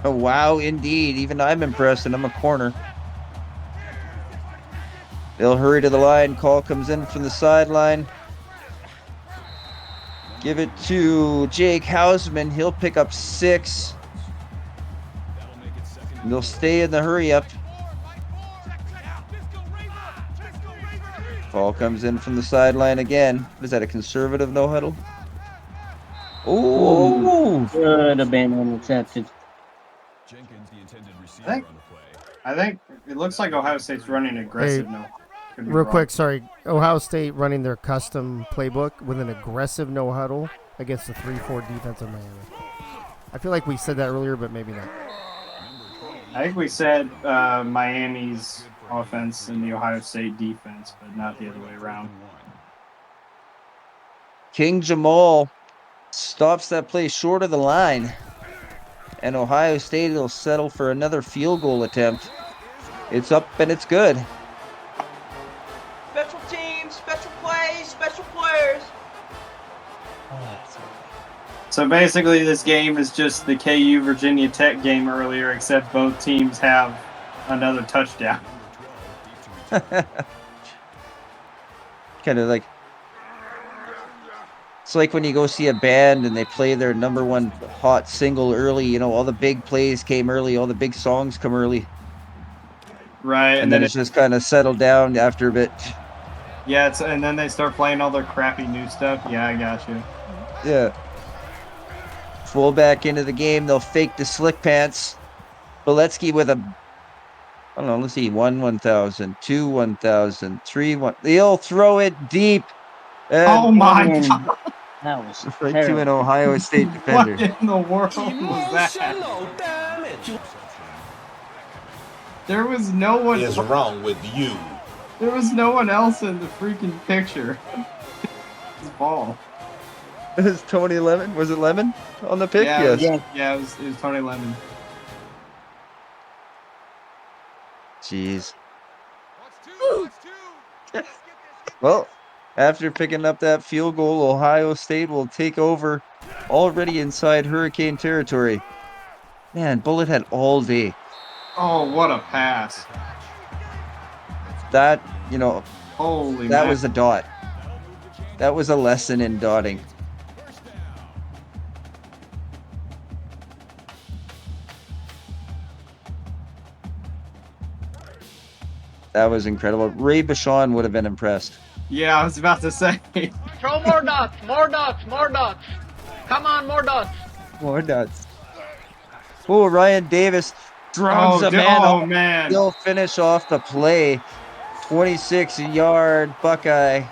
S3: Wow, indeed. Even I'm impressed, and I'm a corner. They'll hurry to the line. Call comes in from the sideline. Give it to Jake Hausman. He'll pick up 6. And they'll stay in the hurry up. Call comes in from the sideline again. Was that a conservative no huddle? Oh,
S5: could have been intercepted.
S22: I think it looks like Ohio State's running aggressive no.
S4: Real quick, sorry. Ohio State running their custom playbook with an aggressive no huddle against the 3-4 defense of Miami. I feel like we said that earlier, but maybe not.
S22: I think we said Miami's offense and the Ohio State defense, but not the other way around.
S3: King Jamal stops that play short of the line. And Ohio State will settle for another field goal attempt. It's up and it's good.
S12: Special teams, special plays, special players.
S22: So basically this game is just the KU Virginia Tech game earlier, except both teams have another touchdown.
S3: Kind of like It's like when you go see a band and they play their number one hot single early, all the big plays came early, all the big songs come early.
S22: Right,
S3: And then it's just kind of settled down after a bit.
S22: Yeah, and then they start playing all their crappy new stuff. Yeah, I got you.
S3: Yeah. Fullback into the game, they'll fake the slick pants. Beletsky with I don't know, let's see, 1,000, 2, 1,000, 3, 1. They'll throw it deep.
S22: Oh my God.
S5: That was
S3: right to
S5: terrible.
S3: an Ohio State defender.
S22: What in the world was that? There was no one.
S6: Is wrong with you?
S22: There was no one else in the freaking picture. His ball.
S3: It was Tony Lemon. Was it Lemon on the pick?
S22: Yeah,
S3: Yes.
S22: it was Tony Lemon.
S3: Jeez. Well, after picking up that field goal, Ohio State will take over already inside Hurricane territory. Man, Bullet had all day.
S22: Oh, what a pass.
S3: That,
S22: Holy
S3: that
S22: man.
S3: was a dot. That was a lesson in dotting. That was incredible. Ray Bashan would have been impressed.
S22: Yeah, I was about to say.
S12: Throw more dots, more dots, more dots. Come on, more dots.
S3: More nuts. Oh, Ryan Davis drums a man
S22: oh
S3: off.
S22: man.
S3: He'll finish off the play. 26-yard Buckeye.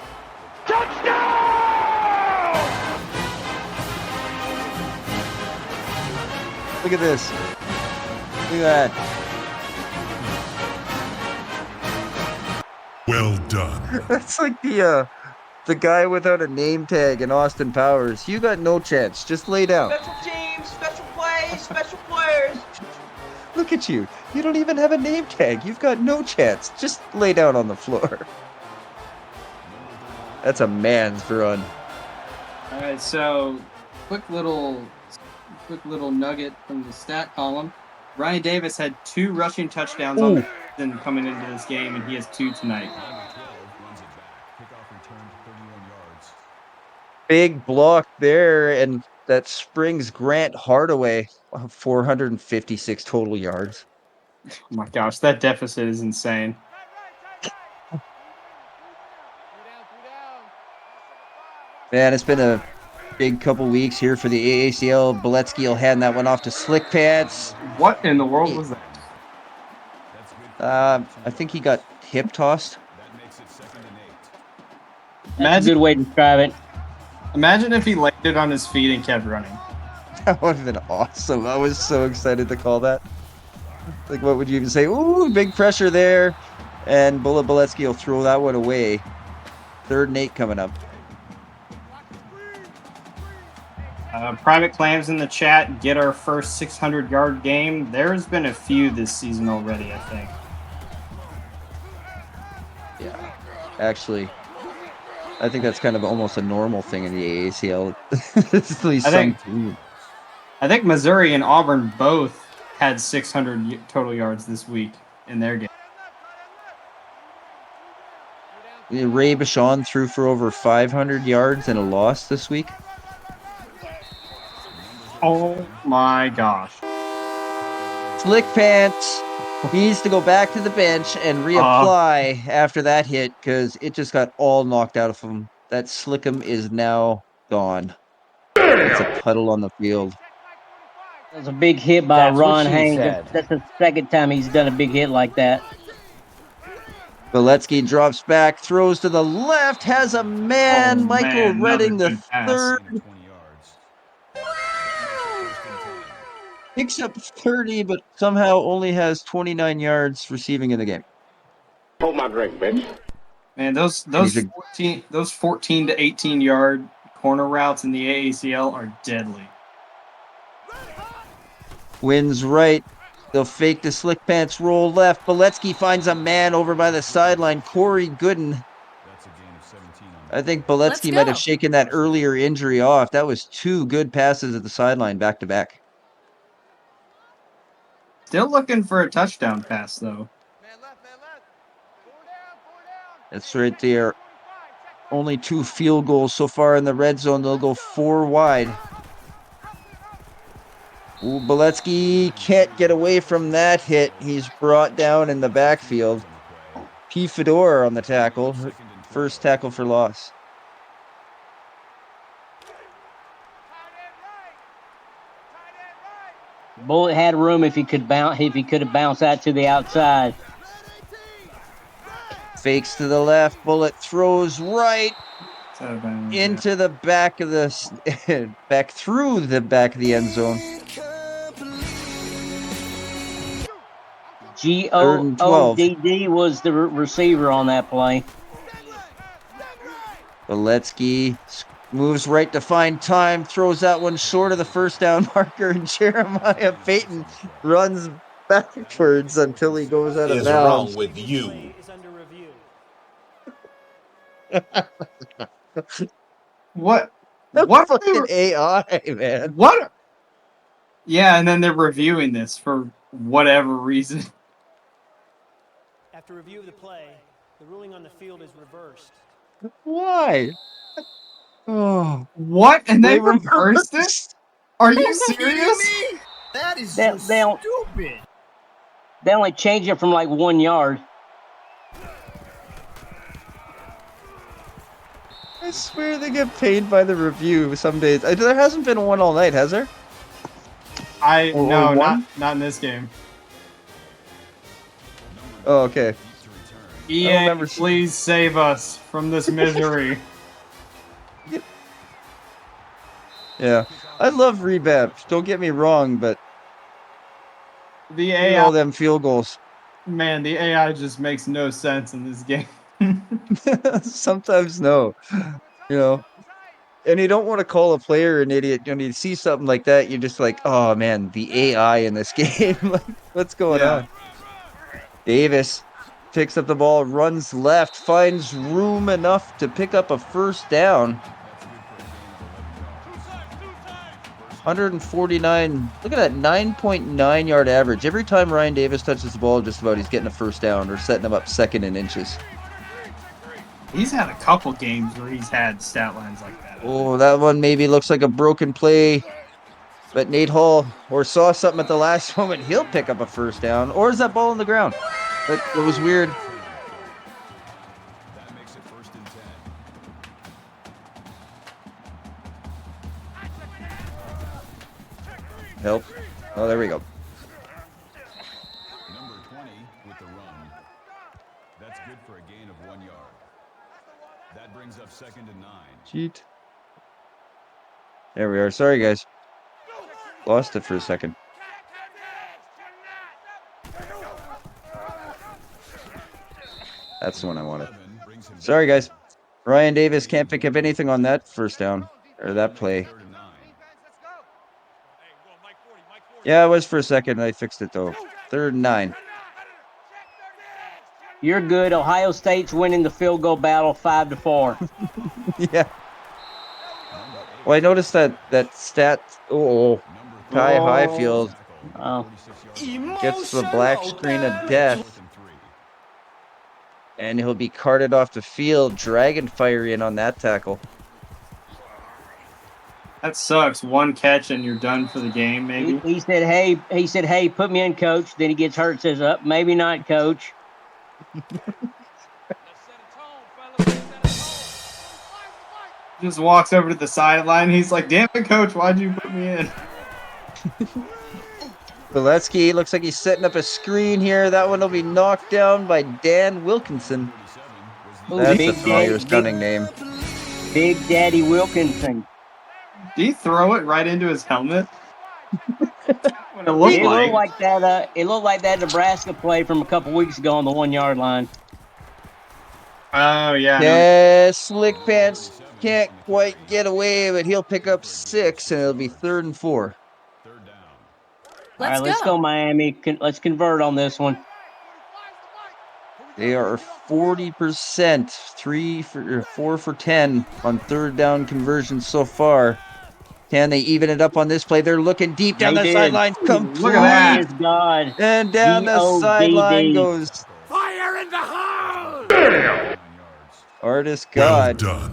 S3: Look at this. Look at that.
S16: Well done.
S3: That's like the guy without a name tag in Austin Powers. You got no chance. Just lay down.
S12: Special teams, special plays, special players.
S3: Look at you. You don't even have a name tag. You've got no chance. Just lay down on the floor. That's a man's run.
S22: All right, so quick little nugget from the stat column. Ryan Davis had 2 rushing touchdowns on the season coming into this game, and he has 2 tonight.
S3: Big block there, and that springs Grant Hardaway 456 total yards.
S22: Oh my gosh, that deficit is insane.
S3: Man, it's been a big couple weeks here for the AACL. Beletsky will hand that one off to Slick Pants.
S22: What in the world was that?
S3: I think he got hip tossed.
S5: That's a good way to describe it.
S22: Imagine if he landed on his feet and kept running.
S3: That would have been awesome. I was so excited to call that. Like, what would you even say? Ooh, big pressure there. And Bullet Beletsky will throw that one away. 3rd and 8 coming up.
S22: Private Clams in the chat, get our first 600-yard game. There's been a few this season already, I think.
S3: Yeah. Actually, I think that's kind of almost a normal thing in the AACL. At least
S22: I think Missouri and Auburn both had 600 total yards this week in their game.
S3: Ray Bashan threw for over 500 yards and a loss this week.
S22: Oh my gosh.
S3: Slick Pants needs to go back to the bench and reapply after that hit because it just got all knocked out of him. That Slickum is now gone. It's a puddle on the field.
S5: That was a big hit by Ron Haynes. That's the second time he's done a big hit like that.
S3: Beletsky drops back, throws to the left, has a man. Michael Redding the 3rd. Picks up 30, but somehow only has 29 yards receiving in the game.
S8: Hold my drink, bitch.
S22: Man, those 14 to 18 yard corner routes in the AACL are deadly.
S3: Wins right. They'll fake the Slick Pants roll left. Beletsky finds a man over by the sideline. Corey Gooden. I think Beletsky might have shaken that earlier injury off. That was 2 good passes at the sideline back to back.
S22: Still looking for a touchdown pass, though.
S3: That's right there. only 2 field goals so far in the red zone. They'll go 4 wide. Ooh, Beletsky can't get away from that hit. He's brought down in the backfield. P. Fedor on the tackle. First tackle for loss.
S5: Bullet had room if he could have bounced out to the outside.
S3: Fakes to the left. Bullet throws right into the back of the back through the back of the end zone.
S5: Godd was the receiver on that play.
S3: Beletsky moves right to find time, throws that one short of the first down marker, and Jeremiah Payton runs backwards until he goes out of bounds.
S6: What is wrong with you?
S22: What?
S3: What fucking AI, man?
S22: What? Yeah, and then they're reviewing this for whatever reason.
S7: After review of the play, the ruling on the field is reversed.
S3: Why? Oh,
S22: what? And they reversed it? Are you serious?
S7: That is
S5: so
S7: stupid.
S5: They only changed it from like 1 yard.
S3: I swear they get paid by the review some days. There hasn't been one all night, has there?
S22: No, not in this game.
S3: Oh, okay.
S22: EA, please save us from this misery.
S3: Yeah, I love revamps. Don't get me wrong, but
S22: the AI,
S3: all them field goals.
S22: Man, the AI just makes no sense in this game.
S3: Sometimes no, and you don't want to call a player an idiot. When you see something like that, you're just like, oh man, the AI in this game. Like, what's going on? Davis picks up the ball, runs left, finds room enough to pick up a first down. 149. Look at that 9.9 yard average. Every time Ryan Davis touches the ball, just about he's getting a first down or setting him up second in inches.
S22: He's had a couple games where he's had stat lines like that.
S3: Oh, that one maybe looks like a broken play. But Nate Hall saw something at the last moment. He'll pick up a first down. Or is that ball on the ground? It was weird.
S1: That makes it first and 10.
S3: Help. Oh, there we go.
S1: Number 20 with the run. That's good for a gain of 1 yard. That brings up second and 9.
S3: Cheat. There we are. Sorry, guys. Lost it for a second. That's the one I wanted. Sorry, guys. Ryan Davis can't pick up anything on that first down or that play. Yeah, it was for a second. I fixed it, though. 3rd and 9.
S5: You're good. Ohio State's winning the field goal battle 5-4.
S3: Yeah. Well, I noticed that stat. Ty Highfield gets the black screen of death. And he'll be carted off the field. Dragon fire in on that tackle.
S22: That sucks. One catch and you're done for the game, maybe.
S5: He said, hey, put me in, coach. Then he gets hurt, says, maybe not, coach.
S22: Just walks over to the sideline. He's like, damn it, coach, why'd you put me in?
S3: Beletsky looks like he's setting up a screen here. That one will be knocked down by Dan Wilkinson. That's a familiar stunning name.
S5: Big Daddy Wilkinson.
S22: Did he throw it right into his helmet?
S5: It looked like that Nebraska play from a couple weeks ago on the 1 yard line.
S22: Oh, yeah.
S3: Yeah, Slick Pants can't quite get away, but he'll pick up 6, and it'll be 3rd and 4.
S5: All right, let's go, Miami. Let's convert on this one.
S3: They are 40%, 4 for 10 on 3rd down conversions so far. Can they even it up on this play? They're looking deep down the sideline.
S22: Look at that.
S5: God.
S3: And down the sideline goes.
S9: Fire in the hole!
S3: Artist
S16: Well
S3: God.
S16: done.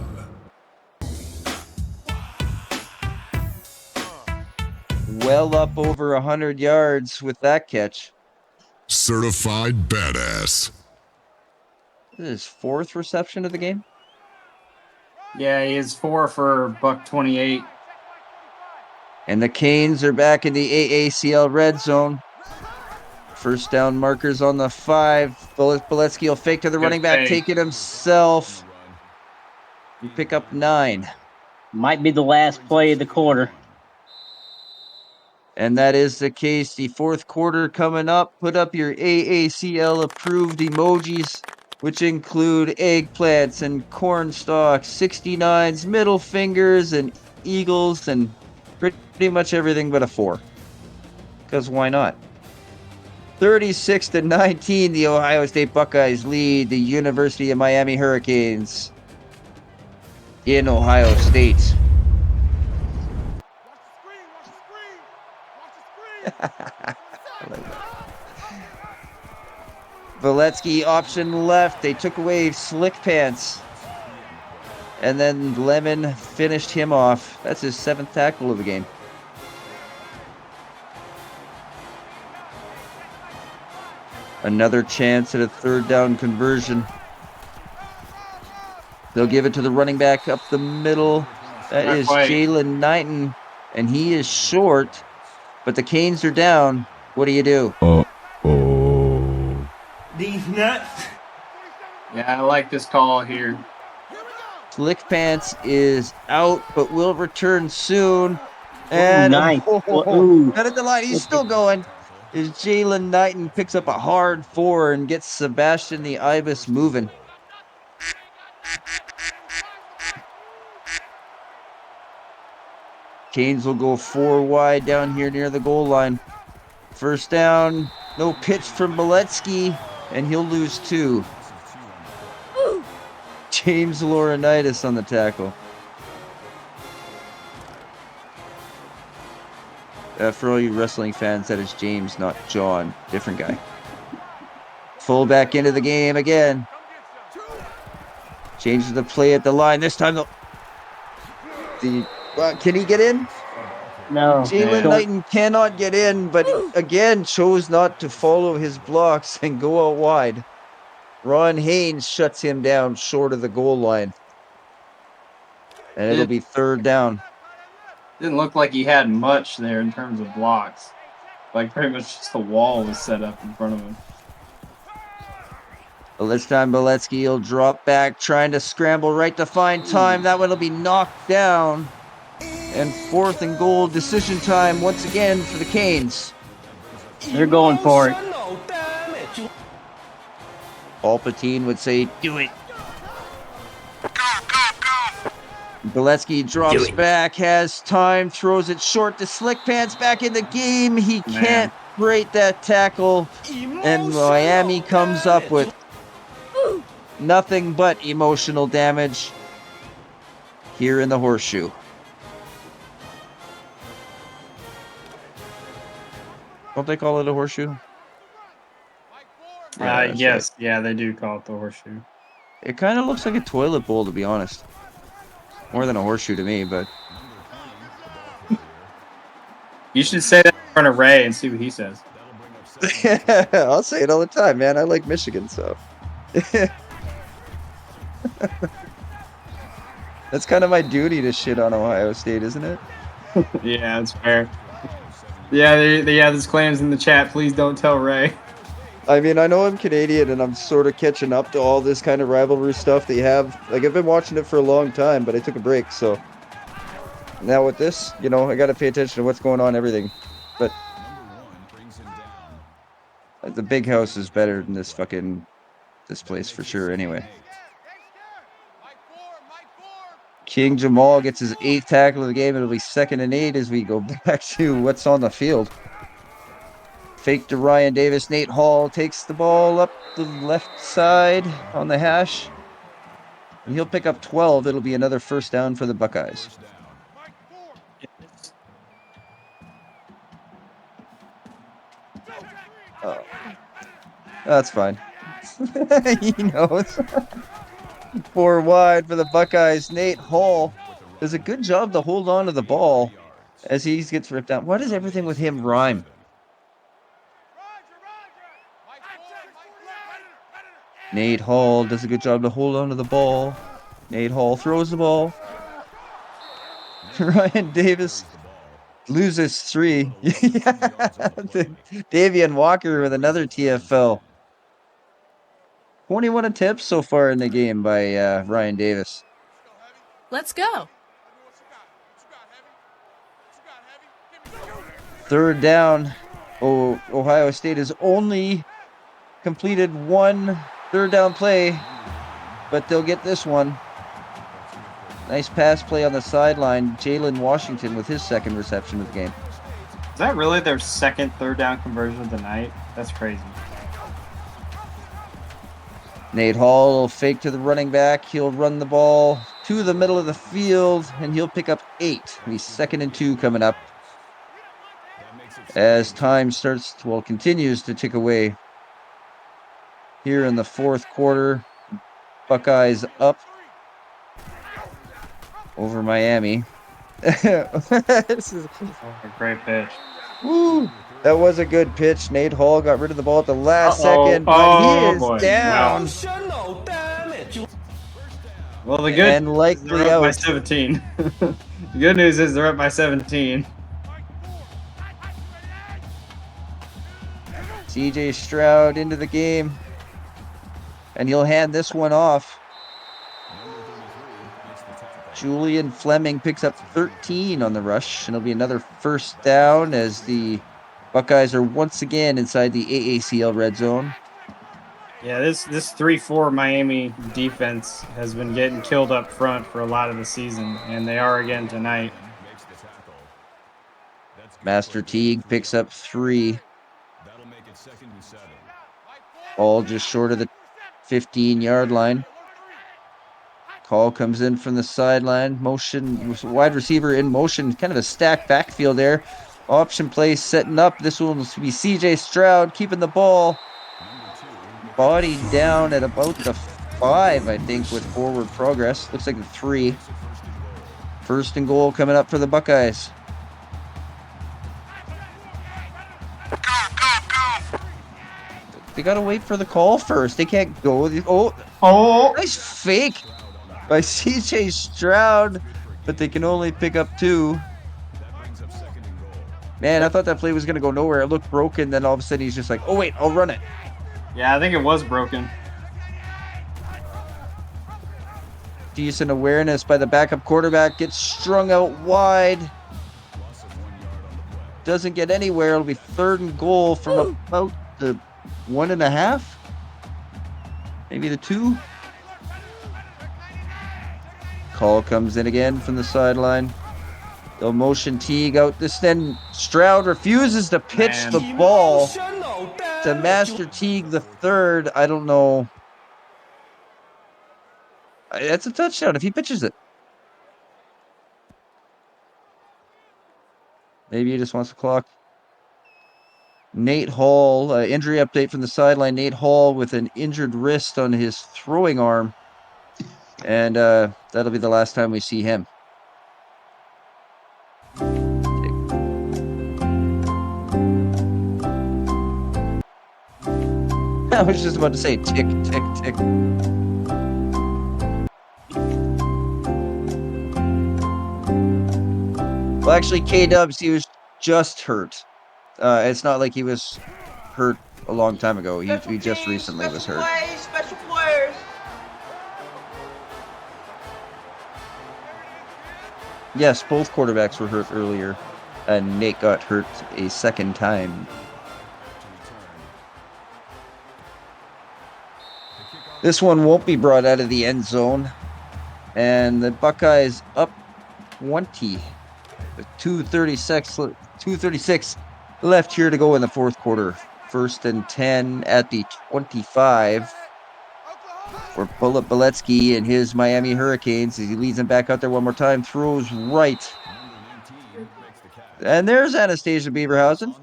S3: Well up over 100 yards with that catch.
S16: Certified badass.
S3: This is his 4th reception of the game.
S22: Yeah, he is 4 for $128.
S3: And the Canes are back in the AACL red zone. First down markers on the 5. Boletsky will fake to the running back, take it himself. Pick up 9.
S5: Might be the last play of the quarter.
S3: And that is the case. The 4th quarter coming up. Put up your AACL approved emojis, which include eggplants and corn stalks, 69s, middle fingers, and eagles, and pretty much everything but a 4. Because why not? 36-19, the Ohio State Buckeyes lead the University of Miami Hurricanes in Ohio State. Boletsky option left. They took away Slick Pants. And then Lemon finished him off. That's his 7th tackle of the game. Another chance at a 3rd down conversion. They'll give it to the running back up the middle. That is Jalen Knighton. And he is short. But the Canes are down. What do you do?
S6: These nuts.
S22: Yeah, I like this call here.
S3: Slick Pants is out, but will return soon. And
S5: nice.
S3: Not at the line. He's still going. Is Jalen Knighton picks up a hard 4 and gets Sebastian the Ibis moving. Canes will go 4 wide down here near the goal line. First down, no pitch from Boletsky, and he'll lose 2. James Laurinaitis on the tackle. For all you wrestling fans, that is James, not John. Different guy. Fullback into the game again. Changes the play at the line. This time, can he get in?
S5: No.
S3: Jalen Knighton cannot get in, but again chose not to follow his blocks and go out wide. Ron Haynes shuts him down short of the goal line. And it'll be 3rd down.
S22: Didn't look like he had much there in terms of blocks. Like pretty much just the wall was set up in front of him.
S3: But this time Boletsky will drop back, trying to scramble right to find time. That one will be knocked down. And 4th and goal, decision time once again for the Canes.
S5: They're going for it.
S3: Palpatine would say, do it. Boletsky drops back, has time, throws it short to Slick Pants back in the game. He can't break that tackle. And Miami comes up with nothing but emotional damage here in the horseshoe. Don't they call it a horseshoe?
S22: Yes, yeah, they do call it the horseshoe.
S3: It kind of looks like a toilet bowl, to be honest. More than a horseshoe to me, but...
S22: You should say that in front of Ray and see what he says.
S3: I'll say it all the time, man. I like Michigan, so... That's kind of my duty to shit on Ohio State, isn't it?
S22: Yeah, that's fair. Yeah, they have this claims in the chat. Please don't tell Ray.
S3: I mean, I know I'm Canadian and I'm sort of catching up to all this kind of rivalry stuff that you have. Like, I've been watching it for a long time, but I took a break, so... Now with this, I gotta pay attention to what's going on, everything. But... The big house is better than this place for sure, anyway. King Jamal gets his 8th tackle of the game. It'll be 2nd and 8 as we go back to what's on the field. Fake to Ryan Davis. Nate Hall takes the ball up the left side on the hash. And he'll pick up 12. It'll be another 1st down for the Buckeyes. Oh. That's fine. He knows. 4 wide for the Buckeyes. Nate Hall does a good job to hold on to the ball as he gets ripped down. Why does everything with him rhyme? Nate Hall does a good job to hold on to the ball. Nate Hall throws the ball. Ryan Davis loses 3. Davian Walker with another TFL. 21 attempts so far in the game by Ryan Davis.
S10: Let's go.
S3: 3rd down. Ohio State has only completed 1 3rd down play, but they'll get this one. Nice pass play on the sideline. Jalen Washington with his 2nd reception of the game.
S22: Is that really their 2nd 3rd down conversion of the night? That's crazy.
S3: Nate Hall will fake to the running back. He'll run the ball to the middle of the field, and he'll pick up 8. He's 2nd and 2 coming up. As time continues to tick away here in the 4th quarter. Buckeyes up over Miami.
S22: This is a great pitch.
S3: Woo! That was a good pitch. Nate Hall got rid of the ball at the last second, but he is down.
S22: Well, the good
S3: and likely
S22: they're up by
S3: out.
S22: 17. The good news is they're up by 17.
S3: CJ Stroud into the game, and he'll hand this one off. Julian Fleming picks up 13 on the rush, and it'll be another 1st down as the Buckeyes are once again inside the AACL red zone.
S22: Yeah, this 3-4 Miami defense has been getting killed up front for a lot of the season, and they are again tonight.
S3: Master Teague picks up 3. All just short of the 15-yard line. Call comes in from the sideline. Motion, wide receiver in motion. Kind of a stacked backfield there. Option play setting up. This will be CJ Stroud keeping the ball. Body down at about the 5, I think, with forward progress. Looks like the 3. 1st and goal coming up for the Buckeyes. They gotta wait for the call first. They can't go. Oh! Nice fake by CJ Stroud, but they can only pick up 2. Man, I thought that play was gonna go nowhere. It looked broken, then all of a sudden he's just like, oh wait, I'll run it.
S22: Yeah, I think it was broken.
S3: Decent awareness by the backup quarterback. Gets strung out wide. Doesn't get anywhere. It'll be 3rd and goal from about the 1.5. Maybe the 2. Call comes in again from the sideline. They'll motion Teague out. Then Stroud refuses to pitch the ball to Master Teague the 3rd. I don't know. That's a touchdown if he pitches it. Maybe he just wants the clock. Nate Hall, injury update from the sideline. Nate Hall with an injured wrist on his throwing arm. And that'll be the last time we see him. I was just about to say tick, tick, tick. Well, actually, K-Dubs, he was just hurt. It's not like he was hurt a long time ago. He just recently was hurt.
S11: Special players.
S3: Yes, both quarterbacks were hurt earlier, and Nate got hurt a 2nd time. This one won't be brought out of the end zone, and the Buckeyes up 20. 2:36 left here to go in the 4th quarter. 1st and 10 at the 25 for Bullet Beletsky and his Miami Hurricanes. As he leads them back out there one more time, throws right. And there's Anastasia Beaverhausen.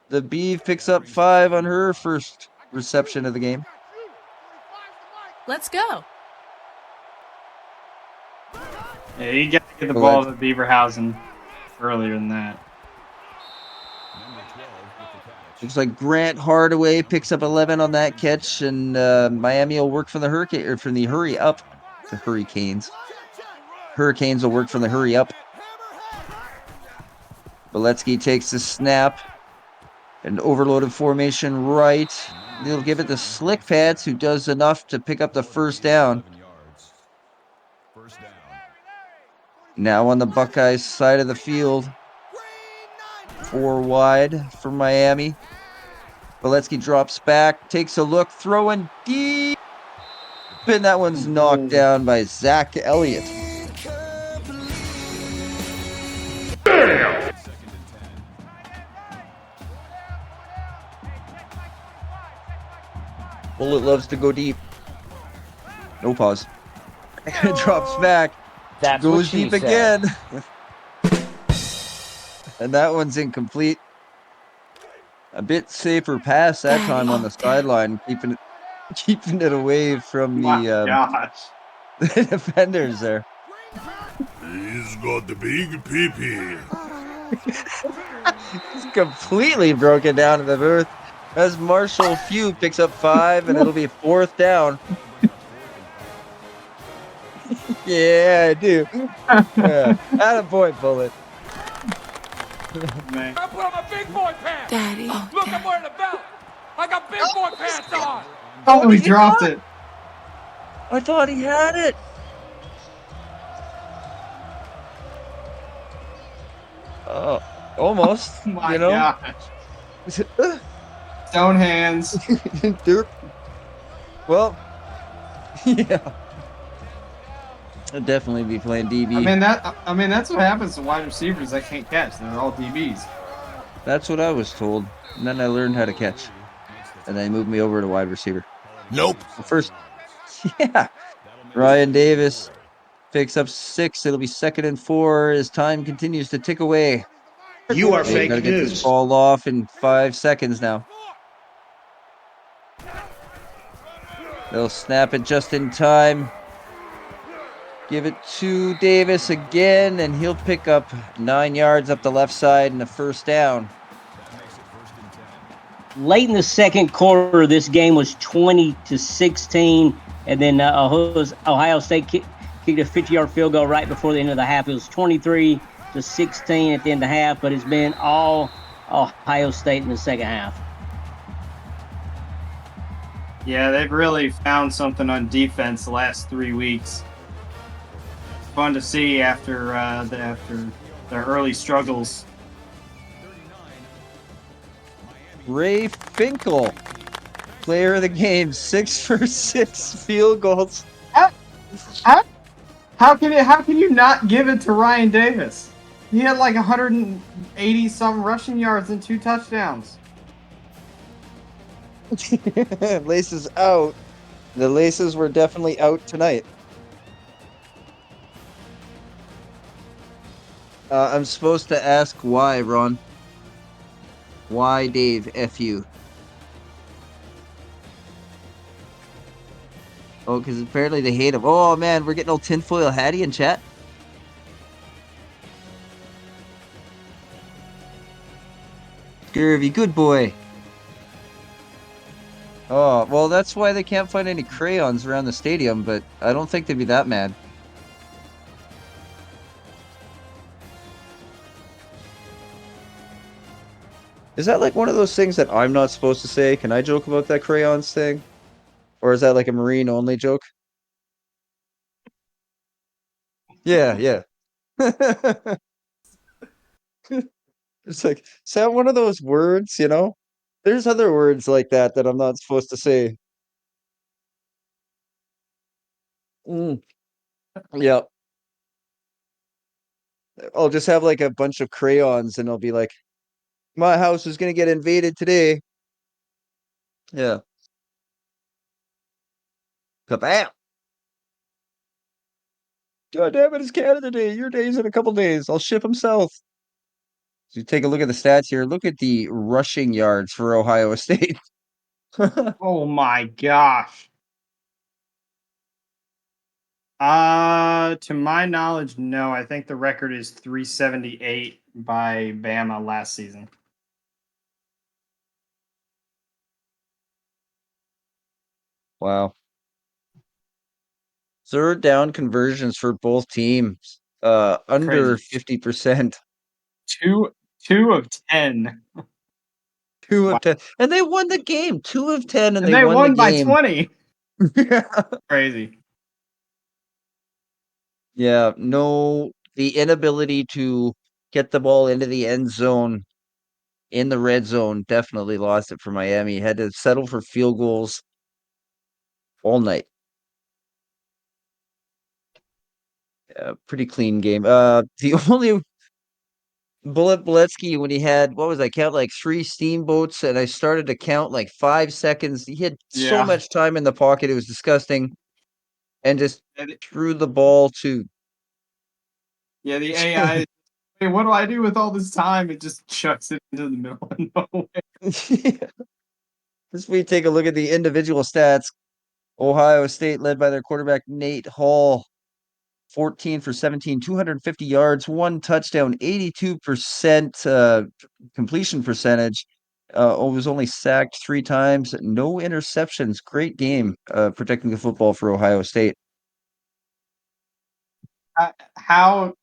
S3: The Beeve picks up 5 on her 1st reception of the game.
S10: Let's go.
S22: Yeah, you got to get the ball to Beaverhausen earlier than that.
S3: Looks like Grant Hardaway picks up 11 on that catch, and Miami will work from the hurricane or from the hurry up. The Hurricanes. Hurricanes will work from the hurry up. Beletsky takes the snap. An overloaded formation right. They'll give it to Slick Pants, who does enough to pick up the first down. Now on the Buckeyes side of the field. 4 wide for Miami. Beletsky drops back, takes a look, throwing deep. And that one's knocked down by Zach Elliott. Bullet loves to go deep. No pause. Drops back.
S11: That's
S3: goes
S11: what she
S3: deep
S11: said.
S3: again. And that one's incomplete. A bit safer pass that time on the sideline, keeping it away from the defenders there.
S16: He's got the big pee-pee.
S3: He's completely broken down in the booth as Marshall Few picks up 5, and it'll be 4th down. Yeah, I do. Yeah. Attaboy, Bullet.
S9: I put on my big boy pants.
S10: Daddy.
S9: Look, I'm wearing a belt. I got big boy pants on.
S22: Oh, he dropped it.
S3: I thought he had it. Almost.
S22: My
S3: you know?
S22: gosh. Stone hands.
S3: Well, yeah. I'll definitely be playing DB.
S22: I mean that's what happens to wide receivers that can't catch. They're all DBs.
S3: That's what I was told. And then I learned how to catch. And they moved me over to wide receiver.
S16: Nope.
S3: First, yeah. Ryan Davis picks up 6. It'll be 2nd and 4 as time continues to tick away.
S6: You are
S3: They've
S6: fake
S3: got to get this
S6: news.
S3: ball off in 5 seconds now. They'll snap it just in time. Give it to Davis again, and he'll pick up 9 yards up the left side and a first down.
S5: Late in the second quarter, this game was 20-16, and then Ohio State kicked a 50-yard field goal right before the end of the half. It was 23-16 at the end of the half, but it's been all Ohio State in the second half.
S22: Yeah, they've really found something on defense the last 3 weeks. Fun to see after their early struggles.
S3: Ray Finkel, player of the game, 6 for 6 field goals.
S22: How can you not give it to Ryan Davis? He had like 180 some rushing yards and 2 touchdowns.
S3: Laces out. The laces were definitely out tonight. I'm supposed to ask why, Ron. Why, Dave? F you. Oh, because apparently they hate him. Oh, man, we're getting old tinfoil Hattie in chat. Scurvy, good boy. Oh, well, that's why they can't find any crayons around the stadium, but I don't think they'd be that mad. Is that like one of those things that I'm not supposed to say? Can I joke about that crayons thing? Or is that like a Marine only joke? Yeah, yeah. It's like, is that one of those words, you know? There's other words like that that I'm not supposed to say. Yeah. I'll just have like a bunch of crayons and I'll be like, my house is gonna get invaded today. Yeah. Kabam! God damn it, it's Canada Day. Your day's in a couple days. I'll ship them south. So you take a look at the stats here. Look at the rushing yards for Ohio State.
S22: Oh my gosh. To my knowledge, no. I think the record is 378 by Bama last season.
S3: Wow. Third down conversions for both teams, under
S22: Crazy.
S3: 50%.
S22: Two of 10.
S3: 2 of 10. And they won the game. 2 of 10 and
S22: And
S3: they
S22: they
S3: won the
S22: won by
S3: game.
S22: 20. Crazy.
S3: Yeah, no, the inability to get the ball into the end zone in the red zone definitely lost it for Miami. Had to settle for field goals all night. Pretty clean game. The only Bullet Boletsky, when he had, what was I count, like 3 steamboats, and I started to count like 5 seconds. He had so
S22: Yeah.
S3: much time in the pocket, it was disgusting, and just threw the ball to.
S22: Yeah, the AI. Hey, what do I do with all this time? It just chucks it into the middle of nowhere.
S3: As we take a look at the individual stats, Ohio State led by their quarterback Nate Hall, 14 for 17, 250 yards, 1 touchdown, 82% completion percentage. Was only sacked 3 times, no interceptions. Great game protecting the football for Ohio State.
S22: How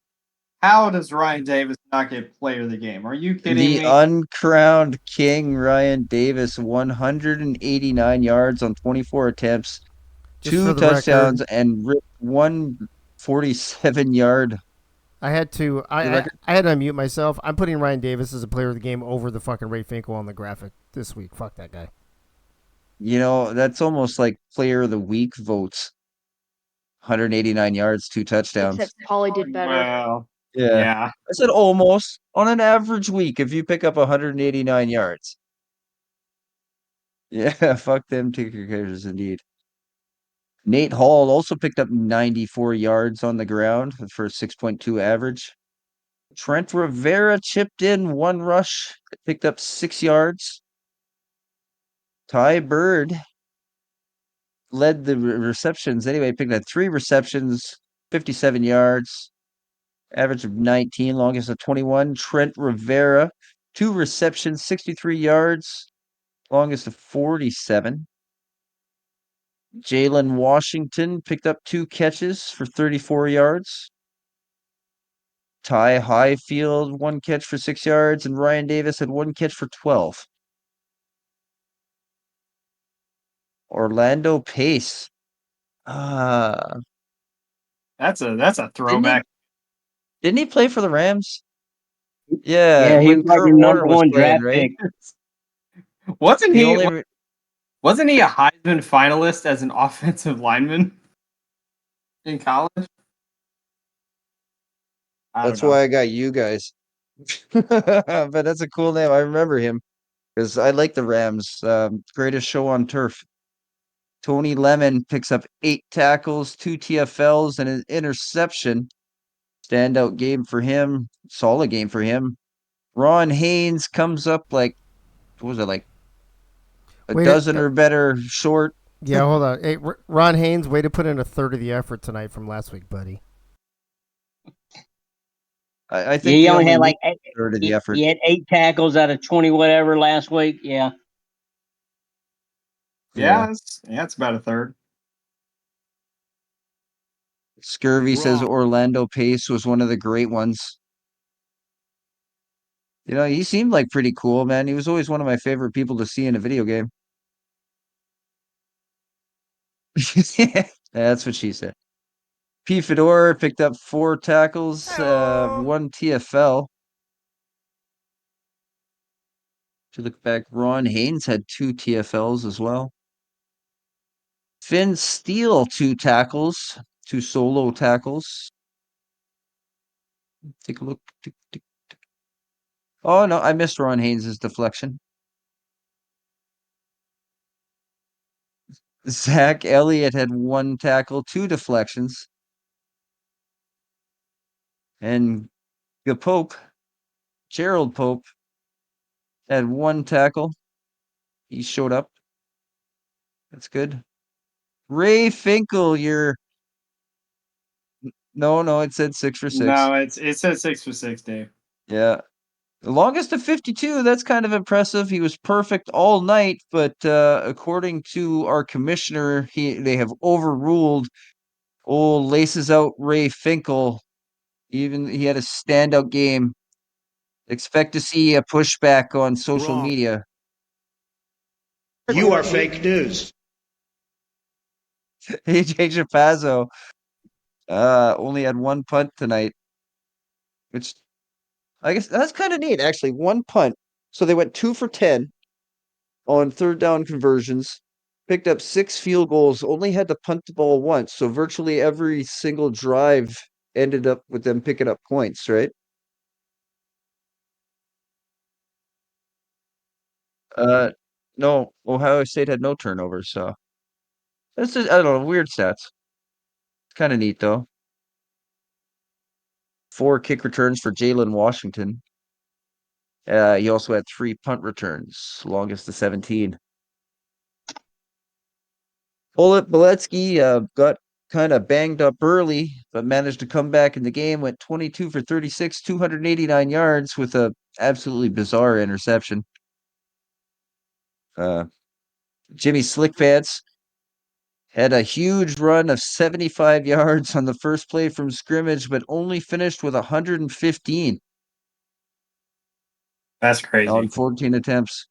S22: does Ryan Davis not get player of the game? Are you kidding
S3: The
S22: me?
S3: uncrowned king, Ryan Davis, 189 yards on 24 attempts,
S4: Just
S3: 2
S4: for the
S3: touchdowns,
S4: record,
S3: and ripped 147-yard.
S4: I had to unmute myself. I'm putting Ryan Davis as a player of the game over the fucking Ray Finkel on the graphic this week. Fuck that guy.
S3: You know, that's almost like player of the week votes. 189 yards, 2 touchdowns.
S14: Except Pauly did better.
S22: Well,
S3: Yeah.
S22: yeah.
S3: I said almost. On an average week, if you pick up 189 yards. Yeah, fuck them ticker kickers indeed. Nate Hall also picked up 94 yards on the ground for a 6.2 average. Trent Rivera chipped in 1 rush, picked up 6 yards. Ty Bird led the receptions anyway, picked up 3 receptions, 57 yards, average of 19, longest of 21. Trent Rivera, 2 receptions, 63 yards, longest of 47. Jalen Washington picked up 2 catches for 34 yards. Ty Highfield, 1 catch for 6 yards, and Ryan Davis had 1 catch for 12. Orlando Pace.
S22: That's a throwback.
S3: Didn't he play for the Rams? Yeah,
S5: Yeah, he
S3: when
S5: was like
S3: Kurt
S5: your
S3: Warner
S5: number
S3: was
S5: one
S3: playing,
S5: draft
S3: right?
S5: pick.
S22: Wasn't
S3: The
S22: he?
S3: only
S22: Wasn't he a Heisman finalist as an offensive lineman in college?
S3: That's why I got you guys. But that's a cool name. I remember him because I like the Rams. Greatest show on turf. Tony Lemon picks up 8 tackles, 2 TFLs, and an interception. Standout game for him. Solid game for him. Ron Haynes comes up like, what was it, like a dozen or better short?
S4: Yeah, hold on. Hey, Ron Haynes, way to put in a third of the effort tonight from last week, buddy.
S3: I
S5: Yeah,
S3: think
S5: he
S3: he
S5: only
S3: only
S5: had
S3: needs
S5: like
S3: a third of the effort.
S5: he had 8 tackles out of 20 whatever last week. Yeah.
S22: Yeah, it's about a third.
S3: Scurvy says Orlando Pace was one of the great ones. You know, he seemed like pretty cool, man. He was always one of my favorite people to see in a video game. That's what she said. P. Fedor picked up 4 tackles, 1 TFL. To look back, Ron Haynes had 2 TFLs as well. Finn Steele, 2 tackles, 2 solo tackles. Take a look. Oh, no, I missed Ron Haynes' deflection. Zach Elliott had 1 tackle, 2 deflections. And Gerald Pope, had 1 tackle. He showed up. That's good. Ray Finkel, your No, it said 6 for 6.
S22: No, it says 6 for 6, Dave.
S3: Yeah. The longest of 52, that's kind of impressive. He was perfect all night, but according to our commissioner, they have overruled old laces out Ray Finkel. Even he had a standout game. Expect to see a pushback on social media.
S6: You are fake news.
S3: AJ Chapazzo only had one punt tonight, which I guess that's kind of neat, actually. One punt. So they went 2 for 10 on third down conversions, picked up 6 field goals, only had to punt the ball once. So virtually every single drive ended up with them picking up points, right? No, Ohio State had no turnovers, so that's just, I don't know, weird stats. Kind of neat though. 4 kick returns for Jalen Washington. He also had 3 punt returns, longest to 17. Bullet Beletsky got kind of banged up early, but managed to come back in the game. Went 22 for 36, 289 yards with a absolutely bizarre interception. Jimmy Slickpants had a huge run of 75 yards on the first play from scrimmage, but only finished with 115.
S22: That's crazy.
S3: On 14 attempts.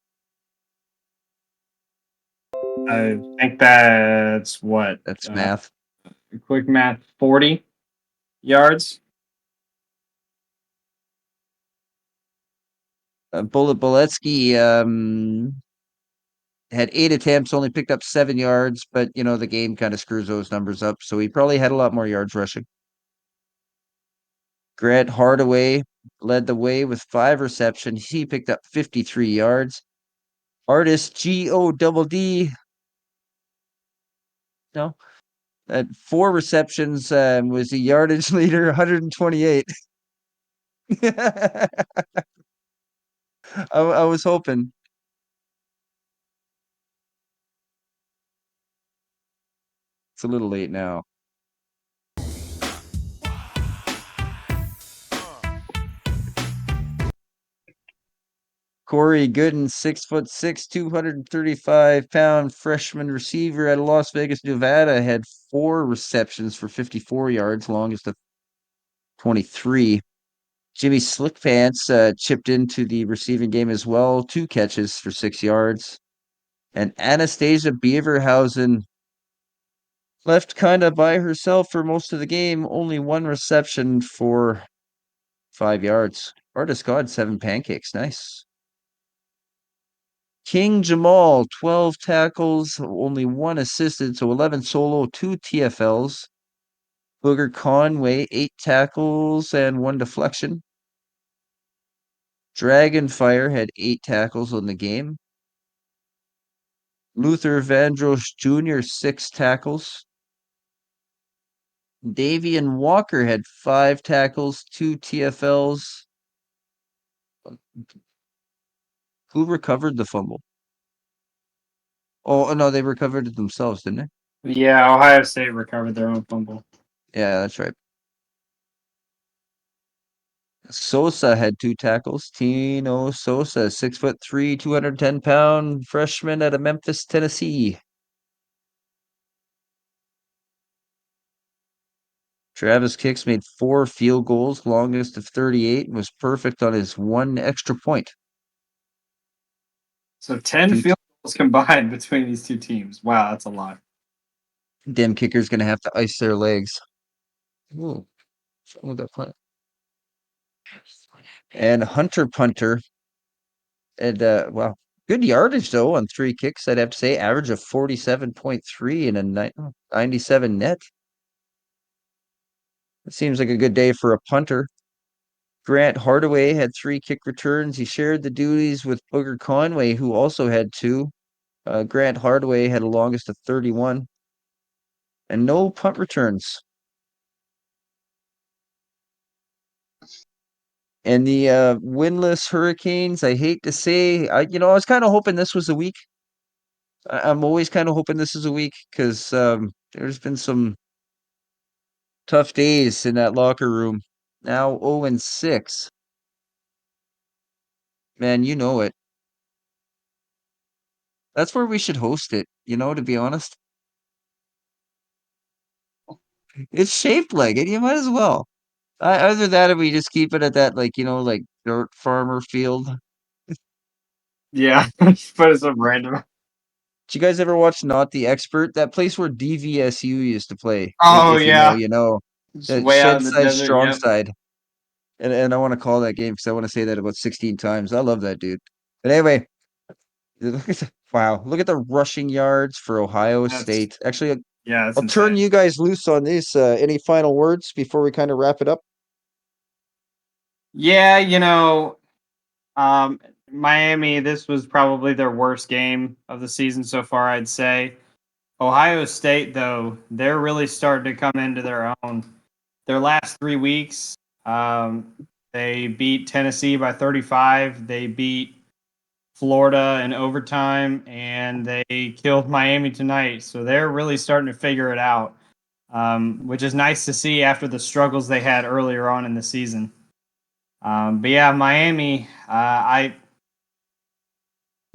S22: I think that's what?
S3: That's math.
S22: Quick math, 40 yards.
S3: Bullet Beletsky had 8 attempts, only picked up 7 yards, but the game kind of screws those numbers up. So he probably had a lot more yards rushing. Grant Hardaway led the way with 5 receptions. He picked up 53 yards. Artist GODD, no, at 4 receptions, was the yardage leader, 128. I was hoping. It's a little late now. Corey Gooden, 6'6", 235-pound freshman receiver out of Las Vegas, Nevada, had 4 receptions for 54 yards, longest of 23. Jimmy Slickpants chipped into the receiving game as well, 2 catches for 6 yards. And Anastasia Beaverhausen left kind of by herself for most of the game, only 1 reception for 5 yards. Artist God, 7 pancakes, nice. King Jamal, 12 tackles, only 1 assisted, so 11 solo, 2 TFLs. Booger Conway, 8 tackles and 1 deflection. Dragonfire had 8 tackles on the game. Luther Vandross Jr., 6 tackles. Davian Walker had 5 tackles, 2 TFLs. Who recovered the fumble? Oh, no, they recovered it themselves, didn't they?
S22: Yeah, Ohio State recovered their own fumble.
S3: Yeah, that's right. Sosa had 2 tackles. Tino Sosa, 6'3", 210-pound freshman out of Memphis, Tennessee. Travis Kicks made 4 field goals, longest of 38, and was perfect on his 1 extra point.
S22: So 10 field goals combined between these 2 teams. Wow, that's a lot.
S3: Dem kicker's going to have to ice their legs. Ooh, with that punt. And Hunter Punter. And, wow, good yardage, though, on 3 kicks, I'd have to say. Average of 47.3 and a 97 net. It seems like a good day for a punter. Grant Hardaway had 3 kick returns. He shared the duties with Booger Conway, who also had 2. Grant Hardaway had a longest of 31. And no punt returns. And the winless Hurricanes, I hate to say, I was kind of hoping this was a week. I'm always kind of hoping this is a week because there's been some Tough days in that locker room. Now 0-6. Man, you know it. That's where we should host it, to be honest. It's shaped like it. You might as well. Either that or we just keep it at that, like dirt farmer field.
S22: Yeah, put it some random.
S3: Did you guys ever watch Not the Expert? That place where DVSU used to play.
S22: Oh
S3: If you know,
S22: yeah,
S3: you know.
S22: just way out
S3: Shed
S22: in the
S3: side,
S22: desert.
S3: strong
S22: Yep.
S3: side. And I want to call that game because I want to say that about 16 times. I love that dude. But anyway, look at the rushing yards for Ohio
S22: That's
S3: State. Actually,
S22: yeah, that's
S3: I'll turn
S22: insane.
S3: you guys loose on this. Any final words before we kind of wrap it up?
S22: Yeah, Miami. This was probably their worst game of the season so far, I'd say. Ohio State, though, they're really starting to come into their own. Their last 3 weeks, they beat Tennessee by 35. They beat Florida in overtime, and they killed Miami tonight. So they're really starting to figure it out, which is nice to see after the struggles they had earlier on in the season. But yeah, Miami, I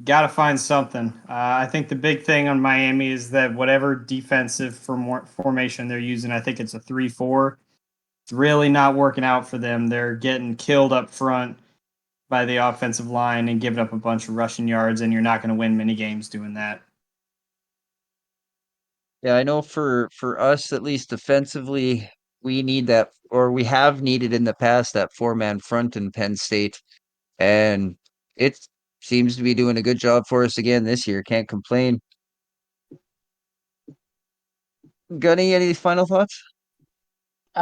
S22: got to find something. I think the big thing on Miami is that whatever defensive formation they're using, I think it's a 3-4. It's really not working out for them. They're getting killed up front by the offensive line and giving up a bunch of rushing yards, and you're not going to win many games doing that.
S3: Yeah, I know for us, at least defensively, we need that, or we have needed in the past, that four-man front in Penn State. And it seems to be doing a good job for us again this year. Can't complain. Gunny, any final thoughts?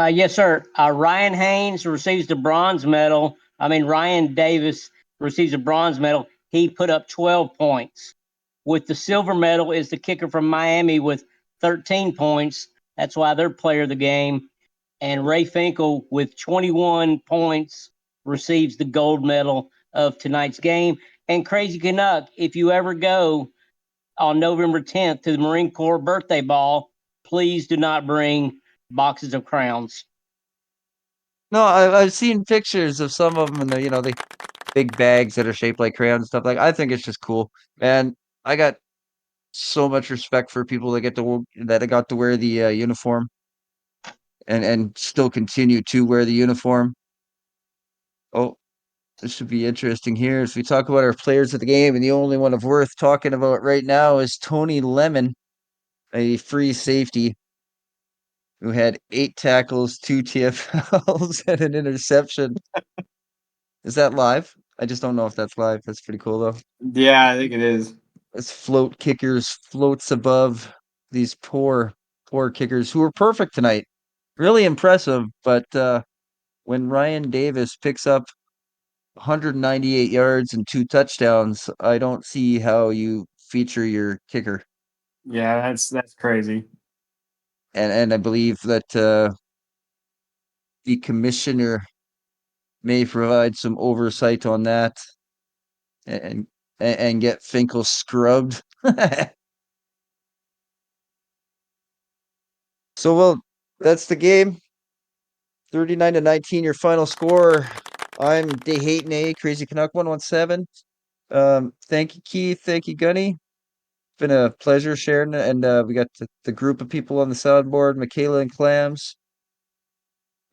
S5: Yes, sir. Ryan Haynes receives the bronze medal. Ryan Davis receives a bronze medal. He put up 12 points. With the silver medal is the kicker from Miami with 13 points. That's why they're player of the game. And Ray Finkel with 21 points receives the gold medal of tonight's game. And Crazy Canuck, if you ever go on November 10th to the Marine Corps birthday ball, please do not bring boxes of crowns.
S3: No, I've seen pictures of some of them, and the big bags that are shaped like crayons and stuff. Like, I think it's just cool, and I got so much respect for people that got to wear the uniform, and still continue to wear the uniform. Oh, this should be interesting here as we talk about our players of the game, and the only one of worth talking about right now is Tony Lemon, a free safety who had 8 tackles, 2 TFLs, and an interception. Is that live? I just don't know if that's live. That's pretty cool, though.
S22: Yeah, I think it is.
S3: As float kickers floats above these poor kickers who were perfect tonight. Really impressive, but when Ryan Davis picks up 198 yards and 2 touchdowns, I don't see how you feature your kicker.
S22: Yeah, that's crazy.
S3: And I believe that the commissioner may provide some oversight on that and get Finkel scrubbed. So, well, that's the game. 39-19, your final score. I'm Dehayton Crazy Canuck 117. Thank you, Keith. Thank you, Gunny. Been a pleasure sharing, and we got the group of people on the soundboard, Michaela and Clams.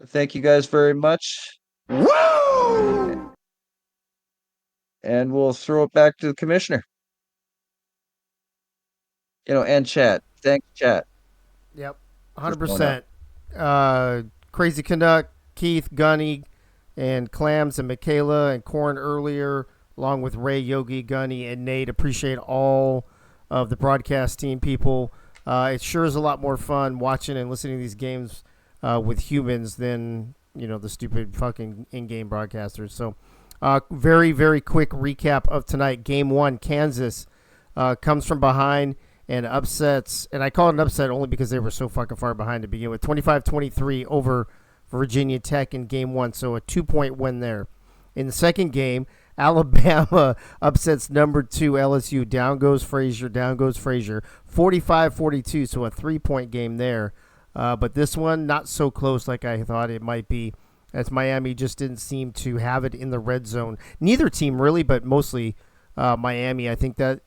S3: Thank you guys very much. Woo! And we'll throw it back to the commissioner. And chat. Thanks, chat.
S4: Yep, 100%. Crazy Canuck, Keith, Gunny, and Clams, and Michaela, and Corn earlier, along with Ray, Yogi, Gunny, and Nate. Appreciate all of the broadcast team people. It sure is a lot more fun watching and listening to these games with humans than, the stupid fucking in-game broadcasters. So, very, very quick recap of tonight. Game 1, Kansas comes from behind and upsets, and I call it an upset only because they were so fucking far behind to begin with. 25-23 over Virginia Tech in Game 1, so a 2-point win there. In the second game, Alabama upsets number 2 LSU. Down goes Frazier. 45-42, so a 3-point game there. But this one, not so close like I thought it might be, as Miami just didn't seem to have it in the red zone. Neither team really, but mostly Miami. I think that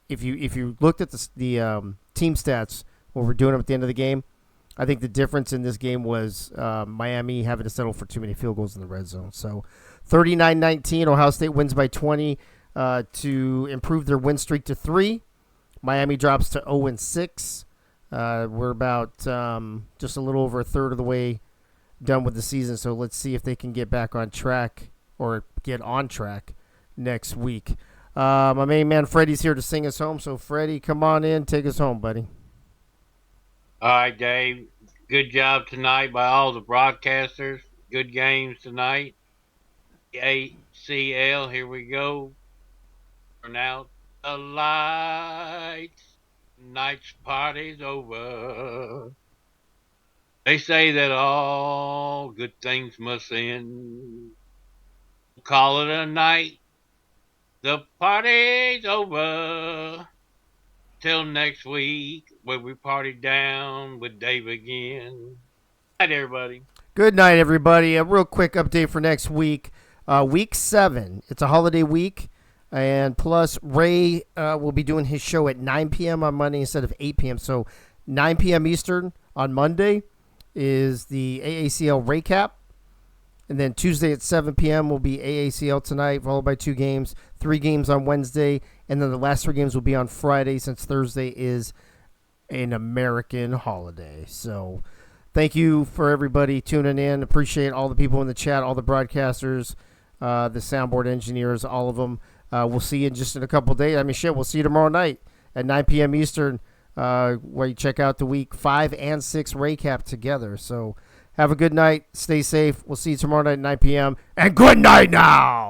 S4: if you looked at the team stats when we're doing them at the end of the game, I think the difference in this game was Miami having to settle for too many field goals in the red zone. So 39-19, Ohio State wins by 20 to improve their win streak to 3. Miami drops to 0-6. We're about just a little over a third of the way done with the season, so let's see if they can get back on track or get on track next week. My main man Freddie's here to sing us home, so Freddie, come on in, take us home, buddy.
S11: All right, Dave. Good job tonight by all the broadcasters. Good games tonight. AACL, here we go. Turn out the lights. Night's party's over. They say that all good things must end. Call it a night. The party's over. Till next week, where we party down with Dave again. Good night, everybody.
S4: Good night, everybody. A real quick update for next week. Week 7. It's a holiday week. And plus, Ray will be doing his show at 9 p.m. on Monday instead of 8 p.m. So 9 p.m. Eastern on Monday is the AACL recap. And then Tuesday at 7 p.m. will be AACL tonight, followed by 2 games, 3 games on Wednesday, and then the last 3 games will be on Friday since Thursday is an American holiday. So thank you for everybody tuning in. Appreciate all the people in the chat, all the broadcasters, the soundboard engineers, all of them. We'll see you in a couple days. I mean, we'll see you tomorrow night at 9 p.m. Eastern, where you check out the week 5 and 6 recap together. So have a good night. Stay safe. We'll see you tomorrow night at 9 p.m. And good night now.